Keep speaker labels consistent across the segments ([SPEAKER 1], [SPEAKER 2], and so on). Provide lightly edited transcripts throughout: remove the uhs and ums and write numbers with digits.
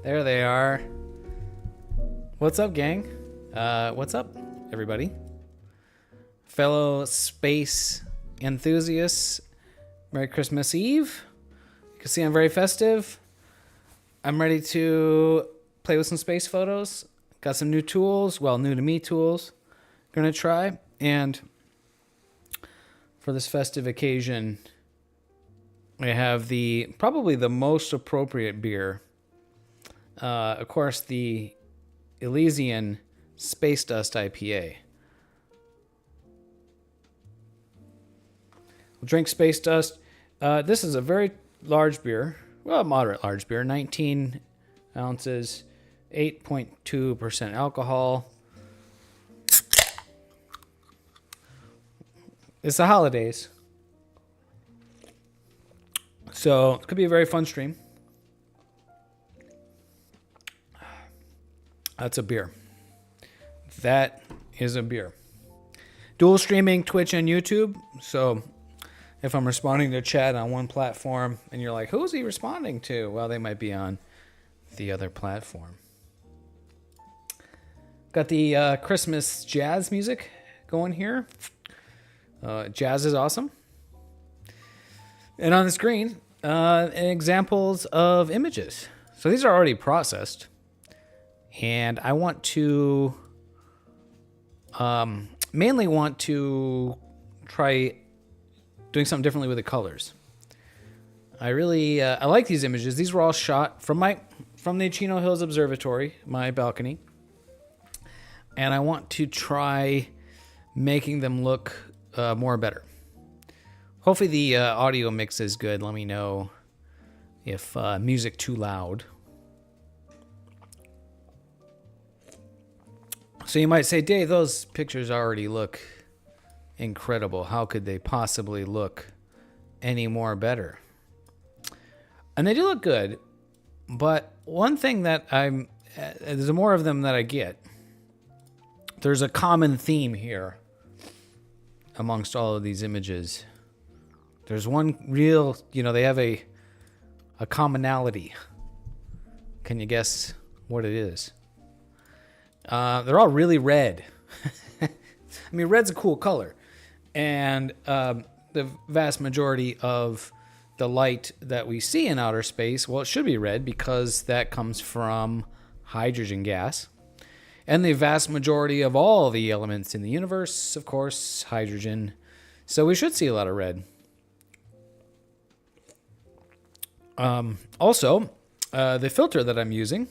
[SPEAKER 1] There they are. What's up, gang? What's up, everybody? Fellow space enthusiasts, Merry Christmas Eve. You can see I'm very festive. I'm ready to play with some space photos. Got some new tools, well, new to me tools. Gonna try, and for this festive occasion, I have probably the most appropriate beer. Of course, the Elysian Space Dust IPA. We'll drink Space Dust. This is a very large beer. Well, moderate large beer. 19 ounces, 8.2% alcohol. It's the holidays. So it could be a very fun stream. That's a beer. That is a beer. Dual streaming Twitch and YouTube. So if I'm responding to chat on one platform and you're like, who's he responding to? Well, they might be on the other platform. Got the Christmas jazz music going here. Jazz is awesome. And on the screen, examples of images. So these are already processed. And I want to mainly want to try doing something differently with the colors. I really I like these images. These were all shot from the Chino Hills Observatory, my balcony. And I want to try making them look more better. Hopefully the audio mix is good. Let me know if music too loud. So you might say, Dave, those pictures already look incredible. How could they possibly look any more better? And they do look good, but one thing that there's more of them that I get. There's a common theme here amongst all of these images. There's one real, they have a commonality. Can you guess what it is? They're all really red. I mean, red's a cool color. And the vast majority of the light that we see in outer space, well, it should be red because that comes from hydrogen gas. And the vast majority of all the elements in the universe, of course, hydrogen. So we should see a lot of red. Also, the filter that I'm using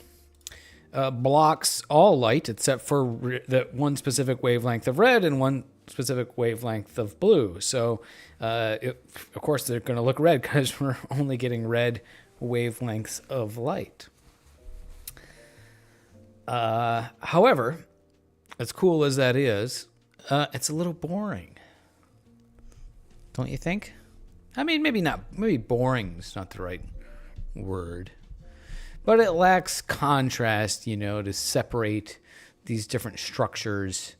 [SPEAKER 1] blocks all light except for that one specific wavelength of red and one specific wavelength of blue. So, of course, they're going to look red because we're only getting red wavelengths of light. However, as cool as that is, it's a little boring. Don't you think? I mean, maybe boring is not the right word. But it lacks contrast, to separate these different structures,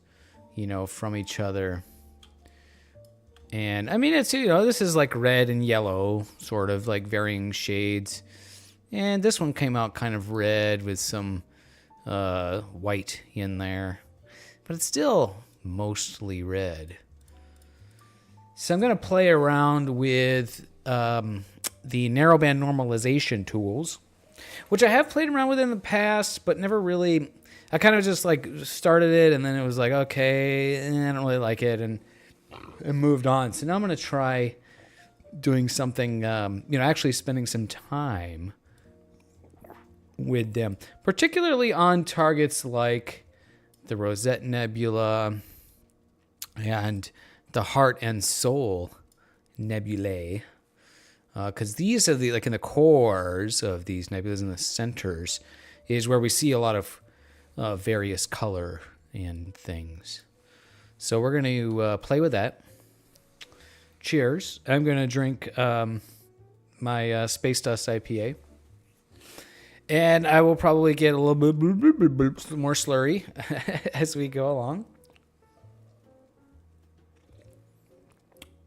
[SPEAKER 1] from each other. And I mean, it's, this is like red and yellow, sort of like varying shades. And this one came out kind of red with some white in there. But it's still mostly red. So I'm going to play around with the narrowband normalization tools, which I have played around with in the past, but never really. I kind of just started it, and then it was like, okay, I don't really like it, and moved on. So now I'm going to try doing something, actually spending some time with them, particularly on targets like the Rosette Nebula and the Heart and Soul nebulae. Because these are in the cores of these nebulas, in the centers, is where we see a lot of various color and things. So we're going to play with that. Cheers. I'm going to drink my Space Dust IPA. And I will probably get a little bit more slurry as we go along.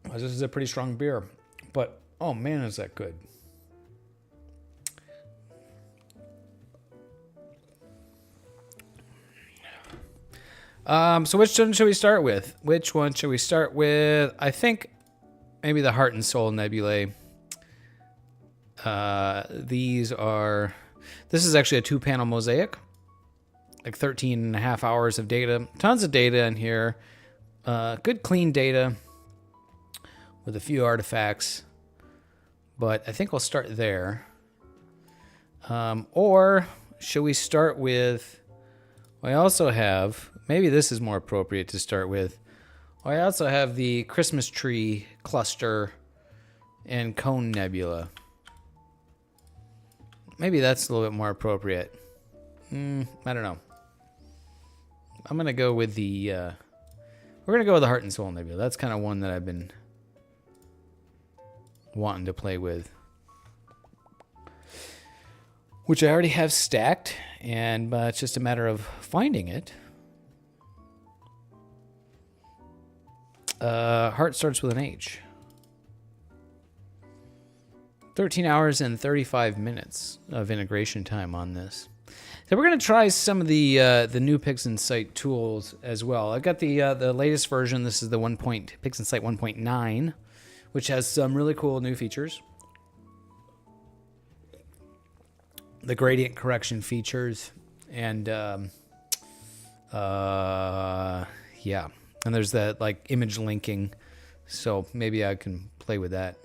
[SPEAKER 1] This is a pretty strong beer, but oh man, is that good. So which one should we start with? Which one should we start with? I think maybe the Heart and Soul Nebulae. This is actually a 2-panel mosaic, like 13 and a half hours of data. Tons of data in here. Good clean data with a few artifacts, but I think I'll start there. Or should we start with, I also have, maybe this is more appropriate to start with. I also have the Christmas tree cluster and cone nebula. Maybe that's a little bit more appropriate. I don't know. I'm going to go with the, we're going to go with the Heart and Soul Nebula. That's kind of one that I've been wanting to play with. Which I already have stacked, and it's just a matter of finding it. Heart starts with an H. 13 hours and 35 minutes of integration time on this. So we're going to try some of the new PixInsight tools as well. I've got the latest version. This is the PixInsight 1.9, which has some really cool new features. The gradient correction features, and yeah, and there's that like image linking, so maybe I can play with that.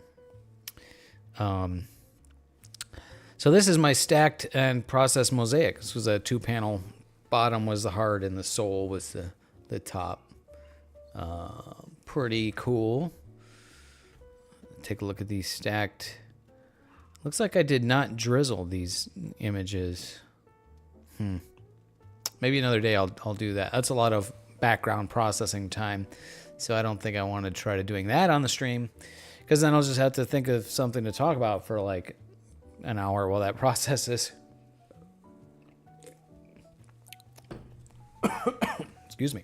[SPEAKER 1] So this is my stacked and processed mosaic. This was a 2-panel. Bottom was the heart, and the soul was the top. Pretty cool. Take a look at these stacked. Looks like I did not drizzle these images. Maybe another day I'll do that. That's a lot of background processing time, so I don't think I want to try to doing that on the stream, because then I'll just have to think of something to talk about for like an hour while that processes. Excuse me.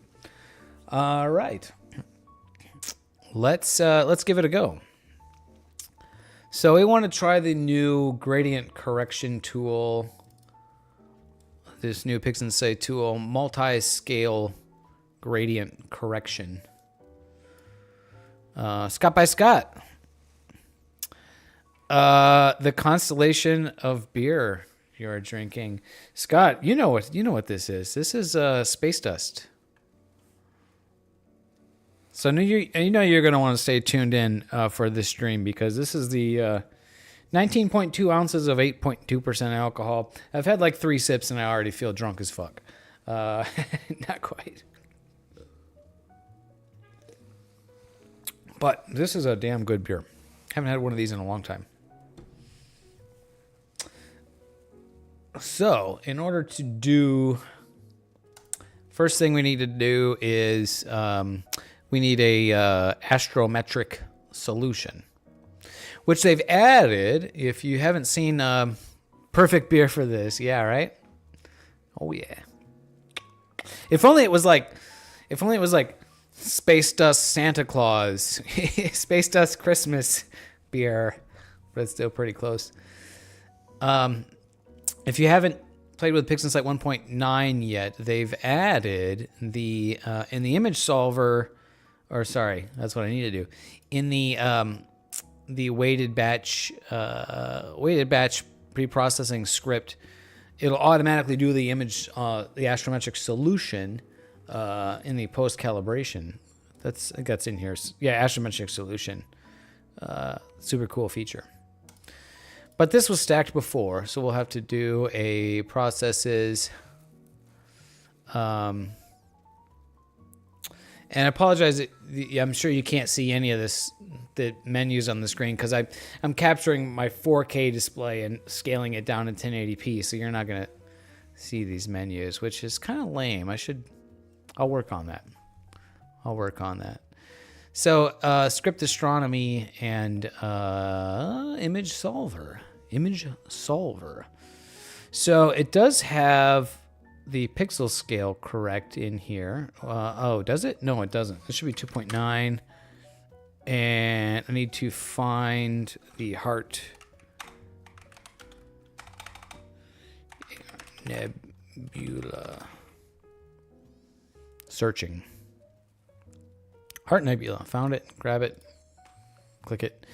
[SPEAKER 1] All right, let's give it a go. So we want to try the new gradient correction tool, this new PixInsight tool, multi-scale gradient correction. Scott by Scott. The constellation of beer you're drinking. Scott, you know what this is. This is space dust. So you're going to want to stay tuned in for this stream, because this is the 19.2 ounces of 8.2% alcohol. I've had like 3 sips and I already feel drunk as fuck. Not quite. But this is a damn good beer. Haven't had one of these in a long time. So, in order to do, first thing we need to do is we need a astrometric solution, which they've added. If you haven't seen perfect beer for this, yeah, right? Oh yeah. If only it was like Space Dust Santa Claus, Space Dust Christmas beer, but it's still pretty close. If you haven't played with PixInsight 1.9 yet, they've added the in the image solver, or sorry, that's what I need to do. In the weighted batch pre-processing script, it'll automatically do the image, the astrometric solution in the post calibration. That's in here. Yeah, astrometric solution. Super cool feature. But this was stacked before, so we'll have to do a processes. And I apologize. I'm sure you can't see any of the menus on the screen, because I'm capturing my 4K display and scaling it down to 1080p, so you're not gonna see these menus, which is kind of lame. I'll work on that. So script astronomy and image solver. So it does have the pixel scale correct in here. Oh, does it? No, it doesn't. It should be 2.9. And I need to find the heart nebula. Searching. Heart Nebula. Found it. Grab it. Click it.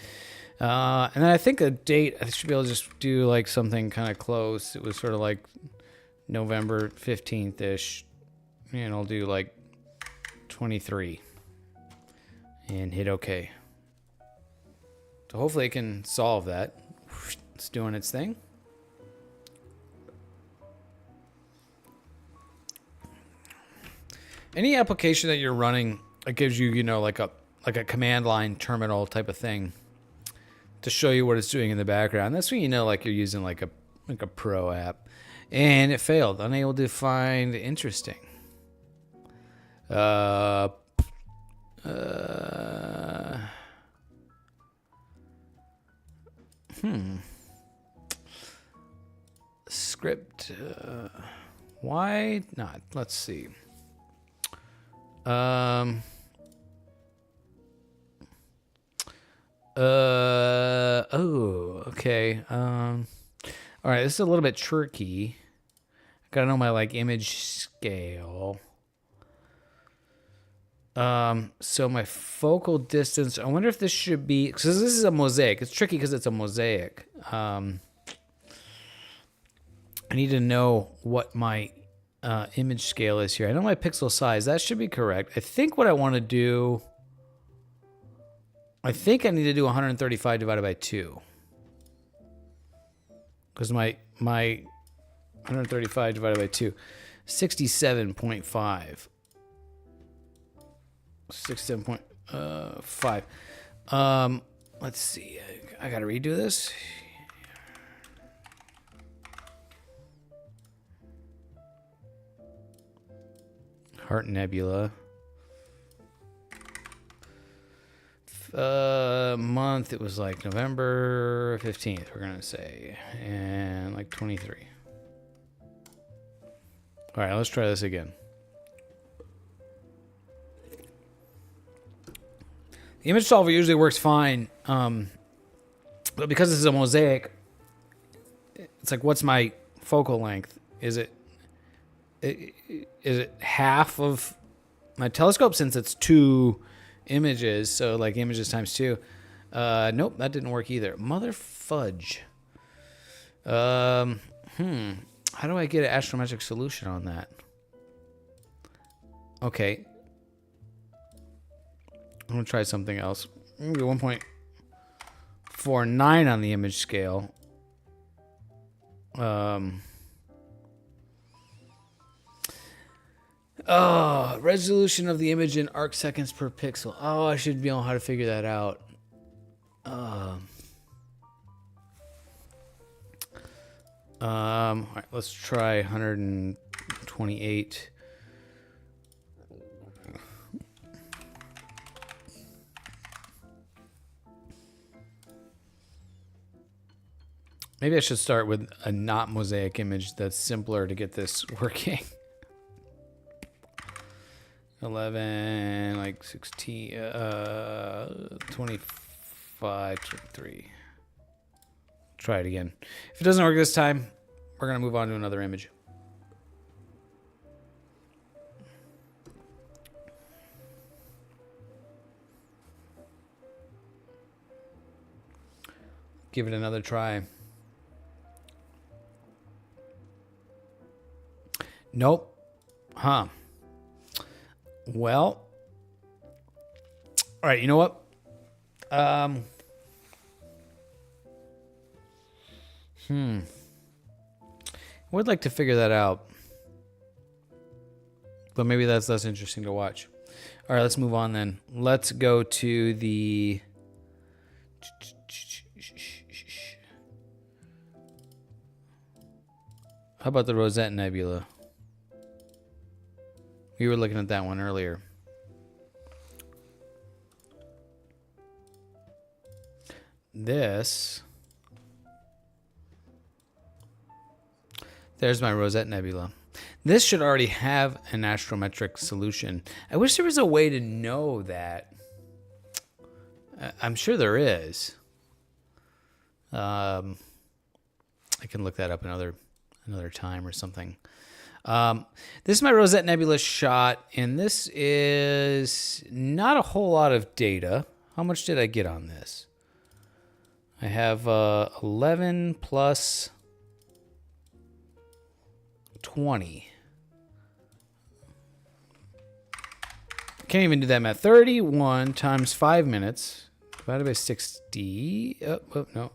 [SPEAKER 1] And then I think a date, I should be able to just do like something kind of close. It was sort of like November 15th-ish. And I'll do like 23. And hit OK. So hopefully it can solve that. It's doing its thing. Any application that you're running, it gives you, you know, like a command line terminal type of thing to show you what it's doing in the background. That's when you know, like, you're using like a pro app. And it failed. Unable to find interesting. Script. Why not? Let's see. Oh, okay. All right, this is a little bit tricky. I gotta know my like image scale. So my focal distance, I wonder if this should be, because this is a mosaic. It's tricky because it's a mosaic. I need to know what my image scale is here. I know my pixel size. That should be correct. I think what I want to do, I think I need to do 135 divided by 2. Because my 135 divided by 2, 67.5. 67.5. Let's see. I got to redo this. Heart Nebula. Month, it was like November 15th, we're going to say. And like 23. All right, let's try this again. The image solver usually works fine. But because this is a mosaic, it's like, what's my focal length? Is it half of my telescope, since it's 2 images, so like images times 2? Nope, that didn't work either. Mother fudge. How do I get an astrometric solution on that? Okay, I'm gonna try something else. Maybe 1.49 on the image scale. Oh, resolution of the image in arc seconds per pixel. Oh, I should know how to figure that out. All right, let's try 128. Maybe I should start with a not mosaic image that's simpler to get this working. 11, like 16, 25, 23. Try it again. If it doesn't work this time, we're going to move on to another image. Give it another try. Nope. Huh. Well. All right, you know what? I would like to figure that out. But maybe that's less interesting to watch. All right, let's move on then. Let's go to the... How about the Rosette Nebula? We were looking at that one earlier. This... There's my Rosette Nebula. This should already have an astrometric solution. I wish there was a way to know that. I'm sure there is. I can look that up another time or something. This is my Rosette Nebula shot, and this is not a whole lot of data. How much did I get on this? I have 11 plus 20. Can't even do that math. 31 times 5 minutes divided by 60. Oh, no.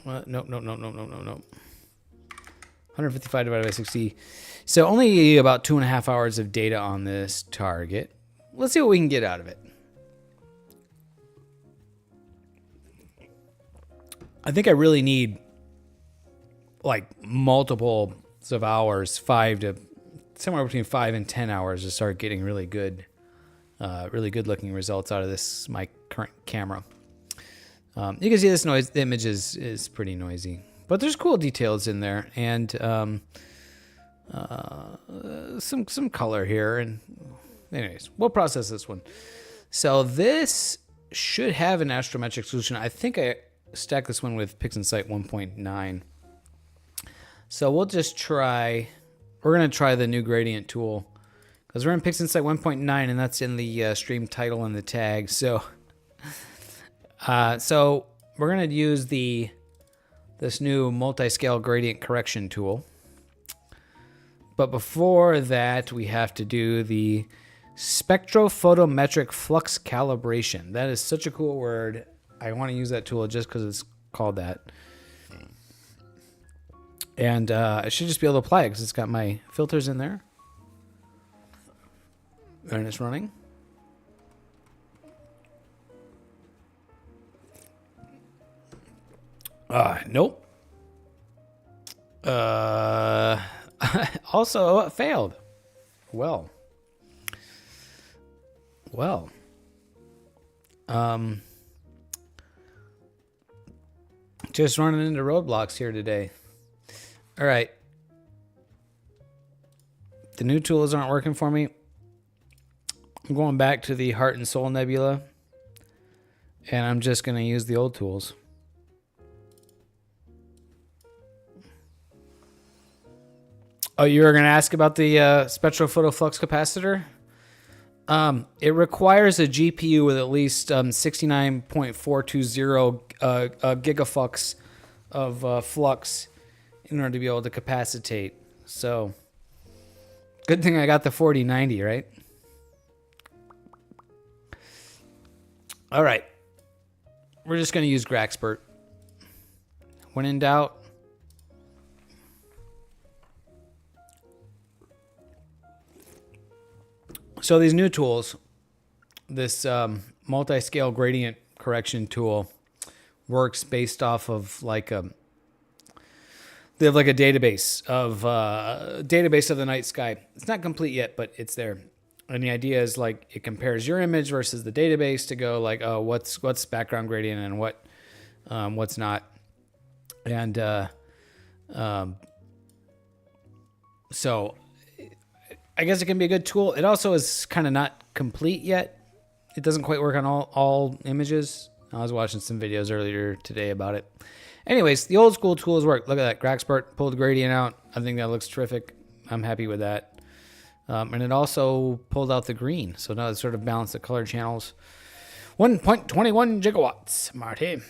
[SPEAKER 1] No. 155 divided by 60. So only about 2.5 hours of data on this target. Let's see what we can get out of it. I think I really need like multiples of hours, somewhere between 5 and 10 hours to start getting really good looking results out of this, my current camera. You can see this noise. The image is pretty noisy, but there's cool details in there, and some color here. And anyways, we'll process this one. So this should have an astrometric solution. I think I stacked this one with PixInsight 1.9. So we'll just try. We're gonna try the new gradient tool because we're in PixInsight 1.9, and that's in the stream title and the tag. So. So we're going to use this new multi-scale gradient correction tool. But before that, we have to do the spectrophotometric flux calibration. That is such a cool word. I want to use that tool just because it's called that. And I should just be able to apply it because it's got my filters in there. And it's running. Nope. Also, it failed. Well. Just running into roadblocks here today. All right. The new tools aren't working for me. I'm going back to the Heart and Soul Nebula, and I'm just going to use the old tools. Oh, you were going to ask about the spectrophotoflux capacitor? It requires a GPU with at least 69.420 gigaflux of flux in order to be able to capacitate. So, good thing I got the 4090, right? All right. We're just going to use Graxpert. When in doubt, so these new tools, this multi-scale gradient correction tool works based off of like they have like a database of the night sky. It's not complete yet, but it's there. And the idea is like it compares your image versus the database to go like, oh, what's background gradient and what's not. And so I guess it can be a good tool. It also is kind of not complete yet. It doesn't quite work on all images. I was watching some videos earlier today about it. Anyways, the old school tools work. Look at that. Graxpert pulled the gradient out. I think that looks terrific. I'm happy with that. And it also pulled out the green. So now it's sort of balanced the color channels. 1.21 gigawatts, Marty.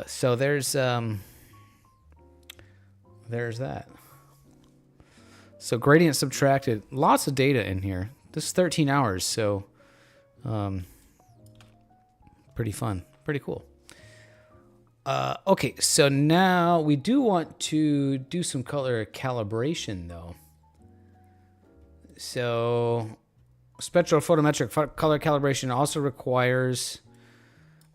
[SPEAKER 1] So there's that. So gradient subtracted. Lots of data in here. This is 13 hours, so pretty fun. Pretty cool. Okay, so now we do want to do some color calibration, though. So spectrophotometric color calibration also requires,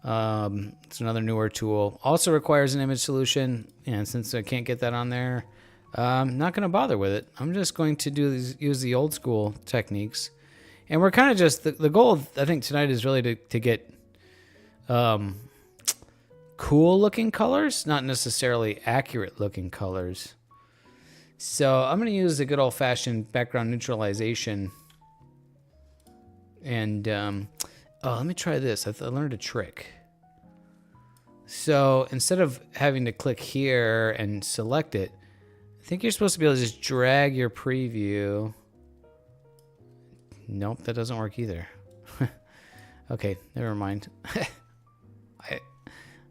[SPEAKER 1] it's another newer tool, also requires an image solution. And since I can't get that on there, I'm not going to bother with it. I'm just going to use the old school techniques. And we're kind of just, the goal, I think, tonight is really to get cool looking colors, not necessarily accurate looking colors. So I'm going to use the good old fashioned background neutralization. And let me try this. I learned a trick. So instead of having to click here and select it, I think you're supposed to be able to just drag your preview. Nope, that doesn't work either. Okay, never mind. I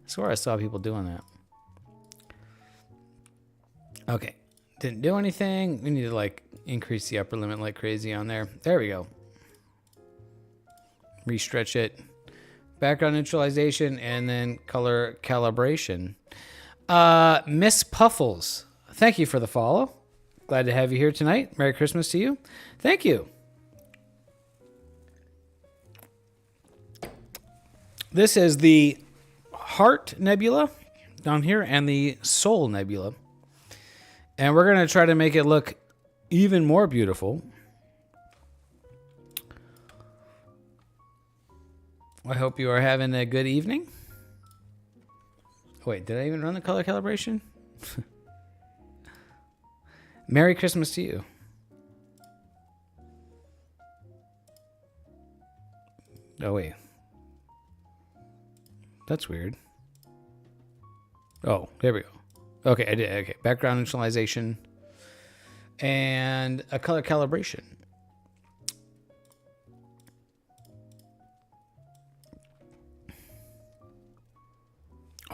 [SPEAKER 1] swear I saw people doing that. Okay, didn't do anything. We need to like increase the upper limit like crazy on there. There we go. Restretch it. Background neutralization and then color calibration. Miss Puffles, thank you for the follow. Glad to have you here tonight. Merry Christmas to you. Thank you. This is the Heart Nebula down here and the Soul Nebula. And we're going to try to make it look even more beautiful. I hope you are having a good evening. Wait, did I even run the color calibration? Merry Christmas to you. Oh, wait. That's weird. Oh, there we go. Okay, I did. Okay, background neutralization and a color calibration.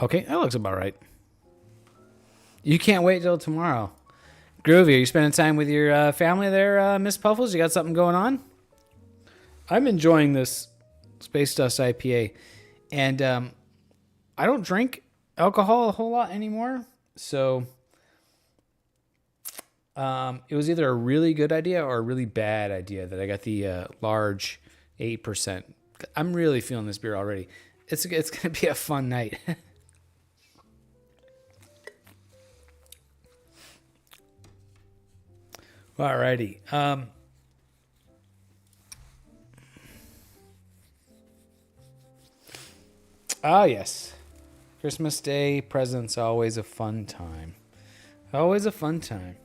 [SPEAKER 1] Okay, that looks about right. You can't wait till tomorrow. Groovy, are you spending time with your family there, Miss Puffles? You got something going on? I'm enjoying this Space Dust IPA. And I don't drink alcohol a whole lot anymore. So it was either a really good idea or a really bad idea that I got the large 8%. I'm really feeling this beer already. It's going to be a fun night. Alrighty. Yes. Christmas Day presents, always a fun time. Always a fun time.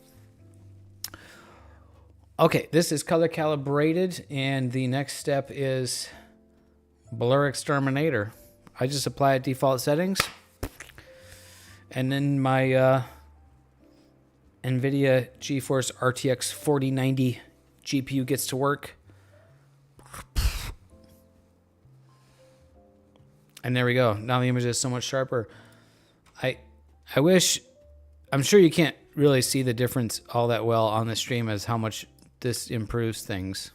[SPEAKER 1] Okay, this is color calibrated, and the next step is Blur Exterminator. I just apply default settings, and then my NVIDIA GeForce RTX 4090 GPU gets to work. And there we go. Now the image is so much sharper. I wish, I'm sure you can't really see the difference all that well on the stream as how much this improves things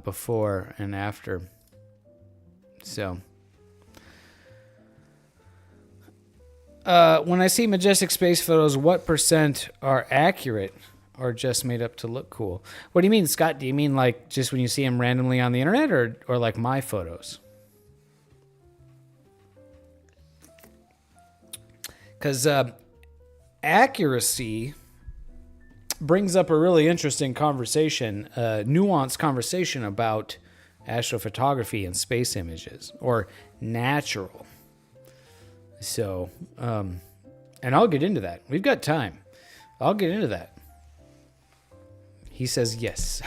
[SPEAKER 1] before and after. So when I see majestic space photos, what % are accurate or just made up to look cool? What do you mean, Scott? Do you mean like just when you see them randomly on the internet, or like my photos? Because accuracy brings up a really interesting conversation, nuanced conversation about astrophotography and space images, or natural. So, and I'll get into that. We've got time. I'll get into that. He says yes.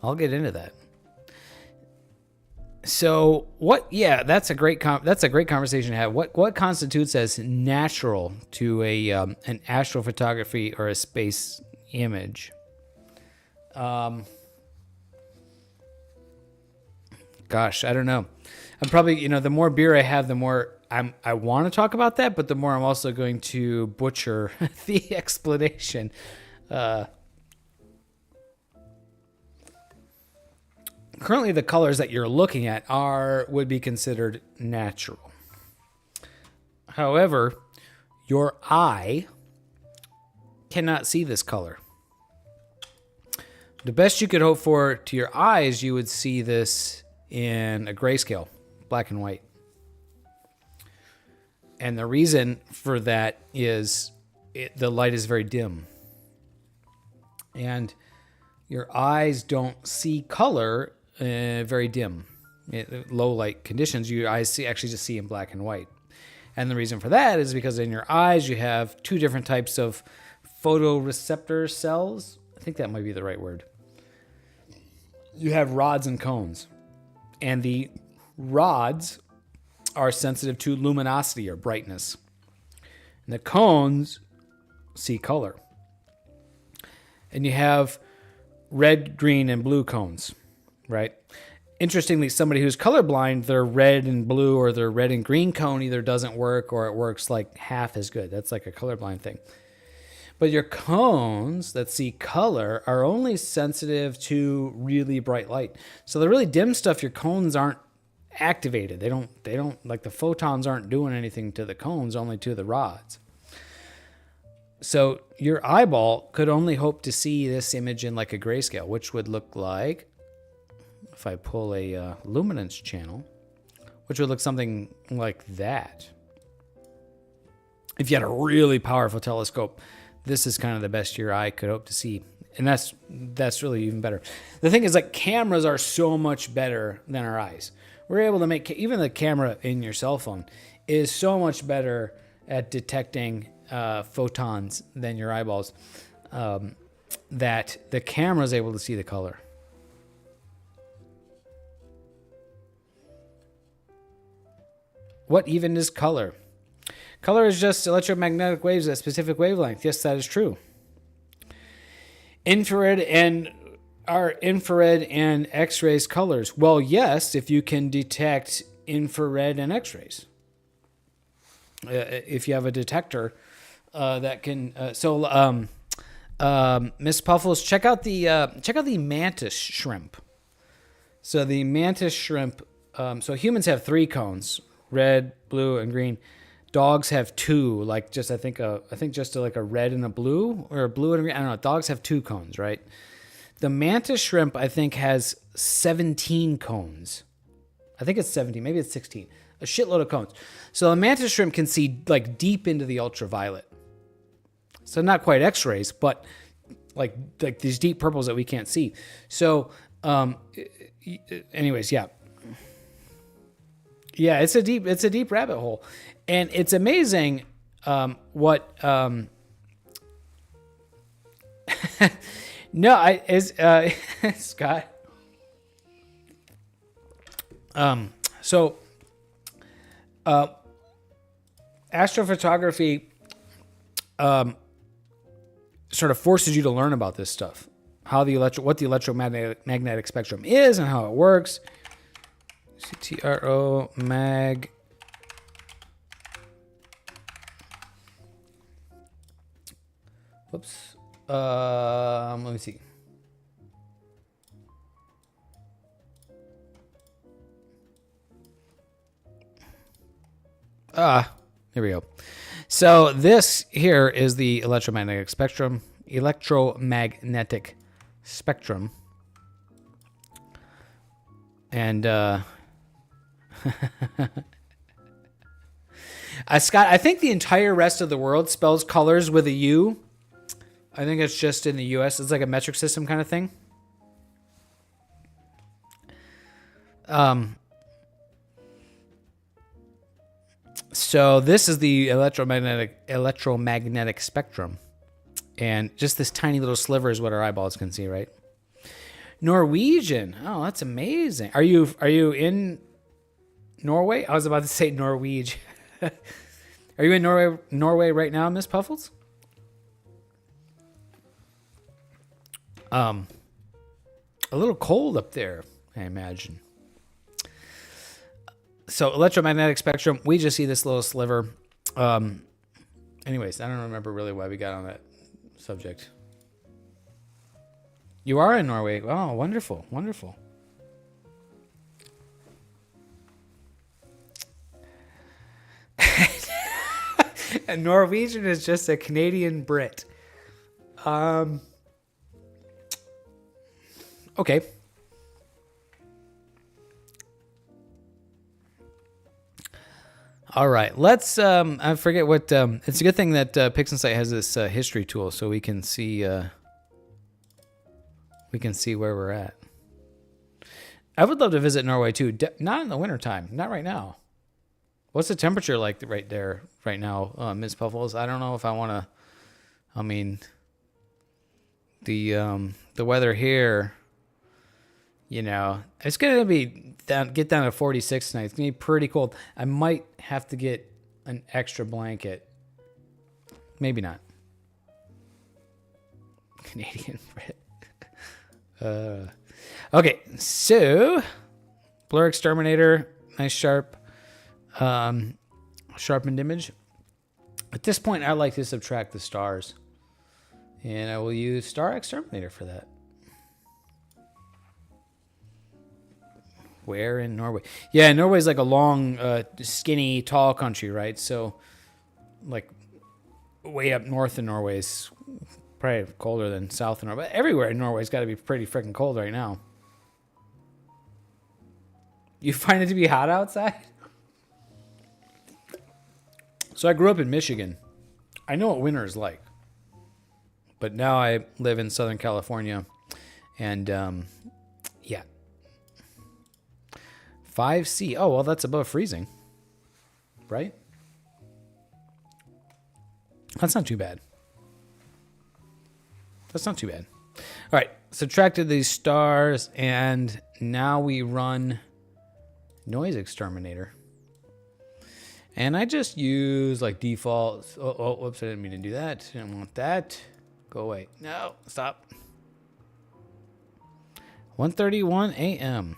[SPEAKER 1] I'll get into that. So what? Yeah, that's a great conversation to have. What constitutes as natural to a an astrophotography or a space image? Gosh, I don't know. I'm probably, the more beer I have, the more I want to talk about that, but the more I'm also going to butcher the explanation. Currently, the colors that you're looking at would be considered natural. However, your eye cannot see this color. The best you could hope for to your eyes, you would see this in a grayscale, black and white. And the reason for that is the light is very dim. And your eyes don't see color very dim. Low light conditions, your eyes actually just see in black and white. And the reason for that is because in your eyes you have two different types of photoreceptor cells. I think that might be the right word. You have rods and cones. And the rods are sensitive to luminosity or brightness. And the cones see color. And you have red, green, and blue cones, right? Interestingly, somebody who's colorblind, their red and blue or their red and green cone either doesn't work or it works like half as good. That's like a colorblind thing. But your cones that see color are only sensitive to really bright light. So the really dim stuff, your cones aren't activated. They don't like the photons aren't doing anything to the cones, only to the rods. So your eyeball could only hope to see this image in like a grayscale, which would look like, if I pull a luminance channel, which would look something like that. If you had a really powerful telescope, this is kind of the best your eye could hope to see. And that's really even better. The thing is, like, cameras are so much better than our eyes. We're able to make, even the camera in your cell phone is so much better at detecting photons than your eyeballs, that the camera is able to see the color. What even is color? Color is just electromagnetic waves at a specific wavelength. Yes, that is true. Infrared and X-rays colors. Well, yes, if you can detect infrared and X-rays. If you have a detector that can. Miss Puffles, check out the mantis shrimp. So the mantis shrimp. So humans have 3 cones: red, blue, and green. Dogs have 2, like just I think just like a red and a blue, or a blue and a green. I don't know. Dogs have 2 cones, right? The mantis shrimp, I think, has 17 cones. I think it's 17, maybe it's 16. A shitload of cones. So the mantis shrimp can see like deep into the ultraviolet. So not quite X-rays, but like these deep purples that we can't see. So, anyways, yeah. Yeah, it's a deep rabbit hole. And it's amazing what Scott. Astrophotography sort of forces you to learn about this stuff, what the electromagnetic spectrum is and how it works. CTRO mag. Whoops. Let me see. Here we go. So this here is the electromagnetic spectrum. And Scott, I think the entire rest of the world spells colors with a U. I think it's just in the U.S. It's like a metric system kind of thing. So this is the electromagnetic spectrum. And just this tiny little sliver is what our eyeballs can see, right? Norwegian. Oh, that's amazing. Are you in Norway? I was about to say Norwegian. Are you in Norway right now, Miss Puffles? A little cold up there, I imagine. So electromagnetic spectrum, we just see this little sliver. Anyways, I don't remember really why we got on that subject. You are in Norway. Oh, wonderful, wonderful. A Norwegian is just a Canadian Brit. Okay. All right. Let's. I forget what. It's a good thing that PixInsight has this history tool, so we can see. We can see where we're at. I would love to visit Norway too. Not in the wintertime. Not right now. What's the temperature like right there right now, Ms. Puffles? I don't know if I want to. I mean, the weather here. You know, it's gonna be get down to 46 tonight. It's gonna be pretty cold. I might have to get an extra blanket Maybe not. Canadian Brit. Okay, so blur exterminator, nice sharp, sharpened image. At this point, I like to subtract the stars, and I will use star exterminator for that. Where in Norway? Yeah, Norway's like a long, skinny, tall country, right? So, like, way up north in Norway is probably colder than south in Norway. But everywhere in Norway's got to be pretty freaking cold right now. You find it to be hot outside? So I grew up in Michigan. I know what winter is like. But now I live in Southern California. And, yeah. 5C. Oh, well, that's above freezing. Right? That's not too bad. That's not too bad. All right. Subtracted these stars. And now we run noise exterminator. And I just use like default. Oh, whoops. I didn't mean to do that. Didn't want that. Go away. No, stop. 1:31 a.m.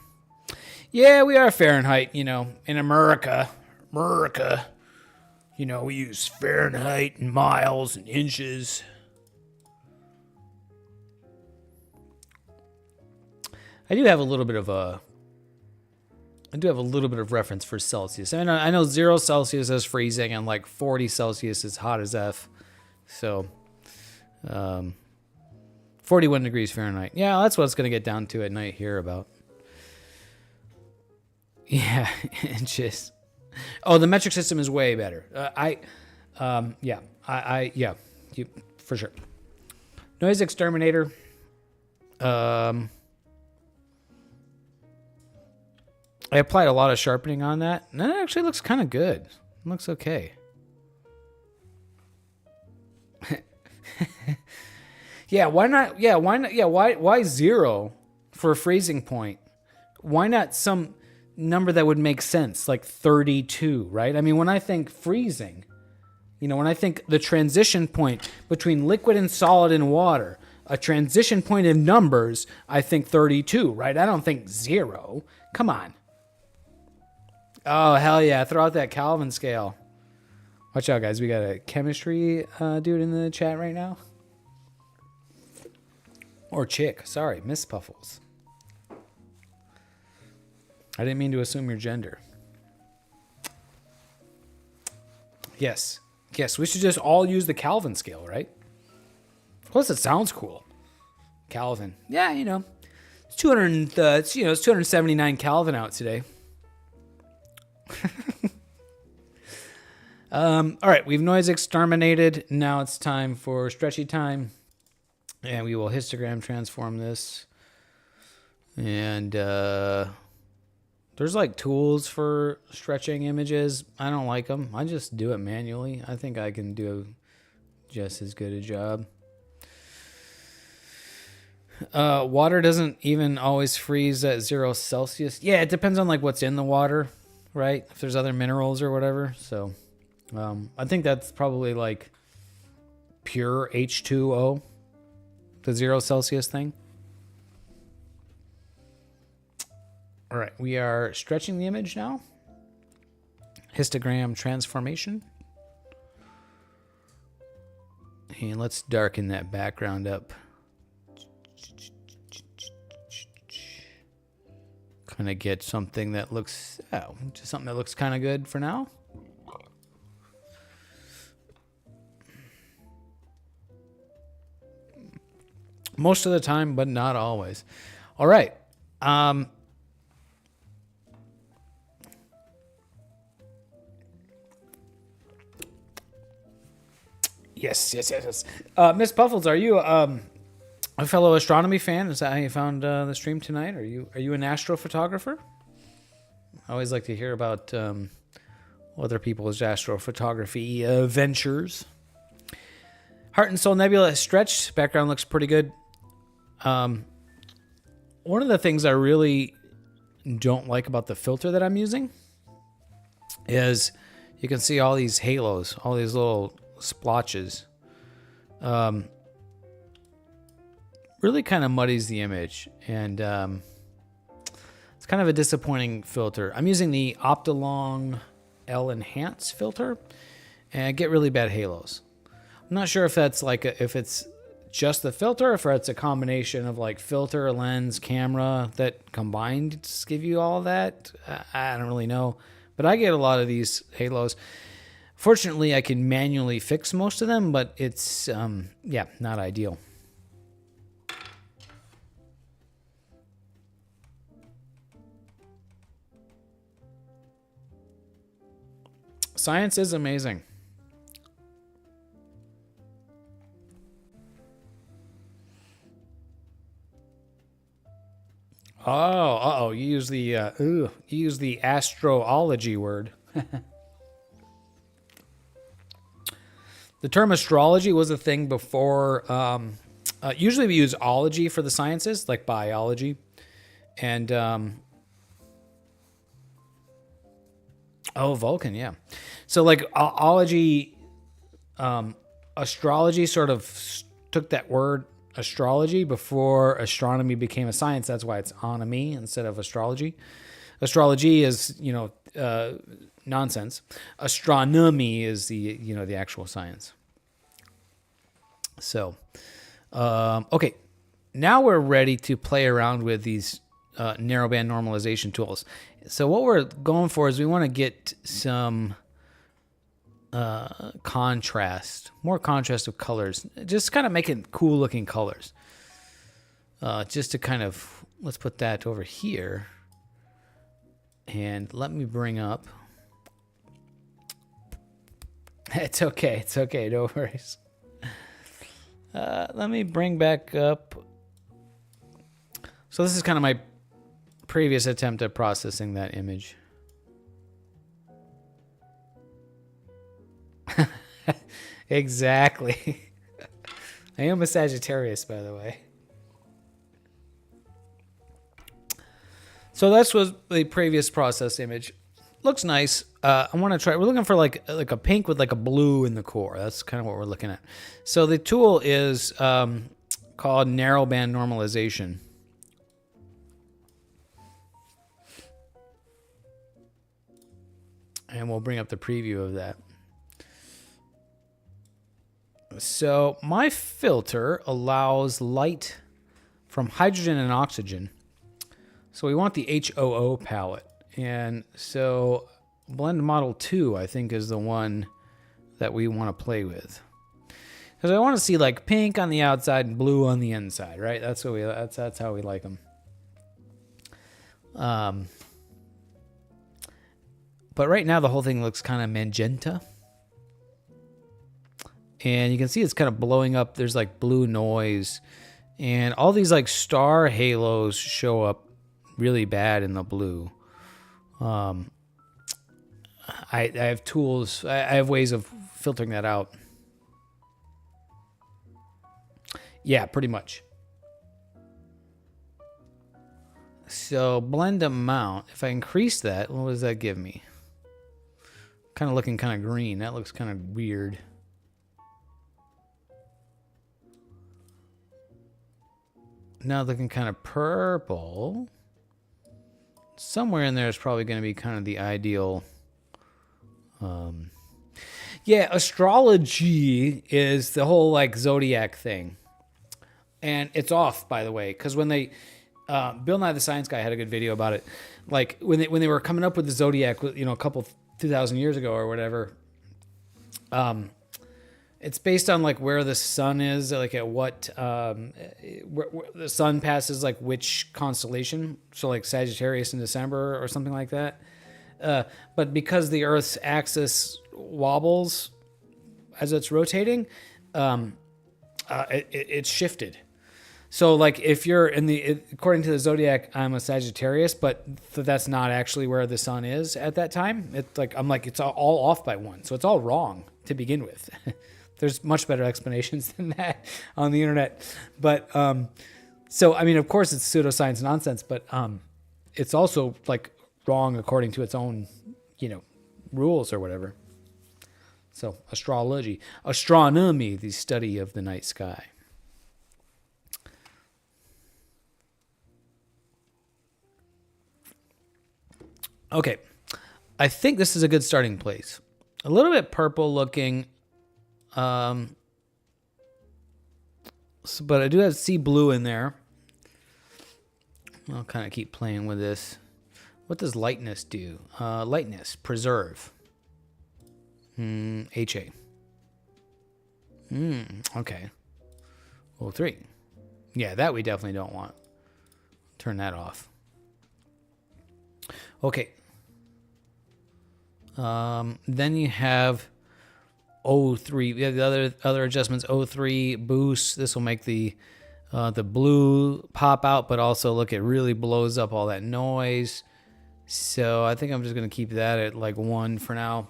[SPEAKER 1] Yeah, we are Fahrenheit, you know, in America. You know, we use Fahrenheit and miles and inches. I do have a little bit of reference for Celsius. I know 0 Celsius is freezing and like 40 Celsius is hot as F. So, 41 degrees Fahrenheit. Yeah, that's what it's going to get down to at night here about. Yeah, inches. Oh, the metric system is way better. Yeah, for sure. Noise exterminator. I applied a lot of sharpening on that, and that actually looks kind of good. It looks okay. Yeah, why not? Yeah, why not? Yeah, why 0 for a freezing point? Why not some number that would make sense, like 32, right? I mean, when I think freezing, you know, when I think the transition point between liquid and solid and water, a transition point in numbers, I think 32, right? I don't think 0. Come on. Oh, hell yeah. Throw out that Kelvin scale. Watch out, guys. We got a chemistry dude in the chat right now. Or chick. Sorry, Miss Puffles. I didn't mean to assume your gender. Yes. Yes, we should just all use the Kelvin scale, right? Plus, it sounds cool. Kelvin. Yeah, you know. It's 200, it's 279 Kelvin out today. All right, we've noise exterminated. Now it's time for stretchy time. And we will histogram transform this. And there's like tools for stretching images. I don't like them. I just do it manually. I think I can do just as good a job. Water doesn't even always freeze at 0 Celsius. Yeah, it depends on like what's in the water, right? If there's other minerals or whatever. So I think that's probably like pure H2O, the 0 Celsius thing. All right, we are stretching the image now. Histogram transformation. And let's darken that background up. Kind of get something that looks, just something that looks kind of good for now. Most of the time, but not always. All right. Yes. Miss Puffles, are you a fellow astronomy fan? Is that how you found the stream tonight? Are you an astrophotographer? I always like to hear about other people's astrophotography ventures. Heart and Soul Nebula stretched. Background looks pretty good. One of the things I really don't like about the filter that I'm using is you can see all these halos, all these little splotches really kind of muddies the image, and it's kind of a disappointing filter. I'm using the Optilong L Enhance filter, and I get really bad halos. I'm not sure if that's like if it's just the filter, or if it's a combination of like filter, lens, camera that combined to give you all of that. I don't really know, but I get a lot of these halos. Fortunately, I can manually fix most of them, but it's yeah, not ideal. Science is amazing. Oh, you use the astrology word. The term astrology was a thing before. Usually we use ology for the sciences, like biology, and Vulcan, yeah. So like ology, astrology sort of took that word astrology before astronomy became a science. That's why it's onomy instead of astrology. Astrology is, nonsense. Astronomy is the actual science. So, okay, now we're ready to play around with these narrowband normalization tools. So what we're going for is we want to get some contrast, more contrast of colors, just kind of making cool looking colors. Just to kind of, let's put that over here. And let me bring up, it's okay, no worries. Let me bring back up, so this is kind of my previous attempt at processing that image. Exactly. I am a Sagittarius, by the way. So that's was the previous process image. Looks nice. I want to try. We're looking for like a pink with like a blue in the core. That's kind of what we're looking at. So the tool is called narrowband normalization. And we'll bring up the preview of that. So my filter allows light from hydrogen and oxygen. So we want the HOO palette. And so blend model 2, I think, is the one that we want to play with. Because I want to see like pink on the outside and blue on the inside, right? That's what that's how we like them. But right now the whole thing looks kind of magenta. And you can see it's kind of blowing up. There's like blue noise. And all these like star halos show up really bad in the blue. I have tools. I have ways of filtering that out. Yeah, pretty much. So blend amount. If I increase that, what does that give me? Kind of looking kind of green. That looks kind of weird. Now looking kind of purple. Somewhere in there is probably going to be kind of the ideal. Yeah, astrology is the whole like zodiac thing. And it's off, by the way, because when they, Bill Nye the Science Guy had a good video about it. Like when they were coming up with the zodiac, a couple 2,000 years ago or whatever. It's based on like where the sun is, like at what where the sun passes, like which constellation. So like Sagittarius in December or something like that. But because the Earth's axis wobbles as it's rotating, it's shifted. So like if you're according to the zodiac, I'm a Sagittarius, but that's not actually where the sun is at that time. It's like it's all off by one, so it's all wrong to begin with. There's much better explanations than that on the internet. But so, I mean, of course, it's pseudoscience nonsense, but it's also like wrong according to its own, rules or whatever. So astrology, astronomy, the study of the night sky. Okay, I think this is a good starting place. A little bit purple looking, but I do have sea blue in there. I'll kind of keep playing with this. What does lightness do? Lightness, preserve. HA. Okay. O3. Yeah, that we definitely don't want. Turn that off. Okay. Then you have O3. We have the other adjustments. O3 boost. This will make the blue pop out, but also look, it really blows up all that noise. So I think I'm just gonna keep that at like 1 for now.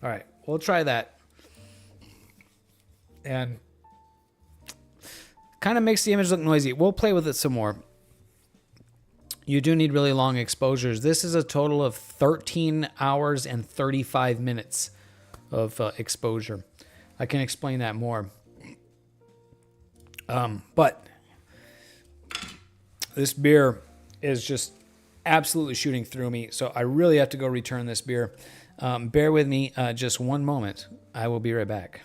[SPEAKER 1] All right, we'll try that. And kind of makes the image look noisy. We'll play with it some more. You do need really long exposures. This is a total of 13 hours and 35 minutes of exposure. I can explain that more. But this beer is just absolutely shooting through me. So I really have to go return this beer. Bear with me just one moment. I will be right back.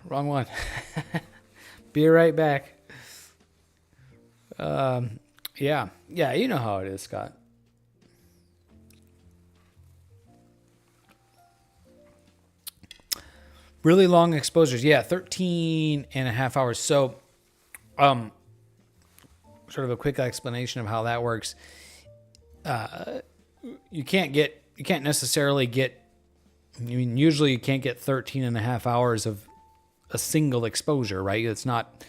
[SPEAKER 1] Wrong one. Be right back. Yeah, you know how it is, Scott. Really long exposures. Yeah, 13 and a half hours. So, sort of a quick explanation of how that works. You can't necessarily get, usually you can't get 13 and a half hours of a single exposure, right? It's not,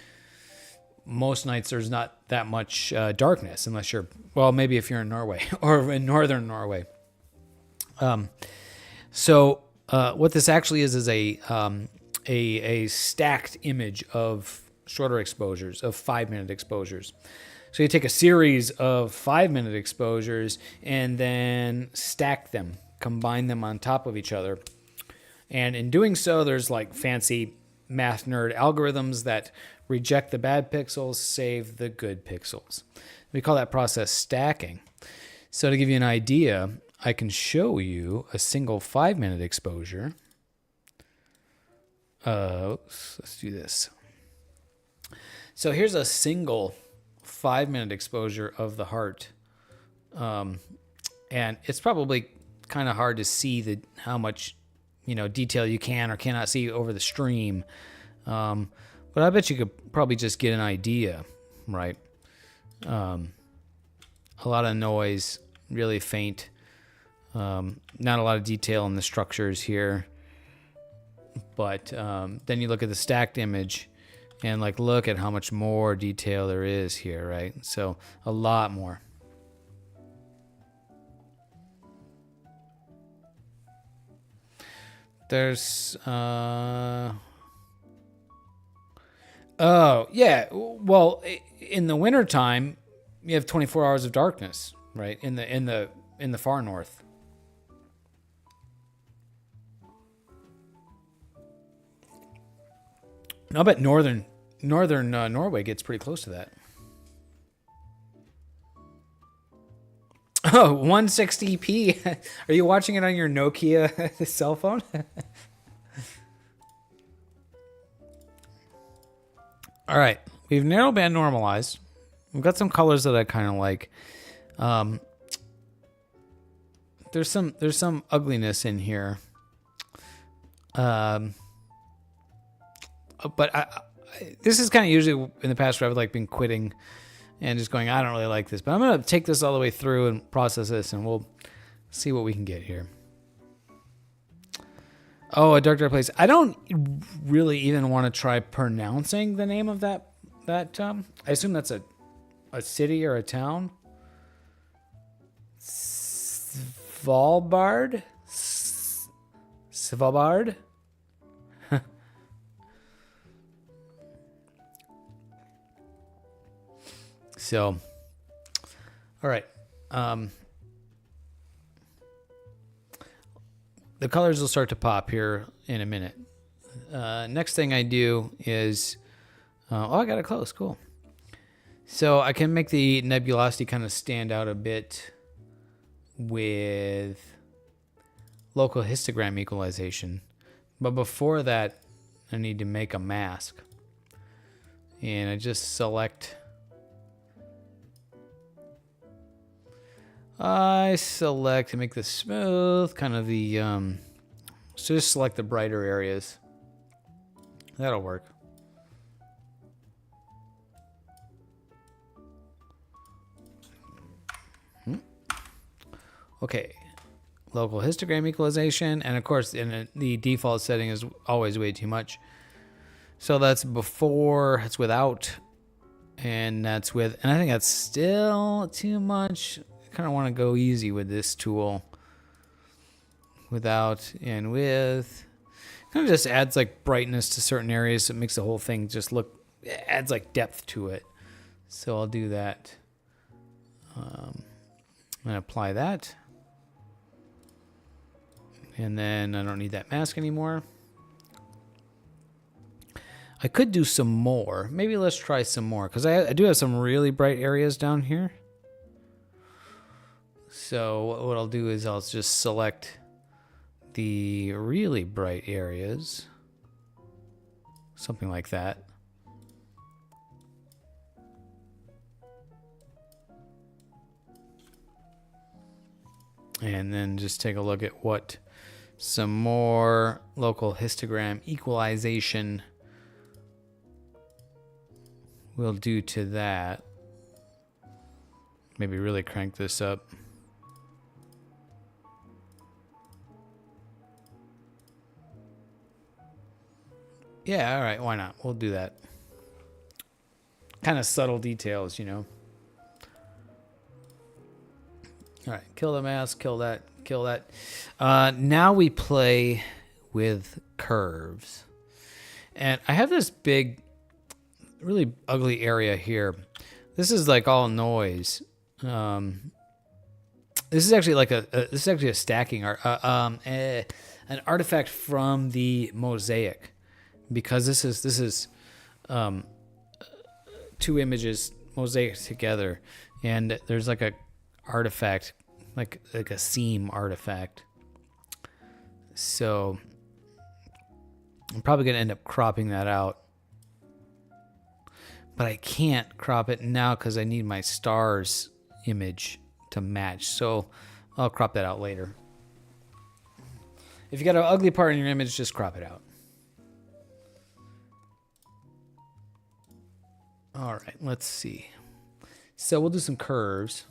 [SPEAKER 1] most nights there's not that much darkness unless you're, well, maybe if you're in Norway or in northern Norway. So what this actually is a stacked image of shorter exposures, of 5-minute exposures. So you take a series of 5-minute exposures and then stack them, combine them on top of each other. And in doing so, there's like fancy math nerd algorithms that reject the bad pixels, save the good pixels. We call that process stacking. So to give you an idea, I can show you a single 5-minute exposure. Let's do this. So here's a single 5-minute exposure of the heart. And it's probably kind of hard to see how much, detail you can or cannot see over the stream. But I bet you could probably just get an idea, right? A lot of noise, really faint. Not a lot of detail in the structures here. But then you look at the stacked image and look at how much more detail there is here, right? So a lot more. there's oh yeah, well, in the wintertime you have 24 hours of darkness, right? In the far north. I bet northern Norway gets pretty close to that. Oh, 160p. Are you watching it on your Nokia cell phone? All right, we've narrowband normalized. We've got some colors that I kind of like. There's some ugliness in here. But this is kind of usually in the past where I've like been quitting and just going, I don't really like this. But I'm going to take this all the way through and process this, and we'll see what we can get here. Oh, a dark place. I don't really even want to try pronouncing the name of that. I assume that's a city or a town. Svalbard? Svalbard? So, all right. The colors will start to pop here in a minute. Next thing I do is, I got it close. Cool. So I can make the nebulosity kind of stand out a bit with local histogram equalization. But before that, I need to make a mask. And I just select... to make this smooth, kind of the, so just select the brighter areas. That'll work. Okay, local histogram equalization, and of course, the default setting is always way too much. So that's before, it's without, and that's with, and I think that's still too much. Kind of want to go easy with this tool. Without and with. Kind of just adds like brightness to certain areas. It makes the whole thing just look, it adds like depth to it. So I'll do that. And apply that. And then I don't need that mask anymore. I could do some more. Maybe let's try some more, because I do have some really bright areas down here. So what I'll do is I'll just select the really bright areas, something like that. And then just take a look at what some more local histogram equalization will do to that. Maybe really crank this up. Yeah, all right, why not? We'll do that. Kind of subtle details, you know. All right, kill the mask, kill that, kill that. Now we play with curves. And I have this big, really ugly area here. This is like all noise. This is actually like this is actually a stacking art, an artifact from the mosaic. Because this is two images mosaic together, and there's like a artifact, like a seam artifact. So I'm probably gonna end up cropping that out, but I can't crop it now because I need my stars image to match. So I'll crop that out later. If you got an ugly part in your image, just crop it out. All right, let's see. So we'll do some curves.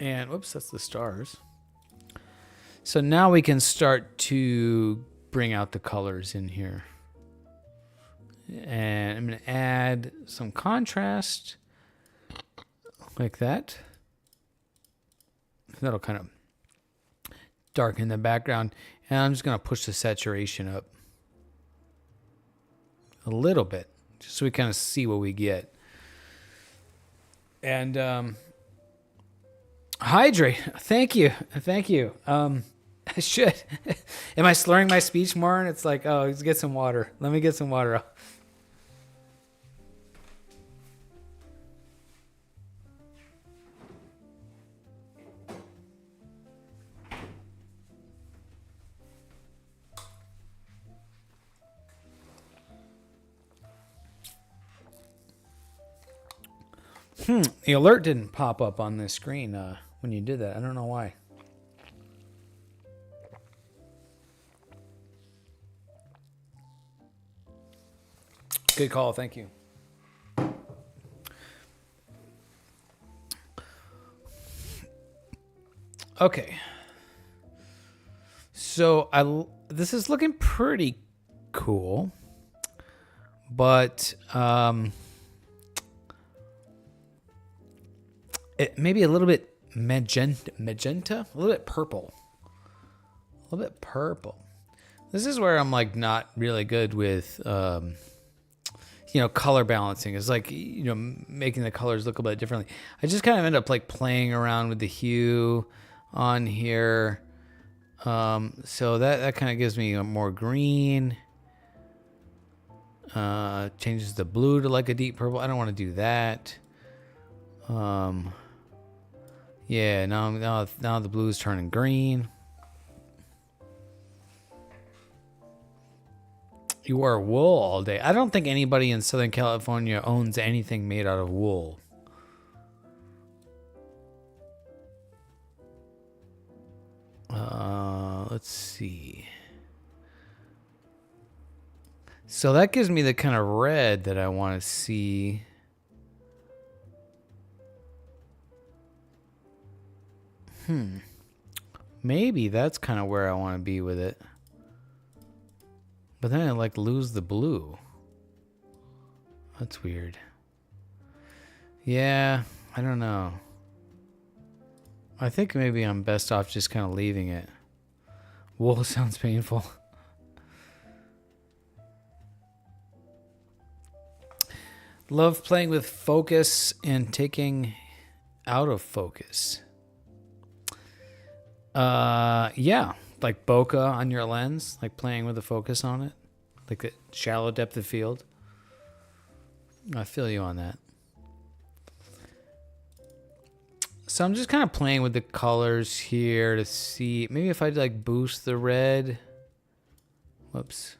[SPEAKER 1] And whoops, that's the stars. So now we can start to bring out the colors in here. And I'm going to add some contrast like that. That'll kind of darken the background. And I'm just going to push the saturation up a little bit, just so we kind of see what we get. And hydrate. Thank you. I should. Am I slurring my speech more? And it's like, oh, let's get some water. Let me get some water. The alert didn't pop up on the screen when you did that. I don't know why. Good call. Thank you. Okay. So this is looking pretty cool, but it maybe a little bit magenta, a little bit purple. This is where I'm like not really good with color balancing. It's like, making the colors look a bit differently. I just kind of end up like playing around with the hue on here. So that kind of gives me a more green. Changes the blue to like a deep purple. I don't want to do that. Yeah, now the blue is turning green. You wear wool all day. I don't think anybody in Southern California owns anything made out of wool. Let's see. So that gives me the kind of red that I want to see. Maybe that's kind of where I want to be with it. But then I like lose the blue. That's weird. Yeah, I don't know. I think maybe I'm best off just kind of leaving it. Wool sounds painful. Love playing with focus and taking out of focus. Yeah, like bokeh on your lens, like playing with the focus on it, like the shallow depth of field. I feel you on that. So I'm just kind of playing with the colors here to see maybe if I'd like boost the red. Whoops.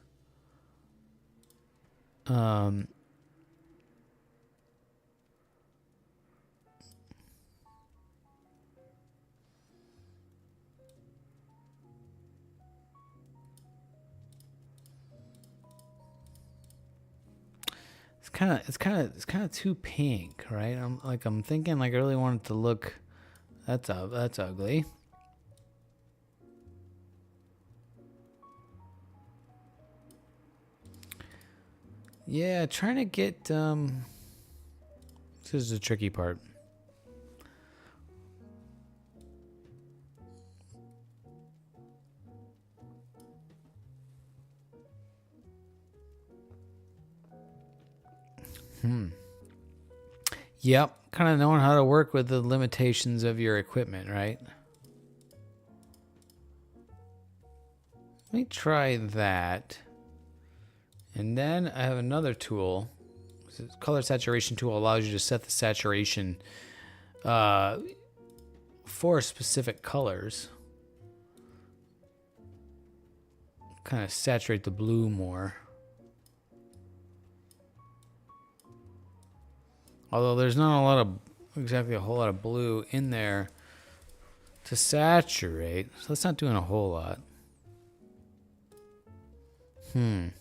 [SPEAKER 1] It's kind of too pink, right? I'm thinking like I really want it to look. That's ugly. Yeah, trying to get this is the tricky part. Yep, kind of knowing how to work with the limitations of your equipment, right? Let me try that. And then I have another tool. Color saturation tool allows you to set the saturation for specific colors. Kind of saturate the blue more. Although there's not exactly a whole lot of blue in there to saturate. So that's not doing a whole lot. Well,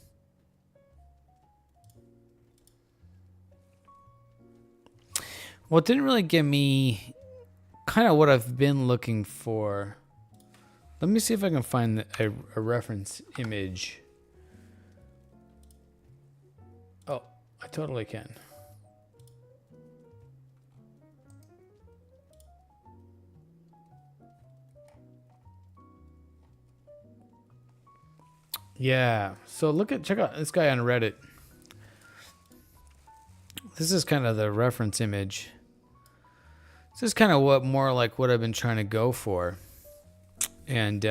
[SPEAKER 1] it didn't really give me kind of what I've been looking for. Let me see if I can find a reference image. Oh, I totally can. Yeah. So check out this guy on Reddit. This is kind of the reference image. This is kind of what I've been trying to go for. And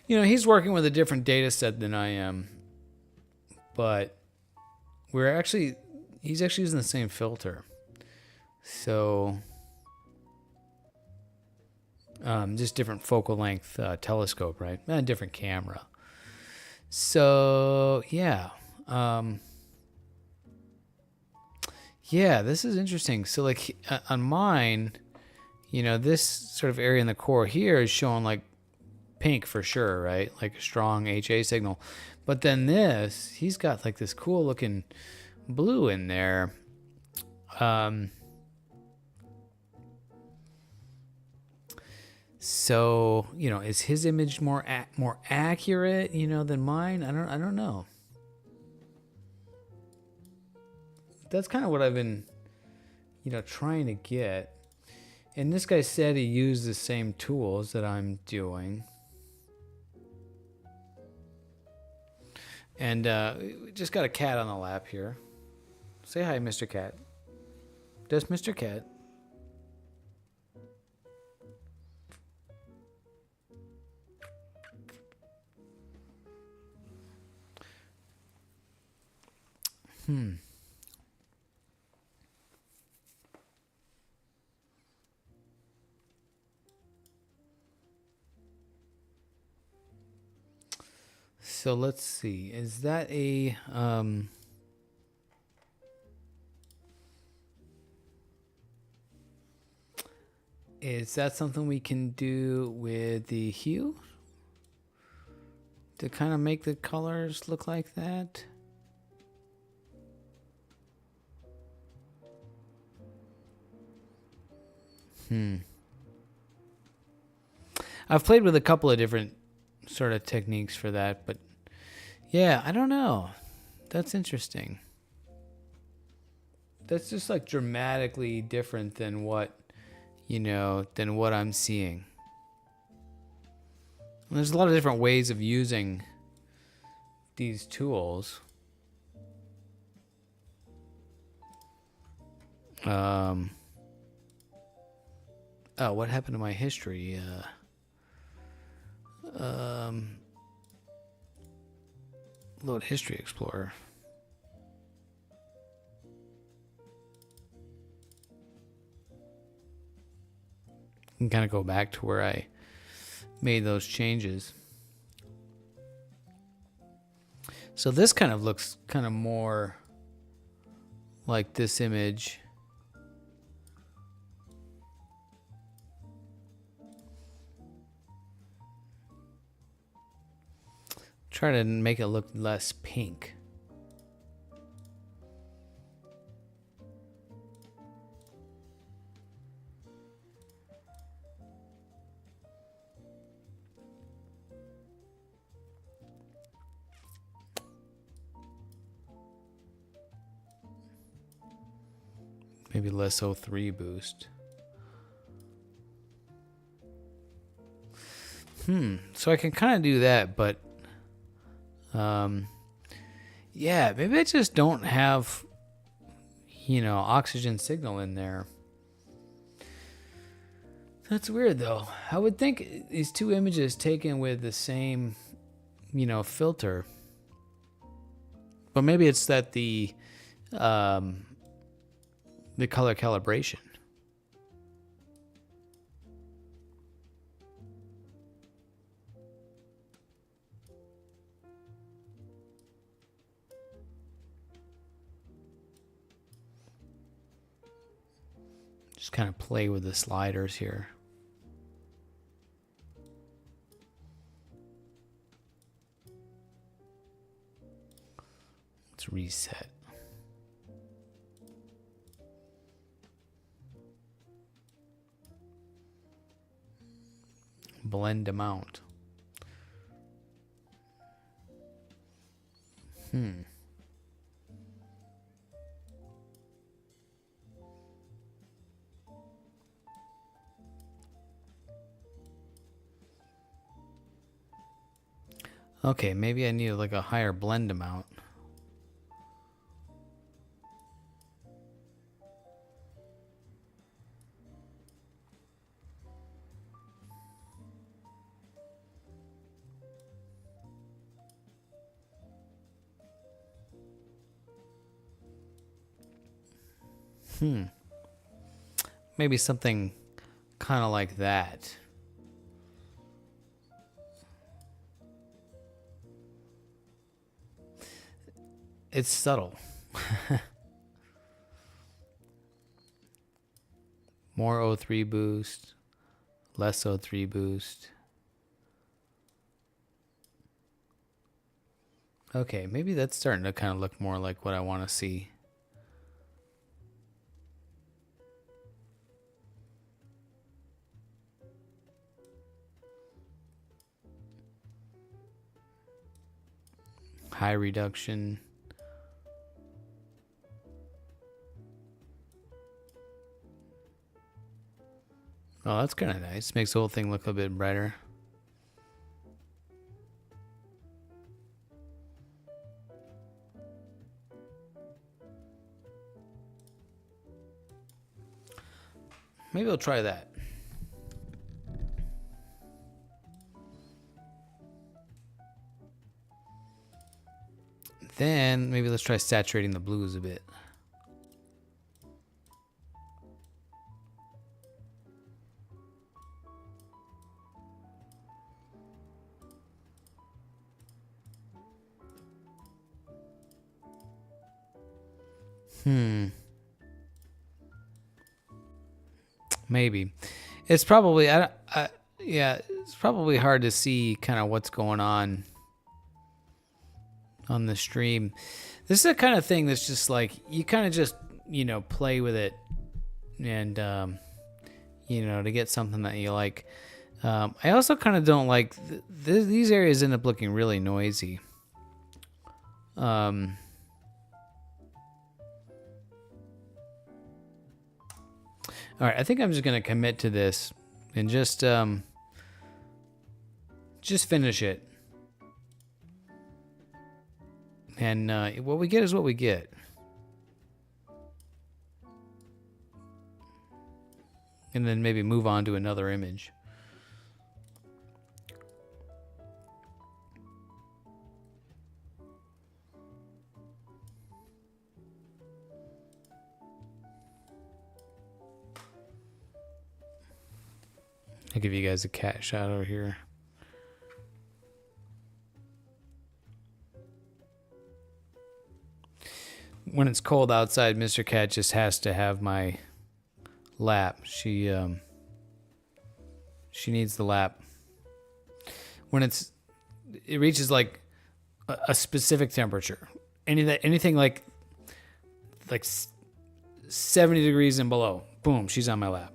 [SPEAKER 1] he's working with a different data set than I am, but he's actually using the same filter. So just different focal length telescope, right? And different camera. So yeah. Yeah, this is interesting. So like on mine, this sort of area in the core here is showing like pink for sure, right? Like a strong HA signal. But then he's got like this cool looking blue in there. So, is his image more accurate, than mine? I don't know. That's kind of what I've been, trying to get. And this guy said he used the same tools that I'm doing. And we just got a cat on the lap here. Say hi, Mr. Cat. Does Mr. Cat? So let's see. Is that a is that something we can do with the hue to kind of make the colors look like that? I've played with a couple of different sort of techniques for that, but yeah, I don't know. That's interesting. That's just like dramatically different than what I'm seeing. And there's a lot of different ways of using these tools. Oh, what happened to my history? Load History Explorer. And kind of go back to where I made those changes. So this kind of looks kind of more like this image. Try to make it look less pink. Maybe less O3 boost. So I can kind of do that, but yeah, maybe I just don't have, oxygen signal in there. That's weird though. I would think these two images taken with the same, filter, but maybe it's that the color calibration. Just kind of play with the sliders here. Let's reset. Blend amount. Okay, maybe I need like a higher blend amount. Maybe something kind of like that. It's subtle. More O3 boost, less O3 boost. Okay, maybe that's starting to kind of look more like what I want to see. High reduction. Oh, that's kind of nice. Makes the whole thing look a bit brighter. Maybe I'll try that. Then maybe let's try saturating the blues a bit. Maybe. It's probably yeah, it's probably hard to see kind of what's going on the stream. This is the kind of thing that's just like you kind of just, you know, play with it and you know, to get something that you like. I also kind of don't like these areas end up looking really noisy. All right, I think I'm just gonna commit to this and just finish it. And what we get is what we get. And then maybe move on to another image. I'll give you guys a cat shot over here. When it's cold outside, Mr. Cat just has to have my lap. She needs the lap. When it reaches like a specific temperature, anything like 70 degrees and below, boom, she's on my lap.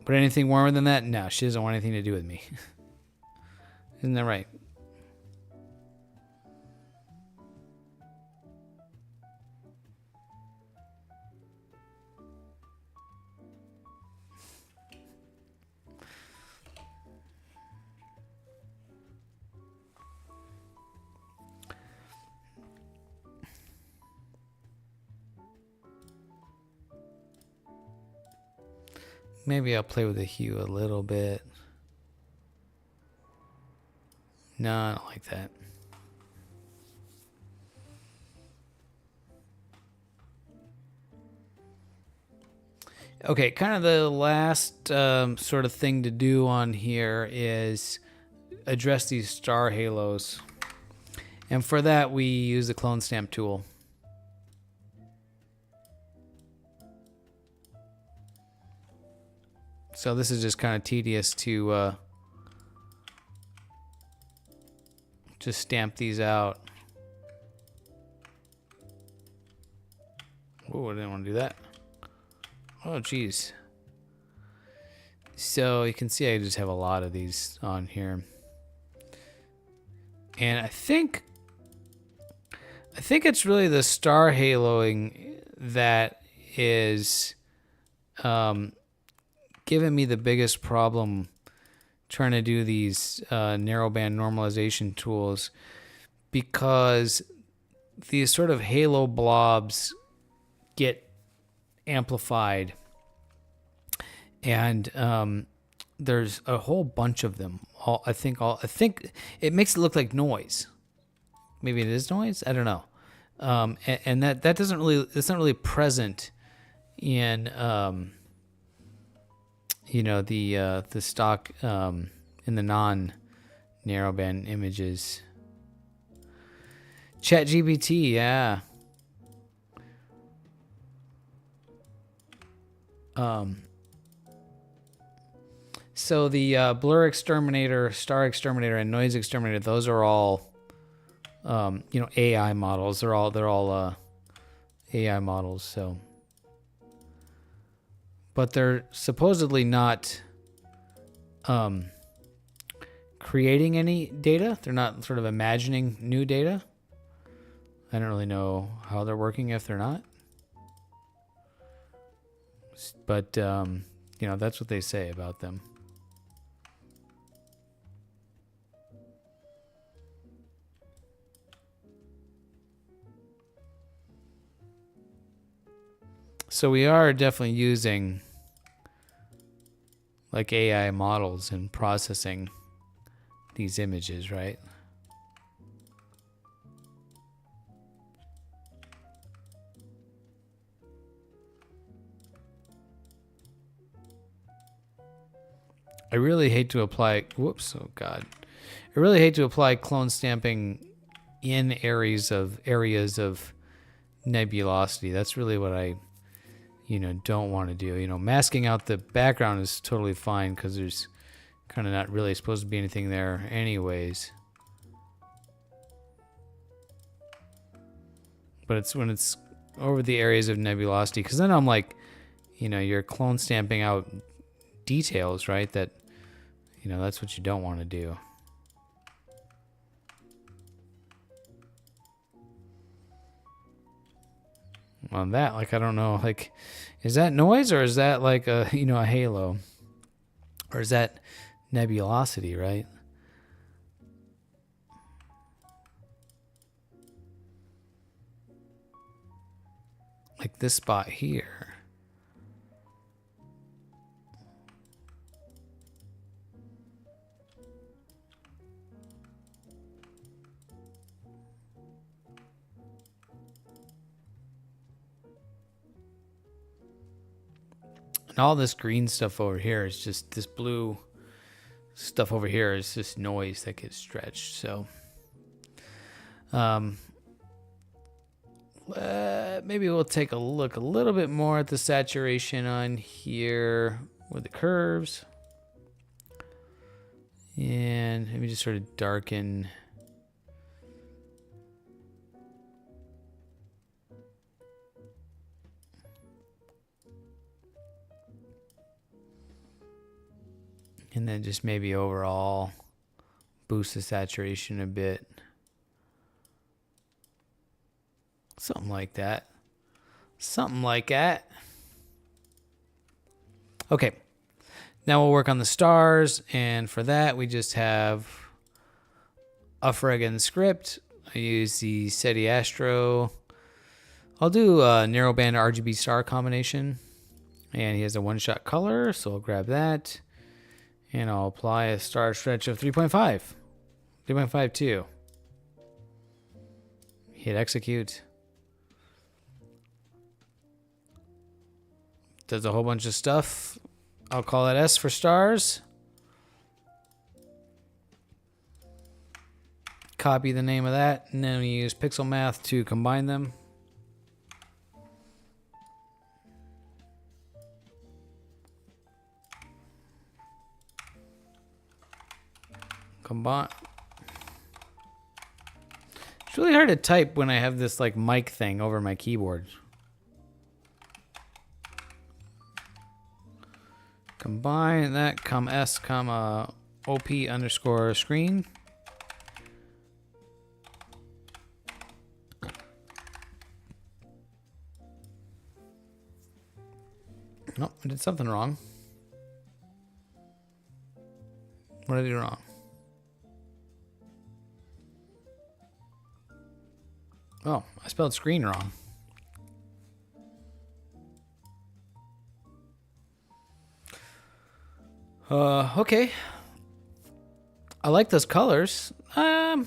[SPEAKER 1] But anything warmer than that, no, she doesn't want anything to do with me. Isn't that right? Maybe I'll play with the hue a little bit. No, I don't like that. Okay, kind of the last sort of thing to do on here is address these star halos. And for that, we use the clone stamp tool. So this is just kind of tedious to just stamp these out. Oh, I didn't want to do that. Oh, geez. So you can see I just have a lot of these on here. And I think it's really the star haloing that is giving me the biggest problem trying to do these narrowband normalization tools, because these sort of halo blobs get amplified, and there's a whole bunch of them. I think it makes it look like noise. Maybe it is noise. I don't know. And that doesn't really, it's not really present in the stock in the non narrowband images. ChatGPT, yeah. So the blur exterminator, star exterminator, and noise exterminator, those are all AI models. They're all AI models. So, but they're supposedly not creating any data. They're not sort of imagining new data. I don't really know how they're working if they're not. But that's what they say about them. So we are definitely using like AI models in processing these images, right? I really hate to apply, I really hate to apply clone stamping in areas of nebulosity. That's really what I don't want to do. Masking out the background is totally fine because there's kind of not really supposed to be anything there anyways. But it's when it's over the areas of nebulosity, because then I'm like, you're clone stamping out details, right? That, that's what you don't want to do. On that, like, I don't know, like, is that noise or is that like a halo, or is that nebulosity, right? Like this spot here. And all this green stuff over here is just, this blue stuff over here is just noise that gets stretched. So maybe we'll take a look a little bit more at the saturation on here with the curves. And maybe just sort of darken. And then just maybe overall boost the saturation a bit. Something like that. Something like that. Okay. Now we'll work on the stars. And for that, we just have a friggin' script. I use the SETI Astro. I'll do a narrowband RGB star combination. And he has a one-shot color, so I'll grab that. And I'll apply a star stretch of 3.5. 3.52. Hit execute. Does a whole bunch of stuff. I'll call it S for stars. Copy the name of that, and then we use Pixel Math to combine them. Combine. It's really hard to type when I have this like mic thing over my keyboard. Combine that, S, OP underscore screen. Nope, I did something wrong. What did I do wrong? Oh, I spelled screen wrong. Okay. I like those colors. I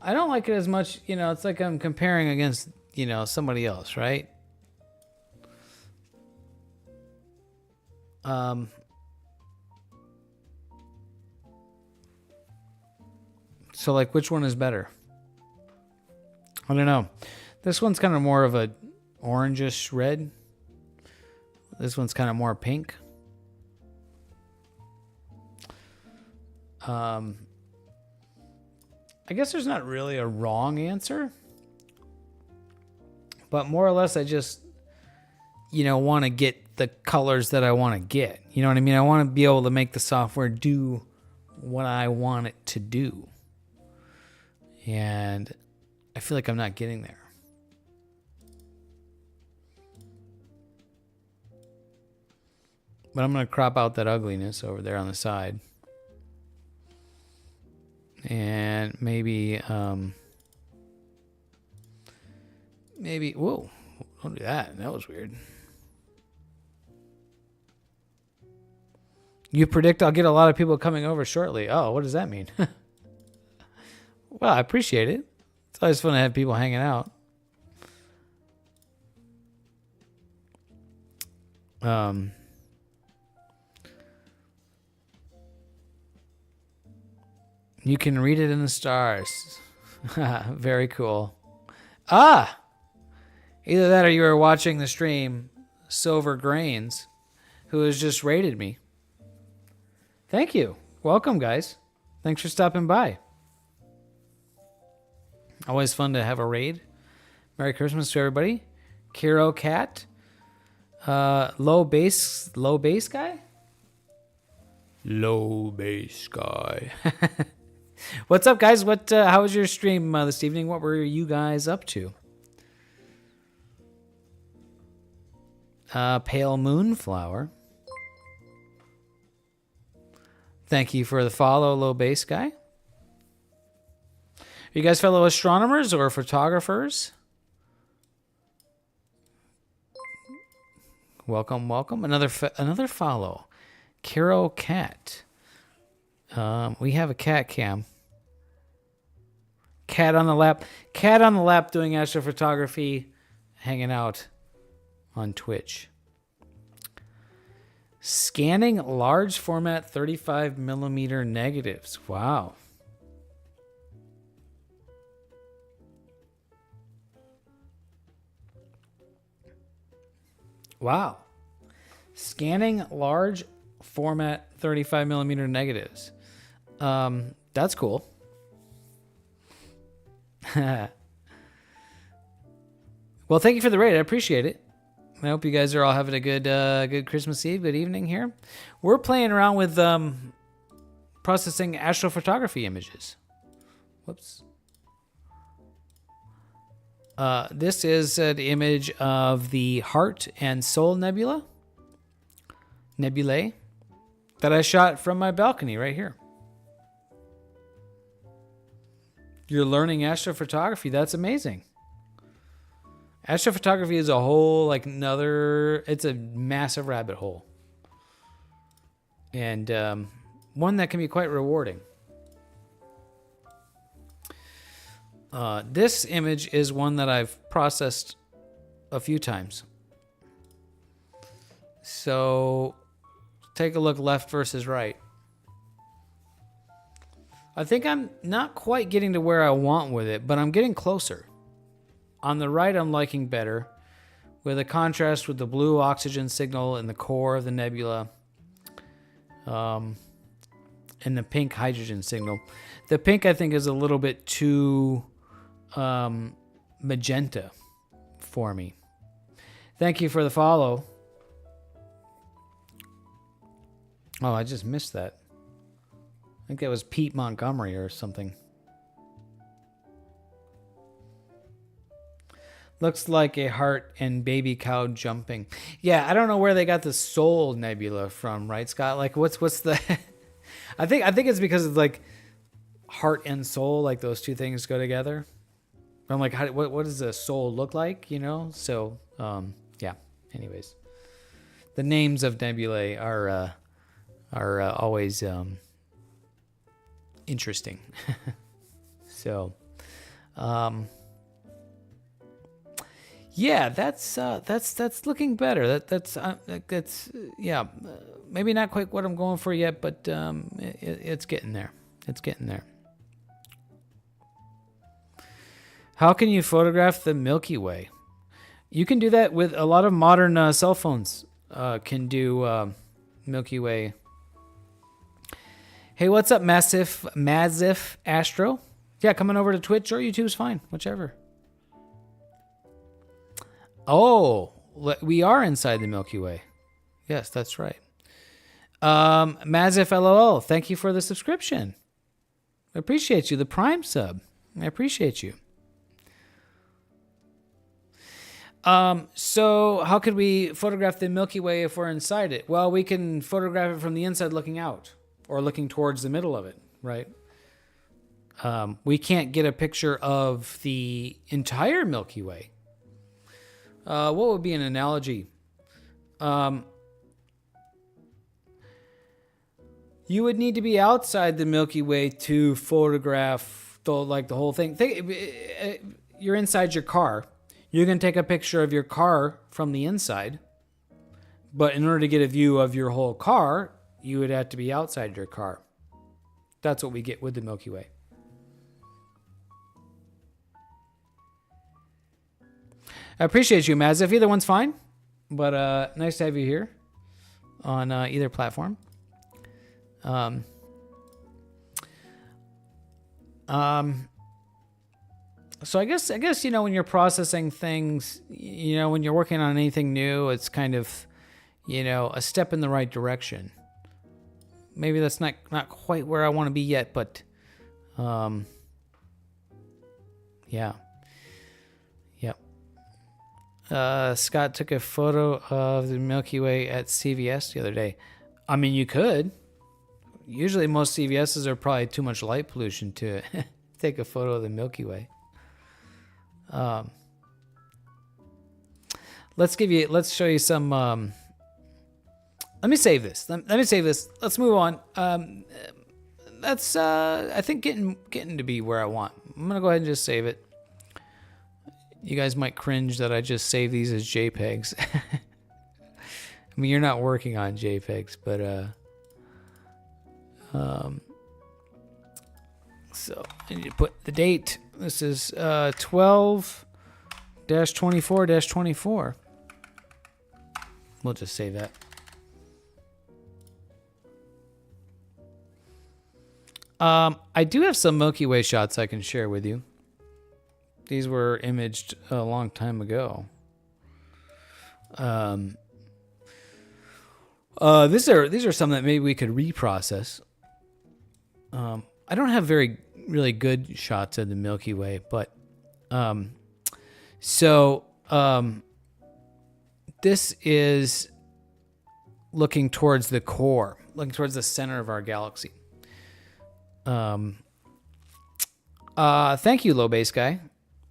[SPEAKER 1] don't like it as much, you know, it's like I'm comparing against, you know, somebody else, right? So like which one is better? I don't know. This one's kind of more of a orangish red. This one's kind of more pink. I guess there's not really a wrong answer, but more or less I just, you know, want to get the colors that I want to get. You know what I mean? I want to be able to make the software do what I want it to do. And I feel like I'm not getting there. But I'm going to crop out that ugliness over there on the side. And maybe, whoa, don't do that. That was weird. You predict I'll get a lot of people coming over shortly. Oh, what does that mean? Well, I appreciate it. It's always fun to have people hanging out. You can read it in the stars. Very cool. Ah! Either that or you were watching the stream, Silver Grains, who has just rated me. Thank you. Welcome, guys. Thanks for stopping by. Always fun to have a raid. Merry Christmas to everybody. Kiro Cat. Low bass guy? Low bass guy. What's up, guys? How was your stream this evening? What were you guys up to? Pale Moonflower. Thank you for the follow, Low Bass Guy. Are you guys fellow astronomers or photographers? Welcome, welcome. Another follow. Kiro Cat. We have a cat cam. Cat on the lap. Cat on the lap doing astrophotography, hanging out on Twitch. Scanning large format 35mm negatives. Wow. Wow. Scanning large format 35mm negatives. That's cool. Well, thank you for the raid. I appreciate it. I hope you guys are all having a good Christmas Eve, good evening here. We're playing around with processing astrophotography images. Whoops. This is an image of the Heart and Soul nebulae that I shot from my balcony right here. You're learning astrophotography. That's amazing. Astrophotography is a whole, it's a massive rabbit hole. And one that can be quite rewarding. This image is one that I've processed a few times. So take a look left versus right. I think I'm not quite getting to where I want with it, but I'm getting closer. On the right, I'm liking better, with a contrast with the blue oxygen signal in the core of the nebula, and the pink hydrogen signal. The pink, I think, is a little bit too magenta for me. Thank you for the follow. Oh, I just missed that. I think that was Pete Montgomery or something. Looks like a heart and baby cow jumping. Yeah, I don't know where they got the Soul Nebula from, right, Scott? Like, what's the I think it's because it's like heart and soul, like those two things go together. I'm like, what does a soul look like? So yeah. Anyways, the names of nebulae are always interesting. So, yeah, that's looking better. That's yeah, maybe not quite what I'm going for yet, but it's getting there. It's getting there. How can you photograph the Milky Way? You can do that with a lot of modern cell phones. Can do Milky Way. Hey, what's up, Massive Astro? Yeah, coming over to Twitch or YouTube's fine, whichever. Oh, we are inside the Milky Way. Yes, that's right. Massive LOL, thank you for the subscription. I appreciate you. The Prime sub. I appreciate you. So how could we photograph the Milky Way if we're inside it? Well, we can photograph it from the inside looking out or looking towards the middle of it, right? We can't get a picture of the entire Milky Way. What would be an analogy? You would need to be outside the Milky Way to photograph the whole thing. You're inside your car. You can take a picture of your car from the inside, but in order to get a view of your whole car, you would have to be outside your car. That's what we get with the Milky Way. I appreciate you, Maz. If either one's fine, but nice to have you here on either platform. So I guess when you're processing things, when you're working on anything new, it's kind of a step in the right direction. Maybe that's not quite where I want to be yet, but yeah. Yep. Scott took a photo of the Milky Way at CVS the other day. I mean, you could. Usually most CVSs are probably too much light pollution to take a photo of the Milky Way. Let's show you some. Let me save this. Let's move on. That's I think getting to be where I want. I'm gonna go ahead and just save it. You guys might cringe that I just save these as JPEGs. I mean, you're not working on JPEGs, but so I need to put the date. This is 12-24-24. We'll just save that. I do have some Milky Way shots I can share with you. These were imaged a long time ago. These are some that maybe we could reprocess. I don't have really good shots of the Milky Way, but this is looking towards the core, looking towards the center of our galaxy. Thank you, Low Base Guy.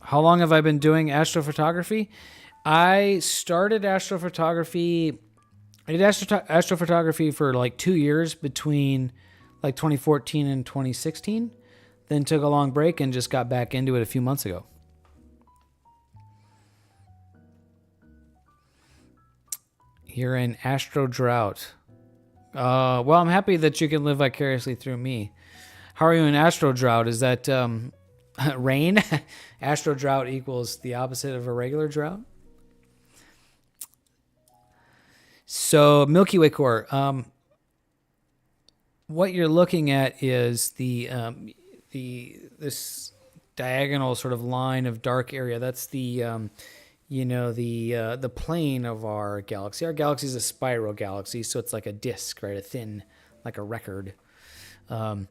[SPEAKER 1] How long have I been doing astrophotography? I started astrophotography. I did astrophotography for like 2 years between like 2014 and 2016. Then took a long break and just got back into it a few months ago. You're in Astro Drought. Well, I'm happy that you can live vicariously through me. How are you in Astro Drought? Is that rain? Astro Drought equals the opposite of a regular drought. So Milky Way core. What you're looking at is this diagonal sort of line of dark area. That's the plane of our galaxy. Our galaxy is a spiral galaxy, so it's like a disc, right? A thin, like a record. And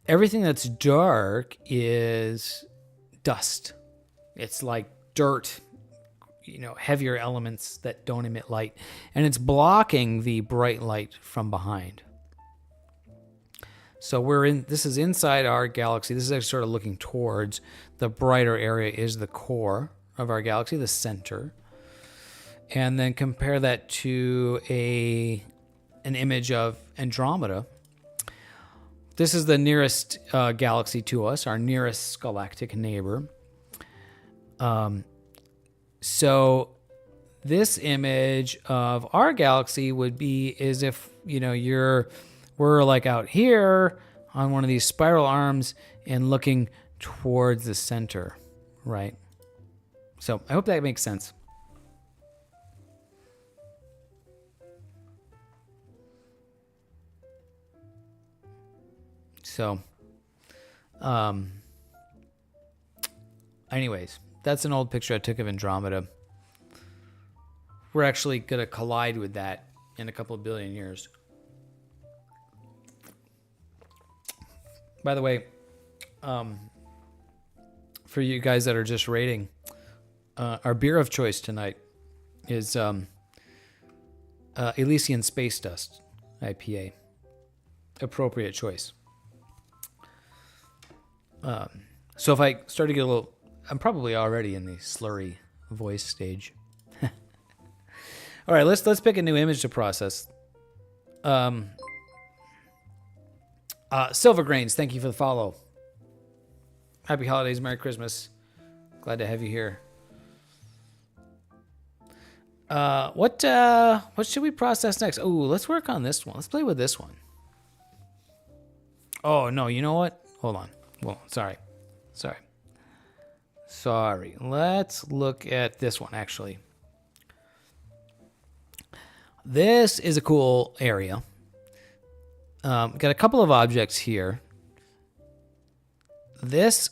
[SPEAKER 1] everything that's dark is dust. It's like dirt, heavier elements that don't emit light. And it's blocking the bright light from behind. So this is inside our galaxy. This is actually sort of looking towards the brighter area is the core of our galaxy, the center. And then compare that to an image of Andromeda. This is the nearest galaxy to us, our nearest galactic neighbor. So this image of our galaxy would be as if, we're like out here on one of these spiral arms and looking towards the center, right? So I hope that makes sense. So, anyways, that's an old picture I took of Andromeda. We're actually going to collide with that in a couple of billion years. By the way, for you guys that are just rating, our beer of choice tonight is Elysian Space Dust IPA. Appropriate choice. So if I start to get a little, I'm probably already in the slurry voice stage. All right, let's pick a new image to process. Silver Grains, thank you for the follow. Happy holidays, Merry Christmas. Glad to have you here. What should we process next? Oh, let's work on this one. Let's play with this one. Oh no, you know what? Hold on. Well, sorry. Let's look at this one, actually. This is a cool area. Got a couple of objects here. This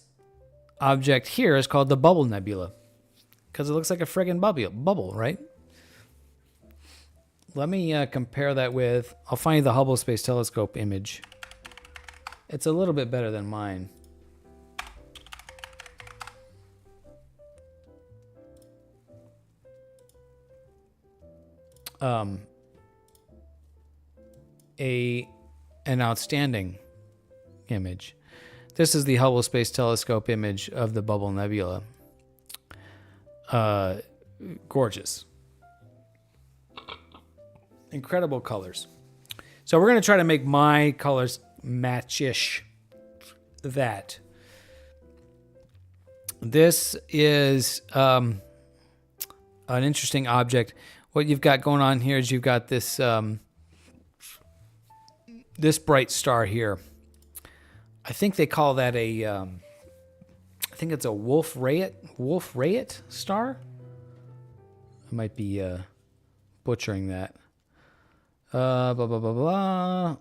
[SPEAKER 1] object here is called the Bubble Nebula because it looks like a friggin' bubble, right? Let me compare that with, I'll find you the Hubble Space Telescope image. It's a little bit better than mine. An outstanding image. This is the Hubble Space Telescope image of the Bubble Nebula. Gorgeous. Incredible colors. So we're going to try to make my colors match-ish that. This is an interesting object. What you've got going on here is you've got this this bright star here. I think they call that I think it's a Wolf-Rayet star. I might be butchering that. Blah blah blah blah.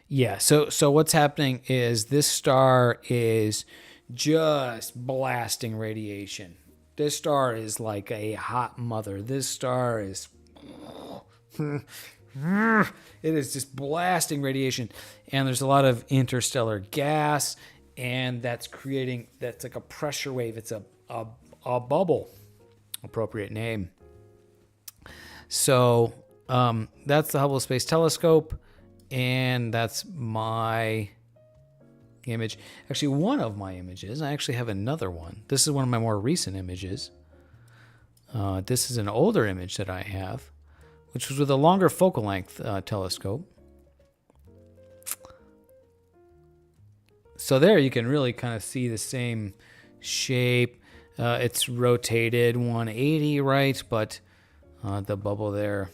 [SPEAKER 1] Yeah, so what's happening is this star is just blasting radiation. This star is like a hot mother. This star is it is just blasting radiation, and there's a lot of interstellar gas, and that's like a pressure wave. It's a bubble, appropriate name. So that's the Hubble Space Telescope, and that's my image. Actually, one of my images. I actually have another one. This is one of my more recent images. This is an older image that I have, which was with a longer focal length telescope. So there you can really kind of see the same shape. It's rotated 180, right? But the bubble there.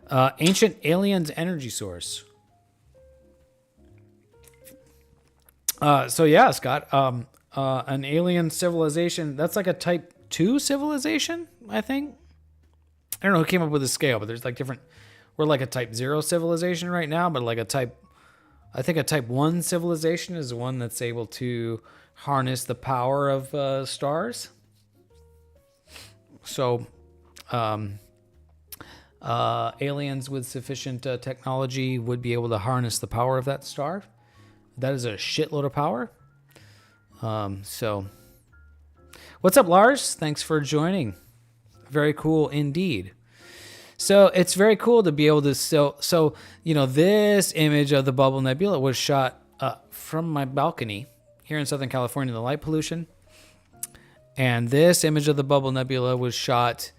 [SPEAKER 1] Ancient aliens energy source. So yeah, Scott, an alien civilization, that's like a type 2 civilization, I think. I don't know who came up with the scale, but there's like different, we're like a type 0 civilization right now, but like a type 1 civilization is the one that's able to harness the power of stars. So, aliens with sufficient technology would be able to harness the power of that star. That is a shitload of power. So, what's up, Lars? Thanks for joining. Very cool indeed. So it's very cool to be able to so this image of the Bubble Nebula was shot from my balcony here in Southern California, the light pollution. And this image of the Bubble Nebula was shot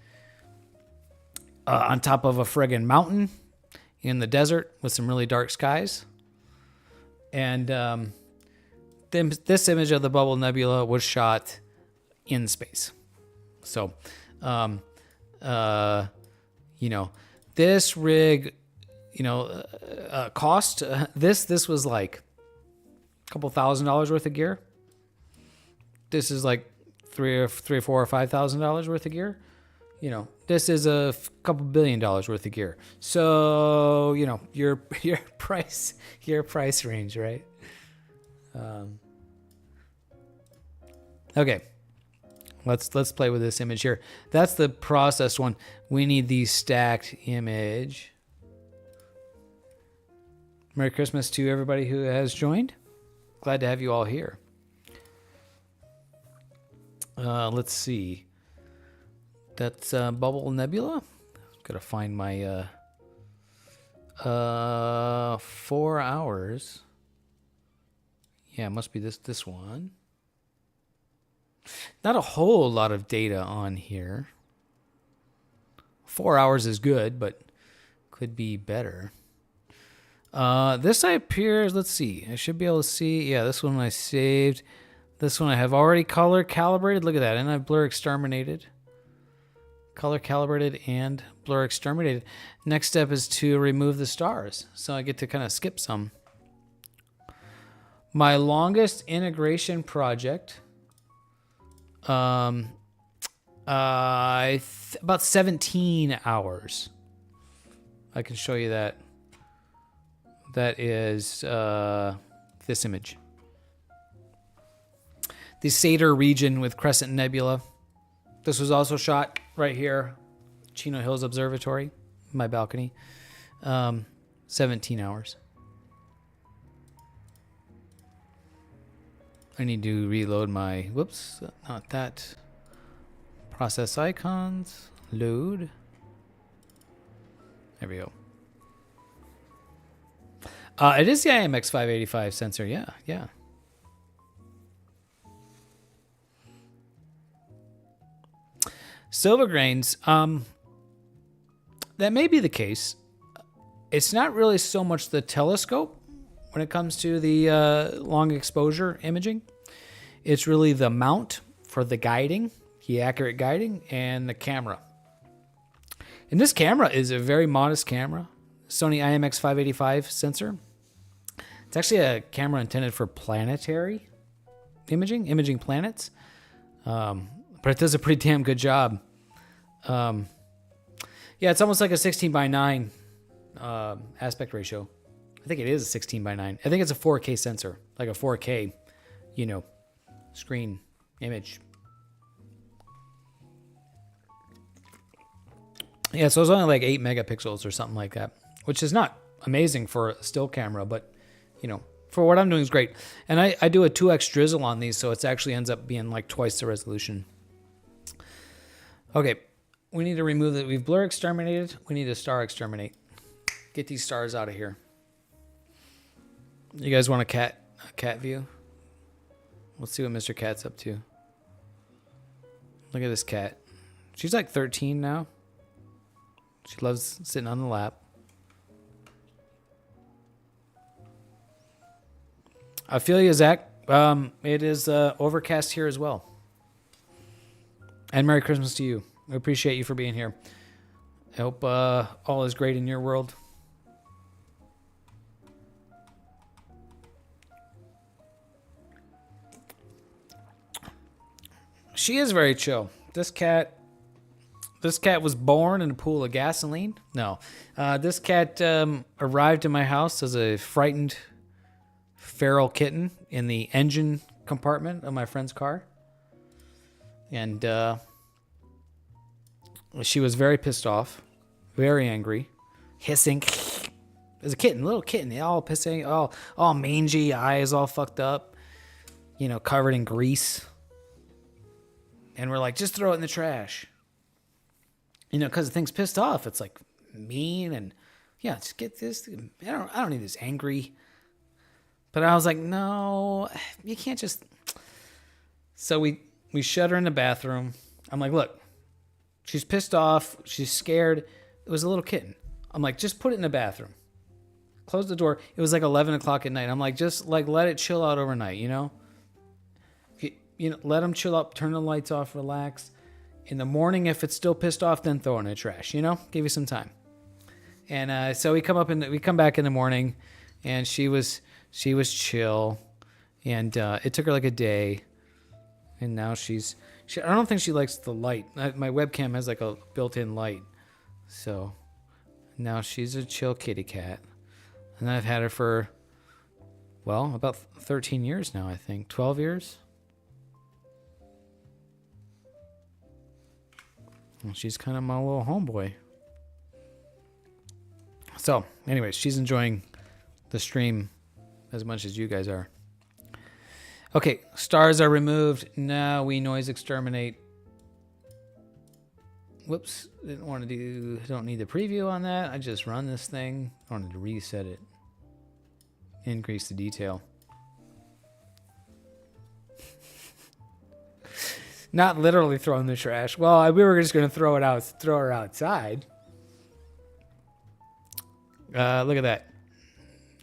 [SPEAKER 1] on top of a friggin' mountain in the desert with some really dark skies. And this image of the Bubble Nebula was shot in space. So, this rig, cost, this was like a couple $1,000s worth of gear. This is like $3 or $4 or $5,000 worth of gear. This is a couple $1 billion worth of gear. So, your price range, right? Okay. Let's play with this image here. That's the processed one. We need the stacked image. Merry Christmas to everybody who has joined. Glad to have you all here. Let's see. That's Bubble Nebula. Gotta find my 4 hours. Yeah, it must be this one. Not a whole lot of data on here. 4 hours is good, but could be better. This appears, let's see. I should be able to see. Yeah, this one I saved. This one I have already color calibrated. Look at that. And I've blur exterminated. Color calibrated and blur exterminated. Next step is to remove the stars. So I get to kind of skip some. My longest integration project, about 17 hours. I can show you that. That is this image. The Sator region with Crescent Nebula. This was also shot right here, Chino Hills Observatory, my balcony. 17 hours. I need to reload my, whoops, not that. Process icons, load. There we go. It is the IMX 585 sensor, yeah. Silver grains, that may be the case. It's not really so much the telescope when it comes to the long exposure imaging. It's really the mount for the guiding, the accurate guiding, and the camera. And this camera is a very modest camera. Sony IMX 585 sensor. It's actually a camera intended for planetary imaging planets. But it does a pretty damn good job. Yeah, it's almost like a 16:9 aspect ratio. I think it is a 16:9. I think it's a 4K sensor, like a 4K, screen image. Yeah, so it's only like 8 megapixels or something like that, which is not amazing for a still camera, but for what I'm doing is great. And I do a 2x drizzle on these, so it actually ends up being like twice the resolution. Okay, we need to remove that. We've blur exterminated. We need to star exterminate. Get these stars out of here. You guys want a cat view? Let's see what Mr. Cat's up to. Look at this cat. She's like 13 now. She loves sitting on the lap. I feel you, Zach. It is overcast here as well. And Merry Christmas to you. I appreciate you for being here. I hope all is great in your world. She is very chill. This cat was born in a pool of gasoline. No. This cat arrived in my house as a frightened feral kitten in the engine compartment of my friend's car. And she was very pissed off, very angry, hissing. As a kitten, little kitten, all pissing, all mangy, eyes all fucked up, covered in grease. And we're like, just throw it in the trash. Because the thing's pissed off. It's like mean and yeah, just get this. I don't need this angry. But I was like, no, you can't just. So we shut her in the bathroom. I'm like, look, she's pissed off. She's scared. It was a little kitten. I'm like, just put it in the bathroom. Close the door. It was like 11 o'clock at night. I'm like, just like let it chill out overnight, you know? You know, let them chill up, turn the lights off, relax. In the morning, if it's still pissed off, then throw it in the trash, you know? Give you some time. And so we come back in the morning, and she was chill, and it took her like a day, and now I don't think she likes the light. My webcam has like a built-in light, so now she's a chill kitty cat, and I've had her for, well, about 13 years now, I think. 12 years. Well, she's kind of my little homeboy. So, anyways, she's enjoying the stream as much as you guys are. Okay, stars are removed. Now we noise exterminate. Whoops, don't need the preview on that. I just run this thing. I wanted to reset it. Increase the detail. Not literally throw in the trash. Well, we were just going to throw her outside. Look at that.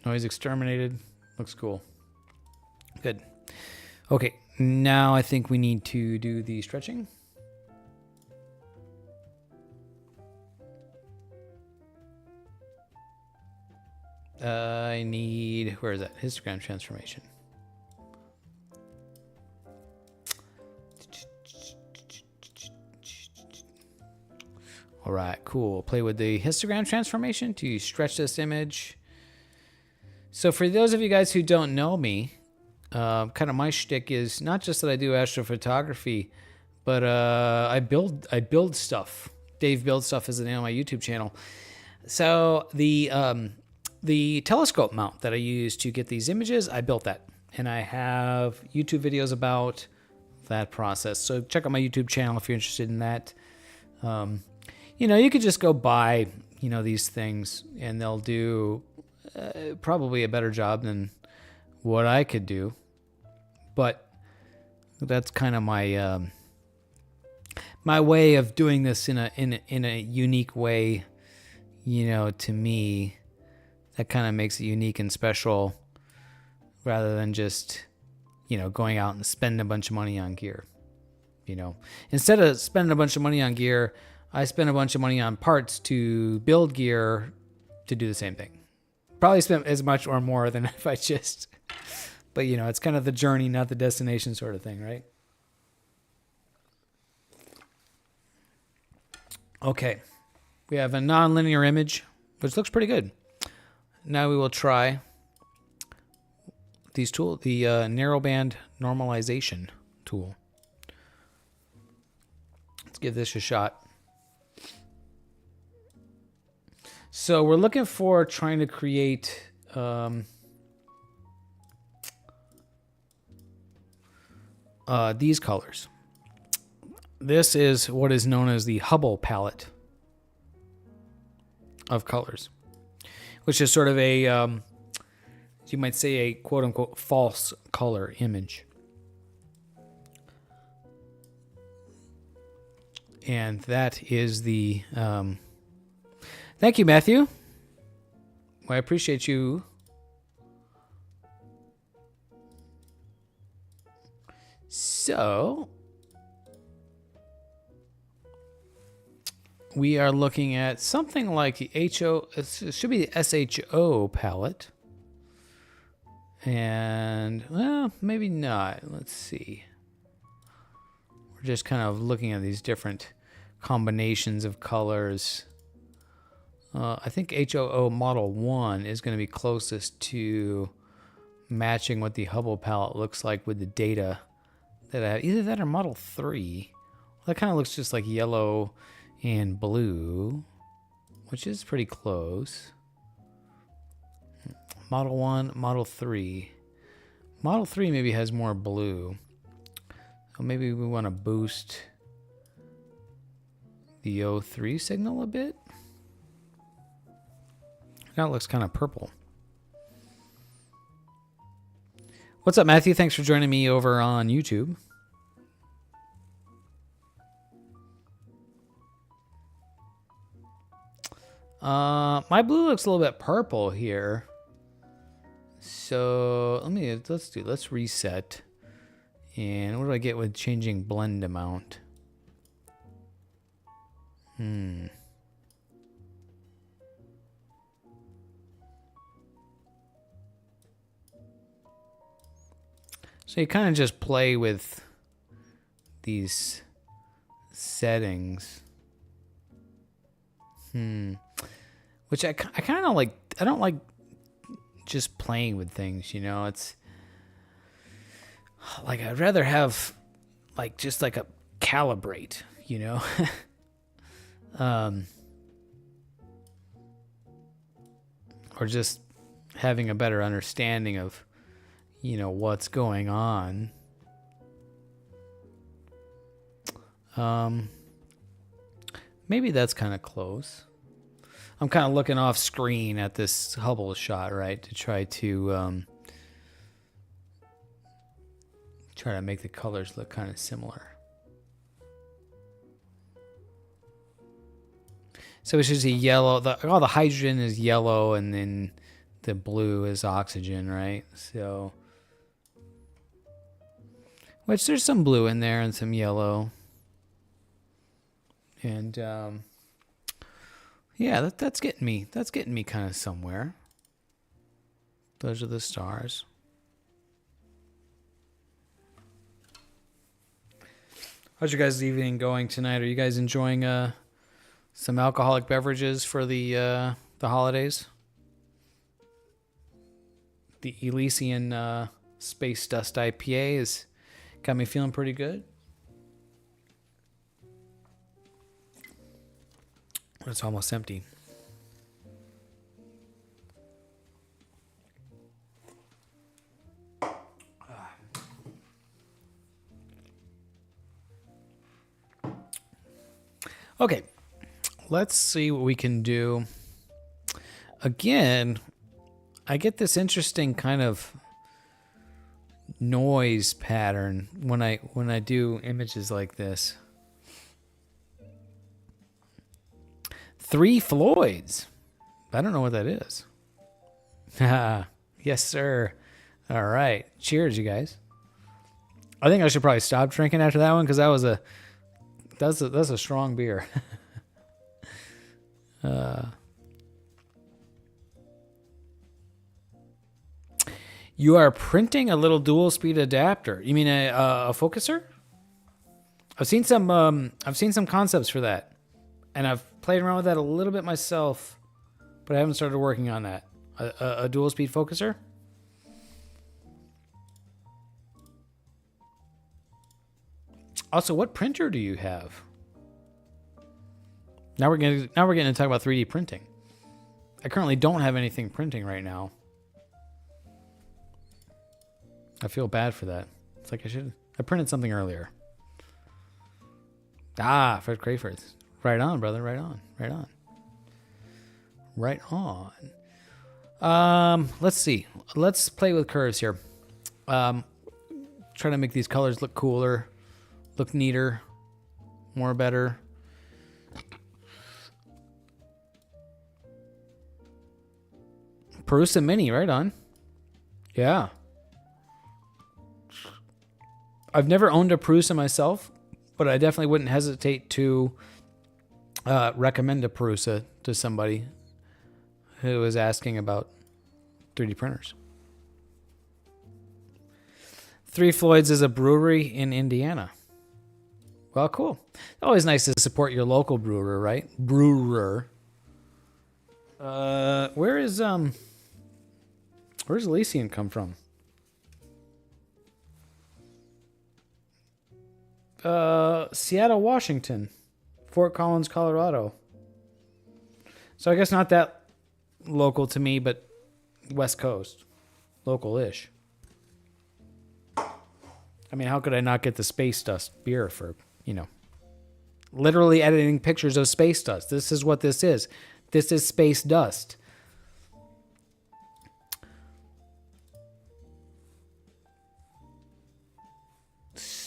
[SPEAKER 1] Noise exterminated. Looks cool. Good. Okay, now I think we need to do the stretching. I need, where is that? Histogram transformation. All right, cool. Play with the histogram transformation to stretch this image. So for those of you guys who don't know me, kind of my shtick is not just that I do astrophotography, but I build stuff. Dave Builds Stuff is the name of my YouTube channel. So the telescope mount that I use to get these images, I built that, and I have YouTube videos about that process. So check out my YouTube channel if you're interested in that. You know, you could just go buy, you know, these things, and they'll do probably a better job than what I could do. But that's kind of my my way of doing this in a unique way. You know, to me, that kind of makes it unique and special, rather than just, you know, going out and spending a bunch of money on gear. You know, instead of spending a bunch of money on gear, I spend a bunch of money on parts to build gear to do the same thing. Probably spent as much or more than if I just, but you know, it's kind of the journey, not the destination sort of thing, right? Okay. We have a non-linear image, which looks pretty good. Now we will try these tools, the narrowband normalization tool. Let's give this a shot. So we're looking for trying to create these colors. This is what is known as the Hubble palette of colors, which is sort of a, you might say, a quote-unquote false color image. And that is the... Thank you, Matthew. Well, I appreciate you. So, we are looking at something like the it should be the SHO palette. And, well, maybe not. Let's see. We're just kind of looking at these different combinations of colors. I think HOO Model 1 is going to be closest to matching what the Hubble palette looks like with the data that I have. Either that or Model 3. Well, that kind of looks just like yellow and blue, which is pretty close. Model 1, Model 3. Model 3 maybe has more blue. So maybe we want to boost the O3 signal a bit. Now it looks kind of purple. What's up, Matthew? Thanks for joining me over on YouTube. My blue looks a little bit purple here. So let's reset. And what do I get with changing blend amount? So you kind of just play with these settings. Which I kind of like. I don't like just playing with things, you know. It's like I'd rather have like just like a calibrate, you know. Or just having a better understanding of, you know, what's going on. Maybe that's kind of close. I'm kind of looking off screen at this Hubble shot, right, to try to make the colors look kind of similar. So it's just a yellow. All the hydrogen is yellow, and then the blue is oxygen, right? So, which there's some blue in there and some yellow, and yeah, that's getting me. That's getting me kind of somewhere. Those are the stars. How's your guys' evening going tonight? Are you guys enjoying some alcoholic beverages for the holidays? The Elysian Space Dust IPA has got me feeling pretty good. It's almost empty. Okay, let's see what we can do. Again, I get this interesting kind of noise pattern when I do images like this. 3 Floyds. I don't know what that is. Yes, sir. All right. Cheers, you guys. I think I should probably stop drinking after that one because that's a strong beer. You are printing a little dual speed adapter. You mean a focuser? I've seen some concepts for that, and I've played around with that a little bit myself, but I haven't started working on that. A dual speed focuser. Also, what printer do you have? Now we're getting to talk about 3D printing. I currently don't have anything printing right now. I feel bad for that. It's like I printed something earlier. Ah, Fred Crayford. Right on, brother. Right on. Right on. Right on. Let's see. Let's play with curves here. Try to make these colors look cooler, look neater, more better. Prusa Mini, right on. Yeah. I've never owned a Prusa myself, but I definitely wouldn't hesitate to recommend a Prusa to somebody who is asking about 3D printers. 3 Floyds is a brewery in Indiana. Well, cool. Always nice to support your local brewer, right? Brewer. Where's Elysian come from? Seattle, Washington. Fort Collins, Colorado. So I guess not that local to me, but West Coast. Local-ish. I mean, how could I not get the Space Dust beer for, literally editing pictures of space dust? This is what this is. This is space dust.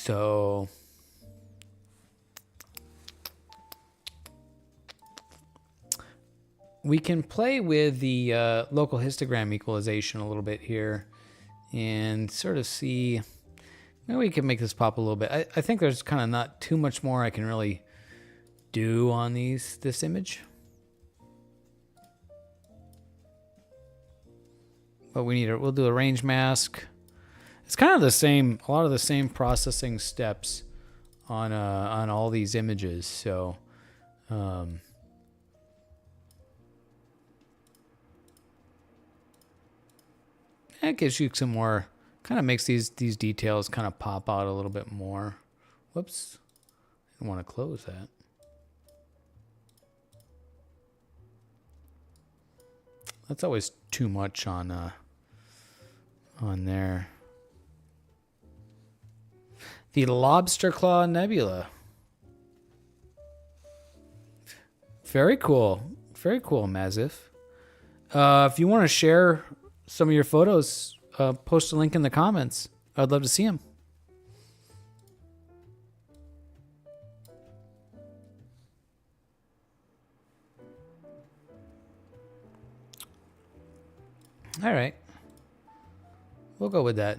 [SPEAKER 1] So we can play with the local histogram equalization a little bit here and sort of see, maybe we can make this pop a little bit. I think there's kind of not too much more I can really do on this image. But we'll do a range mask. It's kind of the same, a lot of the same processing steps on all these images. So that gives you some more, kind of makes these details kind of pop out a little bit more. Whoops, I didn't want to close that. That's always too much on there. The Lobster Claw Nebula. Very cool. Very cool, Mazif. If you want to share some of your photos, post a link in the comments. I'd love to see them. All right. We'll go with that.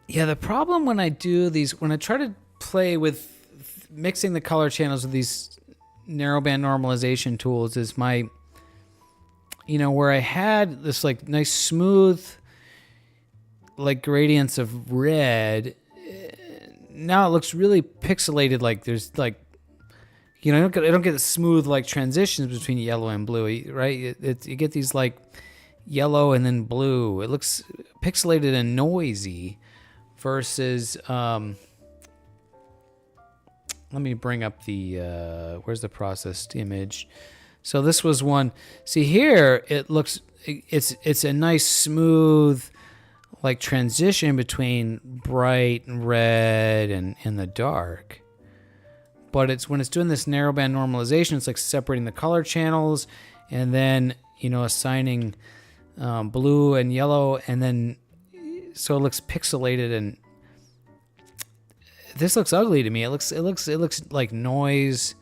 [SPEAKER 1] Yeah, the problem when I do these, when I try to play with mixing the color channels with these narrowband normalization tools is my, where I had this like nice smooth like gradients of red, now it looks really pixelated, like there's like, I don't get the smooth like transitions between yellow and blue, right? You get these like yellow and then blue. It looks pixelated and noisy versus, let me bring up the, where's the processed image? So this was one, see here, it looks, it's a nice smooth like transition between bright and red and the dark. But it's when it's doing this narrowband normalization, it's like separating the color channels and then, assigning blue and yellow, and then so it looks pixelated, and this looks ugly to me. It looks like noise.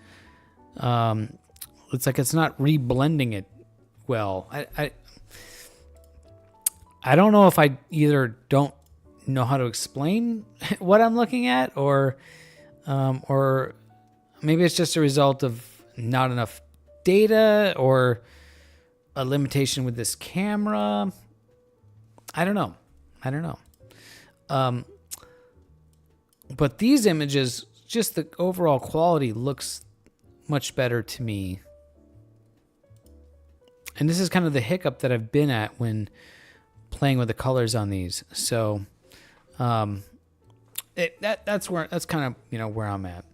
[SPEAKER 1] It's like it's not reblending it well. I don't know if I either don't know how to explain what I'm looking at, or maybe it's just a result of not enough data or a limitation with this camera. I don't know. But these images, just the overall quality looks much better to me. And this is kind of the hiccup that I've been at when playing with the colors on these. So that's kind of where I'm at.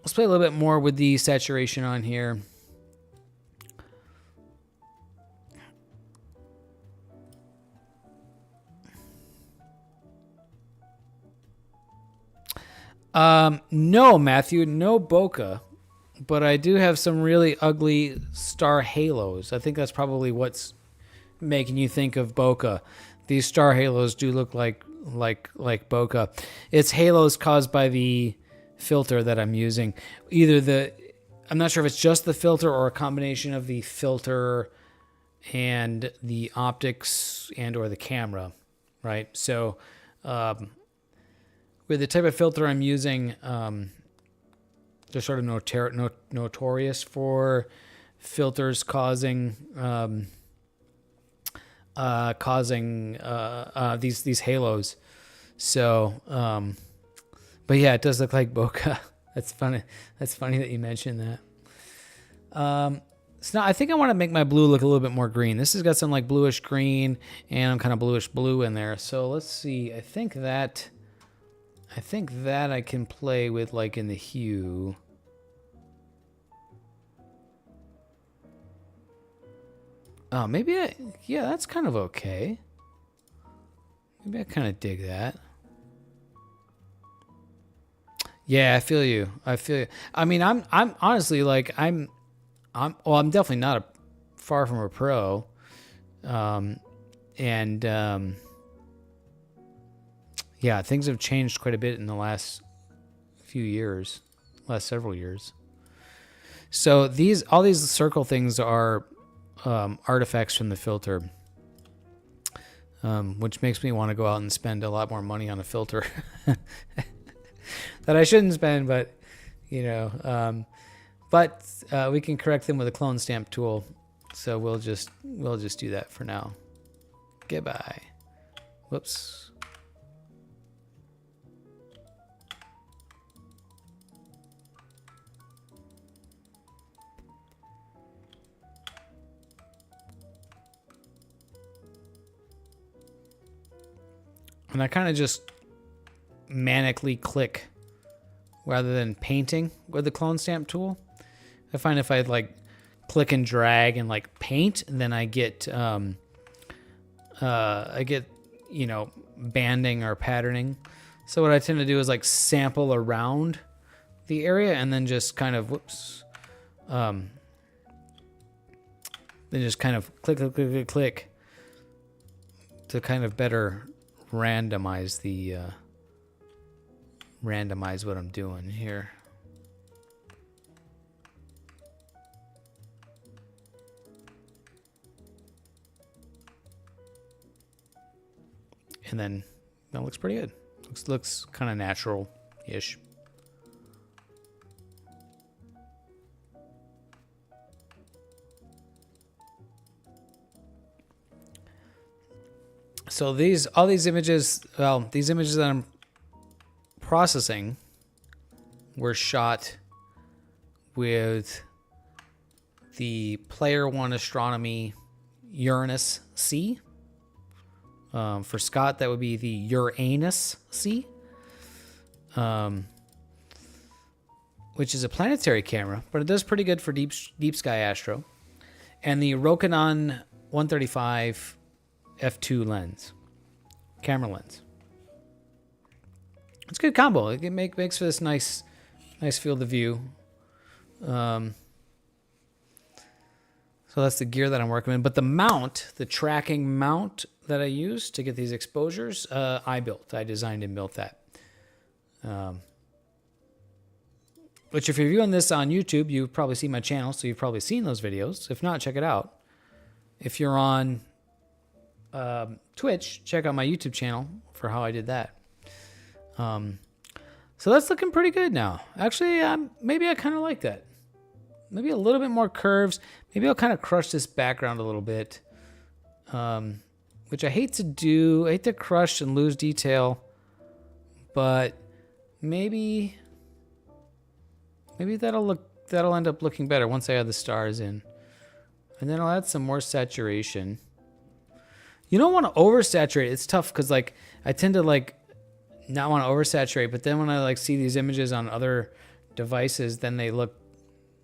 [SPEAKER 1] Let's play a little bit more with the saturation on here. No, Matthew, no bokeh, but I do have some really ugly star halos. I think that's probably what's making you think of bokeh. These star halos do look like bokeh. It's halos caused by the filter that I'm using. I'm not sure if it's just the filter or a combination of the filter and the optics and or the camera, right? So with the type of filter I'm using, they're sort of notorious for filters causing these halos. So, but yeah, it does look like bokeh. That's funny. That's funny that you mentioned that. So now I think I want to make my blue look a little bit more green. This has got some like bluish green and kind of bluish blue in there. So let's see. I think that I can play with like in the hue. Oh, yeah, that's kind of okay. Maybe I kind of dig that. Yeah, I feel you. I mean, I'm honestly like, I'm definitely not far from a pro. And yeah, things have changed quite a bit in the last several years. So all these circle things are artifacts from the filter, which makes me want to go out and spend a lot more money on a filter that I shouldn't spend, but we can correct them with a clone stamp tool. So we'll just do that for now. Goodbye. Whoops. And I kind of just manically click rather than painting with the clone stamp tool. I find if I like click and drag and like paint, and then I get banding or patterning. So what I tend to do is like sample around the area and then just kind of then just kind of click to kind of better randomize what I'm doing here. And then that looks pretty good. Looks kind of natural-ish. So all these images that I'm processing were shot with the Player One Astronomy Uranus C. For Scott, that would be the Uranus C, which is a planetary camera, but it does pretty good for deep sky astro. And the Rokinon 135 f2 lens, camera lens. It's a good combo. It makes for this nice field of view. So that's the gear that I'm working with. But the tracking mount that I use to get these exposures, I designed and built that. Which if you're viewing this on YouTube, you've probably seen my channel, so you've probably seen those videos. If not, check it out. If you're on Twitch, check out my YouTube channel for how I did that. So that's looking pretty good now. Actually, maybe I kind of like that. Maybe a little bit more curves. Maybe I'll kind of crush this background a little bit, which I hate to do. I hate to crush and lose detail, but maybe that'll end up looking better once I add the stars in. And then I'll add some more saturation. You don't want to oversaturate. It's tough because like I tend to like not want to oversaturate, but then when I like see these images on other devices, then they look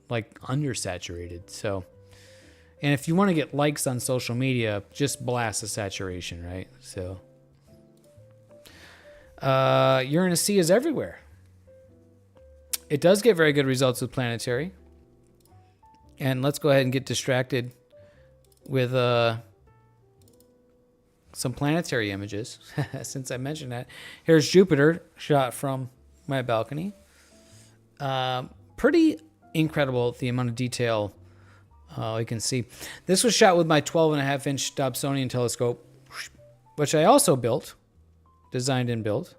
[SPEAKER 1] like undersaturated. So, and if you want to get likes on social media, just blast the saturation, right? So, Uranus C is everywhere. It does get very good results with planetary. And let's go ahead and get distracted with some planetary images, since I mentioned that. Here's Jupiter, shot from my balcony. Pretty incredible the amount of detail you can see. This was shot with my 12.5-inch Dobsonian telescope, which I also designed and built.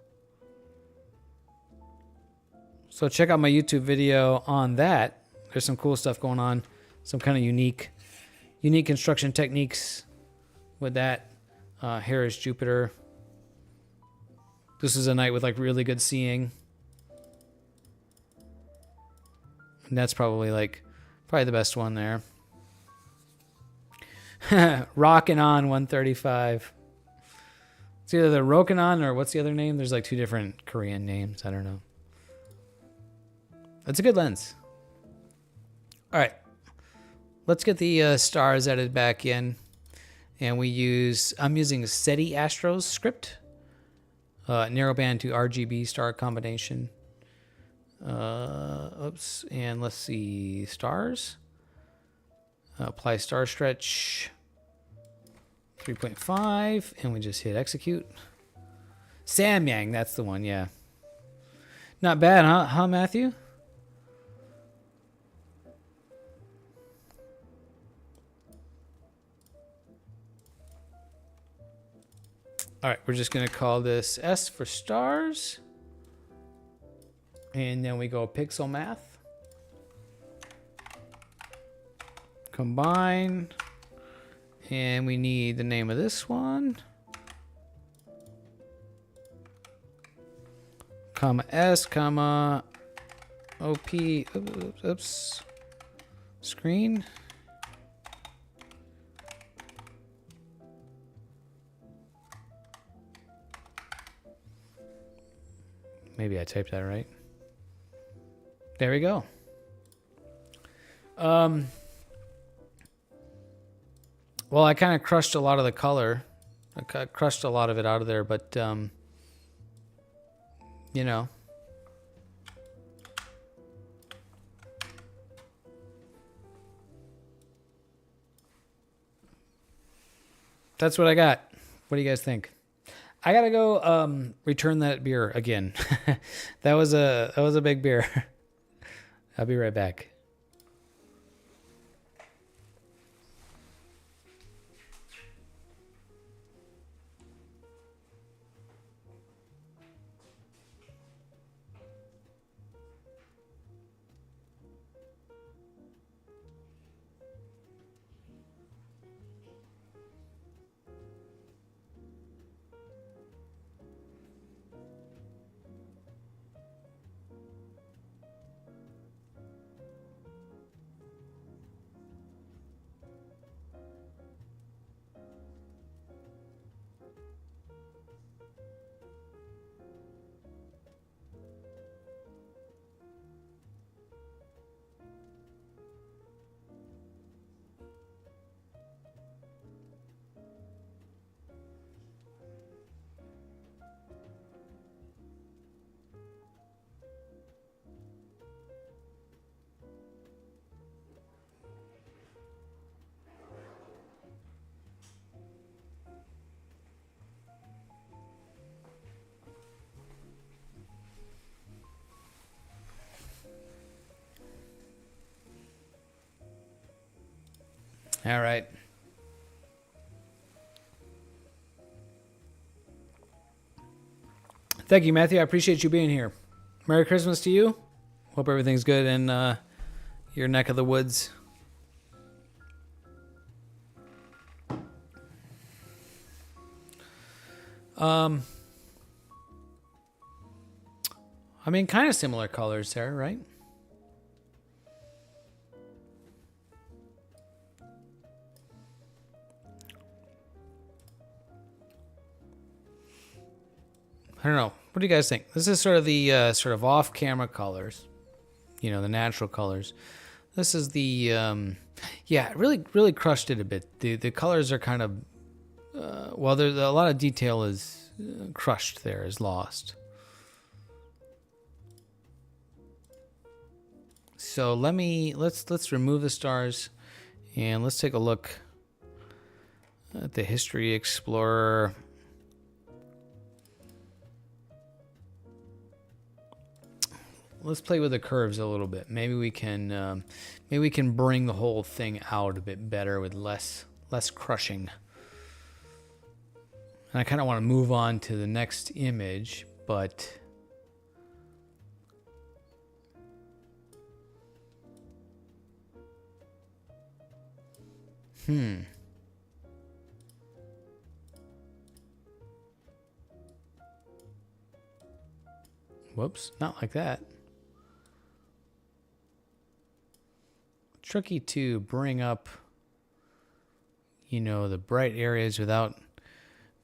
[SPEAKER 1] So check out my YouTube video on that. There's some cool stuff going on, some kind of unique construction techniques with that. Here is Jupiter. This is a night with like really good seeing. And that's probably the best one there. Rockin' on 135. It's either the Rokinon or what's the other name? There's like two different Korean names. I don't know. That's a good lens. All right. Let's get the stars added back in. And I'm using SETI Astros script. Narrowband to RGB star combination. Oops. And let's see. Stars. Apply star stretch 3.5, and we just hit execute. Samyang, that's the one, yeah. Not bad, huh, Matthew? All right, we're just gonna call this S for stars. And then we go pixel math. Combine. And we need the name of this one. Comma S, comma OP, oops, screen. Maybe I typed that right. There we go. Well, I kind of crushed a lot of the color. I crushed a lot of it out of there, but, you know. That's what I got. What do you guys think? I gotta go return that beer again. That was a big beer. I'll be right back. All right. Thank you, Matthew. I appreciate you being here. Merry Christmas to you. Hope everything's good in your neck of the woods. I mean, kind of similar colors there, right? I don't know. What do you guys think? This is sort of the sort of off-camera colors, you know, the natural colors. This is the yeah, really crushed it a bit. The colors are kind of well, there's a lot of detail is crushed there, is lost. So let's remove the stars and let's take a look at the History Explorer. Let's play with the curves a little bit. Maybe we can bring the whole thing out a bit better with less crushing. And I kind of want to move on to the next image, but whoops, not like that. Tricky to bring up, you know, the bright areas without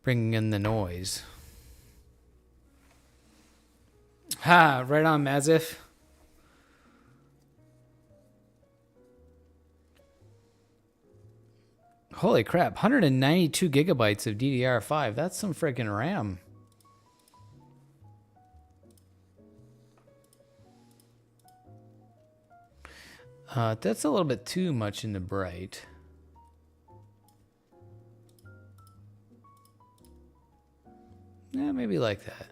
[SPEAKER 1] bringing in the noise. Ha, right on, Mazif. Holy crap, 192 gigabytes of DDR5. That's some freaking RAM. That's a little bit too much in the bright. Yeah, maybe like that.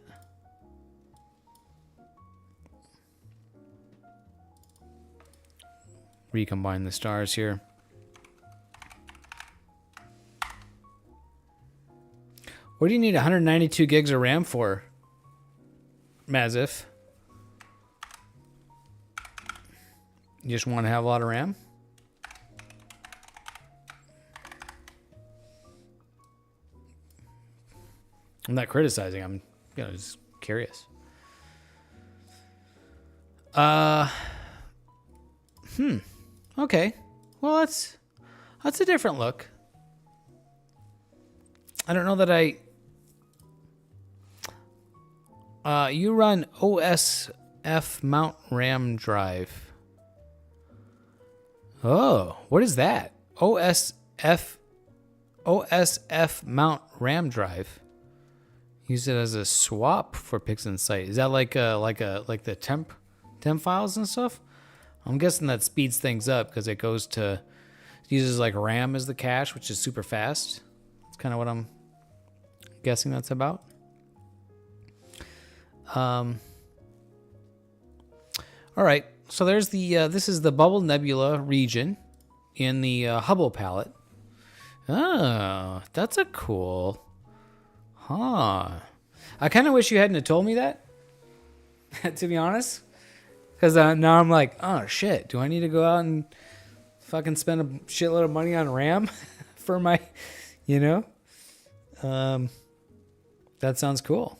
[SPEAKER 1] Recombine the stars here. What do you need 192 gigs of RAM for, Mazif? You just want to have a lot of RAM? I'm not criticizing. I'm, just curious. Okay. Well, that's a different look. I don't know that you run OSF mount RAM drive. Oh, what is that? OSF mount RAM drive. Use it as a swap for PixInsight. Is that like the temp files and stuff? I'm guessing that speeds things up because it uses like RAM as the cache, which is super fast. That's kind of what I'm guessing that's about. All right, so there's this is the Bubble Nebula region in the Hubble palette. Oh, that's a cool. Huh. I kind of wish you hadn't have told me that, to be honest. Because now I'm like, oh, shit. Do I need to go out and fucking spend a shitload of money on RAM for my, That sounds cool.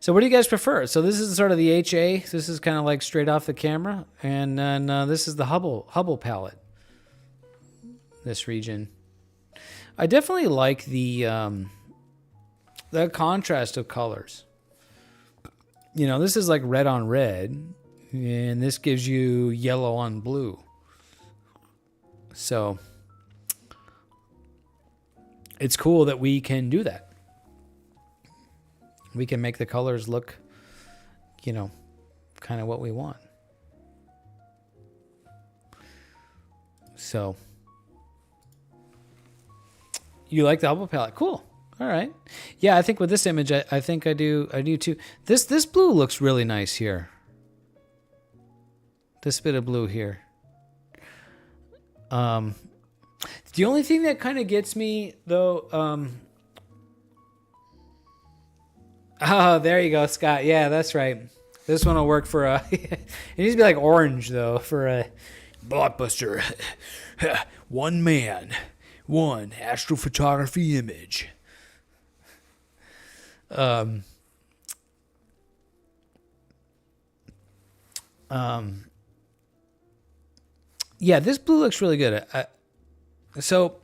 [SPEAKER 1] So what do you guys prefer? So this is sort of the HA. This is kind of like straight off the camera. And then this is the Hubble palette. This region. I definitely like the contrast of colors. This is like red on red, and this gives you yellow on blue. So it's cool that we can do that. We can make the colors look, kind of what we want. So you like the Hubble palette? Cool. All right. Yeah, I think with this image, I think I do too. This blue looks really nice here. This bit of blue here. The only thing that kind of gets me though, oh, there you go, Scott. Yeah, that's right. This one will work for it needs to be like orange though for a blockbuster. One man, one astrophotography image. Yeah, this blue looks really good. So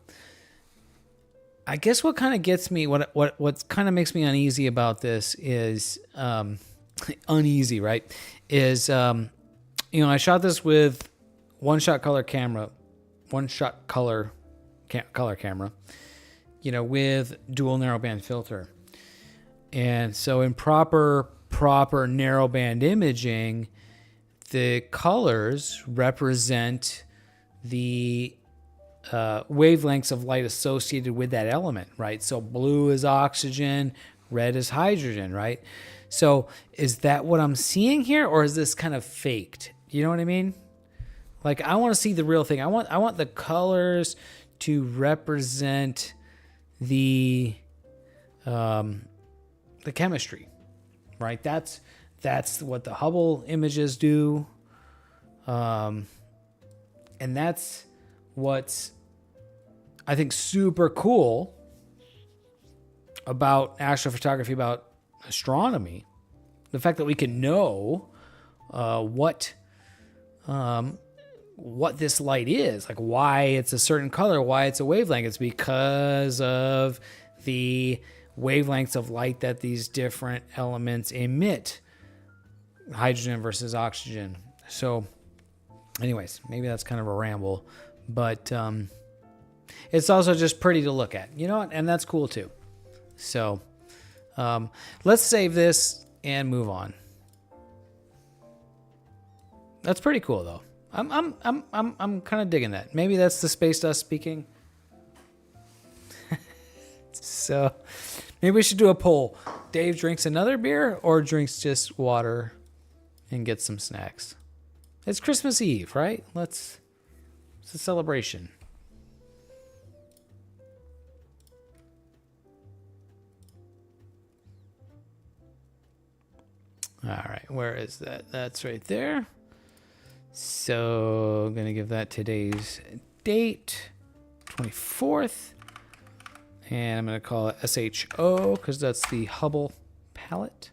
[SPEAKER 1] I guess what kind of gets me, what kind of makes me uneasy about this is, uneasy, right? Is, I shot this with one-shot color camera, color camera, with dual narrowband filter. And so in proper narrowband imaging, the colors represent the wavelengths of light associated with that element, right? So blue is oxygen, red is hydrogen, right? So is that what I'm seeing here, or is this kind of faked? You know what I mean? Like, I want to see the real thing. I want the colors to represent the chemistry, right? That's what the Hubble images do, and that's what's, I think, super cool about astrophotography, about astronomy. The fact that we can know what this light is, like why it's a certain color, why it's a wavelength. It's because of the wavelengths of light that these different elements emit, hydrogen versus oxygen. So anyways, maybe that's kind of a ramble, but it's also just pretty to look at, and that's cool too. So let's save this and move on. That's pretty cool though. I'm kind of digging that. Maybe that's the space dust speaking. So maybe we should do a poll. Dave drinks another beer or drinks just water and gets some snacks. It's Christmas Eve, right? It's a celebration. All right, where is that? That's right there. So I'm going to give that today's date, 24th. And I'm going to call it SHO because that's the Hubble palette.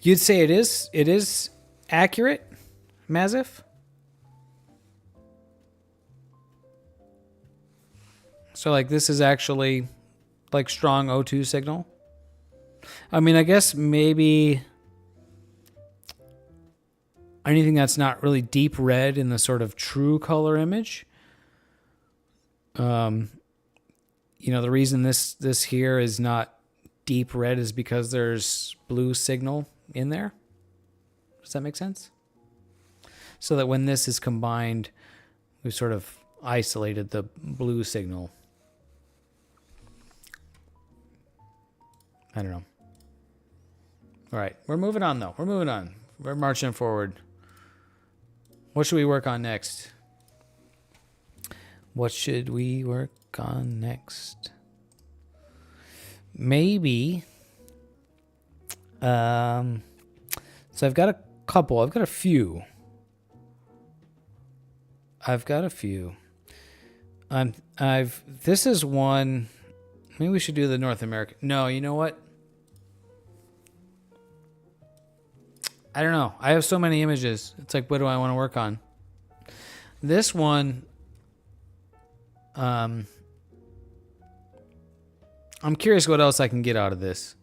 [SPEAKER 1] You'd say it is accurate, Mazif? So like this is actually like strong O2 signal? I mean, I guess maybe anything that's not really deep red in the sort of true color image. The reason this here is not deep red is because there's blue signal in there. Does that make sense? So that when this is combined, we've sort of isolated the blue signal. I don't know. All right, we're moving on though. We're marching forward. What should we work on next? Maybe. So I've got a couple. I've got a few. This is one. Maybe we should do the North American. No, you know what? I don't know. I have so many images. It's like, what do I want to work on? This one, I'm curious what else I can get out of this.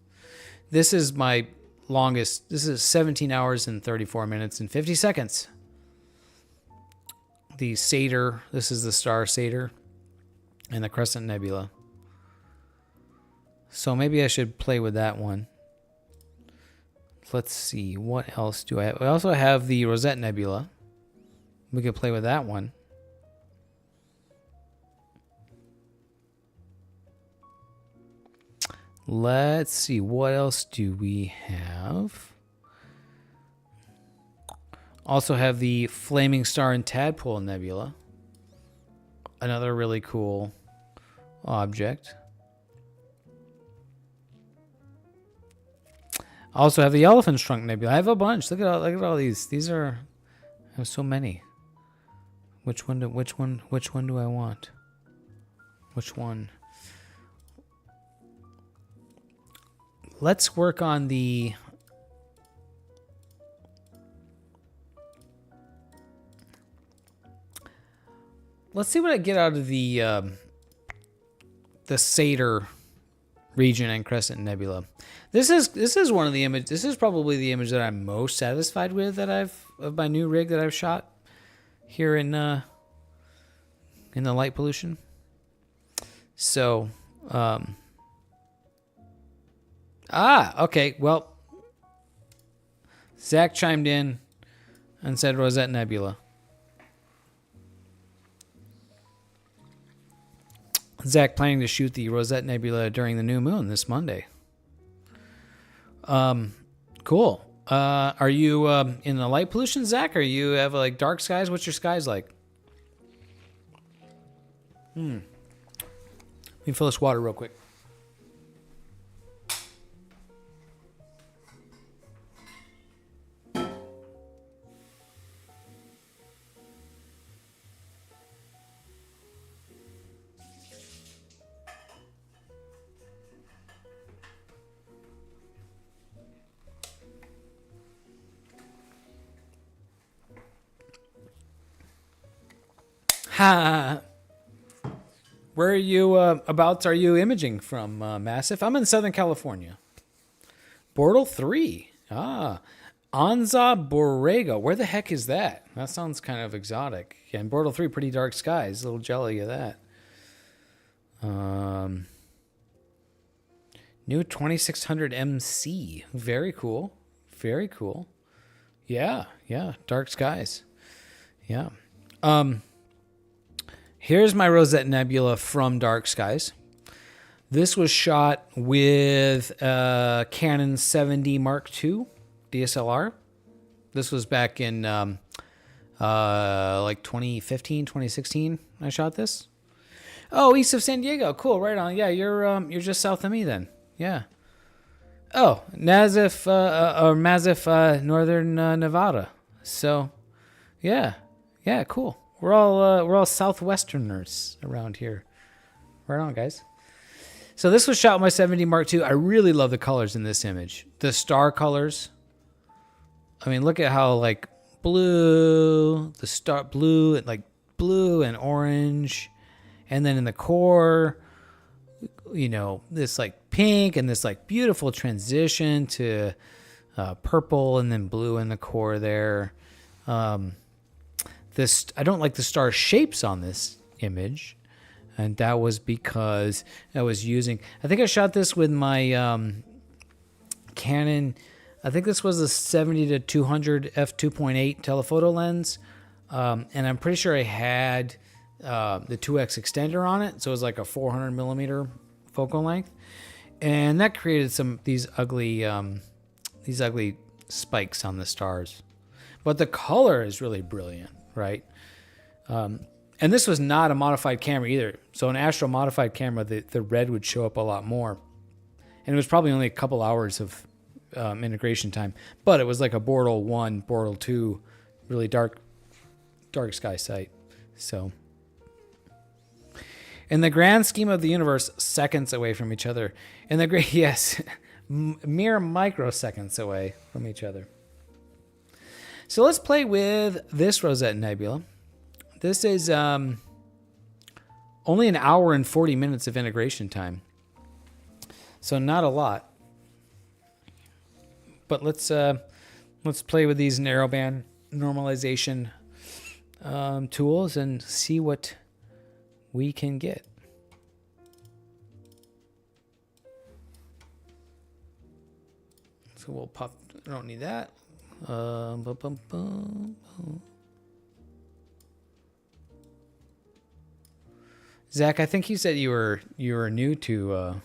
[SPEAKER 1] This is my longest. This is 17 hours and 34 minutes and 50 seconds. The Satyr. This is the star Satyr and the Crescent Nebula. So maybe I should play with that one. Let's see. What else do I have? I also have the Rosette Nebula. We could play with that one. Let's see. What else do we have? Also have the Flaming Star and Tadpole Nebula. Another really cool object. I also have the Elephant's Trunk Nebula. I have a bunch. Look at all these. These are. I have so many. Which one do I want? Which one? Let's work on the. Let's see what I get out of the Satyr region and Crescent Nebula. This is one of the images. This is probably the image that I'm most satisfied with of my new rig that I've shot here in the light pollution. So, okay. Well, Zach chimed in and said Rosette Nebula. Zach planning to shoot the Rosette Nebula during the new moon this Monday. Cool. Are you in the light pollution, Zach? Or you have like dark skies? What's your skies like? Let me fill this water real quick. Ha! Where are you are you imaging from, Massive? I'm in Southern California. Bortle 3. I'm Anza Borrego. Where the heck is that? That sounds kind of exotic. Yeah, and Bortle 3, pretty dark skies. A little jelly of that. New 2600 MC. Very cool. Very cool. Yeah, yeah. Dark skies. Yeah. Here's my Rosette Nebula from Dark Skies. This was shot with Canon 7D Mark II DSLR. This was back in like 2015, 2016. I shot this. Oh, east of San Diego. Cool. Right on. Yeah, you're just south of me then. Yeah. Oh, Mazif, northern Nevada. So, yeah, cool. We're all Southwesterners around here. Right on, guys. So this was shot with my 70 Mark II. I really love the colors in this image. The star colors. I mean, look at how like blue, the star blue, like blue and orange, and then in the core, you know, this like pink and this like beautiful transition to purple and then blue in the core there. This, I don't like the star shapes on this image, and that was because I was using, I think I shot this with my Canon, I think this was a 70 to 200 f2.8 telephoto lens, and I'm pretty sure I had the 2x extender on it, so it was like a 400 millimeter focal length, and that created these ugly spikes on the stars. But the color is really brilliant, right? And this was not a modified camera either. So an Astro modified camera, the red would show up a lot more, and it was probably only a couple hours of integration time. But it was like a Bortle 1, Bortle 2, really dark sky sight. So, in the grand scheme of the universe, seconds away from each other. In the great, yes, mere microseconds away from each other. So let's play with this Rosette Nebula. This is only an hour and 40 minutes of integration time. So not a lot. But let's play with these narrowband normalization tools and see what we can get. So we'll pop, I don't need that. Zach, I think you said you were new to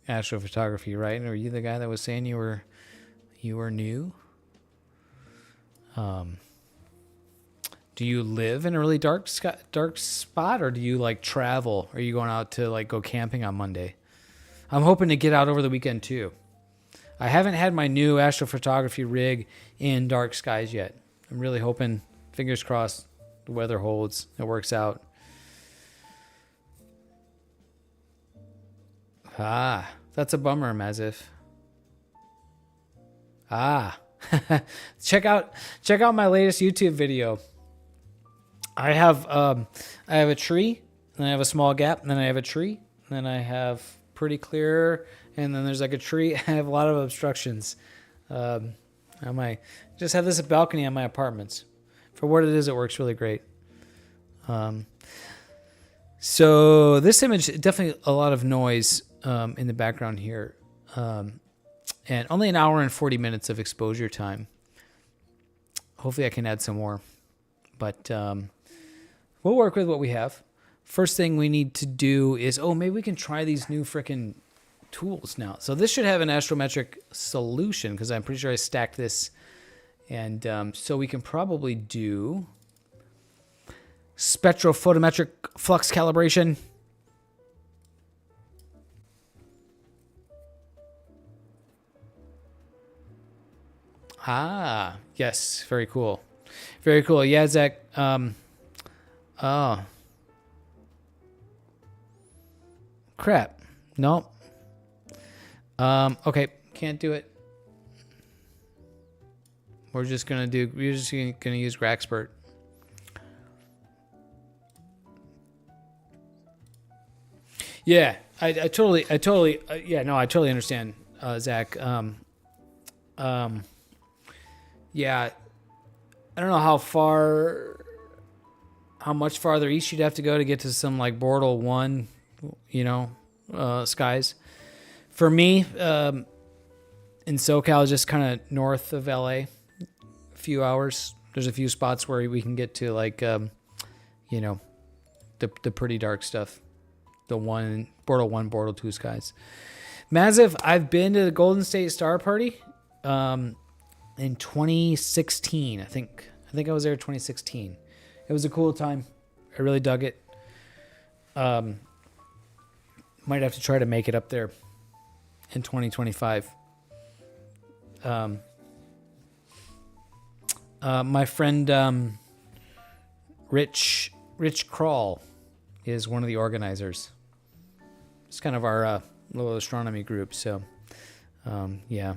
[SPEAKER 1] astrophotography, right? Or were you the guy that was saying you were new? Do you live in a really dark spot, or do you like travel? Are you going out to like go camping on Monday? I'm hoping to get out over the weekend too. I haven't had my new astrophotography rig in dark skies yet. I'm really hoping, fingers crossed, the weather holds, it works out. Ah, that's a bummer, Mazif. Ah, check out my latest YouTube video. I have a tree, and I have a small gap, and then I have a tree, and then I have pretty clear, and then there's like a tree. I have a lot of obstructions. I might just have this balcony on my apartments. For what it is, it works really great. So this image, definitely a lot of noise in the background here, and only an hour and 40 minutes of exposure time. Hopefully I can add some more, but we'll work with what we have. First thing we need to do is, maybe we can try these new frickin' tools now. So this should have an astrometric solution, because I'm pretty sure I stacked this, and so we can probably do spectrophotometric flux calibration. Ah, yes, very cool. Very cool. Yeah, Zach. Oh. Crap. Nope. Okay, can't do it. We're just gonna use Graxpert. Yeah, I totally yeah, no, I totally understand, Zach. Yeah, I don't know how much farther east you'd have to go to get to some like Bortle 1, skies. For me, in SoCal, just kind of north of LA, a few hours. There's a few spots where we can get to like, the pretty dark stuff. The Bortle 1, Bortle 2 skies. Massive, I've been to the Golden State Star Party in 2016. I think I was there in 2016. It was a cool time. I really dug it. Might have to try to make it up there in 2025. My friend Rich Crawl is one of the organizers. It's kind of our little astronomy group. So, yeah.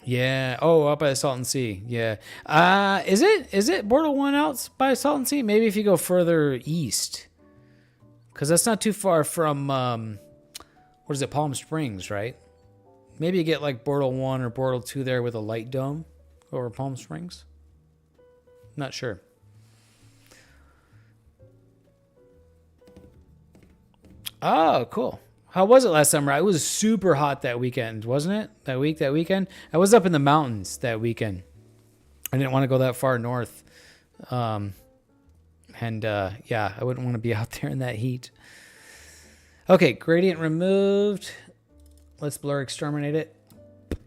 [SPEAKER 1] Yeah. Oh, up by the Salton Sea. Yeah. Is it Bortle 1 out by Salton Sea? Maybe if you go further east. Because that's not too far from, what is it, Palm Springs, right? Maybe you get like Bortle 1 or Bortle 2 there with a light dome over Palm Springs. Not sure. Oh, cool. How was it last summer? It was super hot that weekend, wasn't it? That weekend? I was up in the mountains that weekend. I didn't want to go that far north. Yeah, I wouldn't want to be out there in that heat. Okay, gradient removed. Let's blur exterminate it.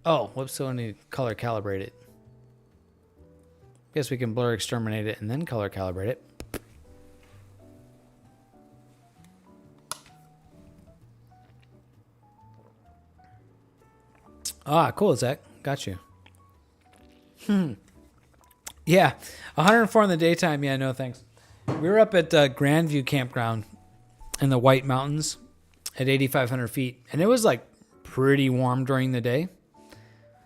[SPEAKER 1] Oh, whoops, so I need to color calibrate it. Guess we can blur exterminate it and then color calibrate it. Ah, cool, Zach. Got you. Yeah, 104 in the daytime. Yeah, no thanks. We were up at Grandview Campground in the White Mountains at 8,500 feet. And it was like pretty warm during the day.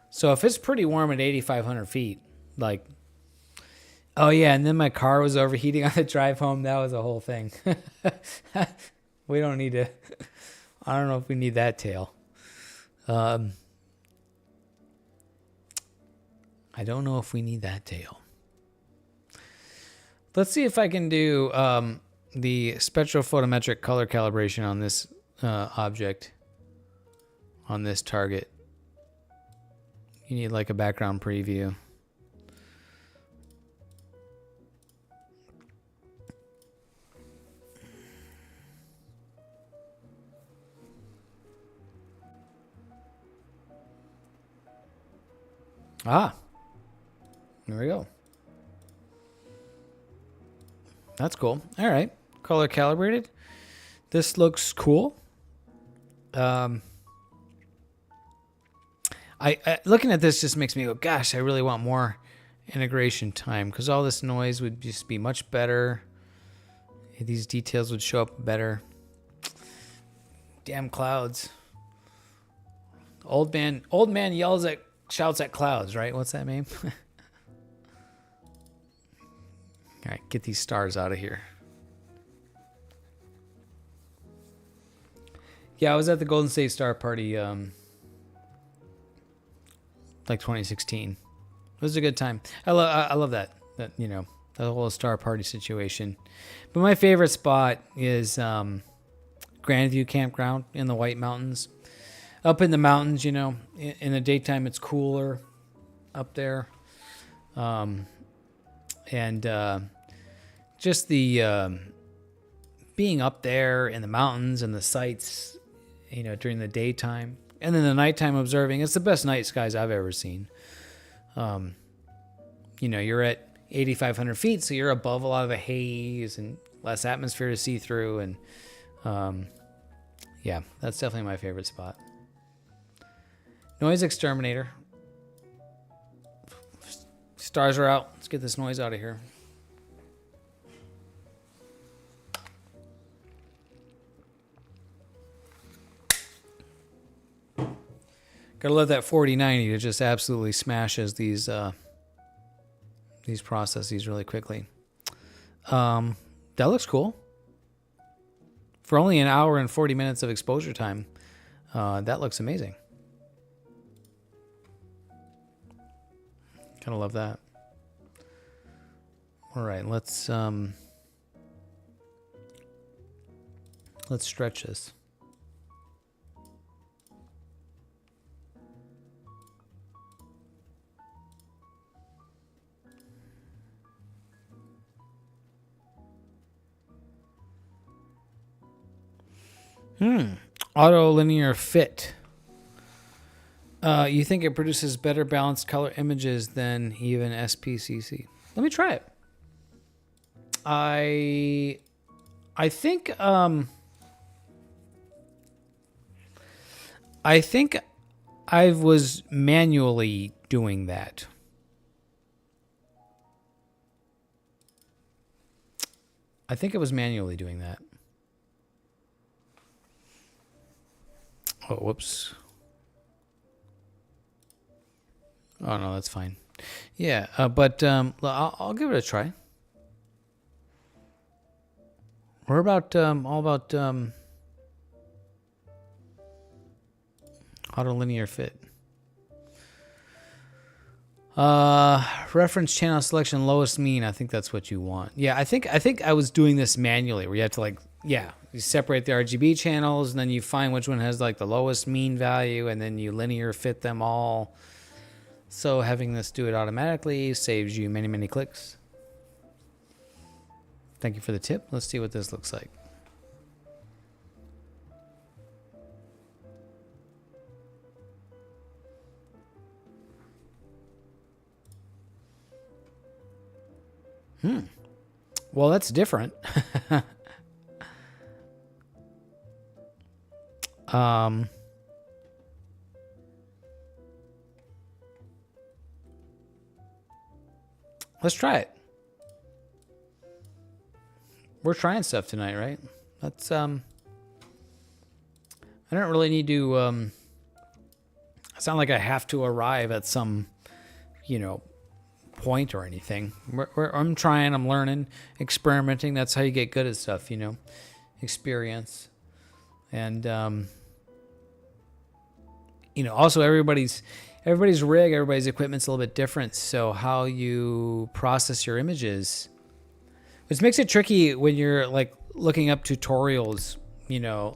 [SPEAKER 1] So if it's pretty warm at 8,500 feet, like, oh yeah, and then my car was overheating on the drive home. That was a whole thing. We don't need to, I don't know if we need that tale. I don't know if we need that tale. Let's see if I can do the spectrophotometric color calibration on this object, on this target. You need like a background preview. Ah, there we go. That's cool. All right, color calibrated. This looks cool. I looking at this just makes me go, gosh, I really want more integration time because all this noise would just be much better. These details would show up better. Damn clouds. Old man shouts at clouds, right? What's that meme? All right, get these stars out of here. Yeah, I was at the Golden State Star Party, like 2016. It was a good time. I love that the whole Star Party situation. But my favorite spot is Grandview Campground in the White Mountains. Up in the mountains, in the daytime it's cooler up there. Just the being up there in the mountains and the sights, during the daytime. And then the nighttime observing, it's the best night skies I've ever seen. You're at 8,500 feet, so you're above a lot of the haze and less atmosphere to see through. And yeah, that's definitely my favorite spot. Noise exterminator. Stars are out. Let's get this noise out of here. Gotta love that 4090 that just absolutely smashes these processes really quickly. That looks cool. For only an hour and 40 minutes of exposure time, that looks amazing. Kind of love that. All right, let's stretch this. Auto linear fit. You think it produces better balanced color images than even SPCC? Let me try it. I think I was manually doing that. I think it was manually doing that. Oh, whoops. Oh, no, that's fine. Yeah, but I'll give it a try. What about all about auto linear fit? Reference channel selection lowest mean. I think that's what you want. Yeah, I think I was doing this manually, where you have to like, yeah, you separate the RGB channels, and then you find which one has like the lowest mean value, and then you linear fit them all. So having this do it automatically saves you many, many clicks. Thank you for the tip. Let's see what this looks like. Well, that's different. Let's try it. We're trying stuff tonight, right? Let's I don't really need to it's not like I have to arrive at some, point or anything. I'm trying, I'm learning, experimenting. That's how you get good at stuff, experience. And also everybody's rig, everybody's equipment's a little bit different. So how you process your images, which makes it tricky when you're like looking up tutorials,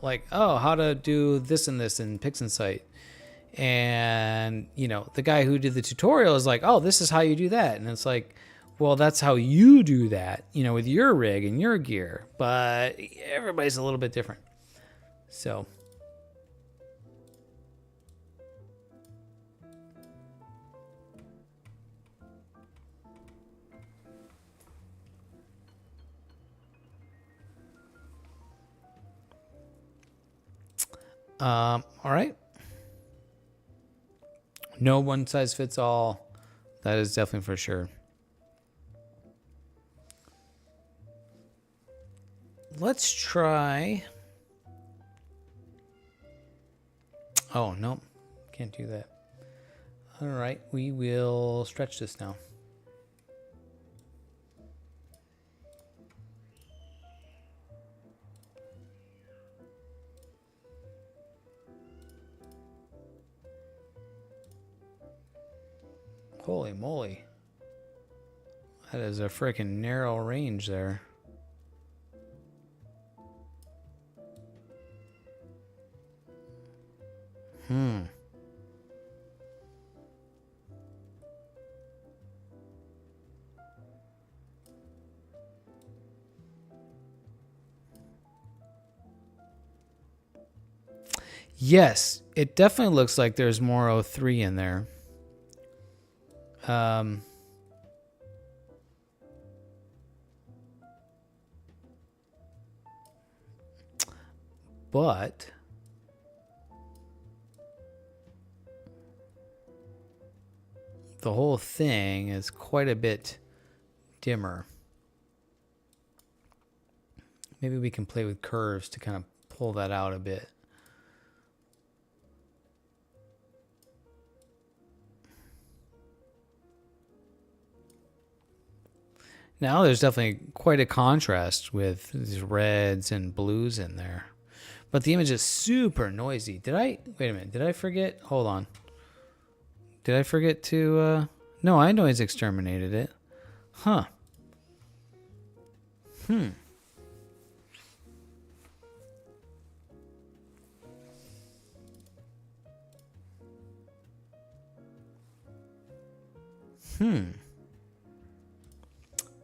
[SPEAKER 1] like, oh, how to do this and this in PixInsight. And, the guy who did the tutorial is like, oh, this is how you do that. And it's like, well, that's how you do that, with your rig and your gear. But everybody's a little bit different. So. All right. No one size fits all. That is definitely for sure. Let's try. Oh, no. Can't do that. All right. We will stretch this now. Holy moly. That is a freaking narrow range there. Yes, it definitely looks like there's more O3 in there. But the whole thing is quite a bit dimmer. Maybe we can play with curves to kind of pull that out a bit. Now there's definitely quite a contrast with these reds and blues in there. But the image is super noisy. Wait a minute, did I forget? Hold on. Did I forget to, No, I noise exterminated it. Huh. Hmm. Hmm.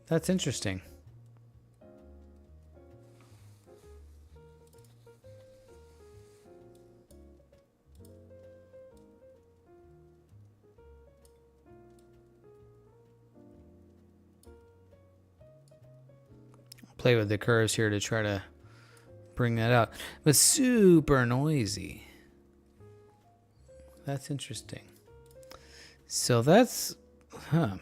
[SPEAKER 1] That's interesting. Play with the curves here to try to bring that out. But super noisy. That's interesting. So that's... Huh.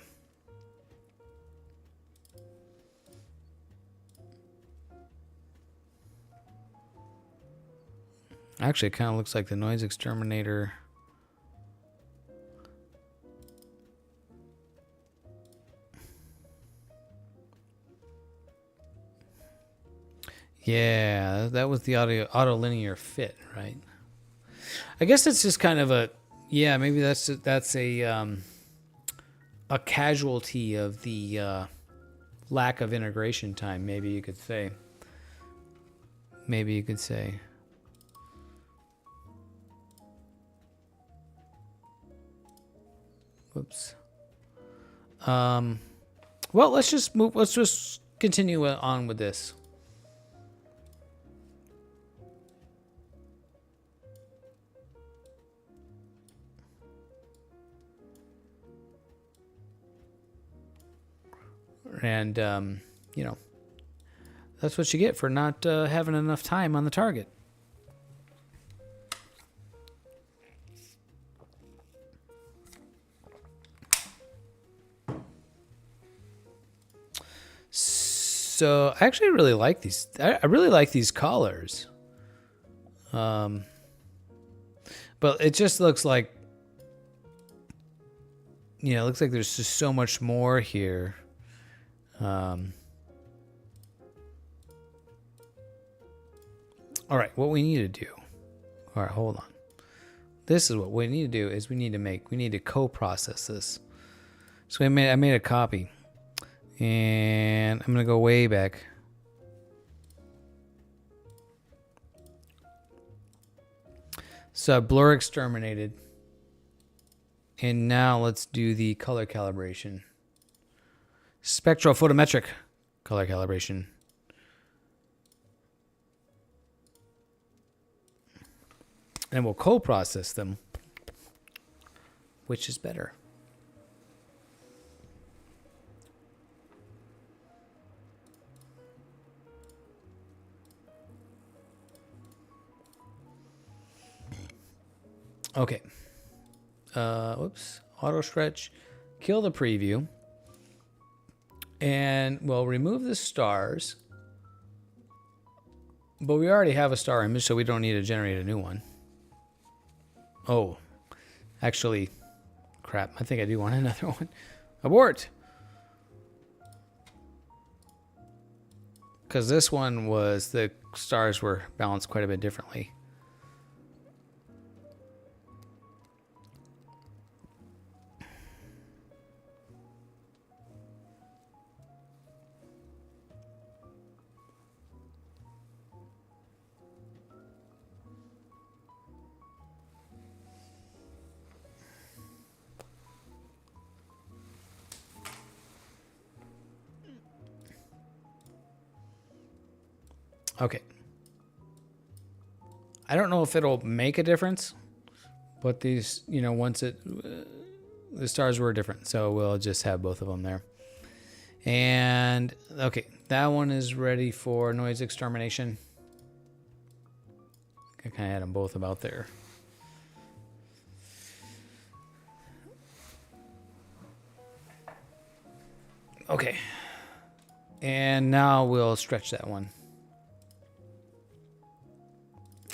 [SPEAKER 1] Actually, it kind of looks like the noise exterminator. Yeah, that was the auto linear fit, right? I guess it's just kind of a, yeah, maybe that's a casualty of the lack of integration time. Maybe you could say. Maybe you could say. Whoops. Well, let's just move. Let's just continue on with this. And, you know, that's what you get for not having enough time on the target. So I actually really like these. I really like these colors. But it just looks like, you know, it looks like there's just so much more here. All right, what we need to do. All right, hold on. This is what we need to do is we need to co-process this. So I made a copy. And I'm going to go way back. So blur exterminated. And now let's do the color calibration. Spectrophotometric color calibration. And we'll co-process them. Which is better? Okay. Whoops. Auto stretch. Kill the preview. And we'll remove the stars. But we already have a star image, so we don't need to generate a new one. Oh. Actually, crap. I think I do want another one. Abort! Because this one was, the stars were balanced quite a bit differently. Okay. I don't know if it'll make a difference, but these, you know, once it, the stars were different, so we'll just have both of them there. And, okay, that one is ready for noise extermination. I kind of had them both about there. Okay. And now we'll stretch that one.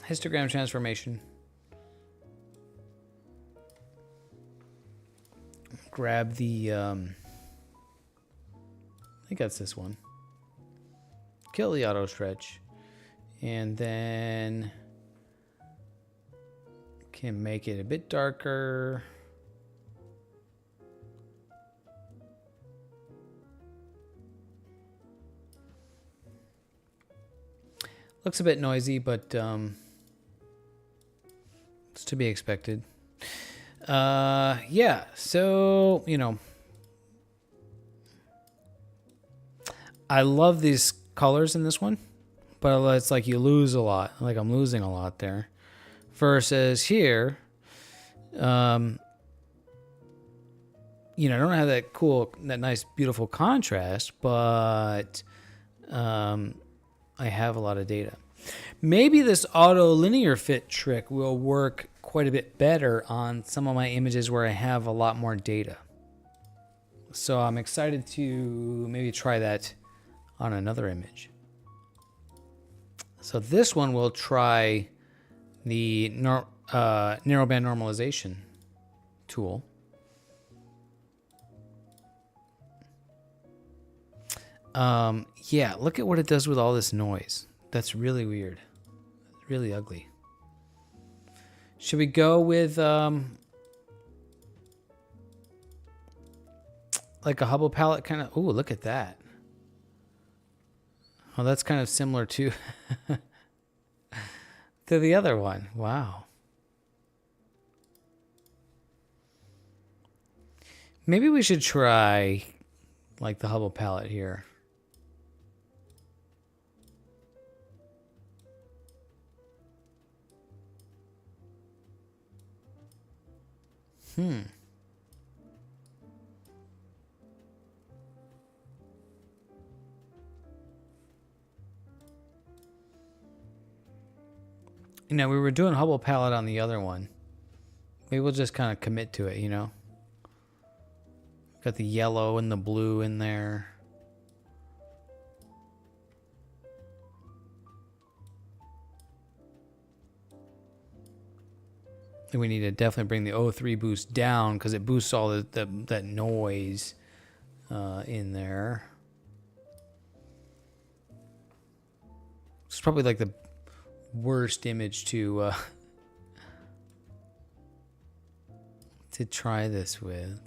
[SPEAKER 1] Histogram transformation. Grab the, I think that's this one. Kill the auto stretch. And then can make it a bit darker. Looks a bit noisy, but it's to be expected. Yeah, so, you know, I love these colors in this one, but it's like you lose a lot. Like I'm losing a lot there. Versus here, you know, I don't have that nice, beautiful contrast, but I have a lot of data. Maybe this auto linear fit trick will work quite a bit better on some of my images where I have a lot more data. So I'm excited to maybe try that on another image. So this one will try the narrowband normalization tool. Yeah, look at what it does with all this noise. That's really weird. Really ugly. Should we go with like a Hubble palette kind of? Ooh, look at that. Well, that's kind of similar to to the other one. Wow. Maybe we should try like the Hubble palette here. You know, we were doing Hubble palette on the other one. Maybe we'll just kind of commit to it, you know? Got the yellow and the blue in there. And we need to definitely bring the O3 boost down because it boosts all that noise in there. It's probably like the worst image to try this with.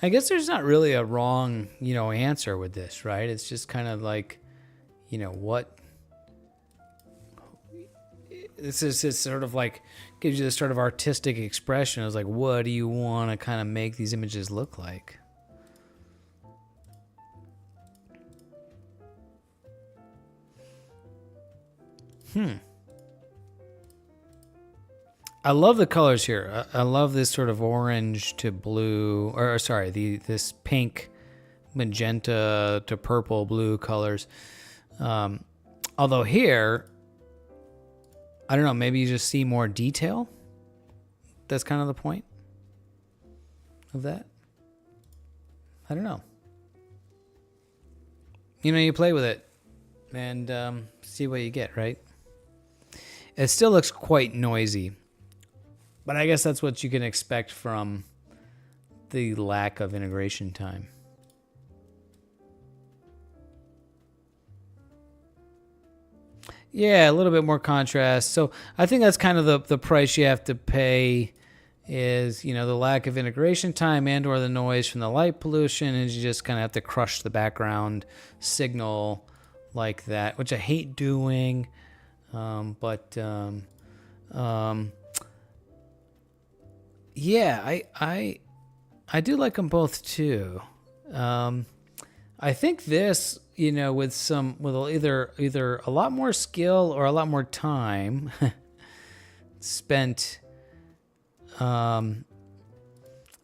[SPEAKER 1] I guess there's not really a wrong, you know, answer with this, right? It's just kind of like, you know, what this is sort of like gives you this sort of artistic expression. It's like, what do you want to kind of make these images look like? I love the colors here. I love this sort of orange to blue, or sorry, this pink, magenta to purple, blue colors. Although here, I don't know, maybe you just see more detail. That's kind of the point of that. I don't know. You know, you play with it and see what you get, right? It still looks quite noisy. But I guess that's what you can expect from the lack of integration time. Yeah, a little bit more contrast. So I think that's kind of the price you have to pay is, you know, the lack of integration time and or the noise from the light pollution, and you just kind of have to crush the background signal like that, which I hate doing. Yeah, I do like them both too. I think this, you know, with either a lot more skill or a lot more time spent, you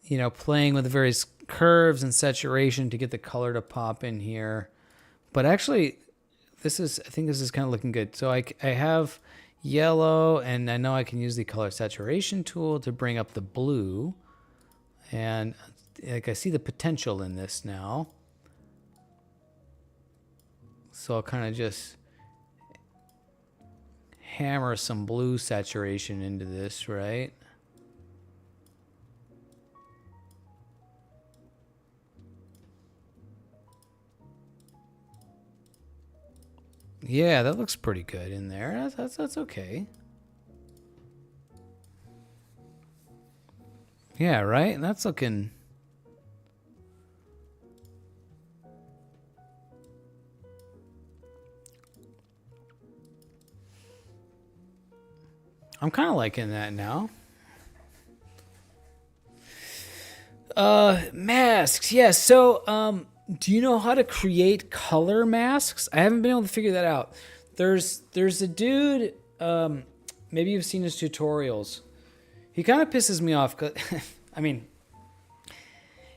[SPEAKER 1] know, playing with the various curves and saturation to get the color to pop in here. But actually, I think this is kind of looking good. So I have yellow, and I know I can use the color saturation tool to bring up the blue, and like I see the potential in this now, so I'll kind of just hammer some blue saturation into this, right? Yeah, that looks pretty good in there. That's okay. Yeah, right? That's looking... I'm kind of liking that now. Masks. Yeah, so, do you know how to create color masks? I haven't been able to figure that out. There's a dude, maybe you've seen his tutorials. He kind of pisses me off, 'cause, I mean,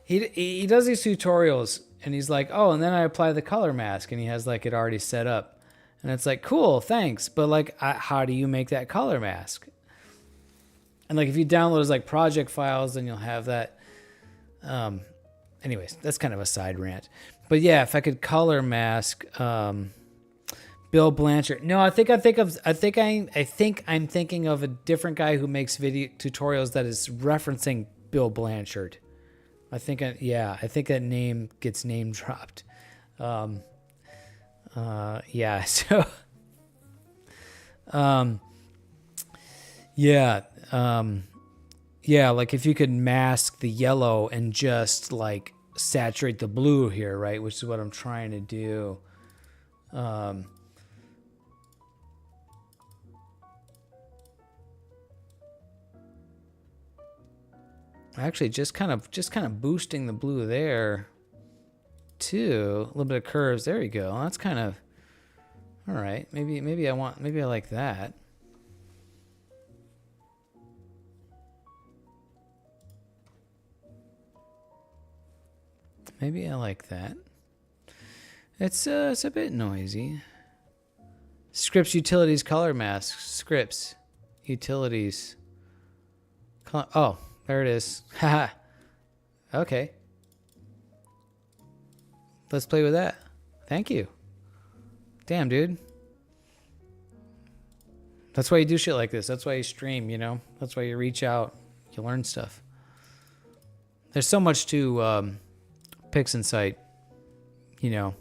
[SPEAKER 1] he does these tutorials, and he's like, oh, and then I apply the color mask, and he has, like, it already set up. And it's like, cool, thanks, but, like, how do you make that color mask? And, like, if you download his, like, project files, then you'll have that. Anyways, that's kind of a side rant. But yeah, if I could color mask Bill Blanchard. No, I think I'm thinking of a different guy who makes video tutorials that is referencing Bill Blanchard. I think that name gets name dropped. Yeah, so yeah, like if you could mask the yellow and just like saturate the blue here, right? Which is what I'm trying to do. Actually, just kind of boosting the blue there, too. A little bit of curves. There you go. That's kind of all right. Maybe I like that. Maybe I like that. It's a bit noisy. Scripts, utilities, color masks. Scripts, utilities. Oh, there it is. Haha. Okay. Let's play with that. Thank you. Damn, dude. That's why you do shit like this. That's why you stream, you know? That's why you reach out. You learn stuff. There's so much to PixInsight, you know?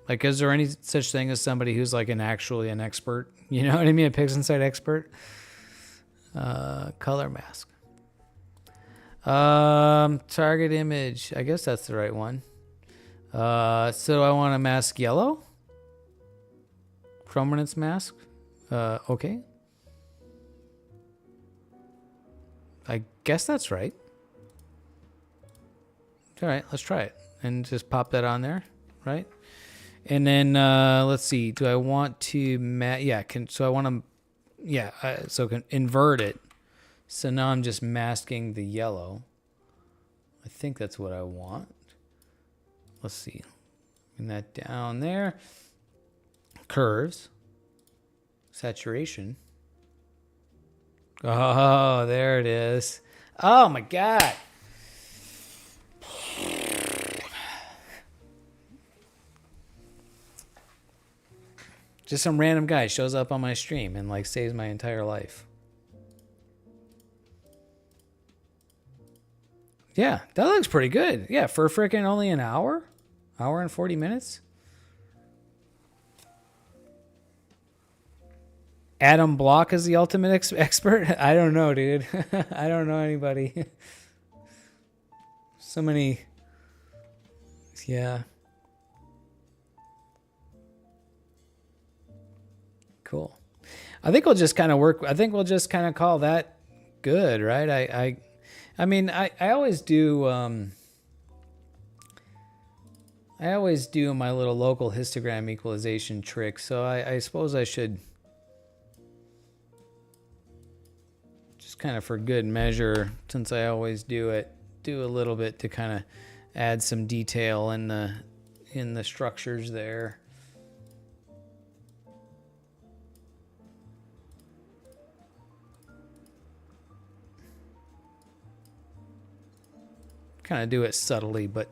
[SPEAKER 1] Like, is there any such thing as somebody who's like an expert? You know what I mean? A PixInsight expert? Color mask. Target image. I guess that's the right one. So I want to mask yellow. Chrominance mask. Okay. I guess that's right. All right, let's try it. And just pop that on there, right? And then let's see. Do I want to so I want to so can invert it. So now I'm just masking the yellow. I think that's what I want. Let's see. Bring that down there. Curves. Saturation. Oh, there it is. Oh my God. Just some random guy shows up on my stream and like saves my entire life. Yeah, that looks pretty good. Yeah, for freaking only an hour and 40 minutes. Adam Block is the ultimate expert? I don't know, dude. I don't know anybody. So many. Yeah. Cool. I think we'll just kind of work. I think we'll just kind of call that good, right? I mean, I always do. I always do my little local histogram equalization trick. So I suppose I should just kind of for good measure, since I always do it, do a little bit to kind of add some detail in the structures there. Kind of do it subtly, but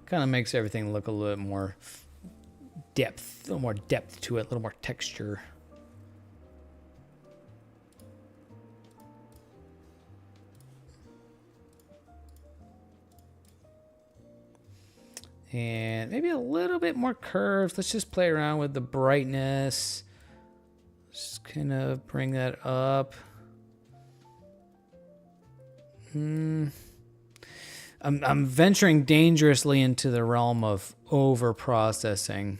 [SPEAKER 1] kind of makes everything look a little bit more depth, a little more depth to it, a little more texture. And maybe a little bit more curves. Let's just play around with the brightness. Just kind of bring that up. I'm venturing dangerously into the realm of over processing.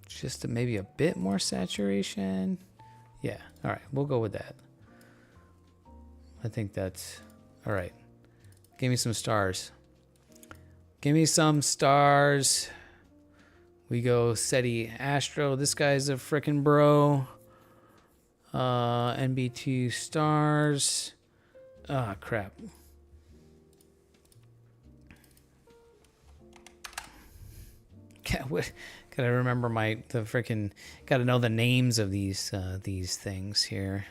[SPEAKER 1] Just maybe a bit more saturation. Yeah, all right, we'll go with that. I think that's all right. Give me some stars. Give me some stars. We go SETI Astro. This guy's a frickin' bro. NB2 stars. Ah, crap. Gotta remember gotta know the names of these things here.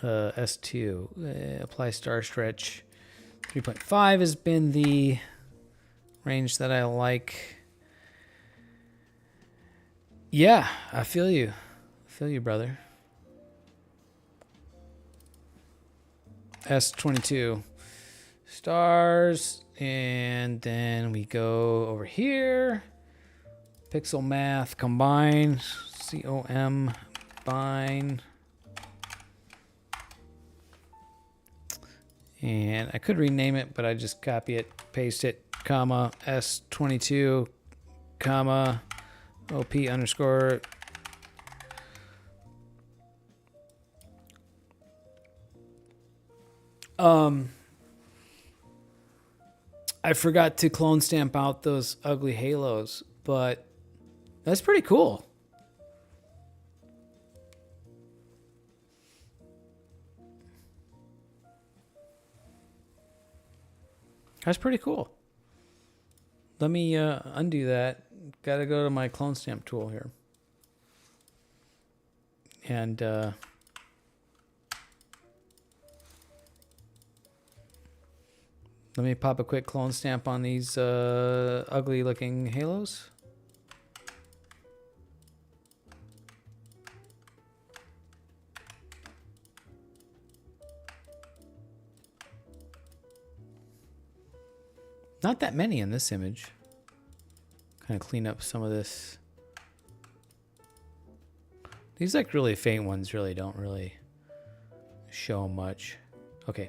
[SPEAKER 1] S2, apply star stretch. 3.5 has been the range that I like. Yeah, I feel you. I feel you, brother. S22 stars. And then we go over here. Pixel math combine. COM bind. And I could rename it, but I just copy it, paste it, comma, S22, comma, OP underscore. I forgot to clone stamp out those ugly halos, but that's pretty cool. That's pretty cool. Let me undo that. Got to go to my clone stamp tool here. And let me pop a quick clone stamp on these ugly looking halos. Not that many in this image. Kind of clean up some of this. These like really faint ones really don't really show much. Okay,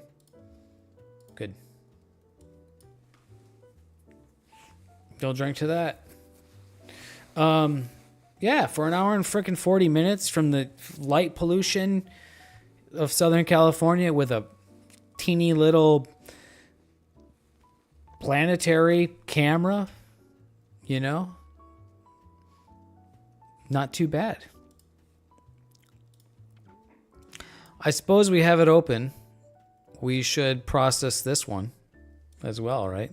[SPEAKER 1] good. Go drink to that. Yeah, for an hour and frickin' 40 minutes from the light pollution of Southern California with a teeny little planetary camera, you know, not too bad. I suppose we have it open. We should process this one as well, right?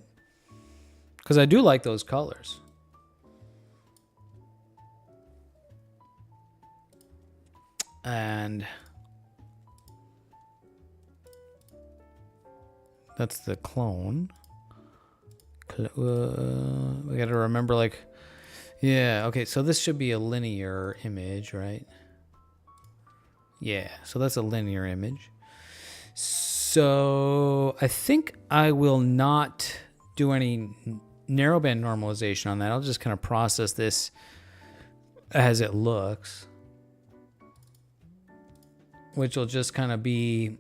[SPEAKER 1] Because I do like those colors. And that's the clone. We got to remember, like, yeah, okay, so this should be a linear image, right? Yeah, so that's a linear image. So I think I will not do any narrowband normalization on that. I'll just kind of process this as it looks, which will just kind of be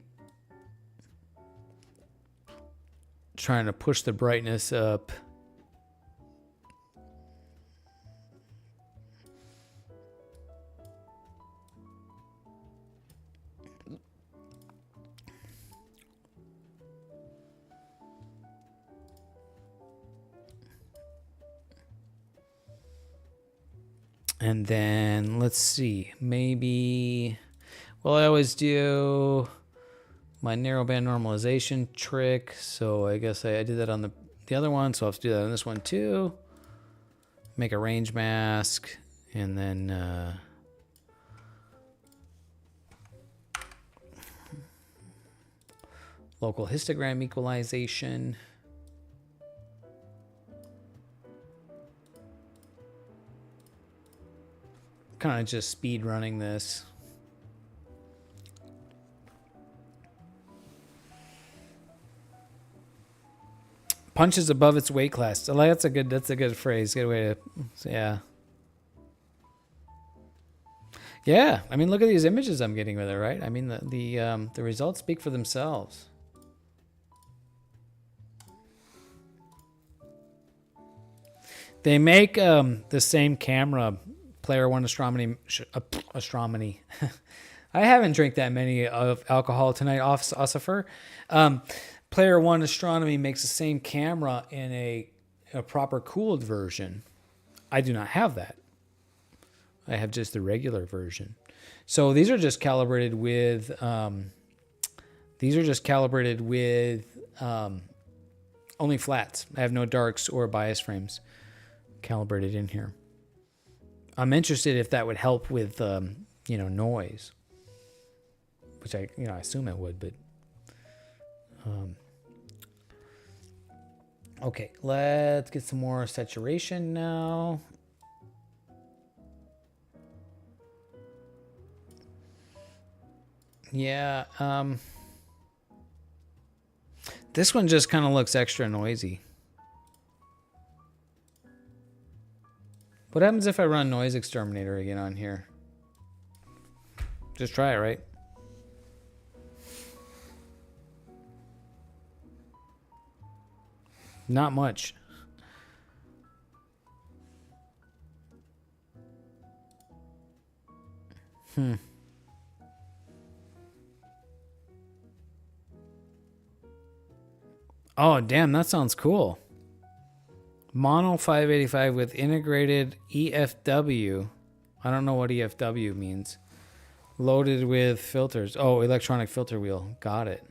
[SPEAKER 1] trying to push the brightness up. And then let's see, maybe, well, I always do my narrowband normalization trick. So I guess I did that on the other one. So I'll have to do that on this one too. Make a range mask and then local histogram equalization. kind of just speed running this. Punches above its weight class. So that's a good phrase. Good way to, yeah. Yeah, I mean, look at these images I'm getting with it, right? I mean, the results speak for themselves. They make the same camera, Player One Astronomy. I haven't drank that many of alcohol tonight, Ossifer. Player One Astronomy makes the same camera in a proper cooled version. I do not have that. I have just the regular version. So these are just calibrated with only flats. I have no darks or bias frames calibrated in here. I'm interested if that would help with noise, which I assume it would, but okay, let's get some more saturation now. Yeah, this one just kind of looks extra noisy. What happens if I run Noise Exterminator again on here? Just try it, right? Not much. Oh, damn, that sounds cool. Mono 585 with integrated EFW. I don't know what EFW means. Loaded with filters. Oh, electronic filter wheel. Got it.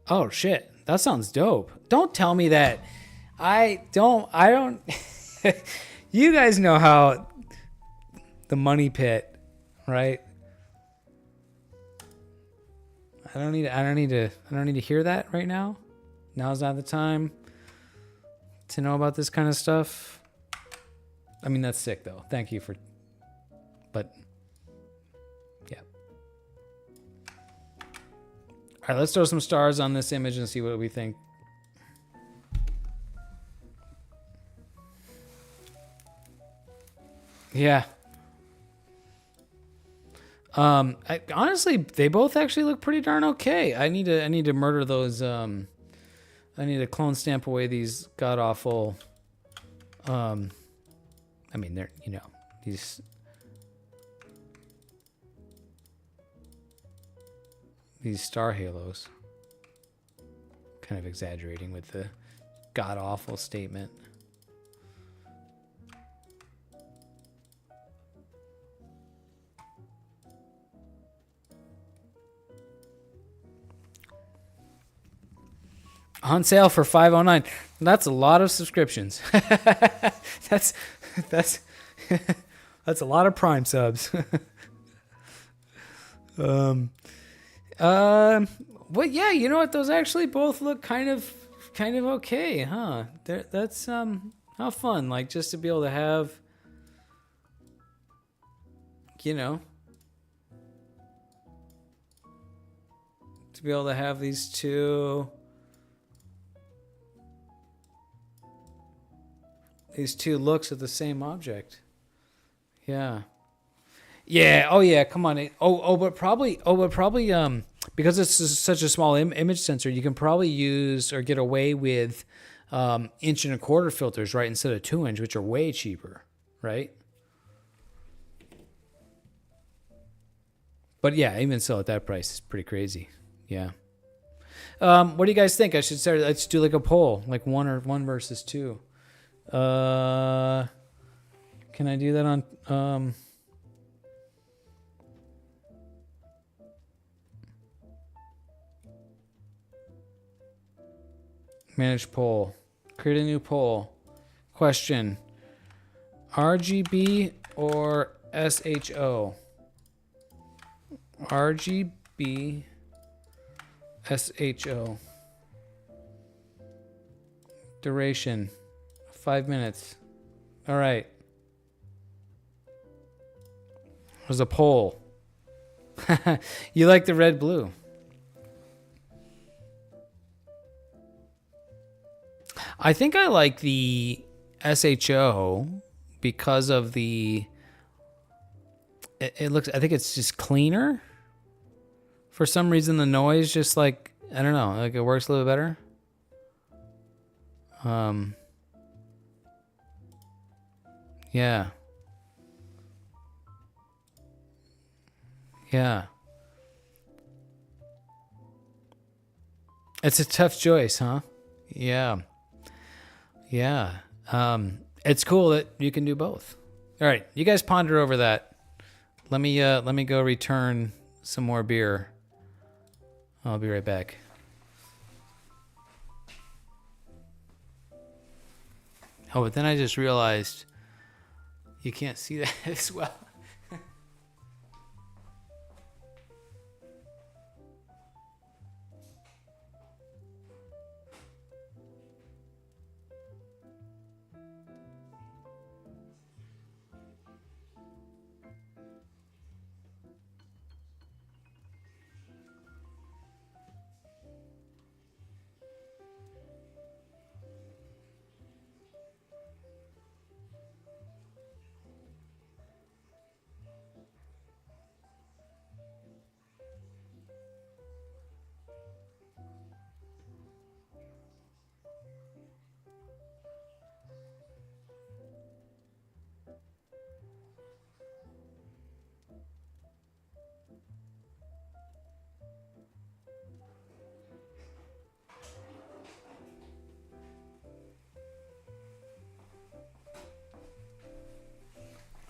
[SPEAKER 1] Oh, shit. That sounds dope. Don't tell me that. I don't. You guys know how the money pit, right? I don't need to hear that right now. Now's not the time to know about this kind of stuff. I mean, that's sick though. Thank you for, but yeah. All right, let's throw some stars on this image and see what we think. Yeah. Honestly, they both actually look pretty darn okay. I need to murder those. I need to clone stamp away these god awful. I mean, they're these star halos. Kind of exaggerating with the god awful statement. On sale for $5.09. That's a lot of subscriptions. that's a lot of Prime subs. Well, yeah, you know what? Those actually both look kind of okay, huh? That's how fun, like just to be able to have, to be able to have these two. These two looks at the same object. Yeah. Yeah. Oh yeah. Come on. But probably. Because it's such a small image sensor, you can probably use or get away with 1 1/4" filters, right, instead of 2-inch, which are way cheaper, right? But yeah, even still at that price, it's pretty crazy. Yeah. What do you guys think? Let's do like a poll, like one versus two. Can I do that on manage poll? Create a new poll. Question: RGB or SHO? RGB, SHO. Duration: 5 minutes. All right. There's a poll. You like the red blue. I think I like the SHO because of the... It looks... I think it's just cleaner. For some reason, the noise just like... I don't know. Like it works a little better. Yeah. Yeah. It's a tough choice, huh? Yeah. Yeah. It's cool that you can do both. All right, you guys ponder over that. Let me go return some more beer. I'll be right back. Oh, but then I just realized you can't see that as well.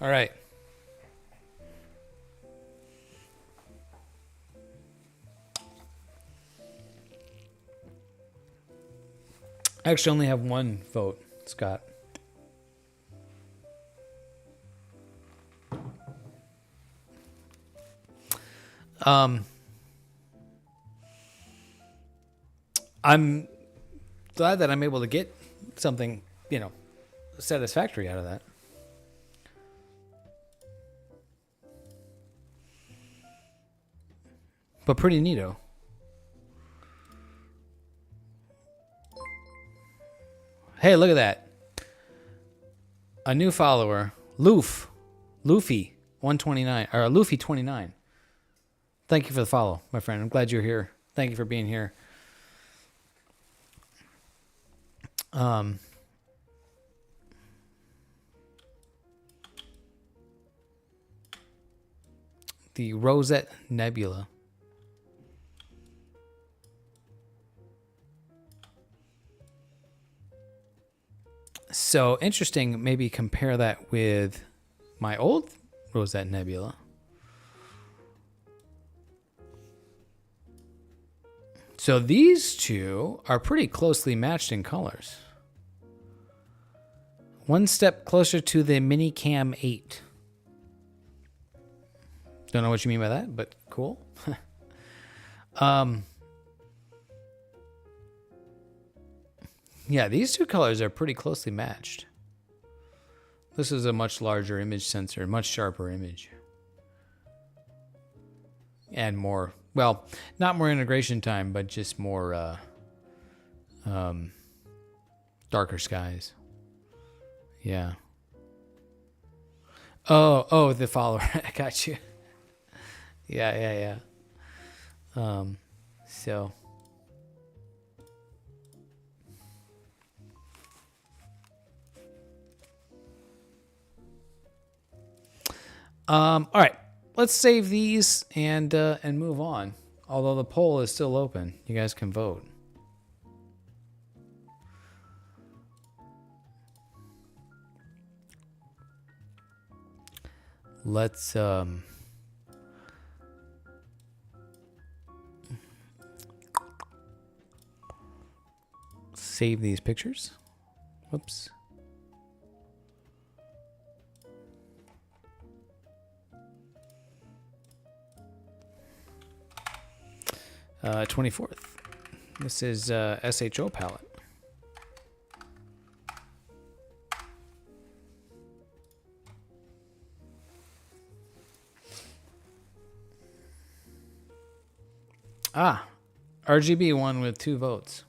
[SPEAKER 1] All right. I actually only have one vote, Scott. I'm glad that I'm able to get something, satisfactory out of that. But pretty neato. Hey, look at that. A new follower, Luffy 129 or Luffy 29. Thank you for the follow, my friend. I'm glad you're here. Thank you for being here. The Rosette Nebula. So interesting, maybe compare that with my old Rosette Nebula. So these two are pretty closely matched in colors. One step closer to the Minicam 8. Don't know what you mean by that, but cool. Yeah, these two colors are pretty closely matched. This is a much larger image sensor, much sharper image. And more, well, not more integration time, but just more darker skies. Yeah. Oh, the follower. I got you. Yeah. So. All right, let's save these and move on. Although the poll is still open, you guys can vote. Let's save these pictures. Whoops. 24th. This is SHO palette. Ah, RGB won with 2 votes.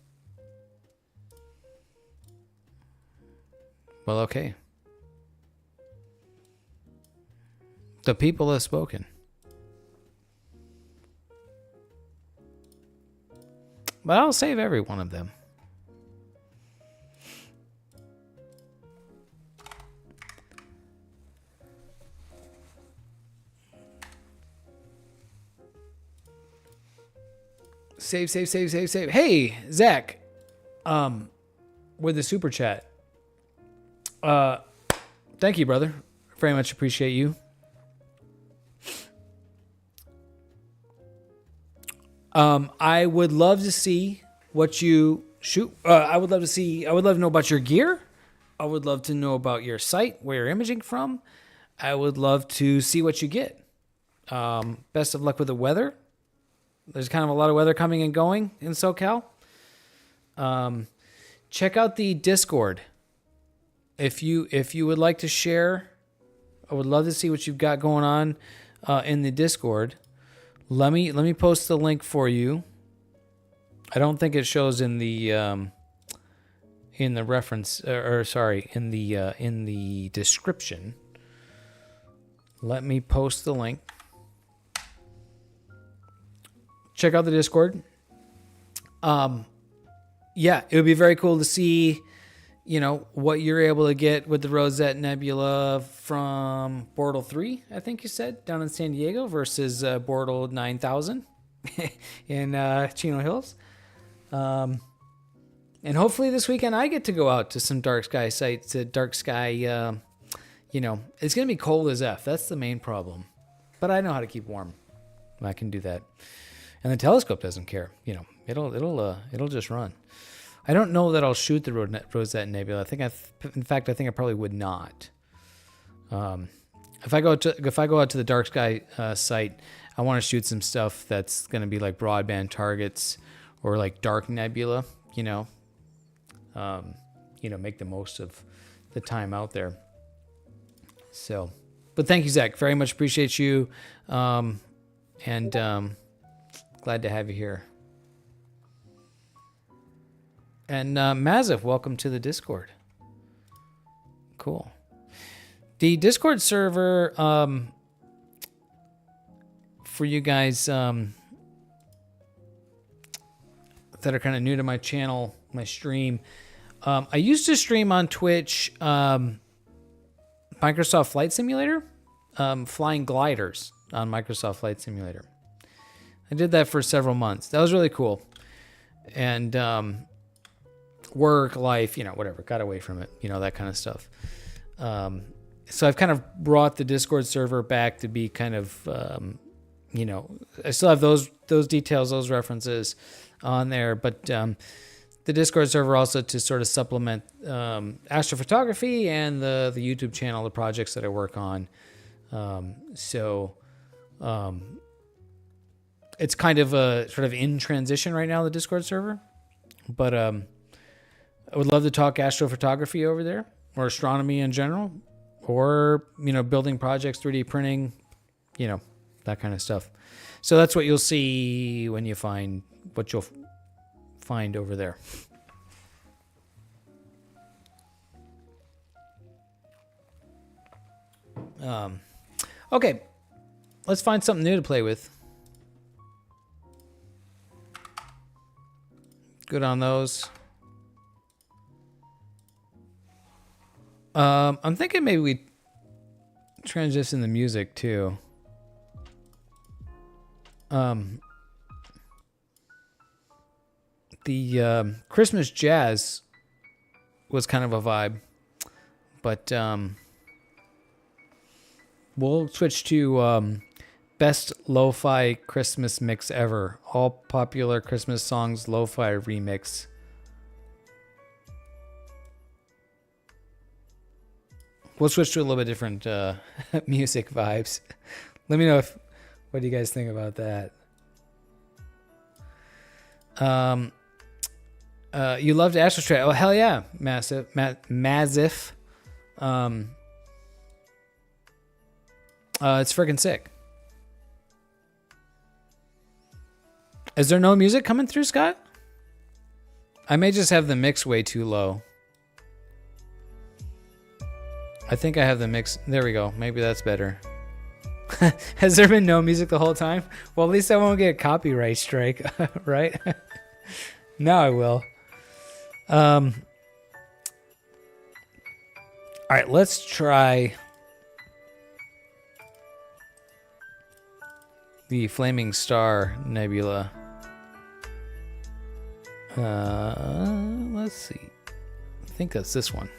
[SPEAKER 1] Well, okay. The people have spoken. But I'll save every one of them. Save. Hey, Zach. With the super chat. Thank you, brother. Very much appreciate you. I would love to see what you shoot. I would love to know about your gear. I would love to know about your site, where you're imaging from. I would love to see what you get. Best of luck with the weather. There's kind of a lot of weather coming and going in SoCal. Check out the Discord. If you would like to share, I would love to see what you've got going on in the Discord. Let me post the link for you. I don't think it shows in the reference in the description. Let me post the link. Check out the Discord. Yeah, it would be very cool to see, what you're able to get with the Rosette Nebula from Bortle 3, I think you said, down in San Diego versus Bortle 9000 in Chino Hills. And hopefully this weekend I get to go out to some dark sky sites. Dark sky, it's going to be cold as F. That's the main problem. But I know how to keep warm. I can do that. And the telescope doesn't care. It'll just run. I don't know that I'll shoot the Rosette Nebula. I think I probably would not. If I go out to the dark sky site, I want to shoot some stuff that's going to be like broadband targets or like dark nebula. Make the most of the time out there. So, but thank you, Zach. Very much appreciate you, and glad to have you here. And Mazif, welcome to the Discord. Cool. The Discord server, for you guys that are kind of new to my channel, my stream, I used to stream on Twitch Microsoft Flight Simulator, flying gliders on Microsoft Flight Simulator. I did that for several months. That was really cool. And work, life, whatever, got away from it, that kind of stuff. So I've kind of brought the Discord server back to be kind of, I still have those details, those references on there, but the Discord server also to sort of supplement Astrophotography and the YouTube channel, the projects that I work on. It's kind of a sort of in transition right now, the Discord server, but I would love to talk astrophotography over there, or astronomy in general, or, building projects, 3D printing, that kind of stuff. So that's what you'll see when you find what you'll find over there. Okay, let's find something new to play with. Good on those. I'm thinking maybe we transition the music too. The Christmas jazz was kind of a vibe, but we'll switch to best lo-fi Christmas mix ever. All popular Christmas songs lo-fi remix. We'll switch to a little bit different music vibes. Let me know what do you guys think about that. You loved Astrophotography. Oh, hell yeah, Mazif. It's freaking sick. Is there no music coming through, Scott? I may just have the mix way too low. I think I have the mix. There we go. Maybe that's better. Has there been no music the whole time? Well, at least I won't get a copyright strike, right? Now I will. All right, let's try the Flaming Star Nebula. Let's see. I think that's this one.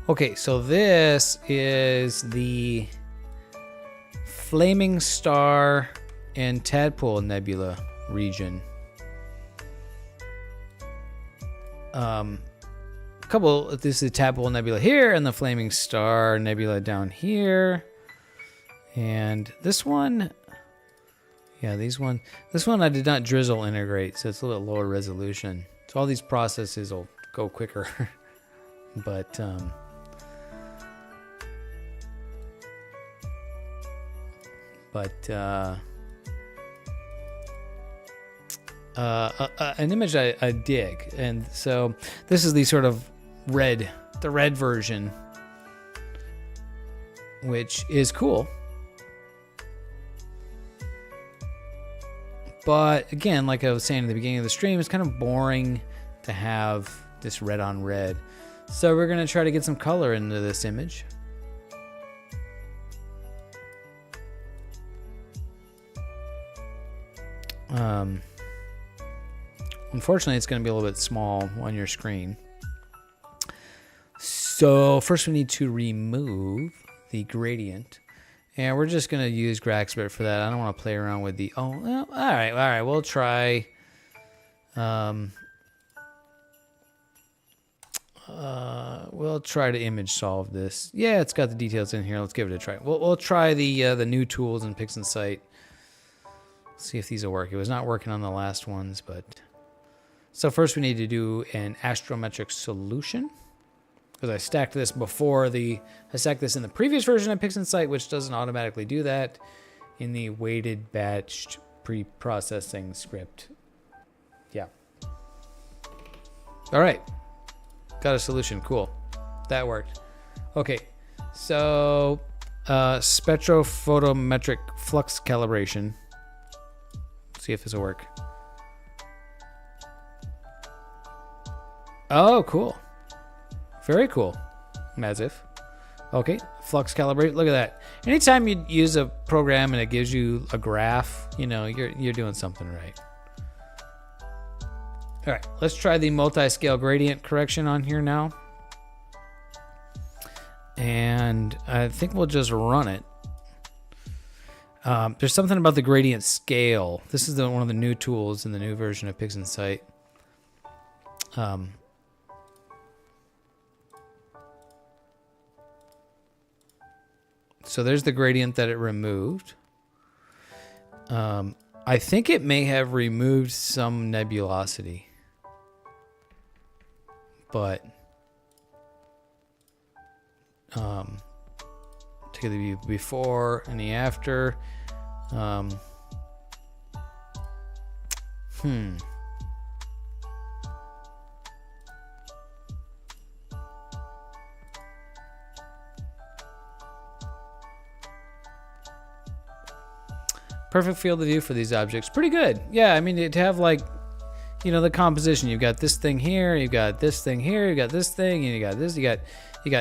[SPEAKER 1] Okay, so this is the Flaming Star and Tadpole Nebula region. This is the Tadpole Nebula here and the Flaming Star Nebula down here. And this one, yeah, this one I did not drizzle integrate, so it's a little lower resolution. So all these processes will go quicker. But an image I dig, and so this is the sort of red version, which is cool. But again, like I was saying at the beginning of the stream, it's kind of boring to have this red on red. So we're gonna try to get some color into this image. Unfortunately, it's going to be a little bit small on your screen. So first we need to remove the gradient. And we're just going to use Graxbit for that. I don't want to play around with the... Oh, well, all right. We'll try... we'll try to image solve this. Yeah, it's got the details in here. Let's give it a try. We'll try the new tools in PixInsight. See if these will work. It was not working on the last ones, but... So first we need to do an astrometric solution, because I stacked this I stacked this in the previous version of PixInsight, which doesn't automatically do that in the weighted batched pre-processing script. Yeah. All right. Got a solution. Cool. That worked. Okay. So spectrophotometric flux calibration. See if this will work. Oh, cool. Very cool. As if. Okay, flux calibrate. Look at that. Anytime you use a program and it gives you a graph, you know, you're doing something right. All right, let's try the multi-scale gradient correction on here now. And I think we'll just run it. There's something about the gradient scale. This is one of the new tools in the new version of PixInsight. So there's the gradient that it removed. I think it may have removed some nebulosity. But take the before and the after. Perfect field of view for these objects. Pretty good. Yeah, I mean, to have like, you know, the composition. You've got this thing here, you've got this thing here, you got this thing, and you got this. You got,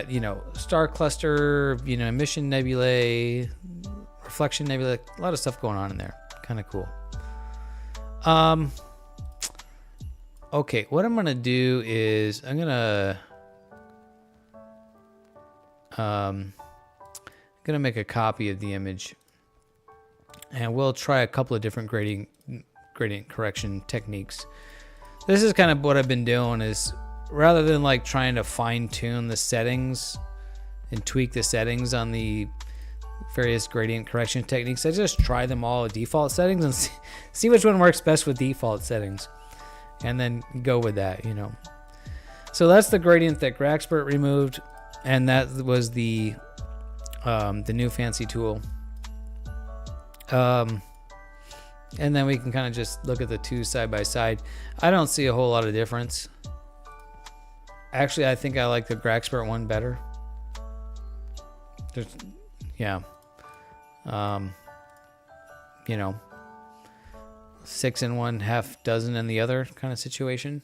[SPEAKER 1] you know, star cluster, you know, emission nebulae, reflection nebulae. A lot of stuff going on in there. Kind of cool. Okay, what I'm gonna do is I'm gonna make a copy of the image. And we'll try a couple of different gradient correction techniques. This is kind of what I've been doing, is rather than like trying to fine tune the settings and tweak the settings on the various gradient correction techniques. I just try them all at default settings and see which one works best with default settings, and then go with that, you know. So that's the gradient that Graxpert removed, and that was the new fancy tool. And then we can kind of just look at the two side by side. I don't see a whole lot of difference. Actually, I think I like the Graxpert one better. Yeah. You know, 6 in one, half dozen in the other kind of situation.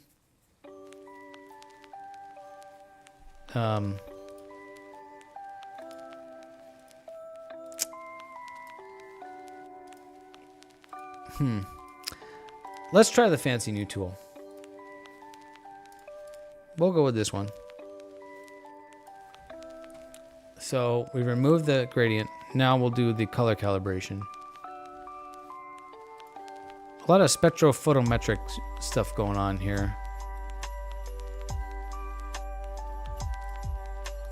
[SPEAKER 1] Let's try the fancy new tool. We'll go with this one. So we removed the gradient. Now we'll do the color calibration. A lot of spectrophotometric stuff going on here.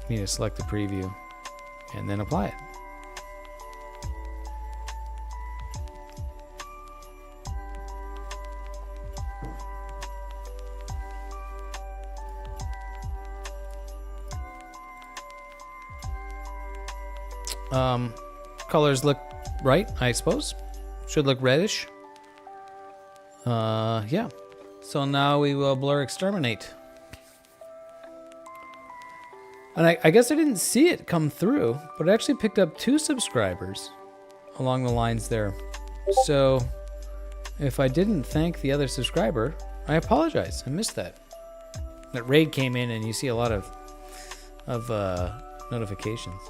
[SPEAKER 1] Need to select the preview and then apply it. Colors look right, I suppose. Should look reddish. Yeah. So now we will blur exterminate. And I guess I didn't see it come through, but I actually picked up 2 subscribers along the lines there. So if I didn't thank the other subscriber, I apologize. I missed that. That raid came in and you see a lot of notifications.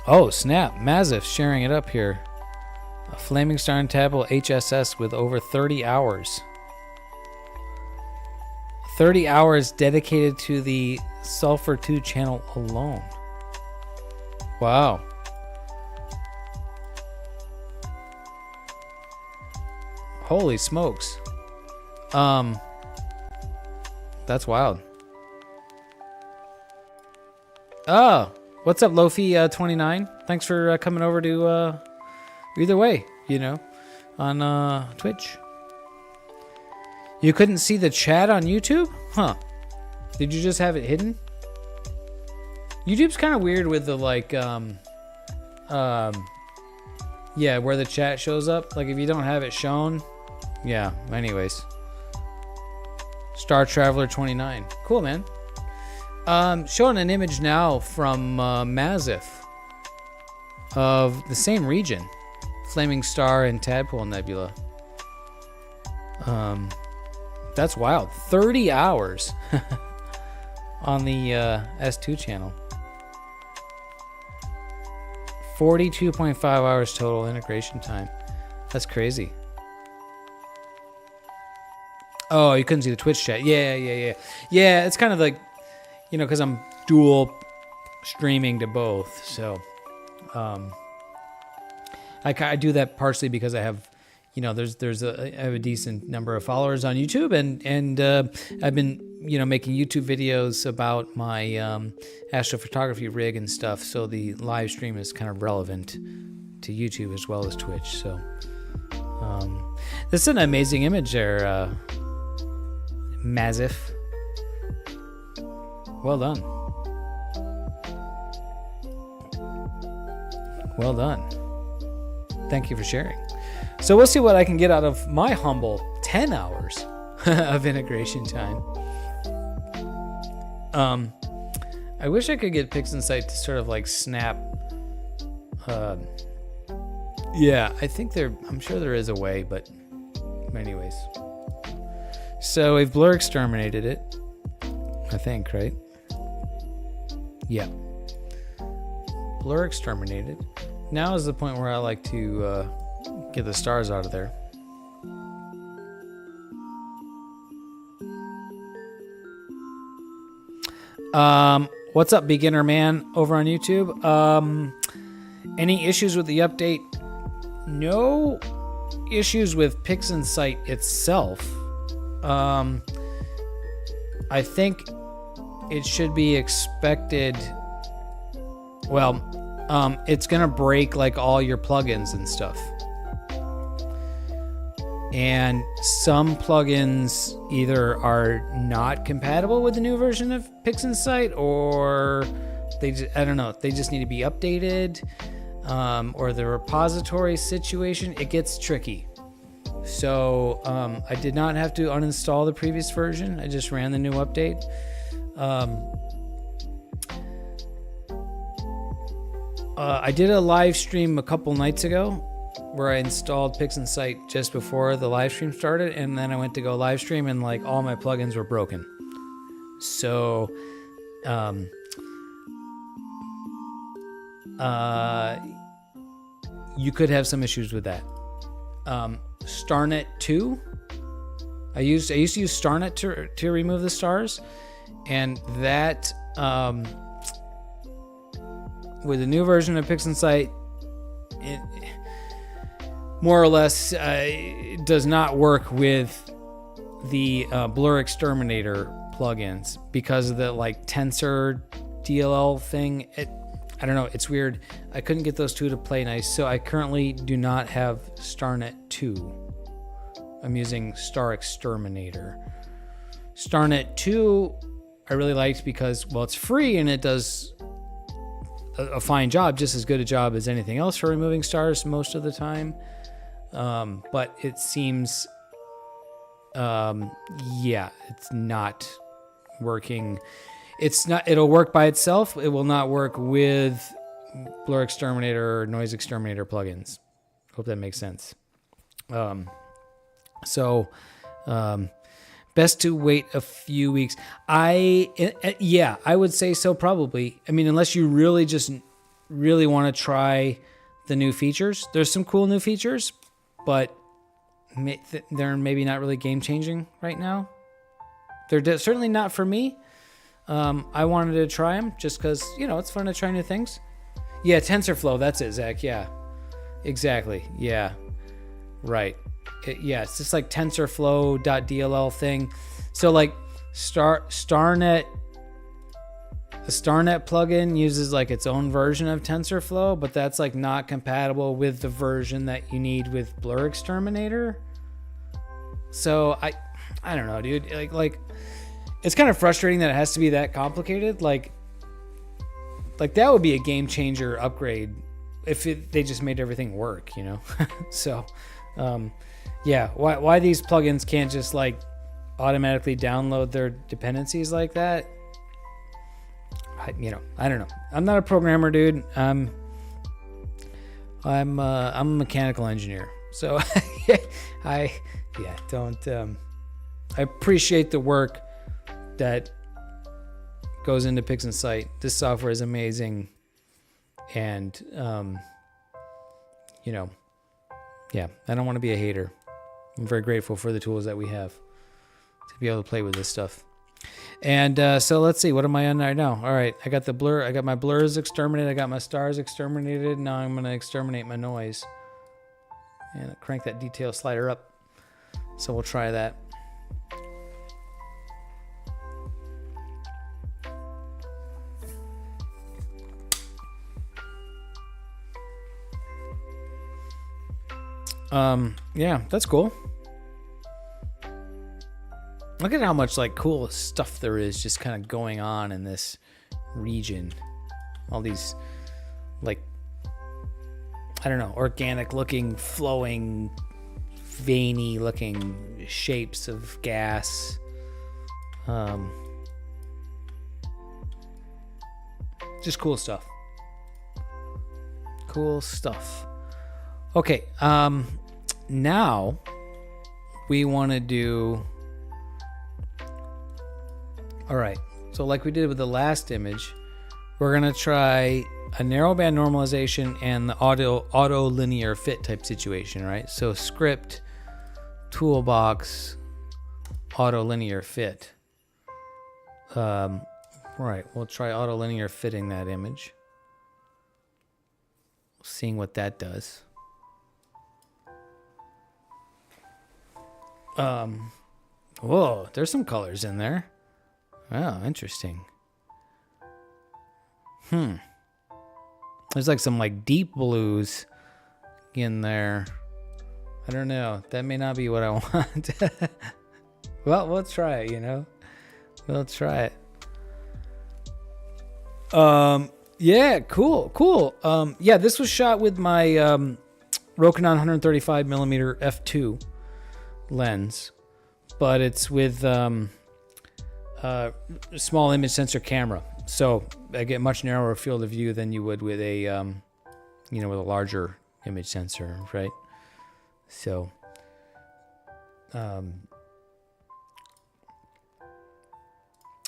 [SPEAKER 1] Oh, snap. Mazif sharing it up here. A Flaming Star and Tadpole HSS with over 30 hours. 30 hours dedicated to the Sulfur 2 channel alone. Wow. Holy smokes. That's wild. Oh. What's up, Lofi29? Thanks for coming over to, either way, you know, on Twitch. You couldn't see the chat on YouTube? Huh. Did you just have it hidden? YouTube's kind of weird with the, like, yeah, where the chat shows up. Like, if you don't have it shown. Yeah, anyways. Star Traveler 29. Cool, man. Showing an image now from Mazif of the same region, Flaming Star and Tadpole Nebula. That's wild. 30 hours on the S2 channel. 42.5 hours total integration time. That's crazy. Oh, you couldn't see the Twitch chat. Yeah. Yeah, it's kind of like, you know, because I'm dual streaming to both, so I do that partially because I have, you know, I have a decent number of followers on YouTube, and I've been, you know, making YouTube videos about my astrophotography rig and stuff, so the live stream is kind of relevant to YouTube as well as Twitch. So this is an amazing image there, Mazif. Well done. Well done. Thank you for sharing. So we'll see what I can get out of my humble 10 hours of integration time. I wish I could get PixInsight to sort of like snap. Yeah, I'm sure there is a way, but anyways. So we've blur exterminated it, I think, right? Yeah. Blur exterminated. Now is the point where I like to get the stars out of there. What's up, beginner man, over on YouTube? Any issues with the update? No issues with PixInsight itself. I think it should be expected. Well, it's gonna break like all your plugins and stuff. And some plugins either are not compatible with the new version of PixInsight, or I don't know, they just need to be updated, or the repository situation, it gets tricky. So I did not have to uninstall the previous version. I just ran the new update. I did a live stream a couple nights ago where I installed PixInsight just before the live stream started, and then I went to go live stream and like all my plugins were broken. So you could have some issues with that. StarNet 2, I used to use StarNet to remove the stars, and that with the new version of PixInsight, it more or less does not work with the Blur Exterminator plugins because of the like tensor DLL thing. I don't know, it's weird. I couldn't get those two to play nice, so I currently do not have StarNet 2. I'm using Star Exterminator. StarNet 2 I really liked because, well, it's free and it does a fine job, just as good a job as anything else for removing stars most of the time. But it seems, yeah, it's not working. It'll work by itself. It will not work with Blur Exterminator or Noise Exterminator plugins. Hope that makes sense. Best to wait a few weeks. Yeah, I would say so probably. I mean, unless you really want to try the new features. There's some cool new features, but they're maybe not really game changing right now. They're certainly not for me. I wanted to try them just because, it's fun to try new things. Yeah, TensorFlow, that's it, Zach. Yeah, exactly. Yeah, right. It's just like TensorFlow.dll thing. So like StarNet, the StarNet plugin uses like its own version of TensorFlow, but that's like not compatible with the version that you need with Blur Exterminator. So I don't know, dude. Like it's kind of frustrating that it has to be that complicated. Like that would be a game changer upgrade if they just made everything work, So, yeah, why these plugins can't just like automatically download their dependencies like that? I don't know. I'm not a programmer, dude. I'm a mechanical engineer. So I appreciate the work that goes into PixInsight. This software is amazing, and yeah, I don't want to be a hater. I'm very grateful for the tools that we have to be able to play with this stuff. And so let's see, what am I on right now? All right, I got the blur. I got my blurs exterminated. I got my stars exterminated. Now I'm going to exterminate my noise. And crank that detail slider up. So we'll try that. Yeah, that's cool. Look at how much like cool stuff there is just kind of going on in this region. All these like, I don't know, organic looking, flowing, veiny looking shapes of gas. Just cool stuff. Cool stuff. Okay, now we want to do, all right, so like we did with the last image, we're going to try a narrowband normalization and the auto linear fit type situation, right? So script, toolbox, auto linear fit. Right, we'll try auto linear fitting that image, seeing what that does. Whoa, there's some colors in there. Oh, interesting. There's like some like deep blues in there. I don't know. That may not be what I want. Well, we'll try it, you know? We'll try it. Yeah, cool. Yeah, this was shot with my Rokinon 135 millimeter f2 lens, but it's with a small image sensor camera. So I get much narrower field of view than you would with a, with a larger image sensor, right? So,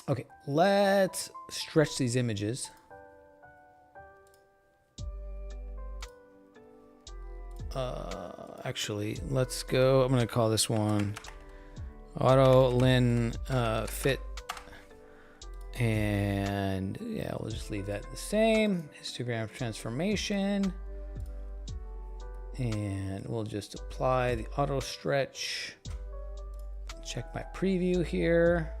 [SPEAKER 1] okay, let's stretch these images. Actually, let's go. I'm going to call this one Auto Lin Fit. And yeah, we'll just leave that the same. Histogram transformation. And we'll just apply the auto stretch. Check my preview here.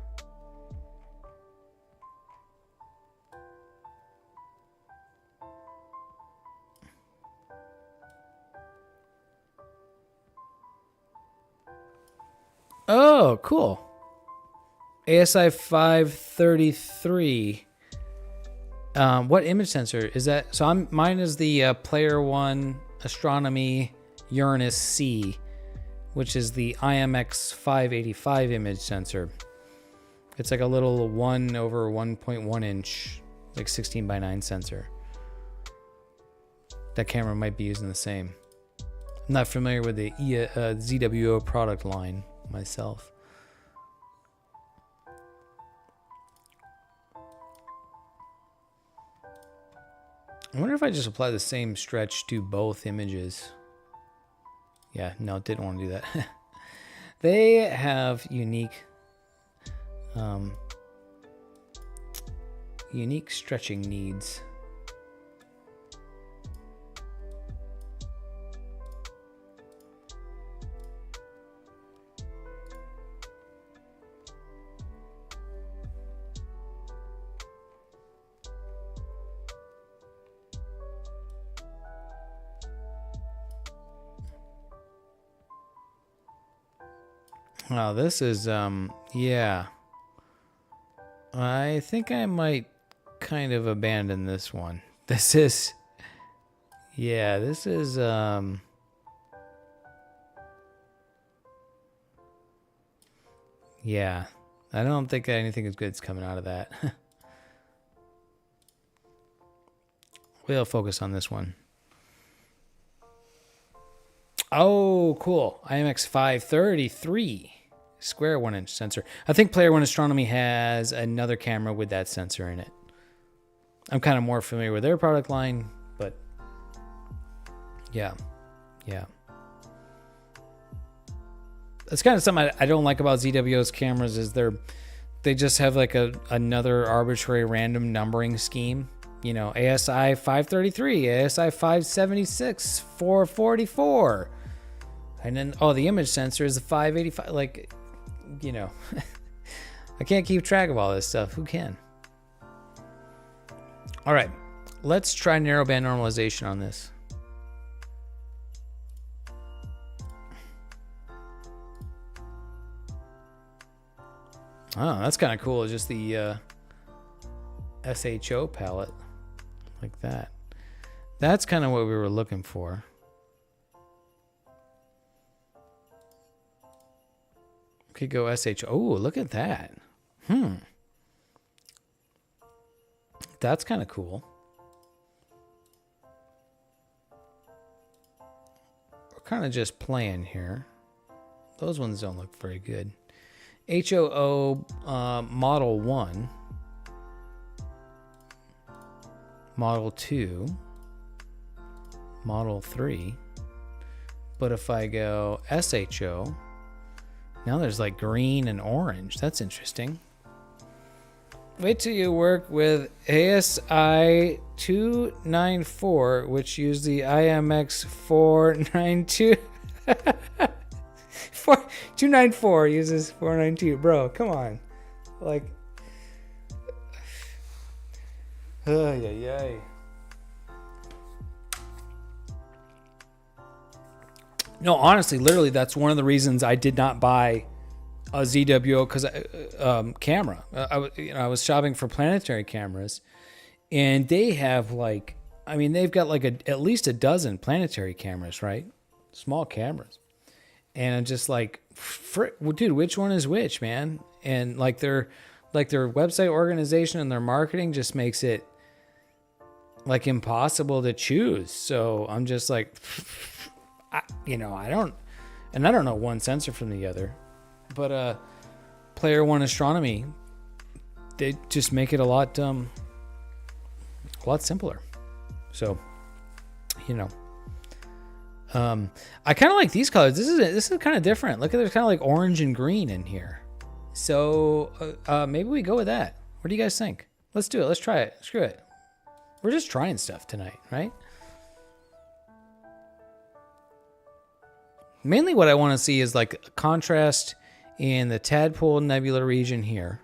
[SPEAKER 1] Oh, cool. ASI 533. What image sensor is that? So mine is the Player One Astronomy Uranus C, which is the IMX 585 image sensor. It's like a little 1/1.1 inch, like 16:9 sensor. That camera might be using the same. I'm not familiar with the ZWO product line myself. I wonder if I just apply the same stretch to both images. Yeah, no, didn't want to do that. They have unique stretching needs. Wow, this is, yeah. I think I might kind of abandon this one. This is, yeah, this is, yeah. I don't think anything as good's coming out of that. We'll focus on this one. Oh, cool. IMX 533 square 1-inch sensor. I think Player One Astronomy has another camera with that sensor in it. I'm kind of more familiar with their product line, but yeah. That's kind of something I don't like about ZWO's cameras is they just have like another arbitrary random numbering scheme. You know, ASI 533, ASI 576, 444. And then, the image sensor is the 585. Like, you know, I can't keep track of all this stuff. Who can? All right, let's try narrowband normalization on this. Oh, that's kind of cool. Just the SHO palette like that. That's kind of what we were looking for. Could go SHO. Oh, look at that. That's kind of cool. We're kind of just playing here. Those ones don't look very good. HOO Model 1. Model 2. Model 3. But if I go SHO, now there's like green and orange. That's interesting. Wait till you work with ASI 294, which use the IMX 492. 294 uses 492. Bro, come on. Like, Ay, ay, ay. No, honestly, literally, that's one of the reasons I did not buy a ZWO camera. I was shopping for planetary cameras, and they have like, I mean, they've got like at least a dozen planetary cameras, right? Small cameras, and I'm just like, dude, which one is which, man? And like their website organization and their marketing just makes it like impossible to choose. So I'm just like, I don't know one sensor from the other, but Player One Astronomy, they just make it a lot simpler. So, I kind of like these colors. This is kind of different. Look at, there's kind of like orange and green in here. So maybe we go with that. What do you guys think? Let's do it. Let's try it. Screw it. We're just trying stuff tonight, right? Mainly what I want to see is like a contrast in the Tadpole Nebula region here,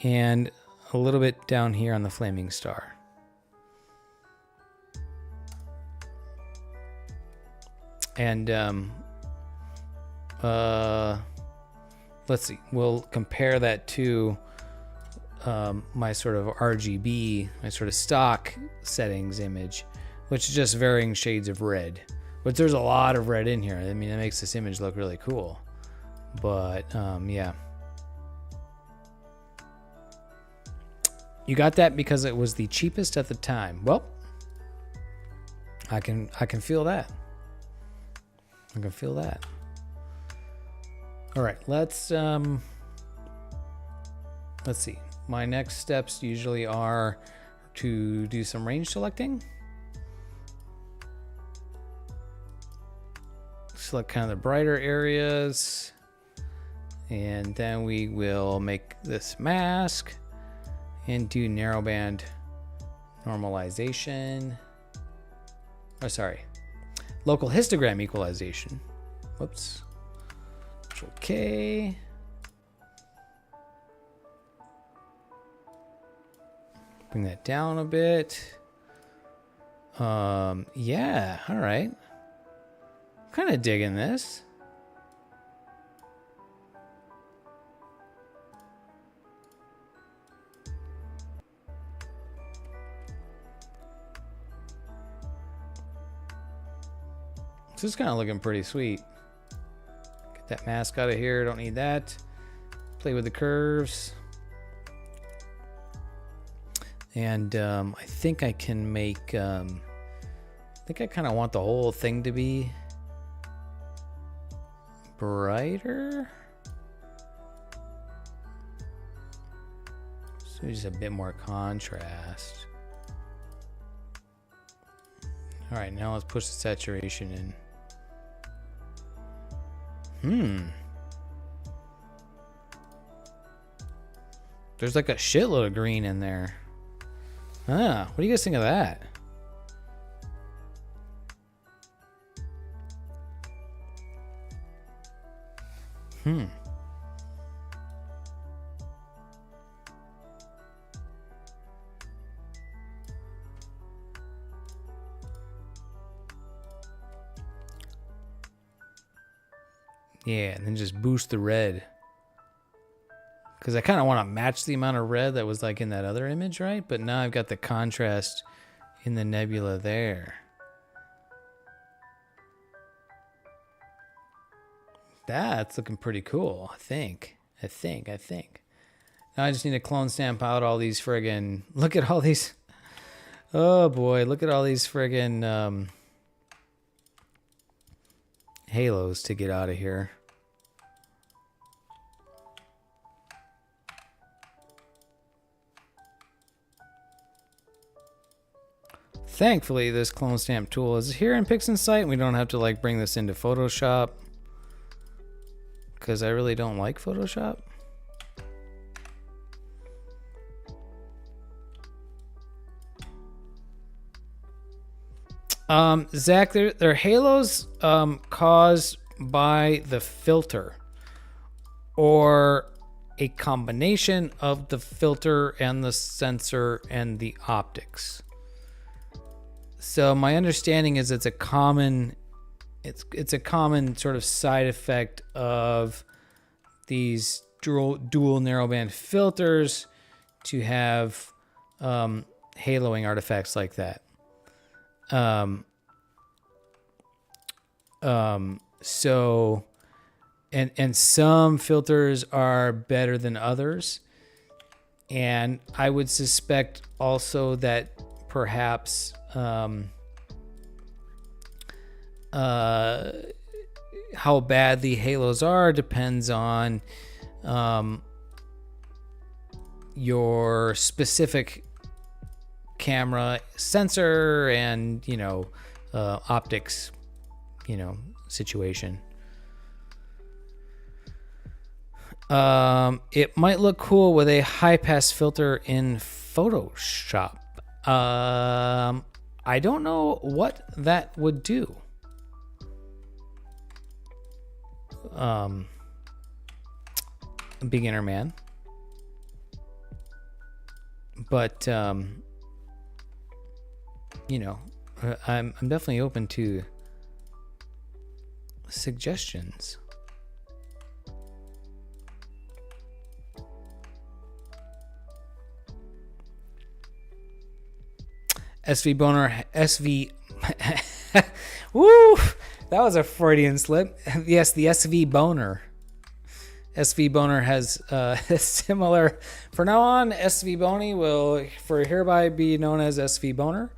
[SPEAKER 1] and a little bit down here on the Flaming Star. And let's see, we'll compare that to my sort of RGB, my sort of stock settings image, which is just varying shades of red. But there's a lot of red in here. I mean, it makes this image look really cool. But yeah. You got that because it was the cheapest at the time. Well, I can feel that. I can feel that. All right, let's see. My next steps usually are to do some range selecting. Select kind of the brighter areas, and then we will make this mask and do narrowband normalization. Oh, sorry, local histogram equalization. Whoops. Okay. Bring that down a bit. Yeah, all right. Kind of digging this. This is kind of looking pretty sweet. Get that mask out of here. Don't need that. Play with the curves. And I think I can make, I think I kind of want the whole thing to be brighter. So just a bit more contrast. All right, now let's push the saturation in. There's like a shitload of green in there. What do you guys think of that? Yeah, and then just boost the red. Because I kind of want to match the amount of red that was like in that other image, right? But now I've got the contrast in the nebula there. That's looking pretty cool, I think. Now I just need to clone stamp out all these friggin'... Look at all these... Oh boy, look at all these friggin' halos to get out of here. Thankfully, this clone stamp tool is here in PixInsight, and we don't have to like bring this into Photoshop, because I really don't like Photoshop. Zach, they're halos caused by the filter, or a combination of the filter and the sensor and the optics. So my understanding is it's a common sort of side effect of these dual narrowband filters to have haloing artifacts like that. So and some filters are better than others, and I would suspect also that perhaps how bad the halos are depends on your specific camera sensor and optics situation. It might look cool with a high pass filter in Photoshop. I don't know what that would do. Beginner man. But I'm definitely open to suggestions. SV Woo! That was a Freudian slip. Yes, the SV Boner. SV Boner has similar. For now on, SV Boney will for hereby be known as SV Boner.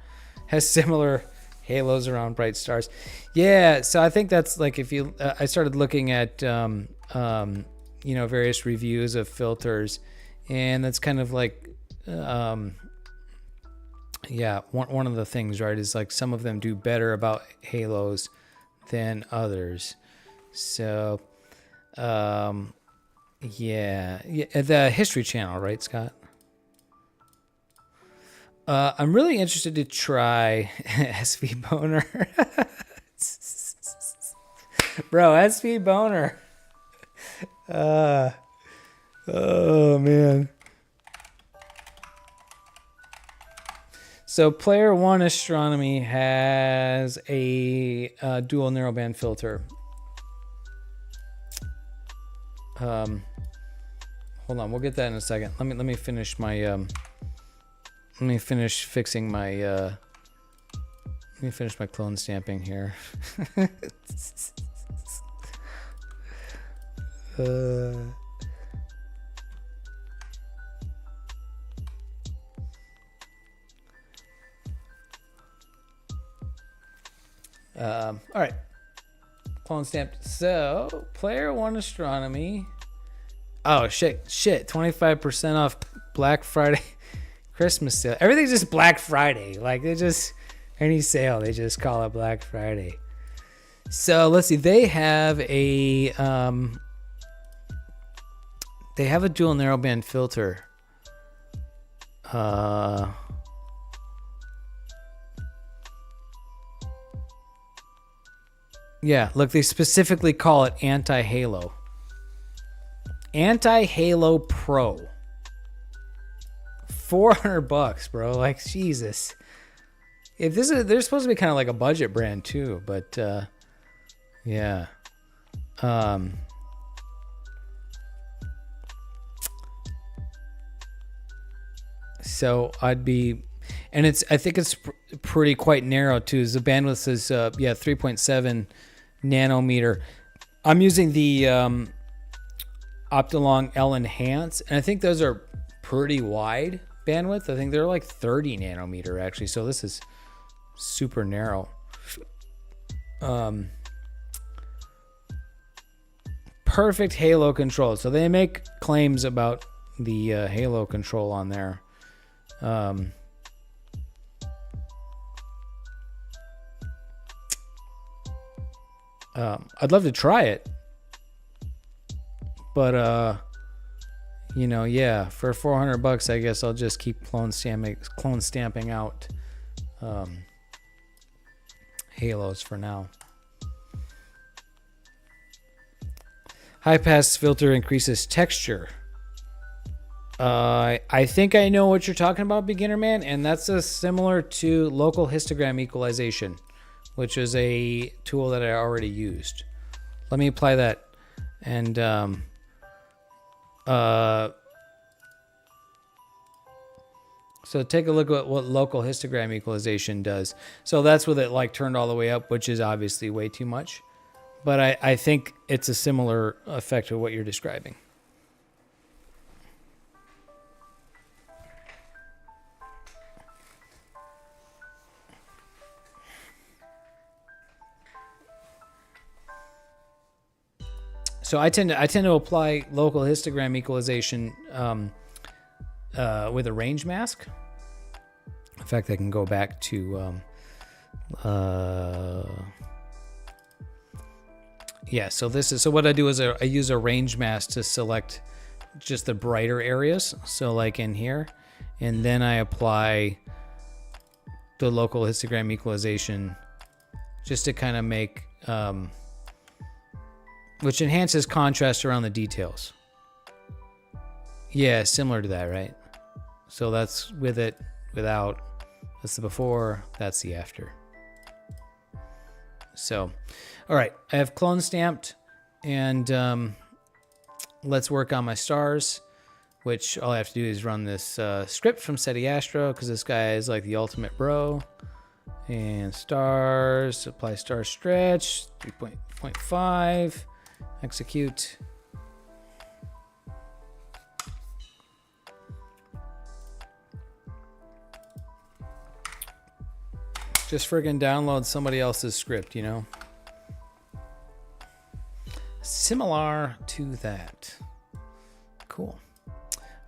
[SPEAKER 1] Has similar halos around bright stars. Yeah, so I think that's like if you. I started looking at various reviews of filters, and that's kind of like. One of the things, right, is like some of them do better about halos than others. So, the History Channel, right, Scott? I'm really interested to try SV Boner. Bro, SV Boner. Oh, man. So Player One Astronomy has a dual narrowband filter. Hold on, we'll get that in a second. Let me finish my let me finish my clone stamping here. All right, clone stamped. So Player One Astronomy. Oh shit! 25% off Black Friday, Christmas sale. Everything's just Black Friday. Like they just any sale they just call it Black Friday. So let's see. They have a dual narrowband filter. Yeah, look, they specifically call it anti-halo. Anti-halo Pro. $400, bro. Like, Jesus. If this is, they're supposed to be kind of like a budget brand too, but yeah. So I'd be, and I think it's pretty quite narrow too. The bandwidth is 3.7 nanometer. I'm using the Optilong L Enhance, and I think those are pretty wide bandwidth. I think they're like 30 nanometer actually. So this is super narrow. Perfect halo control. So they make claims about the halo control on there. I'd love to try it, but for $400, I guess I'll just keep clone stamping out halos for now. High pass filter increases texture I think I know what you're talking about, Beginner Man, and that's similar to local histogram equalization, which is a tool that I already used. Let me apply that, and so take a look at what local histogram equalization does. So that's with it like turned all the way up, which is obviously way too much, but I think it's a similar effect to what you're describing. So I tend to apply local histogram equalization with a range mask. In fact, I can go back to yeah. So what I do is I use a range mask to select just the brighter areas. So like in here, and then I apply the local histogram equalization just to kind of make which enhances contrast around the details. Yeah, similar to that, right? So that's with it, without. That's the before, that's the after. So, all right, I have clone stamped, and let's work on my stars, which all I have to do is run this script from SETI Astro, because this guy is like the ultimate bro. And stars, apply star stretch, 3.5. Execute. Just friggin' download somebody else's script, you know? Similar to that. Cool.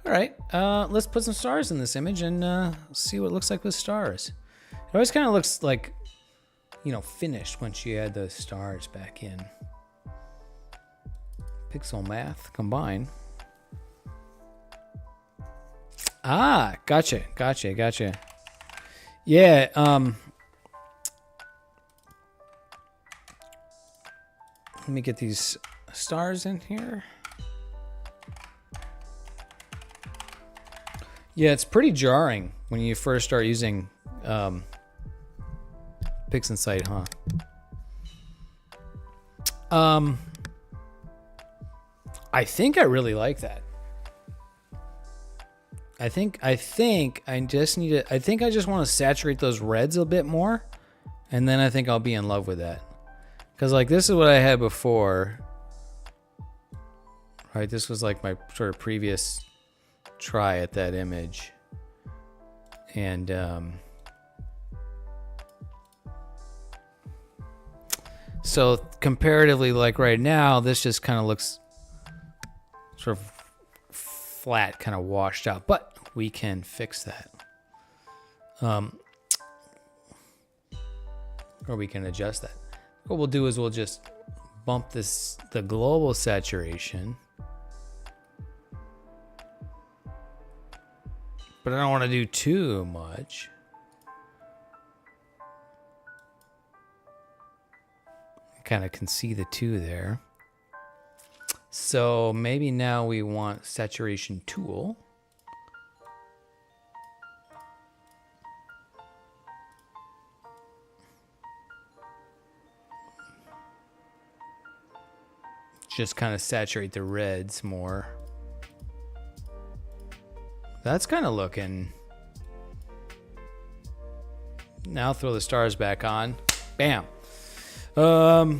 [SPEAKER 1] All right, let's put some stars in this image and see what it looks like with stars. It always kind of looks like, you know, finished once you add those stars back in. Pixel math combine. Ah, gotcha. Yeah, let me get these stars in here. Yeah, it's pretty jarring when you first start using PixInsight, huh? I think I really like that. I think I just need to, I think I just want to saturate those reds a bit more, and then I think I'll be in love with that. Because like this is what I had before. Right, this was like my sort of previous try at that image. And so comparatively, like right now, this just kind of looks sort of flat, kind of washed out, but we can fix that. Or we can adjust that. What we'll do is we'll just bump the global saturation. But I don't want to do too much. Kind of can see the two there. So maybe now we want saturation tool. Just kind of saturate the reds more. That's kind of looking. Now throw the stars back on. Bam. I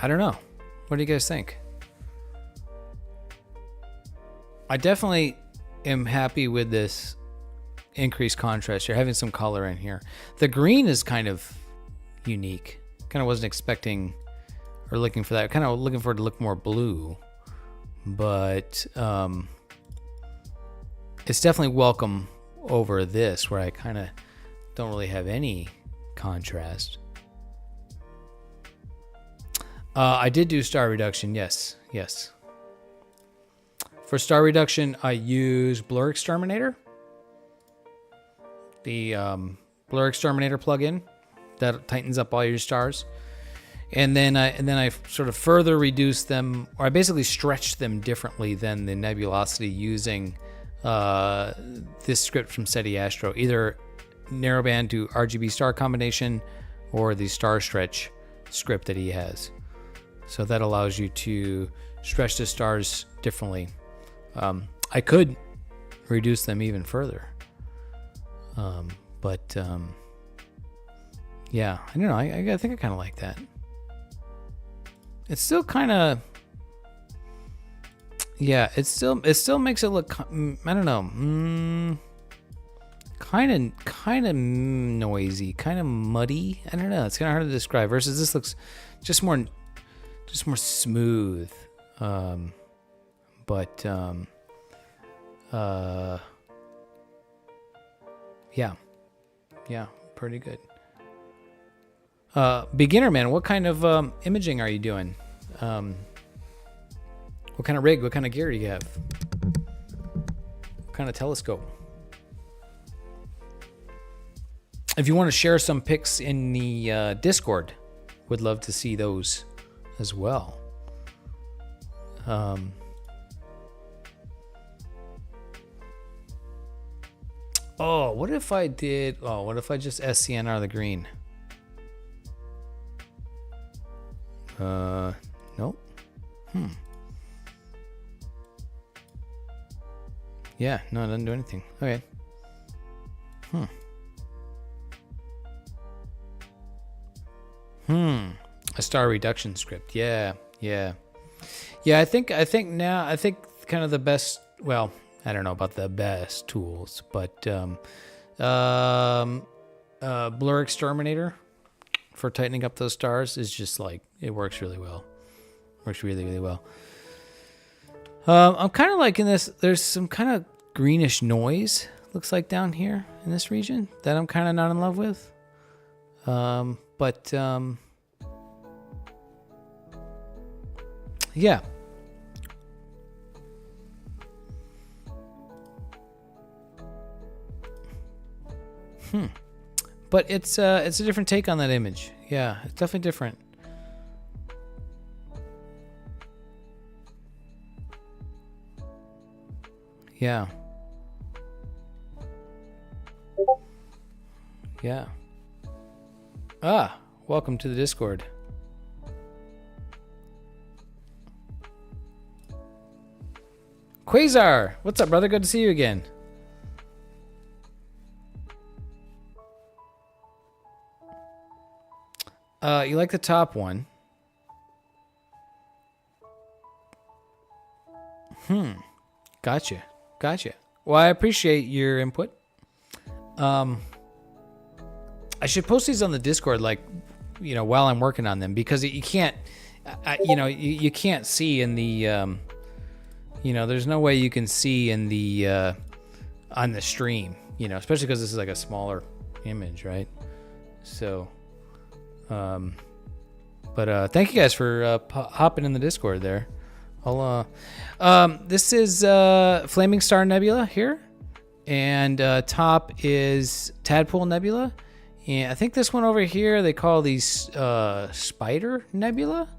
[SPEAKER 1] don't know. What do you guys think? I definitely am happy with this increased contrast. You're having some color in here. The green is kind of unique. Kind of wasn't expecting or looking for that. Kind of looking for it to look more blue. But it's definitely welcome over this, where I kind of don't really have any contrast. I did do star reduction, yes. For star reduction, I use Blur Exterminator. The Blur Exterminator plugin that tightens up all your stars. And then I sort of further reduced them, or I basically stretched them differently than the nebulosity using this script from SETI Astro, either narrowband to RGB star combination or the star stretch script that he has. So that allows you to stretch the stars differently. I could reduce them even further. But yeah, I don't know. I think I kind of like that. It's still kind of, yeah, it still makes it look, I don't know, kind of noisy, kind of muddy. I don't know. It's kind of hard to describe. Versus this looks just more smooth. Yeah, pretty good. Beginner man, what kind of imaging are you doing? What kind of rig, what kind of gear do you have? What kind of telescope? If you want to share some pics in the Discord, would love to see those as well. Oh, what if I just SCNR the green? Nope. Yeah, no, it doesn't do anything. Okay. A star reduction script. Yeah. I think kind of the best, well, I don't know about the best tools, but Blur Exterminator for tightening up those stars is just like, it works really well. Works really, really well. I'm kind of liking this. There's some kind of greenish noise, looks like, down here in this region that I'm kind of not in love with. Yeah. But it's a different take on that image. Yeah, it's definitely different. Yeah. Yeah. Ah, welcome to the Discord. Quasar, what's up, brother? Good to see you again. You like the top one? Gotcha. Well, I appreciate your input. I should post these on the Discord, like, you know, while I'm working on them, because you can't, you can't see in the, there's no way you can see in the, on the stream, especially because this is like a smaller image, right? So, thank you guys for hopping in the Discord there. This is Flaming Star Nebula here, and top is Tadpole Nebula, and I think this one over here they call these Spider Nebula,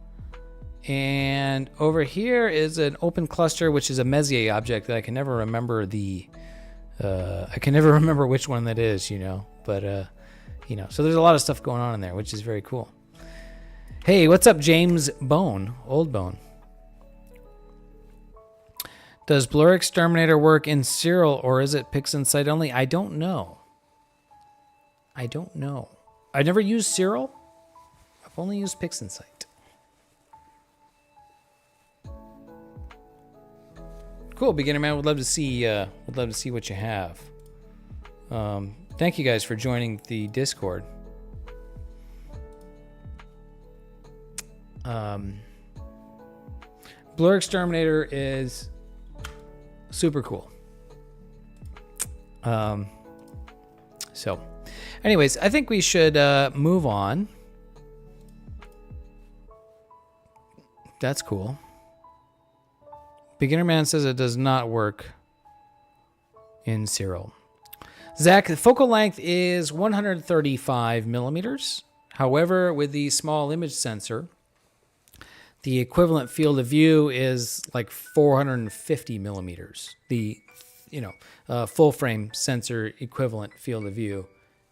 [SPEAKER 1] and over here is an open cluster, which is a Messier object that I can never remember which one that is, but so there's a lot of stuff going on in there, which is very cool. Hey, what's up, James Bone, Old Bone? Does Blur Exterminator work in serial, or is it PixInsight only? I don't know. I've never used serial. I've only used PixInsight. Cool, beginner man. Would love to see what you have. Thank you guys for joining the Discord. Blur Exterminator is super cool. So anyways, I think we should move on. That's cool. Beginner man says it does not work in serial. Zach, the focal length is 135 millimeters. However, with the small image sensor, the equivalent field of view is like 450 millimeters. The full frame sensor equivalent field of view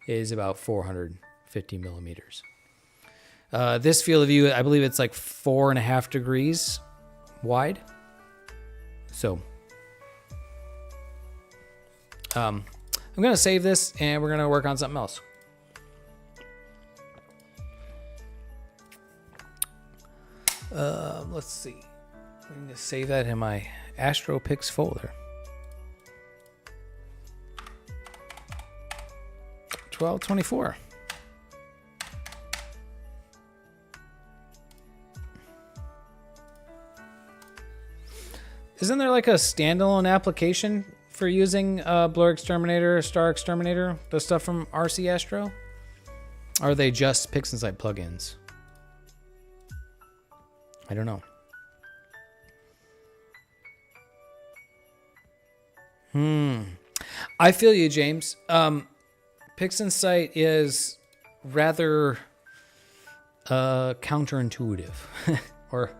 [SPEAKER 1] is about 450 millimeters. This field of view, I believe it's like 4.5 degrees wide. So I'm going to save this and we're going to work on something else. Let's see. I'm going to save that in my AstroPix folder. 1224. Isn't there like a standalone application for using Blur Exterminator, Star Exterminator, the stuff from RC Astro? Or are they just PixInsight plugins? I don't know. I feel you, James. PixInsight is rather counterintuitive or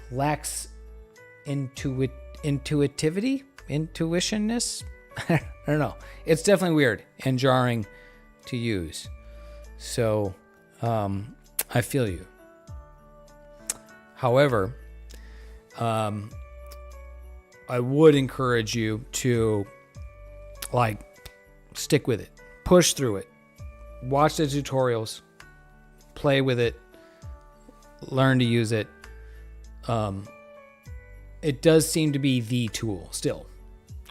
[SPEAKER 1] lacks intuitivity, intuitionness. I don't know. It's definitely weird and jarring to use. So I feel you. However, I would encourage you to stick with it, push through it, watch the tutorials, play with it, learn to use it. It does seem to be the tool still.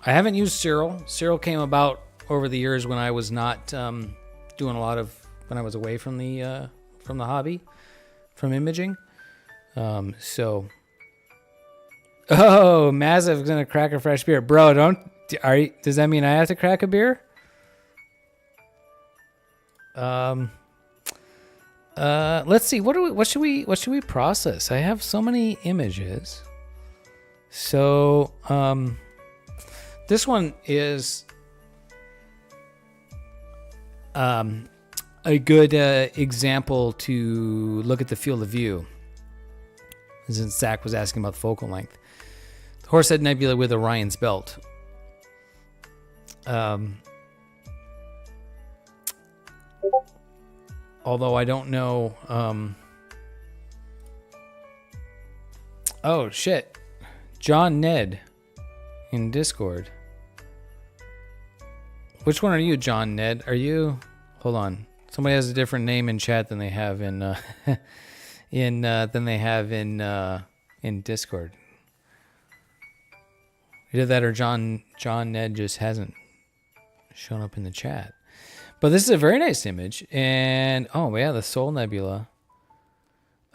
[SPEAKER 1] I haven't used Cyril. Cyril came about over the years when I was not doing a lot of, when I was away from the hobby, from imaging. Oh, Maziv's gonna crack a fresh beer, bro. Does that mean I have to crack a beer? Let's see. What should we process? I have so many images. So, this one is a good example to look at the field of view. Since Zach was asking about the focal length. The Horsehead Nebula with Orion's Belt. Although I don't know... Oh, shit. John Ned in Discord. Which one are you, John Ned? Are you... Hold on. Somebody has a different name in chat than they have in... in Discord. Either that or John Ned just hasn't shown up in the chat. But this is a very nice image. And oh yeah, the Soul Nebula.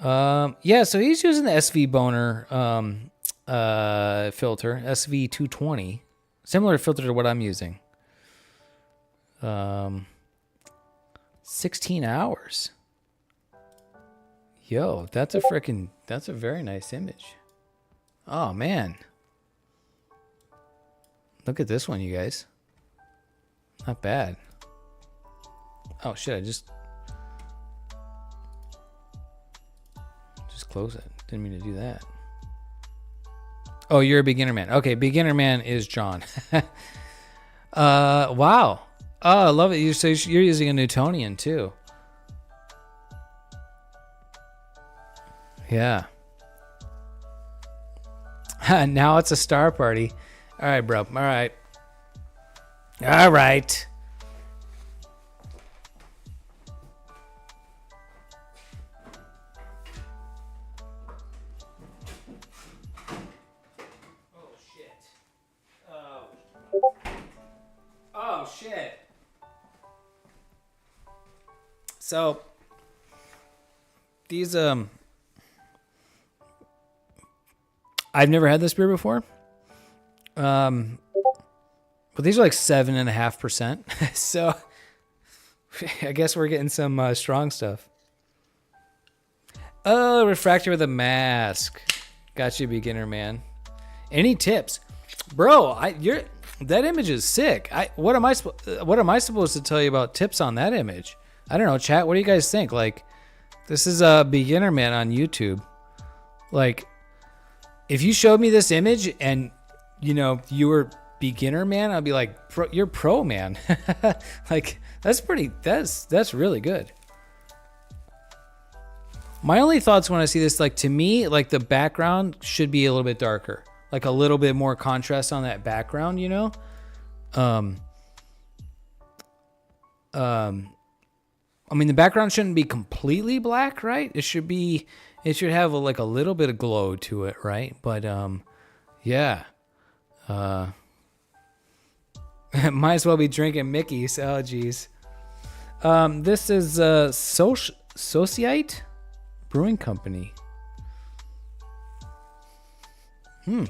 [SPEAKER 1] Yeah, so he's using the SV Boner filter, SV220. Similar filter to what I'm using. 16 hours. Yo, that's a very nice image. Oh, man. Look at this one, you guys. Not bad. Oh, shit, I just close it. Didn't mean to do that. Oh, you're a beginner man. Okay, beginner man is John. Wow. Oh, I love it. You're using a Newtonian, too. Yeah. Now it's a star party. All right, bro. All right. All right. Oh, shit. Oh, shit. So, these, I've never had this beer before. But these are like 7.5%. So I guess we're getting some strong stuff. Oh, refractor with a mask. Got you, beginner man. Any tips, bro? That image is sick. What am I supposed to tell you about tips on that image? I don't know, chat. What do you guys think? Like, this is a beginner man on YouTube. Like, if you showed me this image and, you know, you were beginner man, I'd be like, you're pro man. Like, that's really good. My only thoughts when I see this, like, to me, like, the background should be a little bit darker, like a little bit more contrast on that background, you know? I mean, the background shouldn't be completely black, right? It should have like a little bit of glow to it, right? But, yeah. Might as well be drinking Mickey's. Oh, geez. This is, Sociite Brewing Company.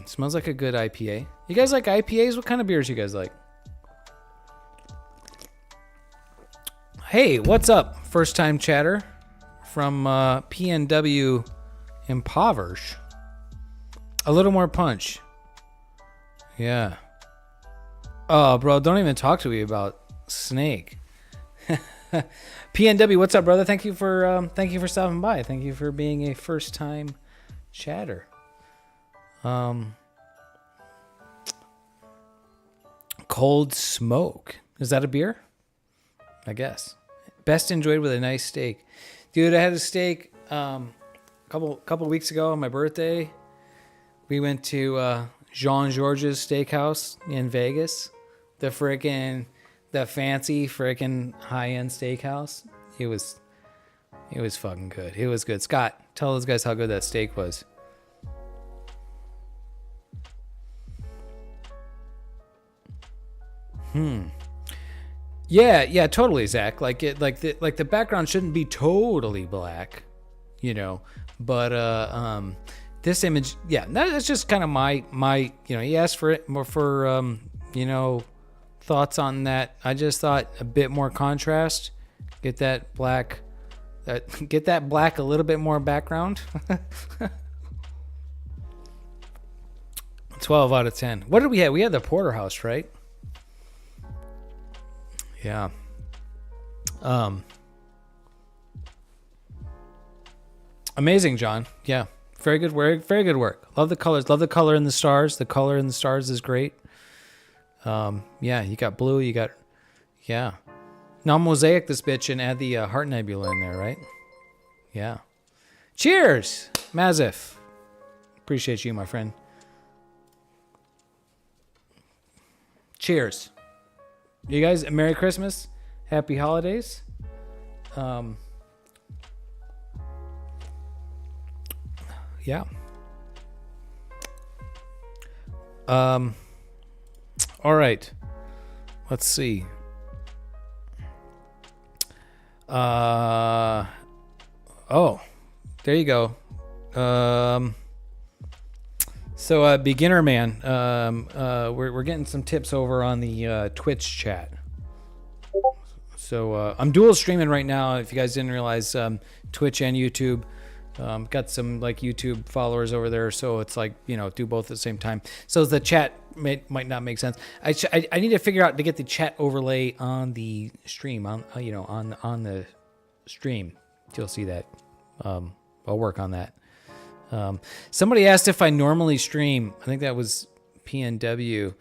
[SPEAKER 1] Smells like a good IPA. You guys like IPAs? What kind of beers you guys like? Hey, what's up? First time chatter from PNW Impoverish. A little more punch. Yeah. Oh, bro, don't even talk to me about Snake. PNW, what's up, brother? Thank you for stopping by. Thank you for being a first time chatter. Cold Smoke. Is that a beer? I guess. Best enjoyed with a nice steak. Dude, I had a steak couple weeks ago on my birthday. We went to Jean-Georges Steakhouse in Vegas. The fancy freaking high-end steakhouse. It was fucking good. It was good. Scott, tell those guys how good that steak was. Yeah, totally, Zach. Like the background shouldn't be totally black, you know. But this image, yeah, that's just kind of my you know. He asked for it more for you know, thoughts on that. I just thought a bit more contrast, get that black a little bit more background. 12 out of 10. What did we have? We had the porterhouse, right? Yeah. Amazing, John. Yeah. Very good work. Very good work. Love the colors. Love the color in the stars. The color in the stars is great. Yeah, you got blue. Yeah. Now mosaic this bitch and add the heart nebula in there, right? Yeah. Cheers, Mazif. Appreciate you, my friend. Cheers. You guys, Merry Christmas. Happy holidays. Yeah. All right. Let's see. Oh, there you go. So, beginner man, we're getting some tips over on the Twitch chat. So I'm dual streaming right now. If you guys didn't realize, Twitch and YouTube. Got some like YouTube followers over there, so it's like, you know, do both at the same time. So the chat might not make sense. I need to figure out to get the chat overlay on the stream on the stream. You'll see that. I'll work on that. Somebody asked if I normally stream. I think that was PNW.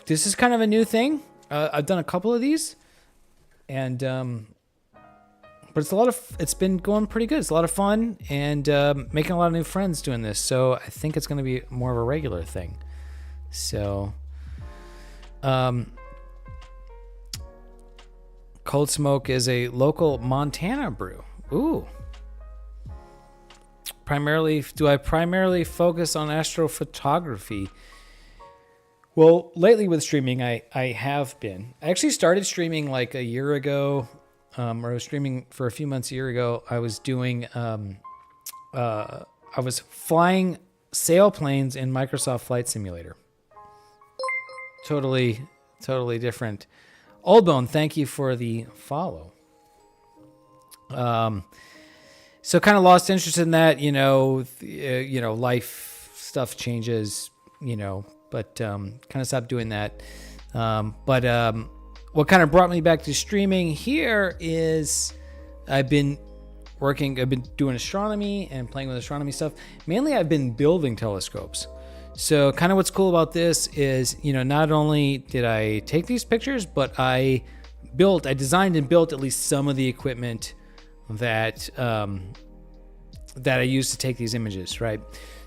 [SPEAKER 1] This is kind of a new thing. I've done a couple of these, and but it's been going pretty good. It's a lot of fun, and making a lot of new friends doing this. So I think it's going to be more of a regular thing. So, Cold Smoke is a local Montana brew. Ooh. Do I primarily focus on astrophotography? Well, lately with streaming, I have been. I actually started streaming like a year ago, or I was streaming for a few months a year ago. I was doing, I was flying sailplanes in Microsoft Flight Simulator. Totally different. Oldbone, thank you for the follow. So kind of lost interest in that, life stuff changes, but kind of stopped doing that. But what kind of brought me back to streaming here is I've been doing astronomy and playing with astronomy stuff. Mainly I've been building telescopes. So kind of what's cool about this is, not only did I take these pictures, but I designed and built at least some of the equipment that I use to take these images, right?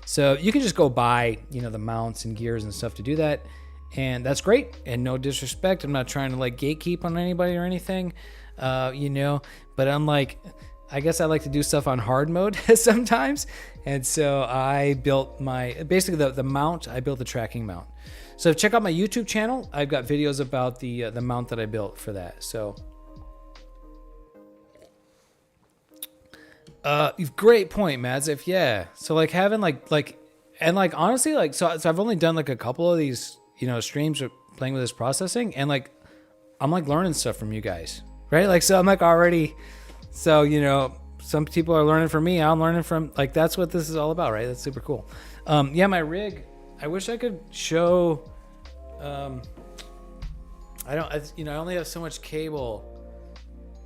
[SPEAKER 1] So you can just go buy, the mounts and gears and stuff to do that. And that's great. And no disrespect, I'm not trying to like gatekeep on anybody or anything, but I'm like, I guess I like to do stuff on hard mode sometimes. And so I built basically the mount, I built the tracking mount. So check out my YouTube channel. I've got videos about the mount that I built for that. So great point, Madzif. Yeah. So like having honestly, so I've only done like a couple of these, streams of playing with this processing, and like, I'm like learning stuff from you guys, right? Like, so I'm like already, so, some people are learning from me. I'm learning from, like, that's what this is all about, right? That's super cool. Yeah, my rig, I wish I could show, I only have so much cable.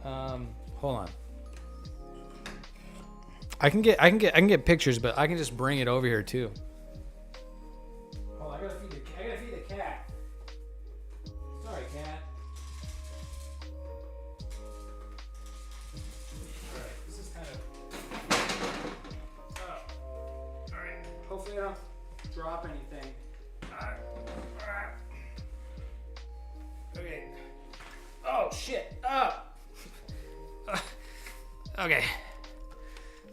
[SPEAKER 1] Hold on. I can get pictures, but I can just bring it over here too. Hold on, I gotta feed the cat. Sorry, cat. Alright, this is kind of... Oh. Alright, hopefully I don't drop anything. Alright. Okay. Oh, shit. Oh. Okay.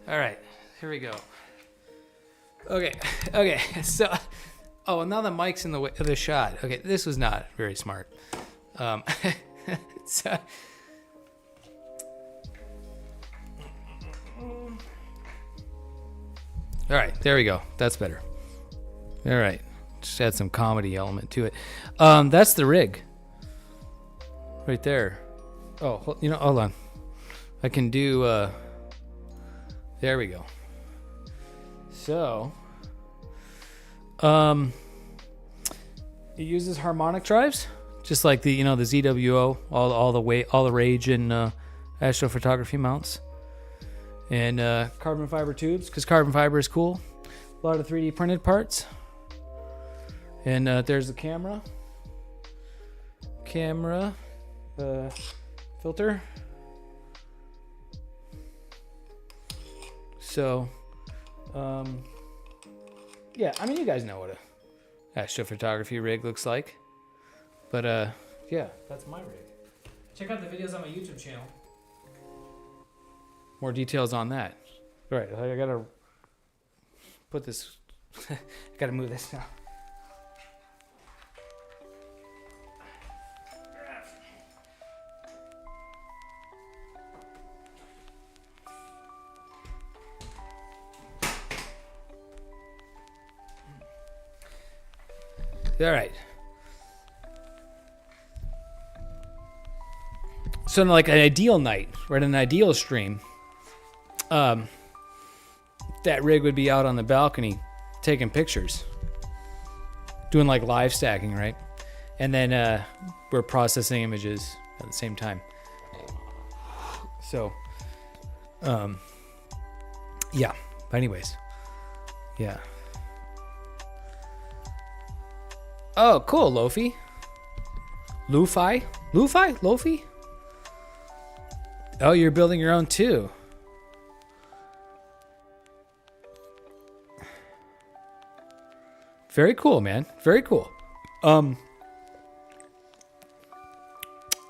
[SPEAKER 1] All right, here we go. Okay, so, oh, now the mic's in the way of the shot. Okay, this was not very smart. So, all right, there we go. That's better. All right, just add some comedy element to it. That's the rig. Right there. Oh, hold on. I can do, there we go. So, it uses harmonic drives, just like the the ZWO, all the rage in astrophotography mounts, and carbon fiber tubes, because carbon fiber is cool. A lot of 3D printed parts, and there's the camera filter. So, yeah, I mean, you guys know what a astrophotography rig looks like. But, yeah, that's my rig. Check out the videos on my YouTube channel. More details on that. All right, I gotta put this, I gotta move this now. All right. So like an ideal night, right? An ideal stream, that rig would be out on the balcony taking pictures, doing like live stacking, right? And then we're processing images at the same time. So, yeah. But anyways, yeah. Oh, cool, Lofi. Lofi? Oh, you're building your own too. Very cool, man. Very cool. I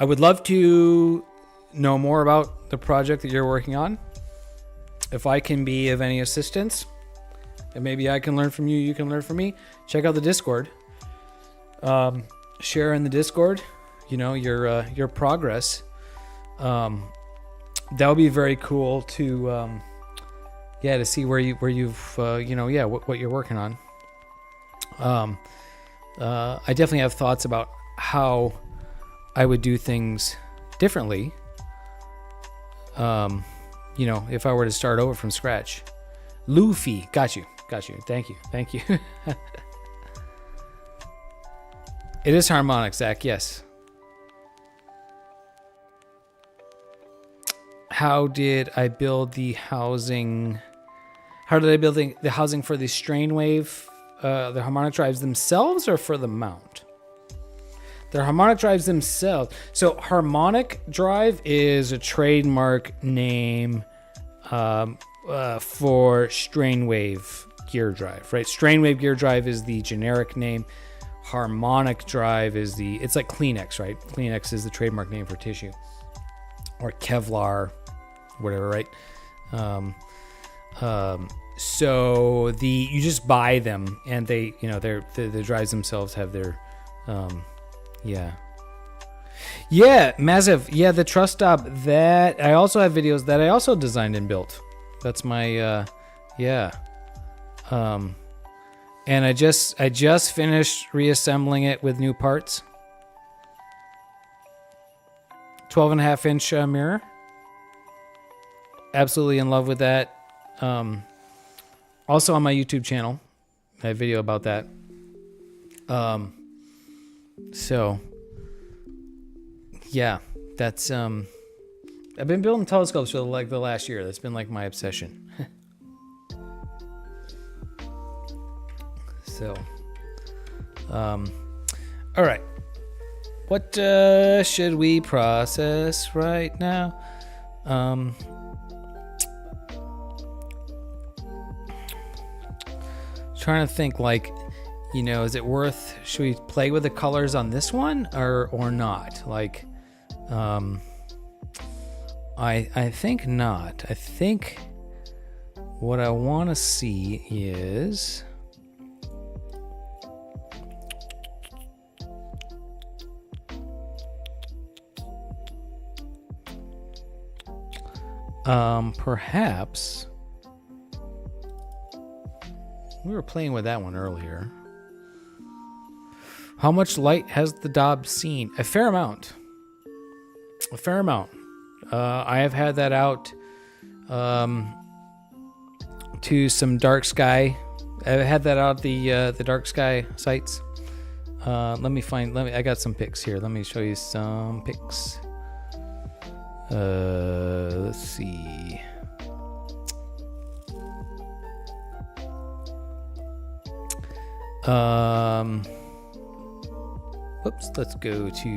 [SPEAKER 1] would love to know more about the project that you're working on. If I can be of any assistance, and maybe I can learn from you, you can learn from me, check out the Discord. Share in the Discord, your progress. That would be very cool to, to see where you've, what you're working on. I definitely have thoughts about how I would do things differently. If I were to start over from scratch. Luffy, got you. Thank you. It is harmonic, Zach. Yes. how did I build the housing? How did I build the housing for the strain wave, the harmonic drives themselves, or for the mount? The harmonic drives themselves. So harmonic drive is a trademark name for strain wave gear drive, right? Strain wave gear drive is the generic name. Harmonic drive is it's like Kleenex, right? Kleenex is the trademark name for tissue, or Kevlar, whatever, right? So you just buy them, and they, the drives themselves have their, massive. Yeah, the truss stop, that I also have videos that I also designed and built. That's my, and I just finished reassembling it with new parts. 12.5-inch mirror. Absolutely in love with that. Also on my YouTube channel, I have a video about that. So yeah, that's I've been building telescopes for like the last year. That's been like my obsession. So all right, what should we process right now? Trying to think, like, is it worth, should we play with the colors on this one or not? Like, I think not. I think what I want to see is perhaps we were playing with that one earlier. How much light has the Dob seen? A fair amount. A fair amount. I have had that out to some dark sky. I've had that out the dark sky sites. I got some pics here. Let me show you some pics. Let's see. Whoops, let's go to,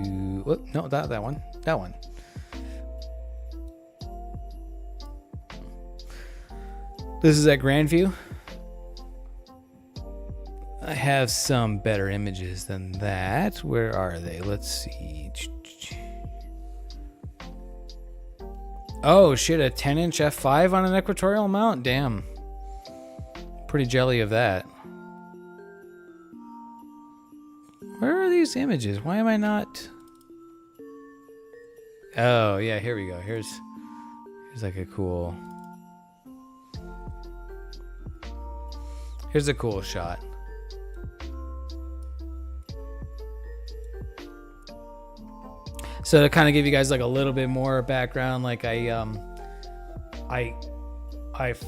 [SPEAKER 1] no, that one. This is at Grandview. I have some better images than that. Where are they? Let's see. Oh shit, a 10-inch f5 on an equatorial mount? Damn. Pretty jelly of that. Where are these images? Why am I not? Oh yeah, here we go. Here's like a cool. Here's a cool shot. So to kind of give you guys like a little bit more background, like I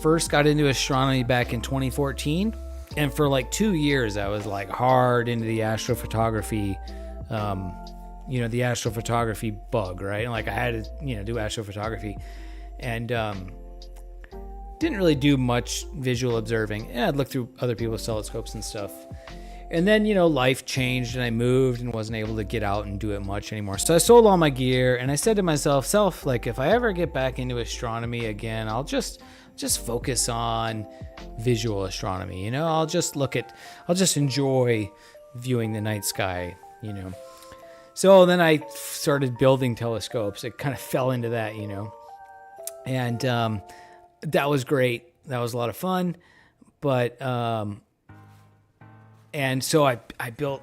[SPEAKER 1] first got into astronomy back in 2014. And for like 2 years, I was like hard into the astrophotography, the astrophotography bug, right? And like I had to, do astrophotography, and didn't really do much visual observing. And I'd look through other people's telescopes and stuff. And then, life changed and I moved and wasn't able to get out and do it much anymore. So I sold all my gear and I said to myself, like, if I ever get back into astronomy again, I'll just focus on visual astronomy. I'll just enjoy viewing the night sky, So then I started building telescopes. It kind of fell into that, and that was great. That was a lot of fun. But, and so I built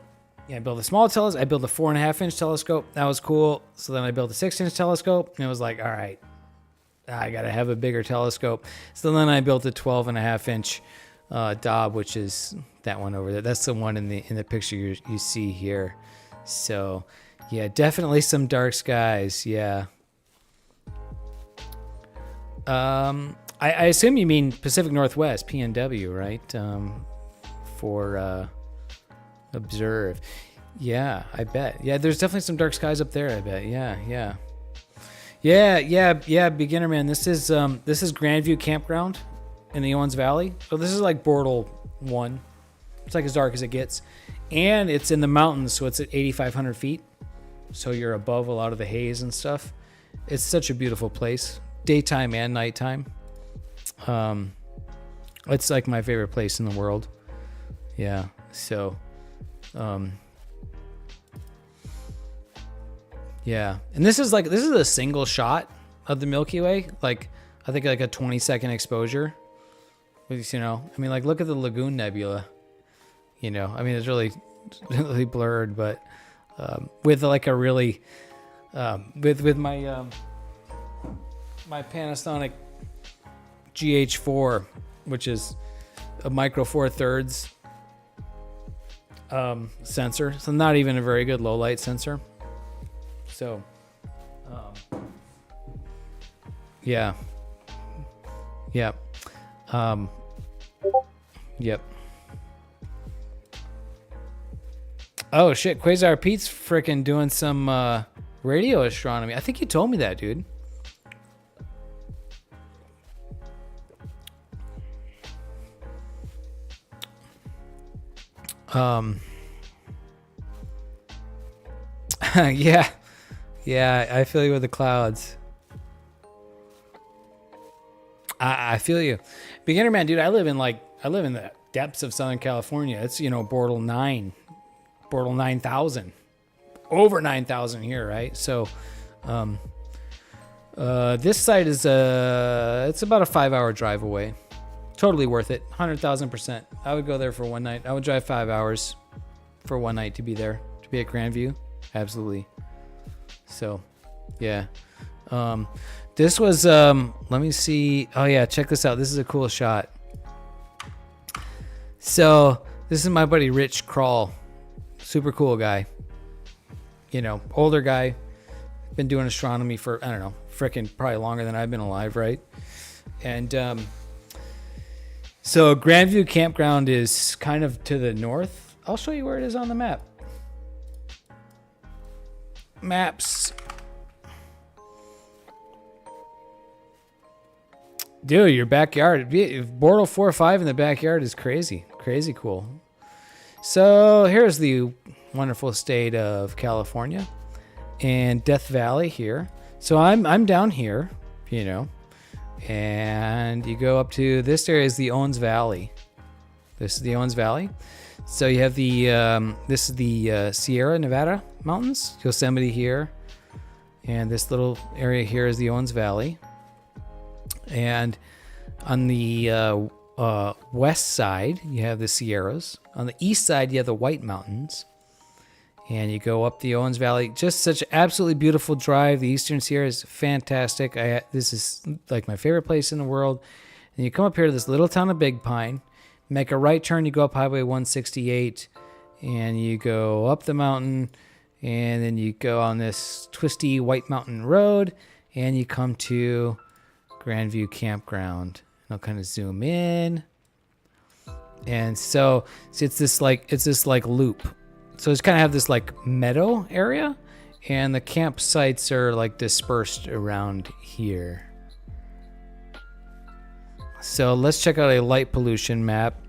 [SPEAKER 1] a small telescope. I built a 4.5-inch telescope. That was cool. So then I built a 6-inch telescope, and it was like, all right, I got to have a bigger telescope. So then I built a 12.5-inch Dob, which is that one over there. That's the one in the picture you see here. So yeah, definitely some dark skies. Yeah. I assume you mean Pacific Northwest, PNW, right? For observe. Yeah, I bet. Yeah, there's definitely some dark skies up there, I bet. Yeah. Yeah, beginner man. This is Grandview Campground in the Owens Valley. So this is like Bortle 1. It's like as dark as it gets. And it's in the mountains, so it's at 8,500 feet. So you're above a lot of the haze and stuff. It's such a beautiful place, daytime and nighttime. It's like my favorite place in the world. Yeah, so yeah, and this is a single shot of the Milky Way. Like, I think like a 20-second exposure. You know, I mean, like, look at the Lagoon Nebula. You know, I mean, it's really blurred, but with like a really with my my Panasonic GH4, which is a micro four thirds sensor, so not even a very good low light sensor. So, yeah, yep. Oh shit, Quasar Pete's frickin' doing some radio astronomy. I think you told me that, dude. Yeah, I feel you with the clouds. I feel you. Beginner man, dude, I live in the depths of Southern California. It's, you know, Bortle 9,000. Over 9,000 here, right? So this site is it's about a 5-hour drive away. Totally worth it. 100,000%. I would go there for one night. I would drive 5 hours for one night to be there, to be at Grandview. Absolutely. So, yeah. This was, let me see. Oh yeah, check this out. This is a cool shot. So this is my buddy Rich Kral. Super cool guy. You know, older guy. Been doing astronomy for, I don't know, frickin' probably longer than I've been alive, right? And so Grandview Campground is kind of to the north. I'll show you where it is on the map. Maps. Dude, your backyard. Bortle 4-5 in the backyard is crazy. Crazy cool. So here's the wonderful state of California and Death Valley here. So I'm down here, you know, and you go up to this area is the Owens Valley. This is the Owens Valley. So you have the this is the Sierra Nevada mountains, Yosemite here, and this little area here is the Owens Valley. And on the west side, you have the Sierras. On the east side, you have the White Mountains. And you go up the Owens Valley. Just such an absolutely beautiful drive. The Eastern Sierra is fantastic. This is like my favorite place in the world. And you come up here to this little town of Big Pine. Make a right turn, you go up Highway 168. And you go up the mountain. And then you go on this twisty White Mountain Road. And you come to Grandview Campground. I'll kind of zoom in, and so it's this like loop. So it's kind of have this like meadow area, and the campsites are like dispersed around here. So let's check out a light pollution map.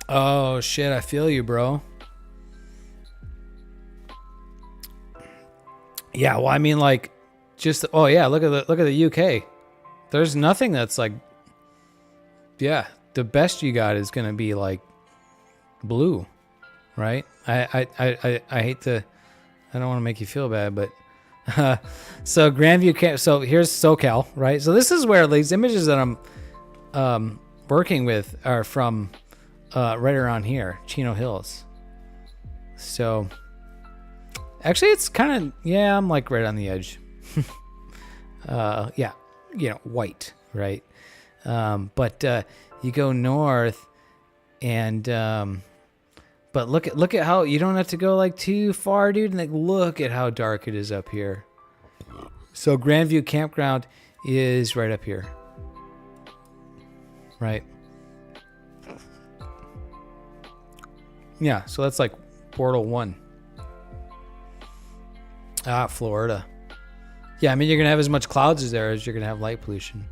[SPEAKER 1] Oh shit, I feel you, bro. Yeah, well, I mean, like, just oh yeah, look at the UK. There's nothing that's like, yeah, the best you got is gonna be like blue, right? I hate to, I don't want to make you feel bad, but so Grandview Camp. So here's SoCal, right? So this is where these images that I'm working with are from. Right around here, Chino Hills. So, actually, it's kind of, yeah, I'm like right on the edge. Yeah, you know, white, right? But you go north, and but look at how you don't have to go like too far, dude. And like, look at how dark it is up here. So Grandview Campground is right up here. right? Yeah, so that's like portal 1. Florida. Yeah, I mean, you're going to have as much clouds as there as you're going to have light pollution.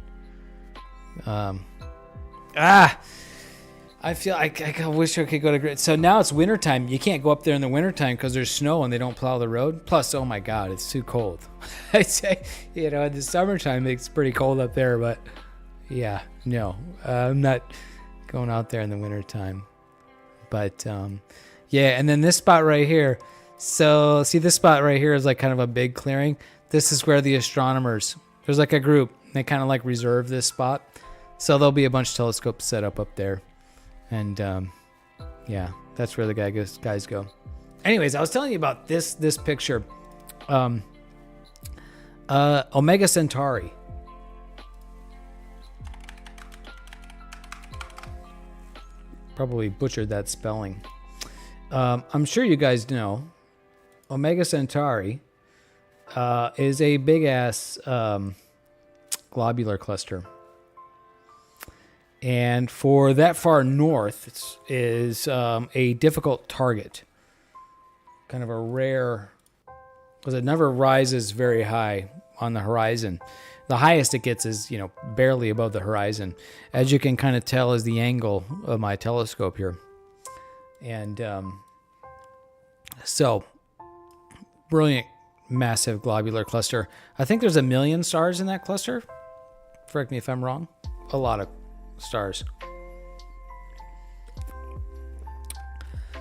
[SPEAKER 1] I feel I wish I could go to grid. So now it's wintertime. You can't go up there in the wintertime because there's snow and they don't plow the road. Plus, oh my God, it's too cold. I'd say, in the summertime, it's pretty cold up there. But yeah, no, I'm not going out there in the wintertime. But yeah, and then this spot right here. So see, this spot right here is like kind of a big clearing. This is where the astronomers, there's like a group. They kind of like reserve this spot. So there'll be a bunch of telescopes set up there. And yeah, that's where the guys go. Anyways, I was telling you about this picture. Omega Centauri. Probably butchered that spelling. I'm sure you guys know Omega Centauri is a big ass globular cluster. And for that far north, is a difficult target. Kind of a rare, because it never rises very high on the horizon. The highest it gets is, barely above the horizon. As you can kind of tell is the angle of my telescope here. And so, brilliant, massive globular cluster. I think there's 1 million stars in that cluster. Correct me if I'm wrong. A lot of stars.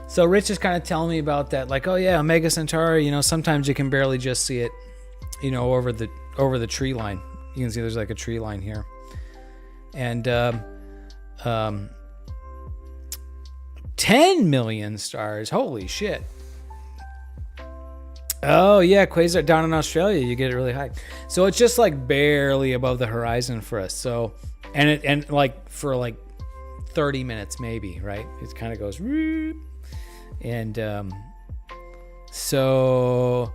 [SPEAKER 1] So Rich is kind of telling me about that, like, oh yeah, Omega Centauri, sometimes you can barely just see it, over the tree line. You can see there's like a tree line here. And 10 million stars. Holy shit. Oh yeah, quasar down in Australia, you get it really high. So it's just like barely above the horizon for us. So and like for like 30 minutes maybe, right? It kind of goes and so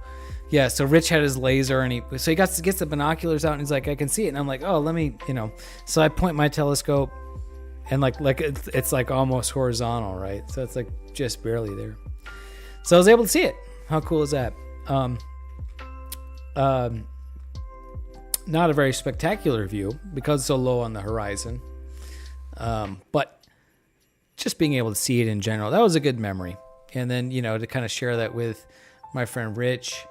[SPEAKER 1] yeah, so Rich had his laser and he gets the binoculars out and he's like, I can see it. And I'm like, oh, let me, so I point my telescope and like it's like almost horizontal, right? So it's like just barely there. So I was able to see it. How cool is that? Not a very spectacular view because it's so low on the horizon. But just being able to see it in general, that was a good memory. And then, to kind of share that with my friend Rich.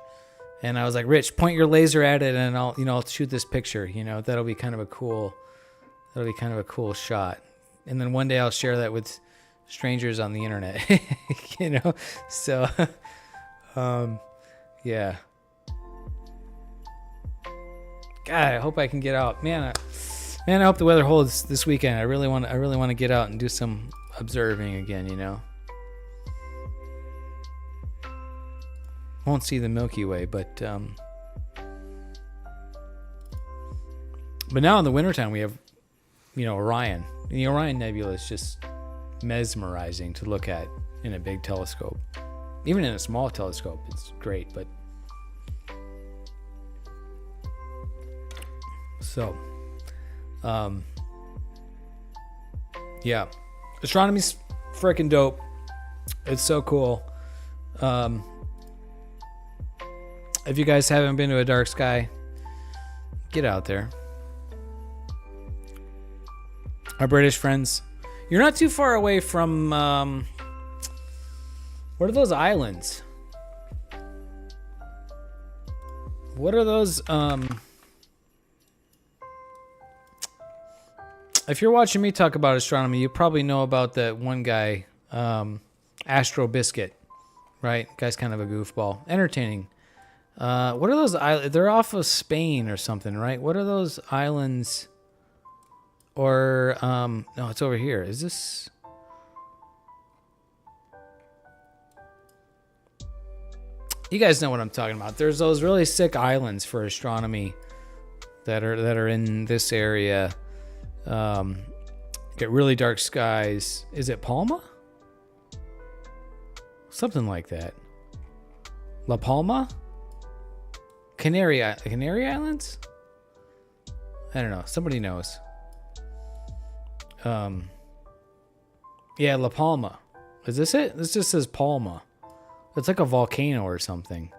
[SPEAKER 1] And I was like, Rich, point your laser at it and I'll shoot this picture. That'll be kind of a cool shot. And then one day I'll share that with strangers on the internet, so, yeah. God, I hope I can get out, man. I hope the weather holds this weekend. I really want to get out and do some observing again, Won't see the Milky Way, but now in the wintertime we have, Orion. And the Orion Nebula is just mesmerizing to look at in a big telescope. Even in a small telescope, it's great, but so yeah, astronomy's freaking dope. It's so cool. If you guys haven't been to a dark sky, get out there. Our British friends, you're not too far away from what are those islands? What are those if you're watching me talk about astronomy, you probably know about that one guy, Astro Biscuit, right? Guy's kind of a goofball. Entertaining. What are those islands? They're off of Spain or something, right? What are those islands? Or, no, it's over here. Is this? You guys know what I'm talking about. There's those really sick islands for astronomy that are in this area. Get really dark skies. Is it Palma? Something like that. La Palma? Canary Islands? I don't know. Somebody knows. Yeah, La Palma. Is this it? This just says Palma. It's like a volcano or something.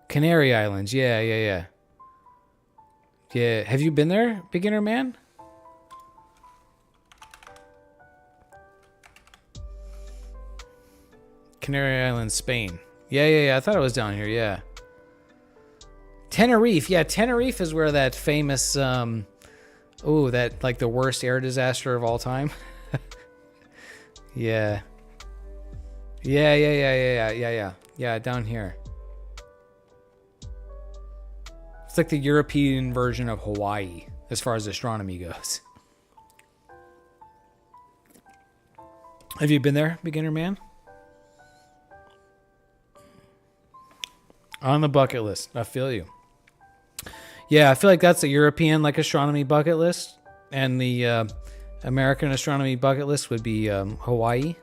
[SPEAKER 1] Canary Islands. Yeah, yeah, yeah. Yeah. Have you been there, beginner man? Canary Islands, Spain. Yeah, yeah, yeah. I thought it was down here. Yeah. Tenerife. Yeah, Tenerife is where that famous, that like the worst air disaster of all time. Yeah. Yeah, yeah, yeah, yeah, yeah, yeah, yeah. Yeah, down here. It's like the European version of Hawaii as far as astronomy goes. Have you been there, beginner man? On the bucket list. I feel you. Yeah, I feel like that's the European like astronomy bucket list, and the American astronomy bucket list would be Hawaii.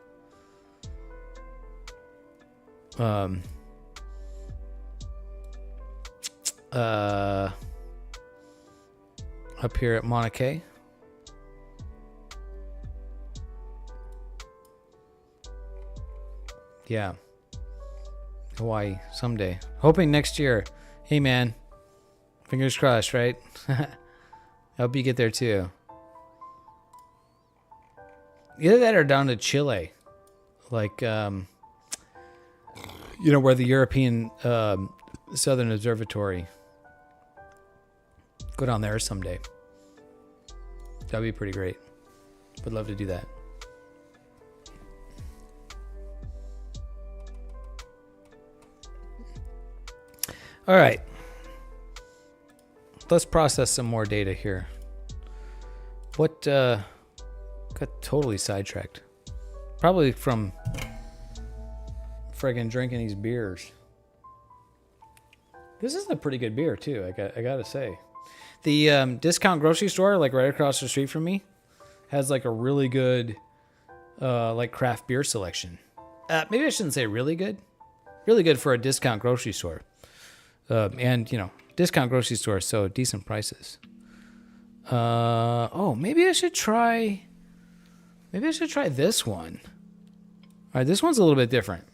[SPEAKER 1] Up here at Mauna Kea. Yeah. Hawaii someday. Hoping next year. Hey man. Fingers crossed, right? I hope you get there too. Either that or down to Chile. Like where the European Southern Observatory. Go down there someday. That'd be pretty great. Would love to do that. All right. Let's process some more data here. What got totally sidetracked? Probably from friggin' drinking these beers. This is a pretty good beer too, I gotta say. The discount grocery store, like right across the street from me, has like a really good like craft beer selection. Maybe I shouldn't say really good. Really good for a discount grocery store. And discount grocery store, so decent prices. Maybe I should try this one. All right, this one's a little bit different.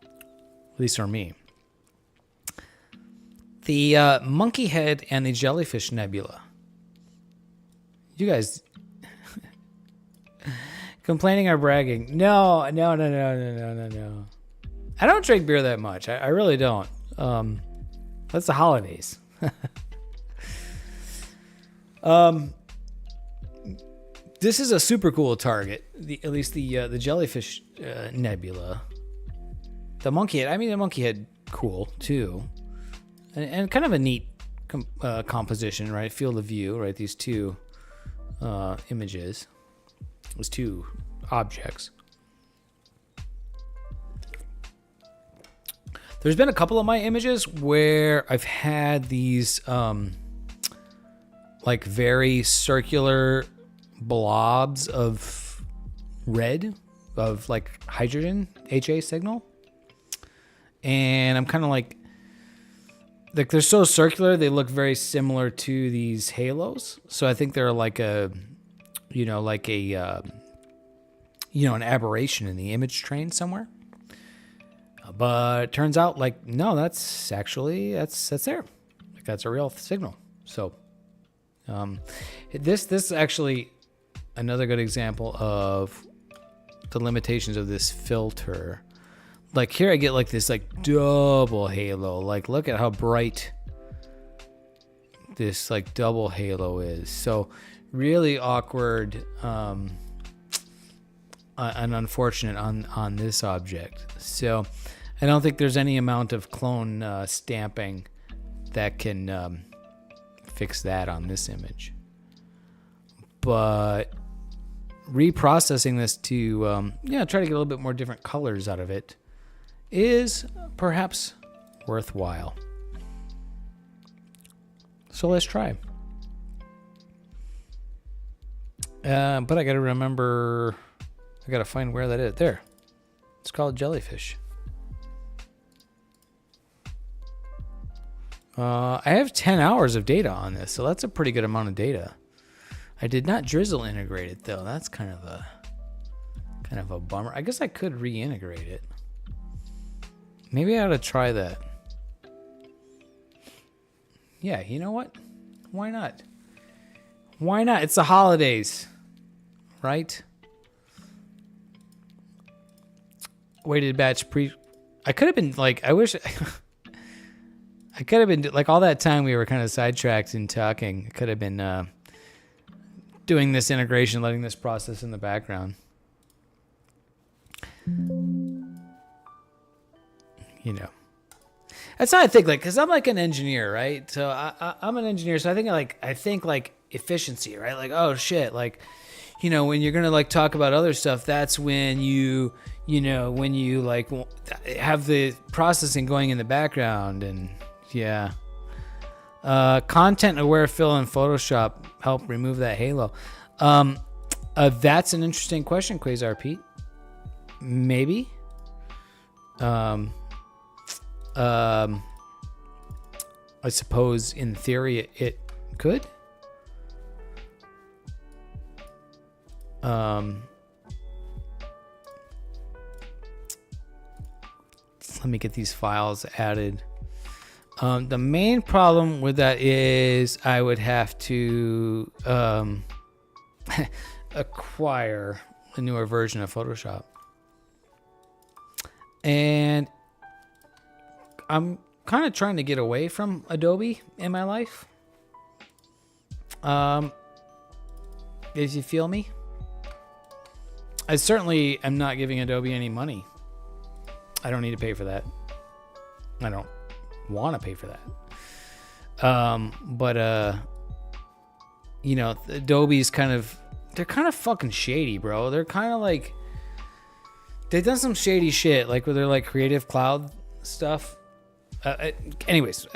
[SPEAKER 1] At least for me. The Monkey Head and the Jellyfish Nebula. You guys complaining or bragging? No. I don't drink beer that much. I really don't. That's the holidays. This is a super cool target. At least the Jellyfish Nebula. The Monkey Head. I mean, the Monkey Head, cool too, and kind of a neat composition, right? Field of view, right? These two images, those two objects. There's been a couple of my images where I've had these like very circular blobs of red, of like hydrogen, HA signal. And I'm kind of like they're so circular, they look very similar to these halos. So I think they're like an aberration in the image train somewhere. But it turns out, like, no, that's there. Like, that's a real signal. So, this is actually another good example of the limitations of this filter. Like, here I get, like, this, like, double halo. Like, look at how bright this, like, double halo is. So, really awkward and unfortunate on this object. So, I don't think there's any amount of clone stamping that can fix that on this image. But reprocessing this to try to get a little bit more different colors out of it is perhaps worthwhile. So let's try. But I gotta remember, I gotta find where that is. There. It's called Jellyfish. I have 10 hours of data on this, so that's a pretty good amount of data. I did not drizzle integrate it though. That's kind of a bummer. I guess I could reintegrate it. Maybe I ought to try that. Yeah, you know what? Why not? Why not? It's the holidays, right? Weighted batch pre. I could have been like, I wish. I could have been like all that time we were kind of sidetracked in talking. I could have been doing this integration, letting this process in the background. You know, that's how I think. Like, cause I'm like an engineer, right? So I'm an engineer. So I think like efficiency, right? Like, oh shit, like, you know, when you're gonna like talk about other stuff, that's when you like have the processing going in the background, and yeah. Content aware fill in Photoshop help remove that halo. That's an interesting question, Quasar Pete. Maybe. I suppose in theory it could. Let me get these files added. The main problem with that is I would have to acquire a newer version of Photoshop. And I'm kind of trying to get away from Adobe in my life. If you feel me. I certainly am not giving Adobe any money. I don't need to pay for that. I don't want to pay for that. But you know, Adobe's they're kind of fucking shady, bro. They're kind of like, they've done some shady shit, like with their like Creative Cloud stuff. Anyways,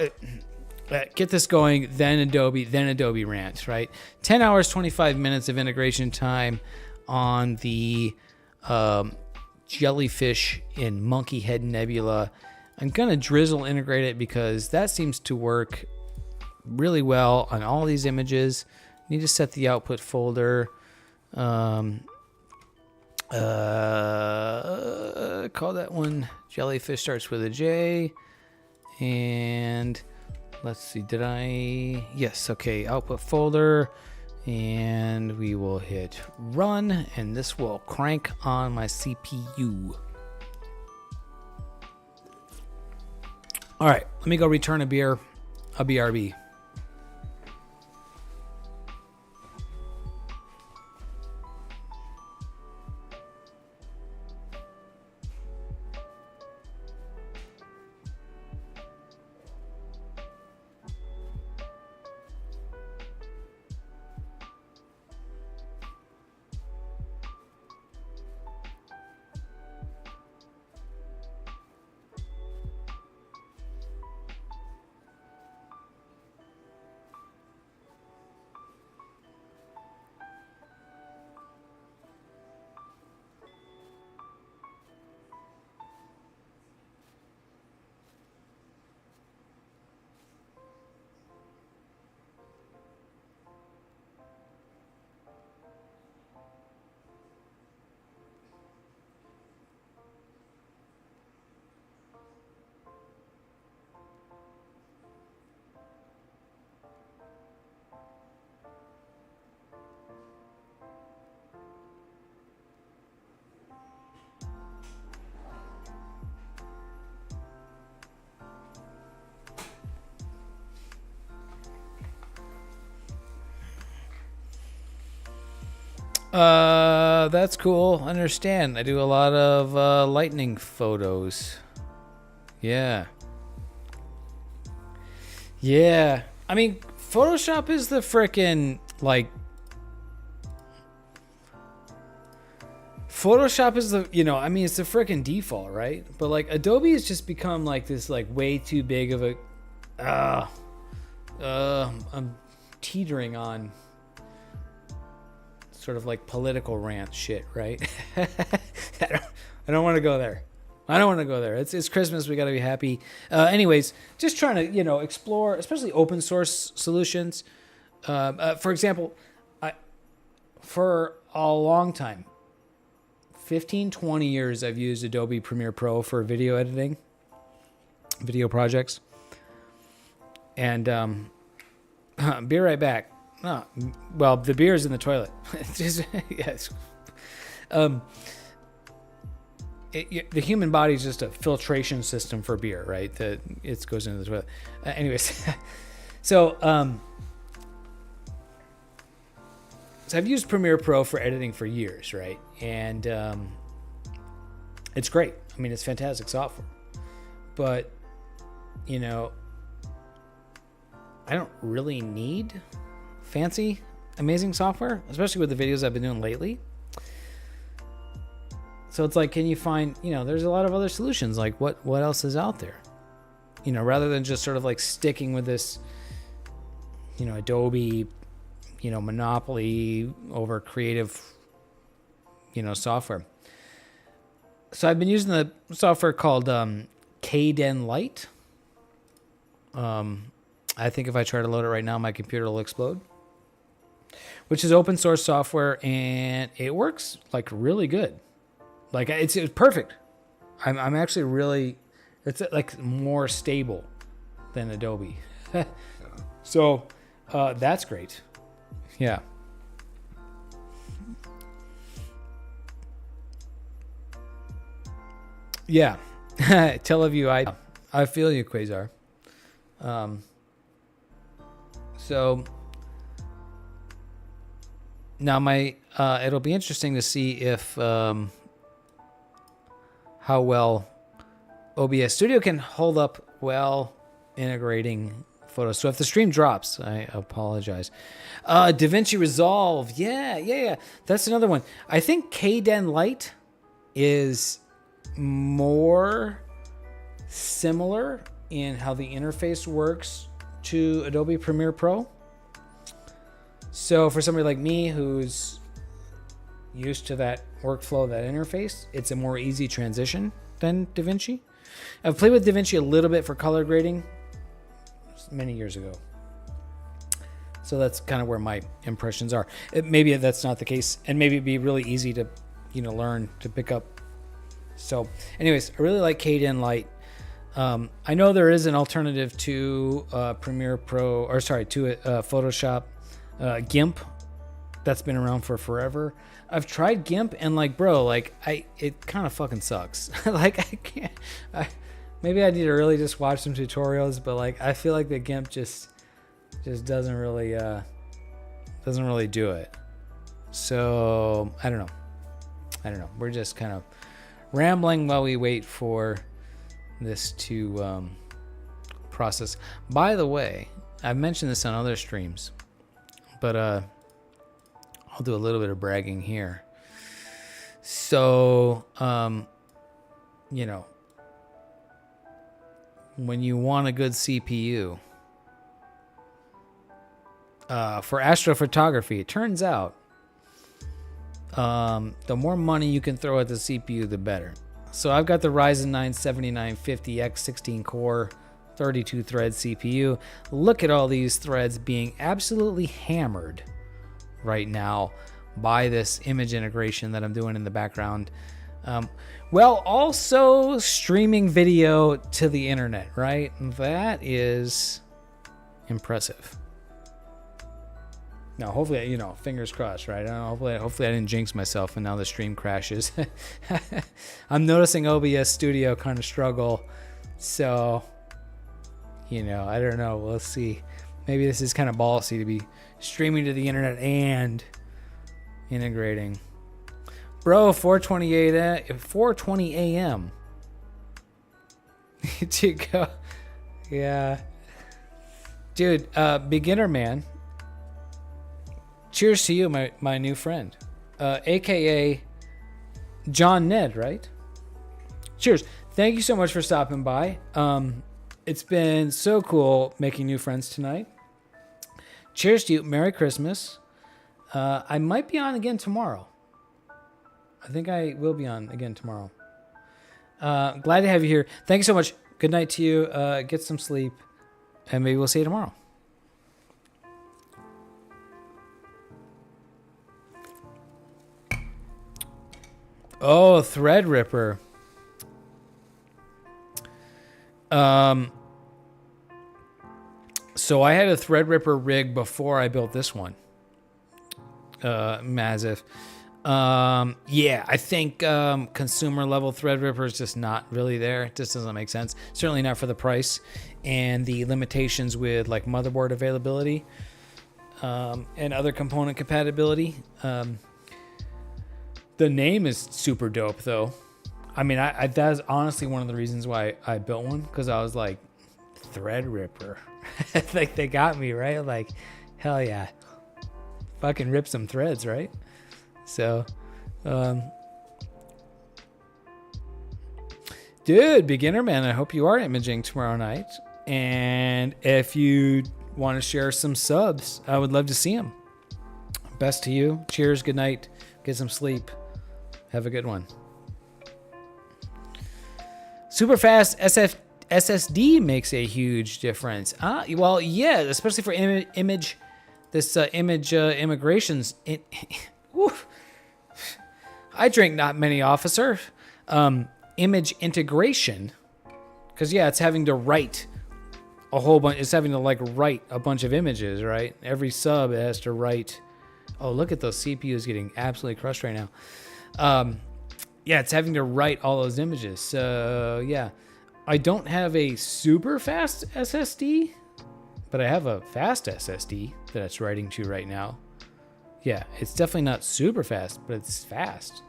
[SPEAKER 1] get this going, then Adobe rant, right? 10 hours, 25 minutes of integration time on the jellyfish in Monkey Head Nebula. I'm going to drizzle integrate it because that seems to work really well on all these images. Need to set the output folder. Call that one Jellyfish starts with a J. And let's see, yes, okay, output folder. And we will hit run, and this will crank on my CPU. All right, let me go return a BRB. That's cool. Understand. I do a lot of lightning photos. Yeah. Yeah. I mean, Photoshop is the frickin' like. Photoshop is the, you know, I mean, it's the frickin' default, right? But like Adobe has just become like this, like way too big of a. I'm teetering on sort of like political rant shit, right? I don't want to go there. It's Christmas. We got to be happy. Anyways, just trying to, you know, explore, especially open source solutions. For example, for a long time, 15, 20 years, I've used Adobe Premiere Pro for video editing, video projects. And be right back. Oh, well, the beer's in the toilet. Yes. The human body is just a filtration system for beer, right? That it goes into the toilet. Anyways, so I've used Premiere Pro for editing for years, right? And it's great. I mean, it's fantastic software. But, you know, I don't really need fancy, amazing software, especially with the videos I've been doing lately. So it's like, can you find, you know, there's a lot of other solutions. Like what else is out there? You know, rather than just sort of like sticking with this, you know, Adobe, you know, monopoly over creative, you know, software. So I've been using the software called Kdenlight. I think if I try to load it right now, my computer will explode. Which is open source software, and it works like really good. Like it's perfect. I'm actually really, it's like more stable than Adobe. So that's great. Yeah. Yeah. Tell of you, I feel you, Quasar. So now it'll be interesting to see if how well OBS Studio can hold up well integrating photos. So if the stream drops, I apologize. DaVinci Resolve, yeah. That's another one. I think Kdenlight is more similar in how the interface works to Adobe Premiere Pro. So for somebody like me who's used to that workflow, that interface, it's a more easy transition than DaVinci. I've played with DaVinci a little bit for color grading many years ago. So that's kind of where my impressions are. Maybe that's not the case, and maybe it'd be really easy to, you know, learn to pick up. So anyways, I really like Kdenlight. I know there is an alternative to Premiere Pro, or sorry, to Photoshop, GIMP. That's been around for forever. I've tried GIMP, and like, bro, like it kind of fucking sucks. Like I can't. Maybe I need to really just watch some tutorials, but like I feel like the GIMP just doesn't really do it. So I don't know. We're just kind of rambling while we wait for this to process. By the way, I've mentioned this on other streams, but I'll do a little bit of bragging here. So you know, when you want a good CPU for astrophotography, it turns out the more money you can throw at the CPU, the better. So I've got the Ryzen 9 7950X 16 core 32 thread CPU. Look at all these threads being absolutely hammered right now by this image integration that I'm doing in the background. Well, also streaming video to the internet, right? That is impressive. Now, hopefully, you know, fingers crossed, right? Hopefully I didn't jinx myself and now the stream crashes. I'm noticing OBS Studio kind of struggle. So, you know, I don't know. We'll see. Maybe this is kind of ballsy to be streaming to the internet and integrating. Bro, 4:20 a.m. to go. Yeah. Dude, beginner man. Cheers to you, my new friend. AKA John Ned, right? Cheers. Thank you so much for stopping by. It's been so cool making new friends tonight. Cheers to you. Merry Christmas. I might be on again tomorrow. I think I will be on again tomorrow. Glad to have you here. Thank you so much. Good night to you. Get some sleep. And maybe we'll see you tomorrow. Oh, Threadripper. So I had a Threadripper rig before I built this one. Massive. Yeah, I think consumer level Threadripper is just not really there. It just doesn't make sense. Certainly not for the price and the limitations with like motherboard availability and other component compatibility. The name is super dope though. I mean, that's honestly one of the reasons why I built one, because I was like, Threadripper. Like they got me, right? Like, hell yeah. Fucking rip some threads, right? So, dude, beginner man, I hope you are imaging tomorrow night. And if you want to share some subs, I would love to see them. Best to you. Cheers. Good night. Get some sleep. Have a good one. Super fast SSD makes a huge difference. Well, yeah, especially for image immigrations. I drink not many, officer. Image integration, because yeah, it's having to write a whole bunch. It's having to like write a bunch of images, right? Every sub it has to write. Oh, look at those CPUs getting absolutely crushed right now. Yeah, it's having to write all those images. So yeah, I don't have a super fast SSD, but I have a fast SSD that it's writing to right now. Yeah, it's definitely not super fast, but it's fast.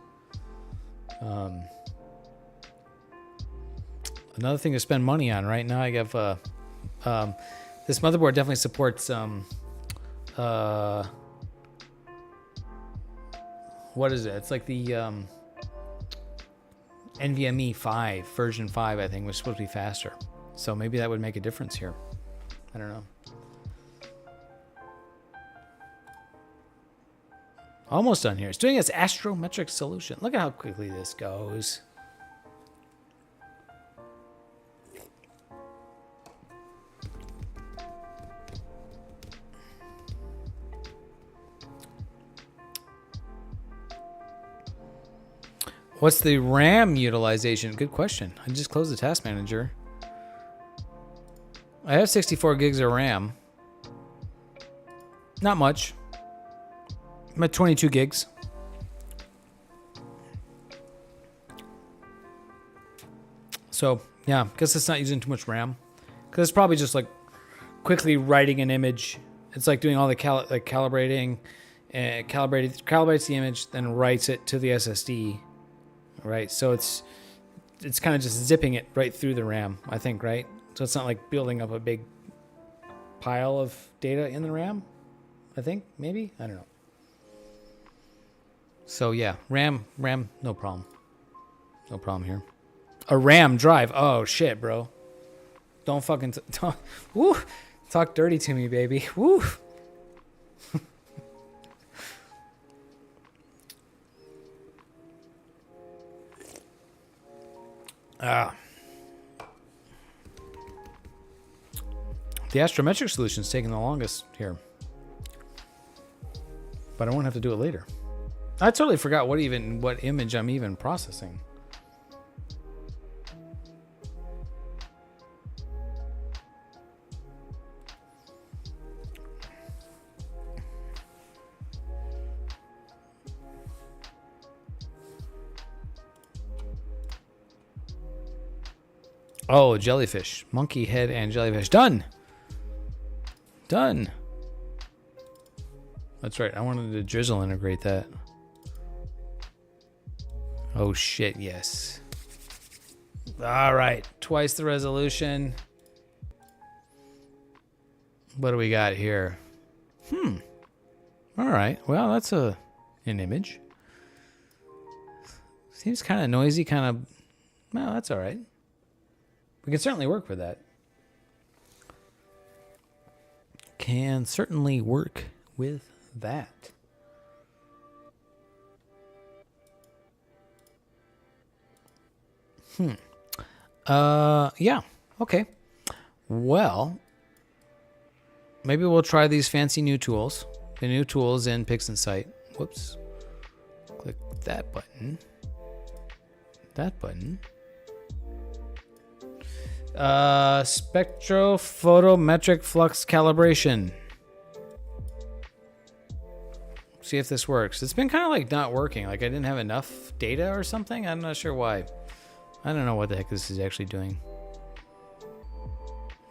[SPEAKER 1] Another thing to spend money on right now. I have this motherboard definitely supports what is it? It's like the NVMe 5 version 5, I think, was supposed to be faster. So maybe that would make a difference here. I don't know. Almost done here. It's doing its astrometric solution. Look at how quickly this goes. What's the RAM utilization? Good question. I just closed the task manager. I have 64 gigs of RAM. Not much. I'm at 22 gigs. So, yeah, guess it's not using too much RAM. Because it's probably just like quickly writing an image. It's like doing all the calibrating. Calibrates the image, then writes it to the SSD. Right, so it's kind of just zipping it right through the RAM, I think, right? So it's not like building up a big pile of data in the RAM, I think, maybe? I don't know. So yeah, RAM, no problem. No problem here. A RAM drive. Oh, shit, bro. Don't fucking talk dirty to me, baby. Woo. The astrometric solution is taking the longest here. But I won't have to do it later. I totally forgot what image I'm even processing. Oh, jellyfish. Monkey head and jellyfish. Done. Done. That's right. I wanted to drizzle integrate that. Oh, shit. Yes. All right. Twice the resolution. What do we got here? All right. Well, that's an image. Seems kind of noisy, kind of... Well, that's all right. We can certainly work with that. Can certainly work with that. Yeah. Okay. Well, maybe we'll try these fancy new tools. The new tools in PixInsight. Whoops. Click that button. that button. Spectrophotometric flux calibration. See if this works. It's been kind of like not working. Like I didn't have enough data or something. I'm not sure why. I don't know what the heck this is actually doing.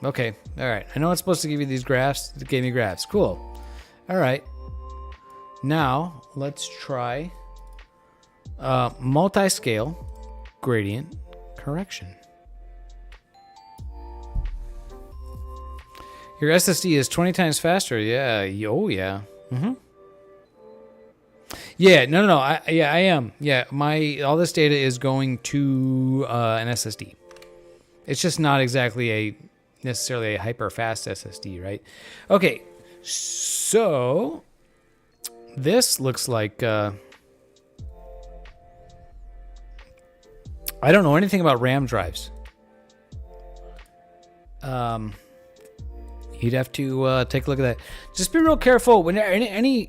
[SPEAKER 1] Okay, all right. I know it's supposed to give you these graphs. It gave me graphs. Cool. All right. Now let's try multi-scale gradient correction. Your SSD is 20 times faster. Yeah. Oh yeah. Mm-hmm. Yeah. No. I am. Yeah. All this data is going to an SSD. It's just not exactly necessarily a hyper fast SSD, right? Okay. So this looks like I don't know anything about RAM drives. You'd have to take a look at that. Just be real careful when any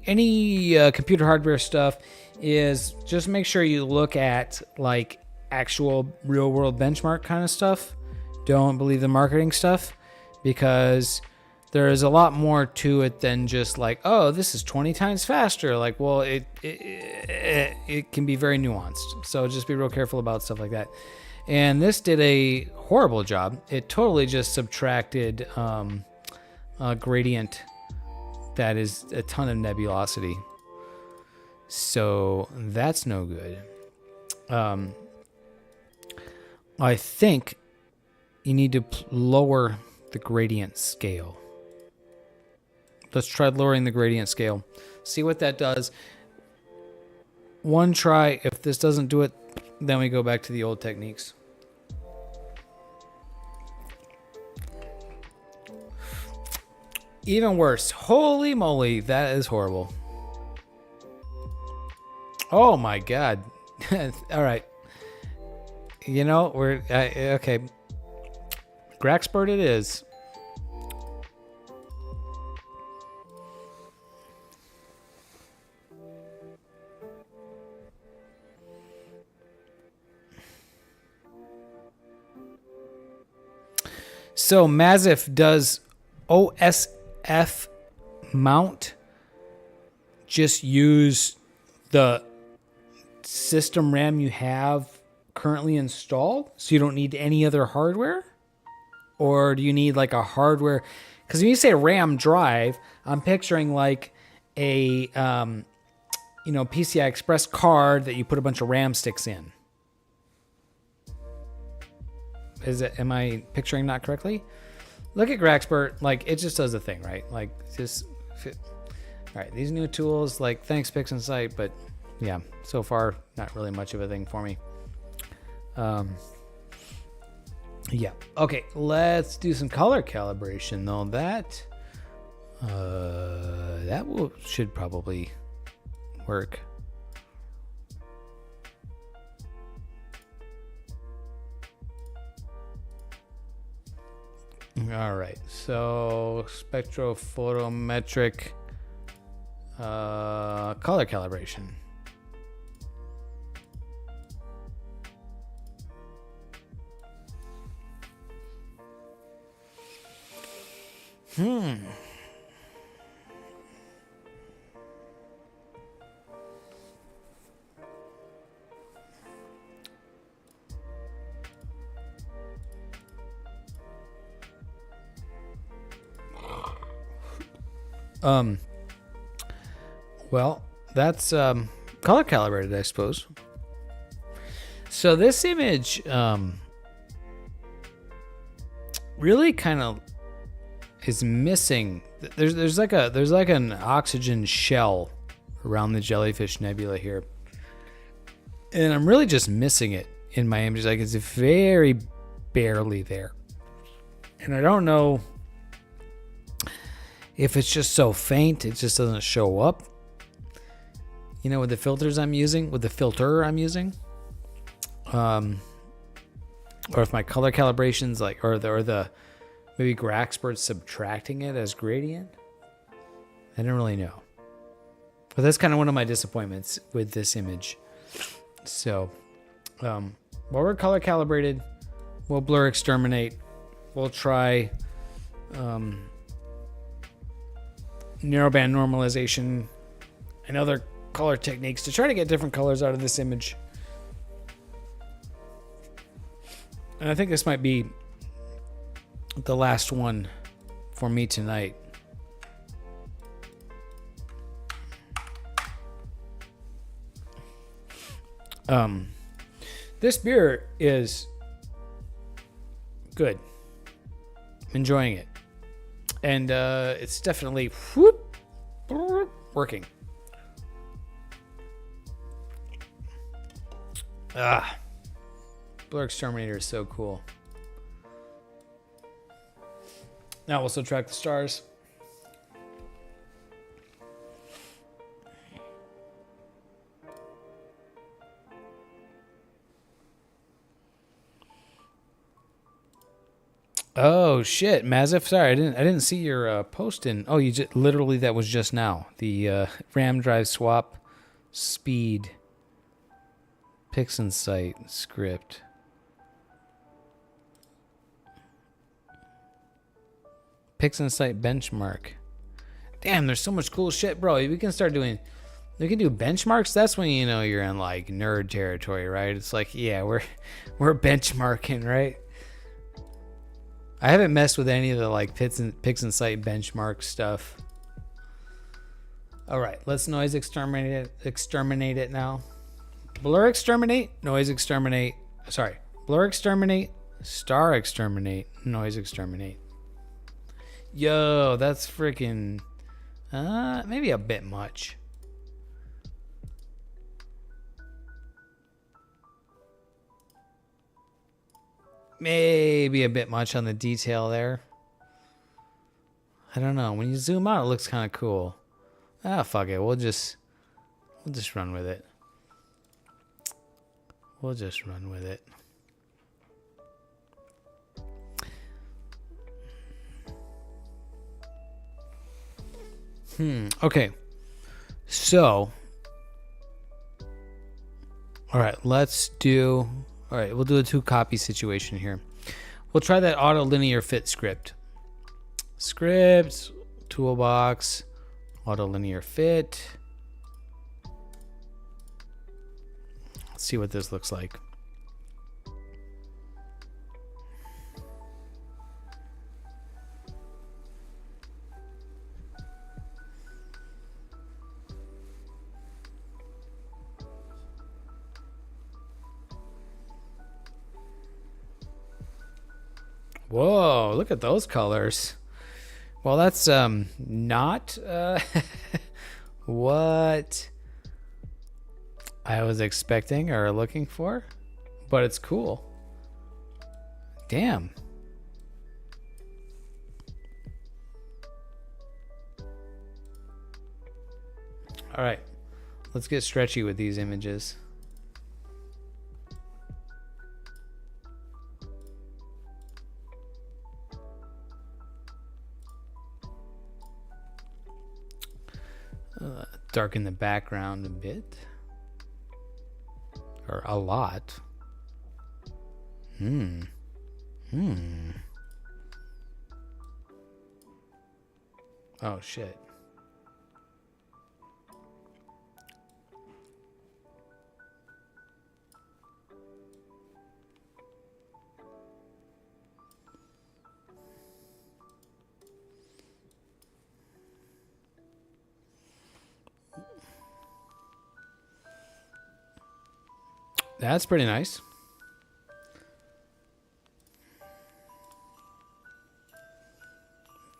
[SPEAKER 1] computer hardware stuff is just make sure you look at like actual real world benchmark kind of stuff. Don't believe the marketing stuff because there is a lot more to it than just like, oh, this is 20 times faster. Like, well, it can be very nuanced. So just be real careful about stuff like that. And this did a horrible job. It totally just subtracted a gradient that is a ton of nebulosity. So that's no good. I think you need to lower the gradient scale. Let's try lowering the gradient scale. See what that does. One try. If this doesn't do it, then we go back to the old techniques. Even worse. Holy moly, that is horrible. Oh my god. All right. You know, we're okay. Graxpert it is. So Mazif does OSF mount just use the system RAM you have currently installed, so you don't need any other hardware? Or do you need like a hardware? Because when you say RAM drive, I'm picturing like a PCI Express card that you put a bunch of RAM sticks in. Am I picturing that correctly? Look at Graxpert, like it just does a thing, right? Like just all right, these new tools, like thanks PixInsight, but yeah, so far not really much of a thing for me. Yeah. Okay, let's do some color calibration though. That should probably work. All right, so spectrophotometric color calibration. Well, that's color calibrated, I suppose. So this image really kind of is missing. There's like an oxygen shell around the jellyfish nebula here, and I'm really just missing it in my image. Like it's very barely there, and I don't know if it's just so faint it just doesn't show up. You know, with the filter I'm using, or if my color calibration's like, or the maybe Graxpert's subtracting it as gradient. I don't really know, but that's kind of one of my disappointments with this image. So, While we're color calibrated, we'll blur exterminate. We'll try narrowband normalization and other color techniques to try to get different colors out of this image. And I think this might be the last one for me tonight. This beer is good. I'm enjoying it. And it's definitely working. Blur Exterminator is so cool. Now we'll subtract the stars. Oh shit, Mazif! Sorry, I didn't see your post in. Oh, you just literally that was just now. The RAM drive swap speed PixInsight script. PixInsight benchmark. Damn, there's so much cool shit, bro. We can start doing. We can do benchmarks. That's when you know you're in like nerd territory, right? It's like, yeah, we're benchmarking, right? I haven't messed with any of the like PixInsight benchmark stuff. All right, let's noise exterminate it now. Blur exterminate, noise exterminate. Sorry, blur exterminate, star exterminate, noise exterminate. Yo, that's freaking maybe a bit much. Maybe a bit much on the detail there. I don't know. When you zoom out, it looks kind of cool. Fuck it. We'll just run with it. We'll just run with it. Okay. So, all right, all right, we'll do a 2-copy situation here. We'll try that auto linear fit script. Script, toolbox, auto linear fit. Let's see what this looks like. Whoa, look at those colors. Well, that's not what I was expecting or looking for, but it's cool. Damn. All right, let's get stretchy with these images. Darken the background a bit. Or a lot. Oh, shit. That's pretty nice.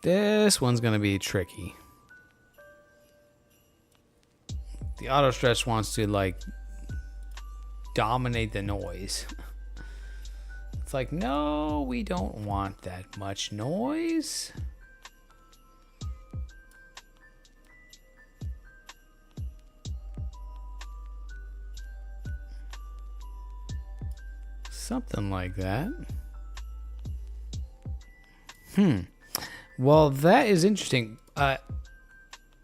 [SPEAKER 1] This one's going to be tricky. The auto stretch wants to like dominate the noise. It's like, no, we don't want that much noise. Something like that. Well, that is interesting.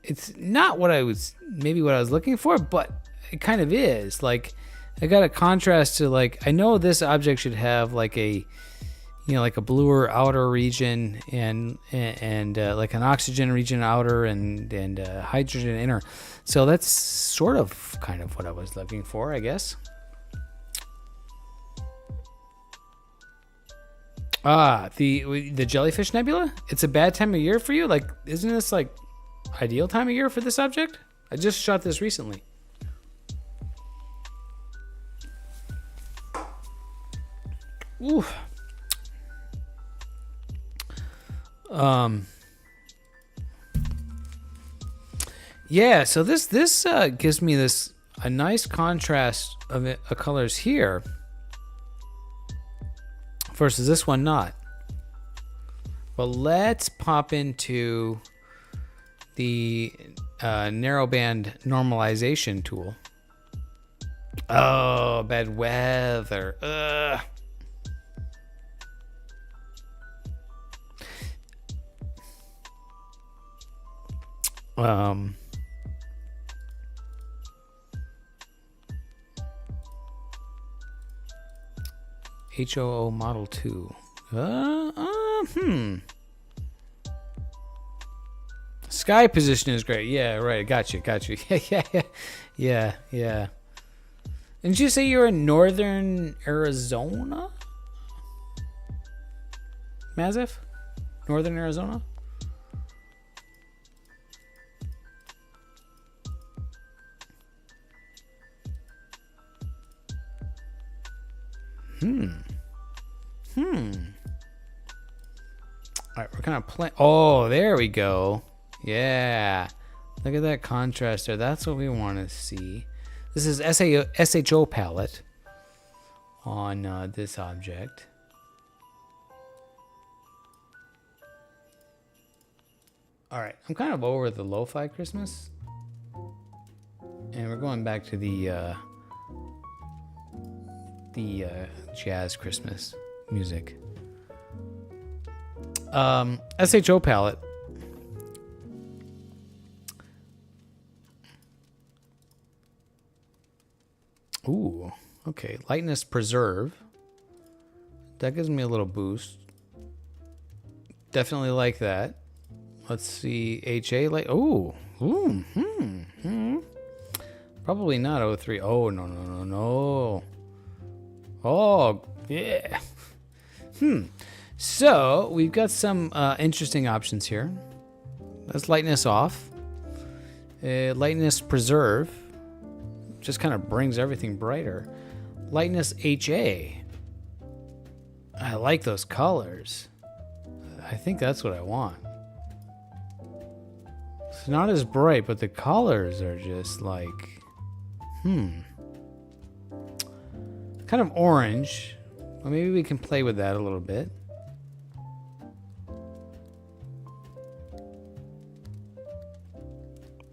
[SPEAKER 1] It's not what I was looking for, but it kind of is. Like, I got a contrast to like, I know this object should have like a, you know, like a bluer outer region and like an oxygen region outer and hydrogen inner. So that's sort of kind of what I was looking for, I guess. Ah, the Jellyfish Nebula? It's a bad time of year for you? Like, isn't this like ideal time of year for this object? I just shot this recently. Ooh. Yeah, so this gives me this a nice contrast of colors here versus this one not. Well, let's pop into the narrowband normalization tool. Oh, bad weather. Ugh. HOO Model 2. Sky position is great. Yeah, right. Got you. Yeah. Didn't you say you're in northern Arizona? Mazef? Northern Arizona? All right, we're kind of playing. Oh, there we go. Yeah. Look at that contrast there. That's what we want to see. This is SHO palette on this object. All right, I'm kind of over the lo-fi Christmas. And we're going back to the jazz Christmas music. SHO palette. Ooh, okay. Lightness preserve. That gives me a little boost. Definitely like that. Let's see. HA light. Ooh. Probably not O3. Oh, no. Oh, yeah. So we've got some interesting options here. Let's lightness off. Lightness preserve. Just kind of brings everything brighter. Lightness HA. I like those colors. I think that's what I want. It's not as bright, but the colors are just like, kind of orange. Well, maybe we can play with that a little bit.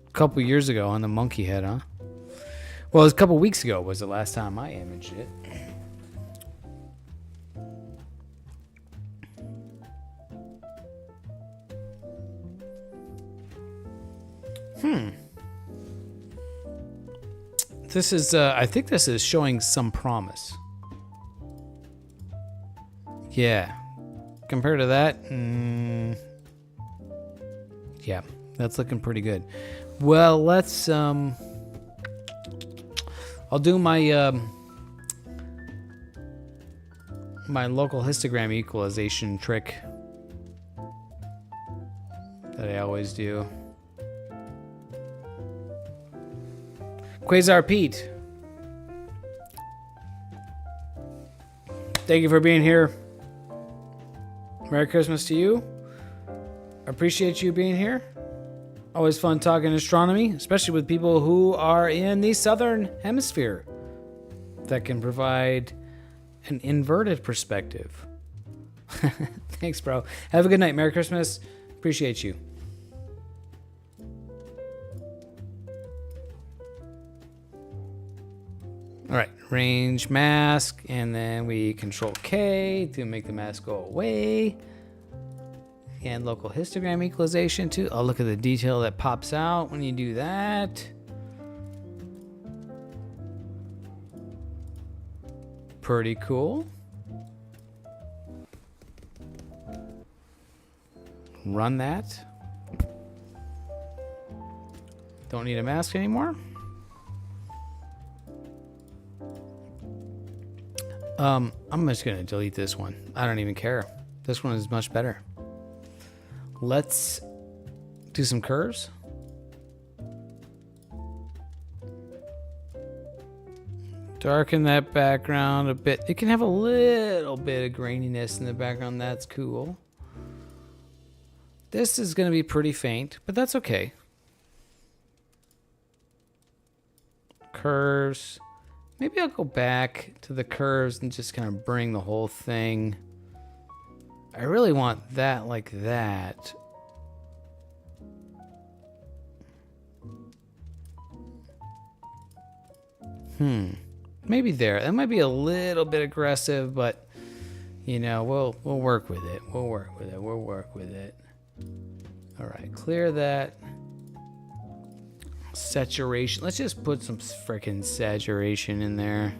[SPEAKER 1] A couple years ago on the monkey head, huh? Well, it was a couple weeks ago was the last time I imaged it. This is, I think this is showing some promise. Yeah. Compared to that, yeah, that's looking pretty good. Well, let's, I'll do my, my local histogram equalization trick that I always do. Quasar Pete, thank you for being here. Merry Christmas to you. Appreciate you being here. Always fun talking astronomy, especially with people who are in the southern hemisphere that can provide an inverted perspective. Thanks, bro. Have a good night. Merry Christmas. Appreciate you. All right, range mask, and then we Control K to make the mask go away. And local histogram equalization too. Oh, look at the detail that pops out when you do that. pretty cool. Run that. Don't need a mask anymore. I'm just gonna delete this one. I don't even care. This one is much better. Let's do some curves. Darken that background a bit. It can have a little bit of graininess in the background. That's cool. This is going to be pretty faint, but that's okay. Curves. Maybe I'll go back to the curves and just kind of bring the whole thing. I really want that like that. Maybe there. That might be a little bit aggressive, but you know, we'll work with it. We'll work with it. All right, clear that. Saturation. Let's just put some freaking saturation in there.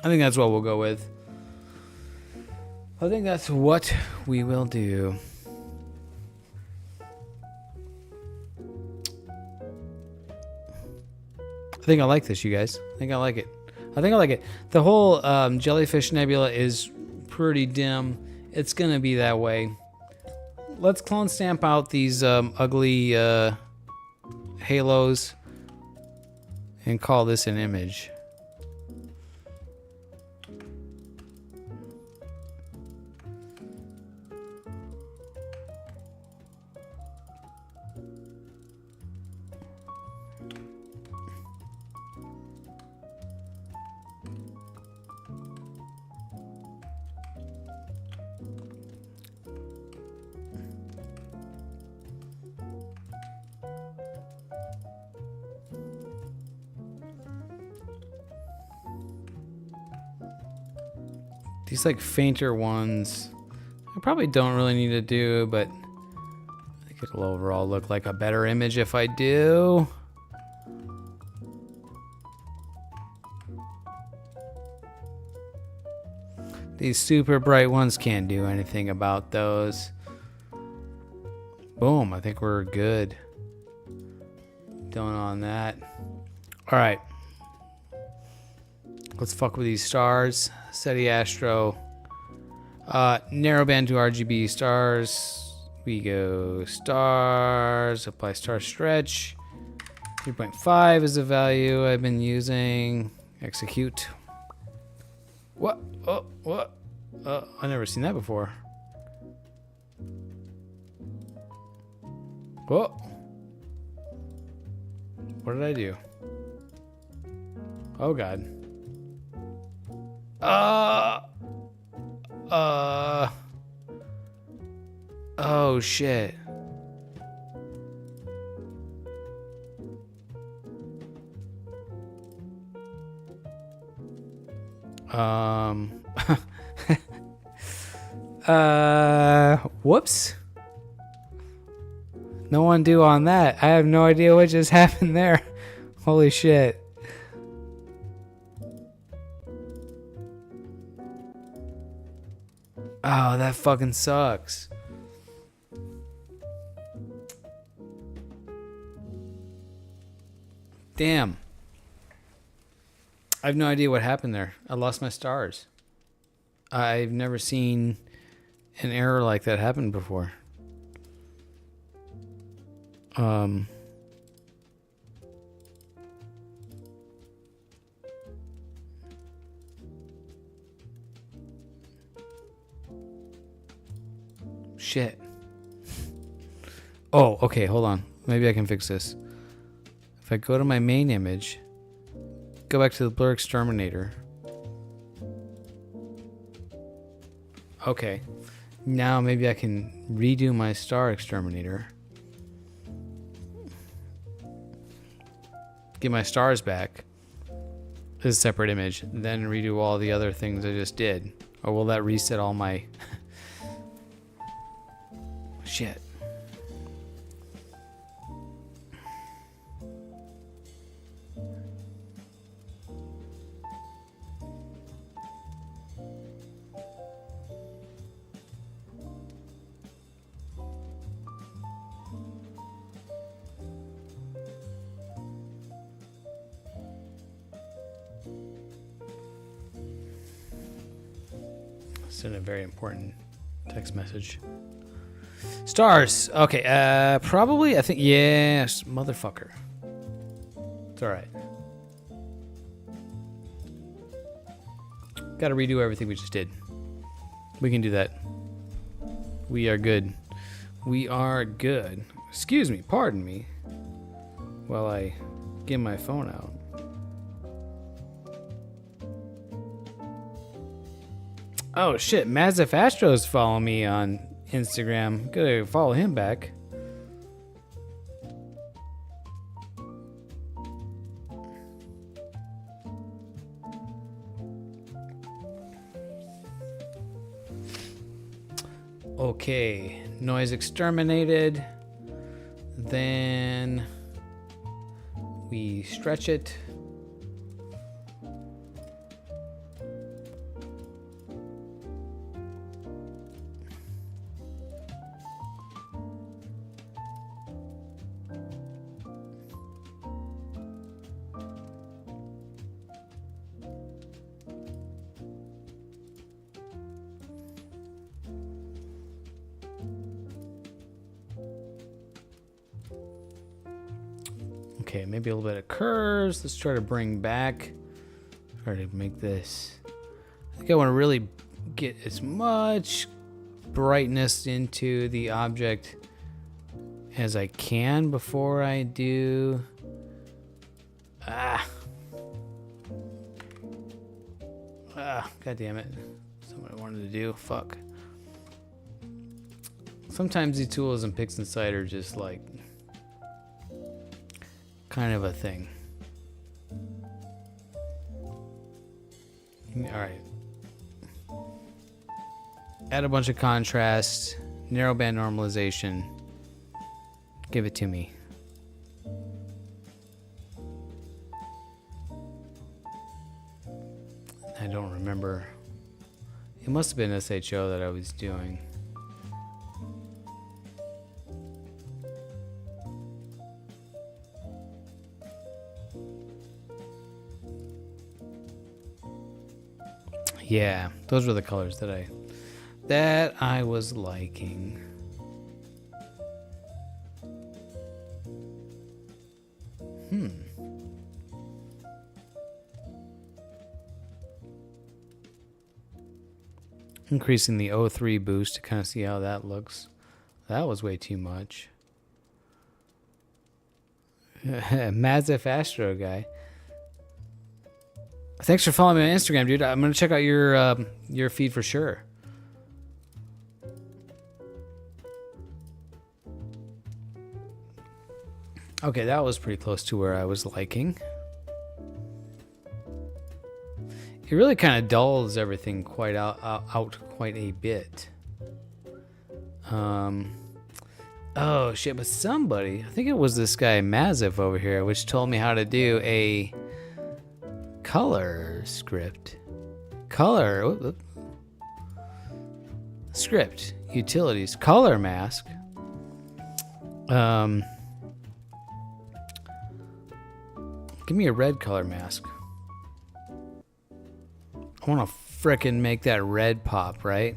[SPEAKER 1] I think that's what we'll go with. I think that's what we will do. I think I like this, you guys. I think I like it. The whole jellyfish nebula is pretty dim. It's going to be that way. Let's clone stamp out these ugly halos and call this an image. These like fainter ones, I probably don't really need to do, but I think it'll overall look like a better image if I do. These super bright ones can't do anything about those. Boom, I think we're good. Done on that. All right. Let's fuck with these stars. SETI Astro. Narrowband to RGB stars. We go stars. Apply star stretch. 3.5 is the value I've been using. Execute. What? Oh, what? I've never seen that before. Whoa. What did I do? Oh, God. Oh shit. Whoops. No undo on that. I have no idea what just happened there. Holy shit. Oh, that fucking sucks. Damn. I have no idea what happened there. I lost my stars. I've never seen an error like that happen before. Shit. Oh, okay, hold on. Maybe I can fix this. If I go to my main image, go back to the blur exterminator. Okay. Now maybe I can redo my star exterminator. Get my stars back. as a separate image, then redo all the other things I just did? Or will that reset all my shit? Send a very important text message. Stars. Okay. Probably. I think. Yes. Motherfucker. It's all right. Got to redo everything we just did. We can do that. We are good. We are good. Excuse me. Pardon me. While I get my phone out. Oh shit, Mazif Astro's following me on Instagram. Gotta follow him back. Okay, noise exterminated. Then we stretch it. Okay, maybe a little bit of curves. Let's try to bring back. Try to make this. I think I want to really get as much brightness into the object as I can before I do. God damn it. That's not what I wanted to do. Fuck. Sometimes these tools in PixInsight are just like kind of a thing. All right. Add a bunch of contrast, narrowband normalization. Give it to me. I don't remember. It must have been SHO that I was doing. Yeah, those were the colors that I was liking. Increasing the O3 boost to kind of see how that looks. That was way too much. Mazif Astro guy. Thanks for following me on Instagram, dude. I'm gonna check out your feed for sure. Okay, that was pretty close to where I was liking. It really kind of dulls everything quite out quite a bit. Oh shit! But somebody, I think it was this guy Mazif over here, which told me how to do a color script. Script utilities color mask. Give me a red color mask. I want to frickin' make that red pop, right?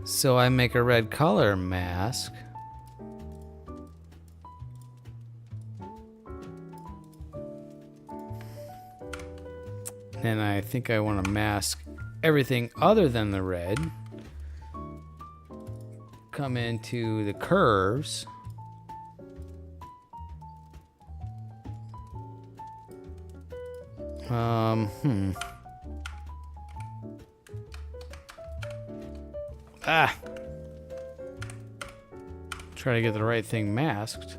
[SPEAKER 1] So I make a red color mask. And I think I want to mask everything other than the red. Come into the curves. Try to get the right thing masked.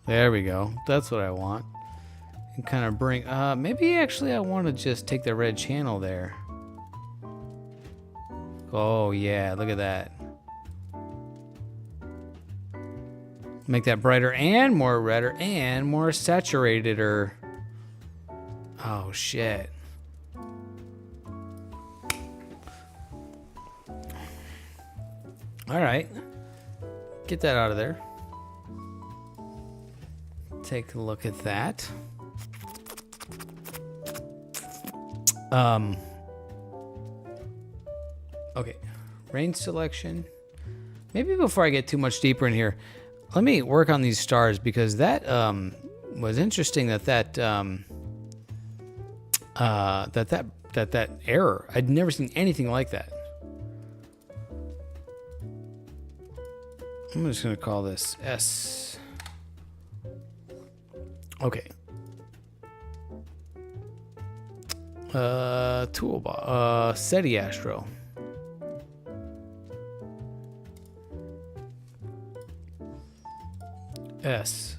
[SPEAKER 1] There we go. That's what I want. and kind of bring, maybe actually I want to just take the red channel there. Oh yeah, look at that. Make that brighter and more redder and more saturated or oh shit. All right, get that out of there. Take a look at that. Okay, range selection. Maybe before I get too much deeper in here, let me work on these stars because that was interesting. That error. I'd never seen anything like that. I'm just gonna call this S. Okay. Toolbar. SETI Astro. S.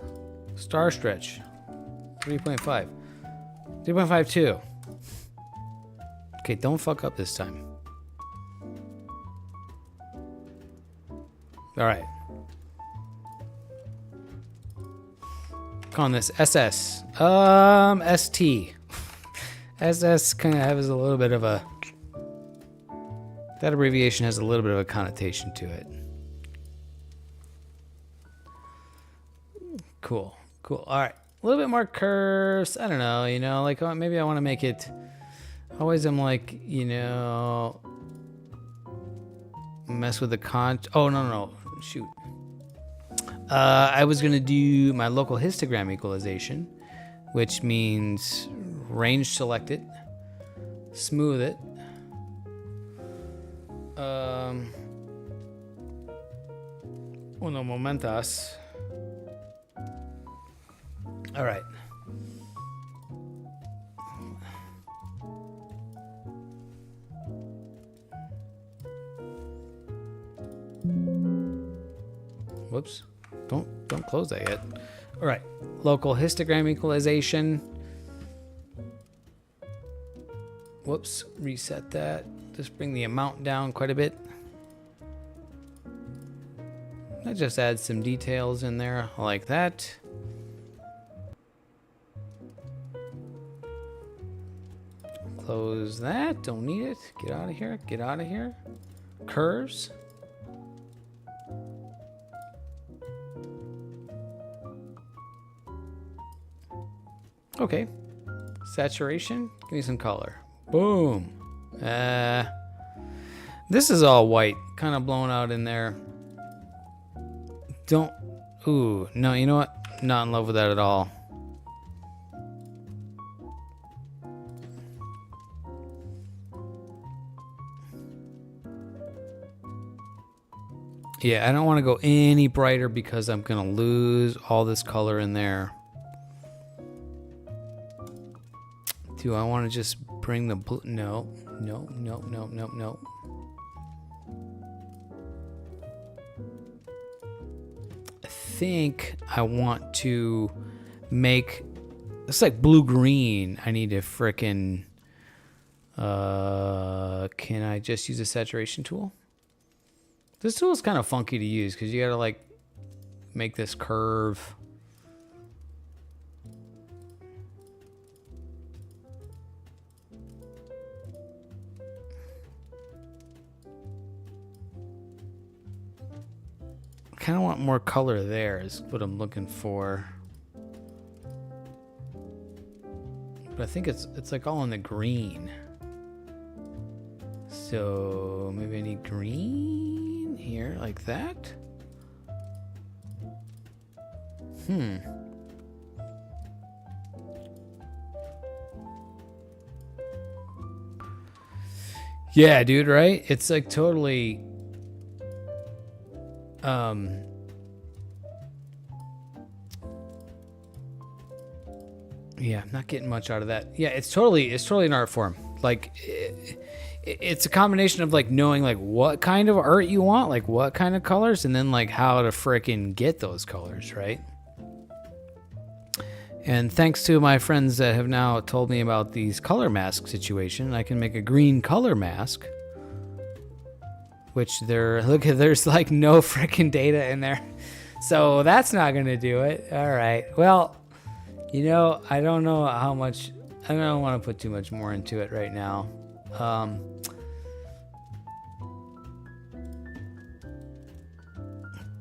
[SPEAKER 1] Star Stretch. 3.5. 3.52. Okay, don't fuck up this time. All right. Calling this SS. ST. SS kind of has a little bit of a... That abbreviation has a little bit of a connotation to it. Cool. Cool. All right. A little bit more curves. I don't know, you know, like maybe I want to make it... Always I'm like, you know... Mess with the Oh, no. Shoot. I was going to do my local histogram equalization, which means range select it, smooth it. Uno momentas. All right. Whoops. Don't close that yet. All right. Local histogram equalization. Whoops. Reset that. Just bring the amount down quite a bit. That just adds some details in there like that. Close that. Don't need it. Get out of here. Get out of here. Curves. Okay. Saturation. Give me some color. Boom. This is all white. Kind of blown out in there. Don't... Ooh. No, you know what? Not in love with that at all. Yeah, I don't want to go any brighter because I'm going to lose all this color in there. Do I want to just bring the blue? No. I think I want to make... It's like blue-green. I need to frickin'... can I just use a saturation tool? This tool is kind of funky to use because you got to like make this curve. I kind of want more color there is what I'm looking for. But I think it's like all in the green. So maybe I need green here like that. Yeah, dude, right? It's like totally yeah, I'm not getting much out of that. Yeah, it's totally an art form. Like it's a combination of like knowing like what kind of art you want, like what kind of colors, and then like how to frickin' get those colors, right? And thanks to my friends that have now told me about these color mask situation, I can make a green color mask. Which there's like no freaking data in there. So that's not going to do it. All right. Well, you know, I don't know how much, I don't want to put too much more into it right now.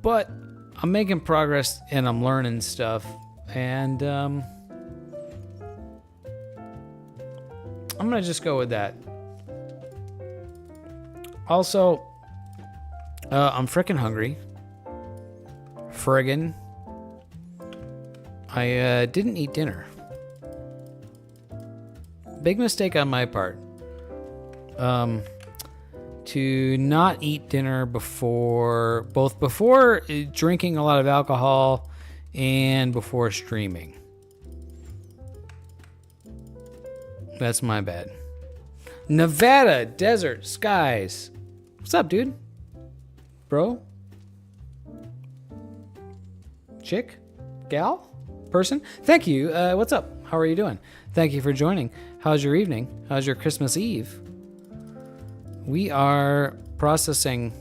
[SPEAKER 1] But I'm making progress and I'm learning stuff. And I'm going to just go with that. Also, I'm freaking hungry. Friggin'. I didn't eat dinner. Big mistake on my part. To not eat dinner before drinking a lot of alcohol and before streaming. That's my bad. Nevada, desert, skies. What's up, dude? Bro? Chick? Gal? Person? Thank you. What's up? How are you doing? Thank you for joining. How's your evening? How's your Christmas Eve? We are processing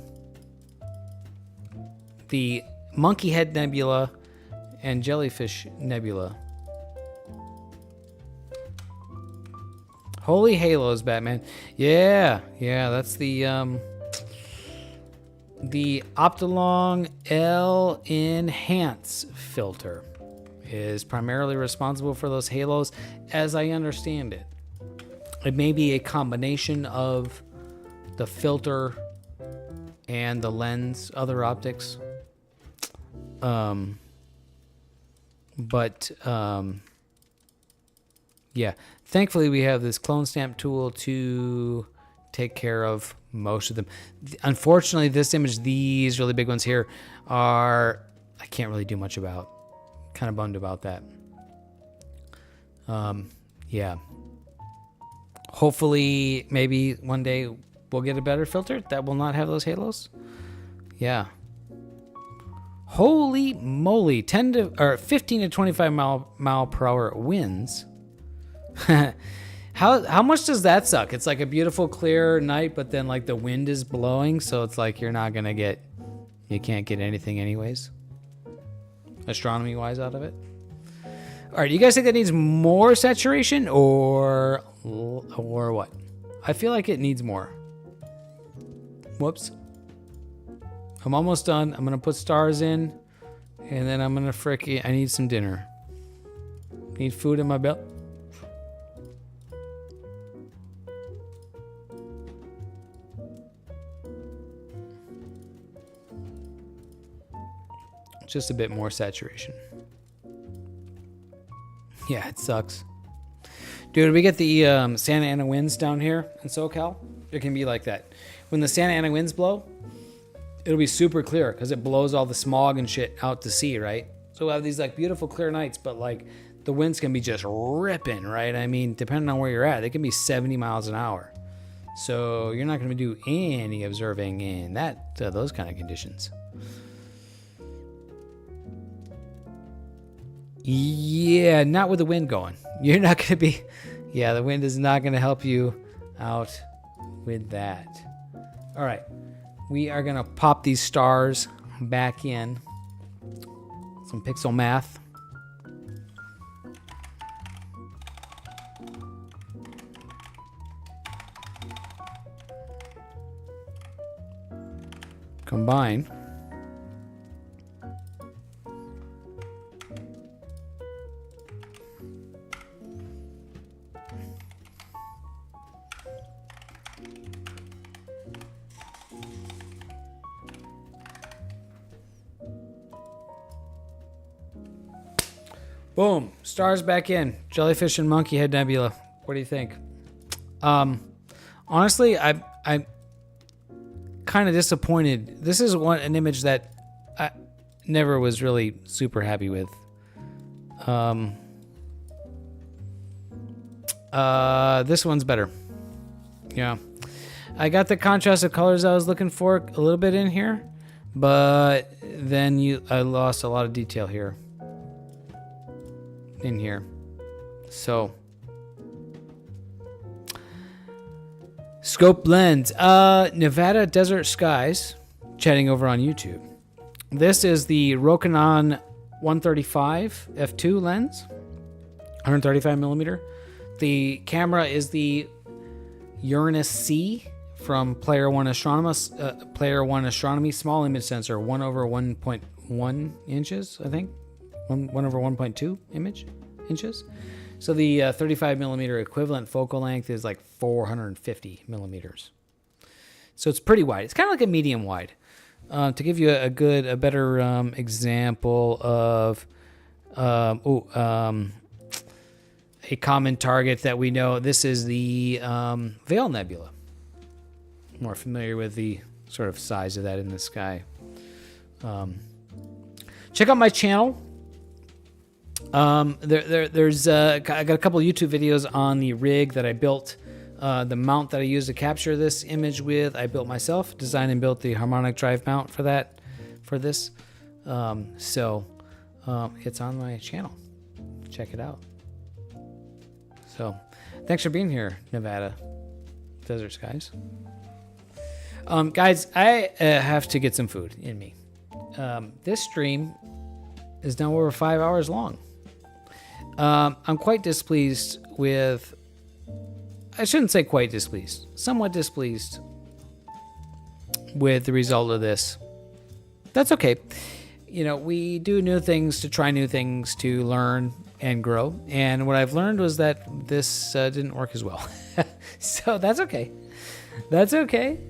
[SPEAKER 1] the Monkey Head Nebula and Jellyfish Nebula. Holy Halos, Batman. Yeah, that's the Optilong L Enhance filter is primarily responsible for those halos, as I understand it. It may be a combination of the filter and the lens, other optics. Yeah, thankfully we have this clone stamp tool to take care of most of them. Unfortunately, this image, these really big ones here, I can't really do much about. Kind of bummed about that. Yeah. Hopefully, maybe one day we'll get a better filter that will not have those halos. Yeah. Holy moly, 15 to 25 mile per hour winds. How much does that suck? It's like a beautiful clear night, but then like the wind is blowing, so it's like you can't get anything anyways. Astronomy wise out of it. All right, you guys think that needs more saturation or what? I feel like it needs more. Whoops. I'm almost done. I'm gonna put stars in, and then I'm gonna I need some dinner. Need food in my belly. Just a bit more saturation. Yeah, it sucks. Dude, we get the Santa Ana winds down here in SoCal. It can be like that. When the Santa Ana winds blow, it'll be super clear because it blows all the smog and shit out to sea, right? So we'll have these like beautiful clear nights, but like the winds can be just ripping, right? I mean, depending on where you're at, they can be 70 miles an hour. So you're not going to do any observing in those kind of conditions. Yeah, not with the wind going. You're not going to be... Yeah, the wind is not going to help you out with that. All right. We are going to pop these stars back in. Some pixel math. Combine. Boom. Stars back in. Jellyfish and Monkey Head Nebula. What do you think? Honestly, I'm kind of disappointed. This is an image that I never was really super happy with. This one's better. Yeah. I got the contrast of colors I was looking for a little bit in here, but then I lost a lot of detail here. in here. So, scope lens, Nevada Desert Skies, chatting over on YouTube. This is the Rokinon 135 f2 lens, 135 millimeter. The camera is the Uranus C from Player One Astronomy, small image sensor, 1/1.1 inches, I think, 1/1.2 inches. So the 35 millimeter equivalent focal length is like 450 millimeters. So it's pretty wide. It's kind of like a medium wide. To give you a better example of a common target that we know, this is the Veil Nebula. More familiar with the sort of size of that in the sky. Check out my channel. There's I got a couple of YouTube videos on the rig that I built. The mount that I used to capture this image with, I built myself, designed and built the harmonic drive mount for this. So it's on my channel. Check it out. So thanks for being here, Nevada Desert Skies. Guys, I have to get some food in me. This stream is now over 5 hours long. I'm quite displeased with... I shouldn't say quite displeased. Somewhat displeased with the result of this. That's okay. You know, we do new things to try new things to learn and grow. And what I've learned was that this didn't work as well. So that's okay. That's okay.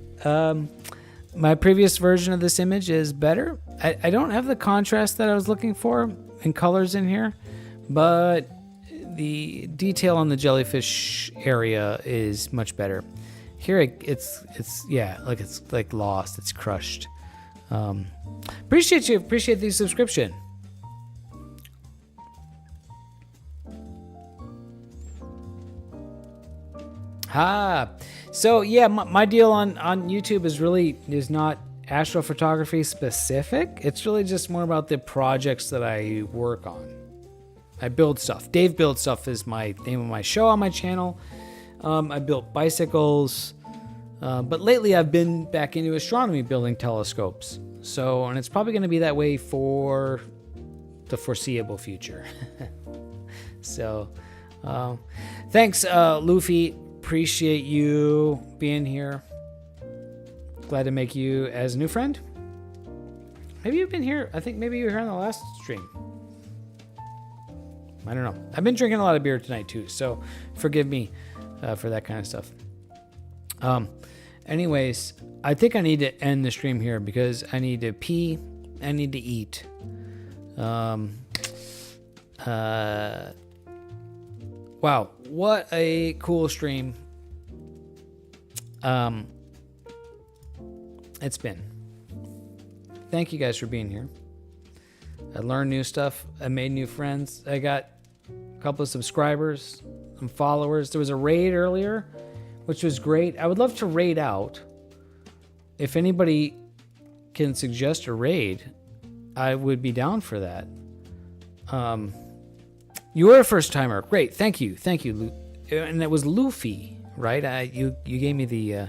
[SPEAKER 1] My previous version of this image is better. I don't have the contrast that I was looking for in colors in here, but the detail on the jellyfish area is much better. Here it's like lost, it's crushed. Appreciate the subscription. So yeah, my deal on YouTube is not astrophotography specific. It's really just more about the projects that I work on. I build stuff. Dave Builds Stuff is my name of my show on my channel. I built bicycles, but lately I've been back into astronomy, building telescopes. So, and it's probably going to be that way for the foreseeable future. So, thanks, Luffy. Appreciate you being here. Glad to make you as a new friend. Maybe you've been here. I think maybe you were here on the last stream. I don't know. I've been drinking a lot of beer tonight too, so forgive me for that kind of stuff. Anyways, I think I need to end the stream here because I need to pee. I need to eat. Wow, what a cool stream. It's been. Thank you guys for being here. I learned new stuff. I made new friends. I got a couple of subscribers, some followers. There was a raid earlier, which was great. I would love to raid out. If anybody can suggest a raid, I would be down for that. You were a first timer. Great. Thank you. And it was Luffy, right? You gave me the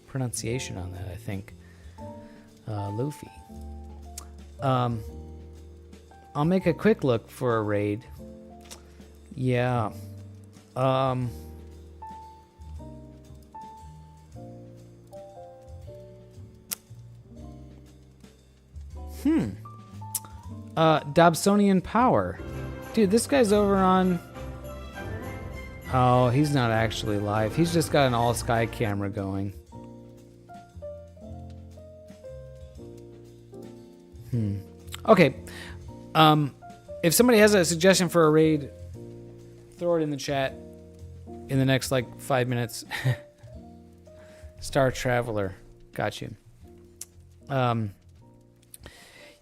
[SPEAKER 1] pronunciation on that, I think. Luffy. I'll make a quick look for a raid. Yeah. Dobsonian Power. Dude, this guy's over on... Oh, he's not actually live. He's just got an all-sky camera going. Okay. If somebody has a suggestion for a raid, throw it in the chat in the next, 5 minutes. Star Traveler. Got you.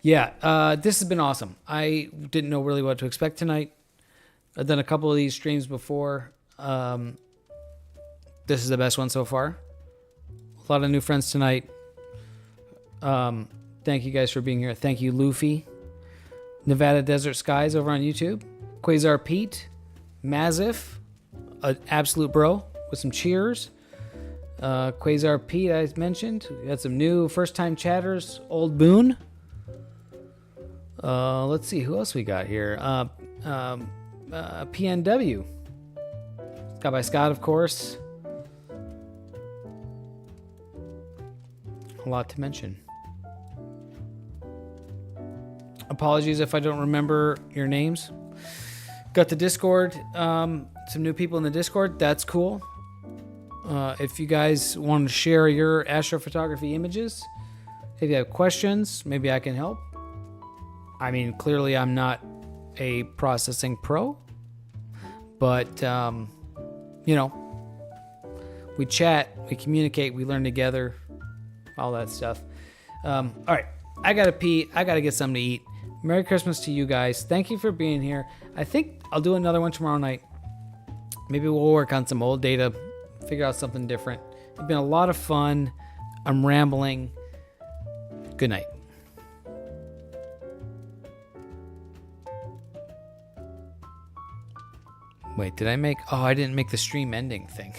[SPEAKER 1] Yeah, this has been awesome. I didn't know really what to expect tonight. I've done a couple of these streams before. This is the best one so far. A lot of new friends tonight. Thank you guys for being here. Thank you, Luffy. Nevada Desert Skies over on YouTube. Quasar Pete, Mazif, an absolute bro with some cheers. Quasar Pete, I mentioned. We had some new first-time chatters. Old Boone. Let's see, who else we got here? PNW. Scott by Scott, of course. A lot to mention. Apologies if I don't remember your names. Got the Discord. Some new people in the Discord. That's cool. If you guys want to share your astrophotography images, if you have questions, maybe I can help. I mean, clearly I'm not a processing pro, but, you know, we chat, we communicate, we learn together, all that stuff. All right, I gotta pee. I gotta get something to eat. Merry Christmas to you guys. Thank you for being here. I think I'll do another one tomorrow night. Maybe we'll work on some old data, figure out something different. It's been a lot of fun. I'm rambling. Good night. Wait, did I make... Oh, I didn't make the stream ending thing.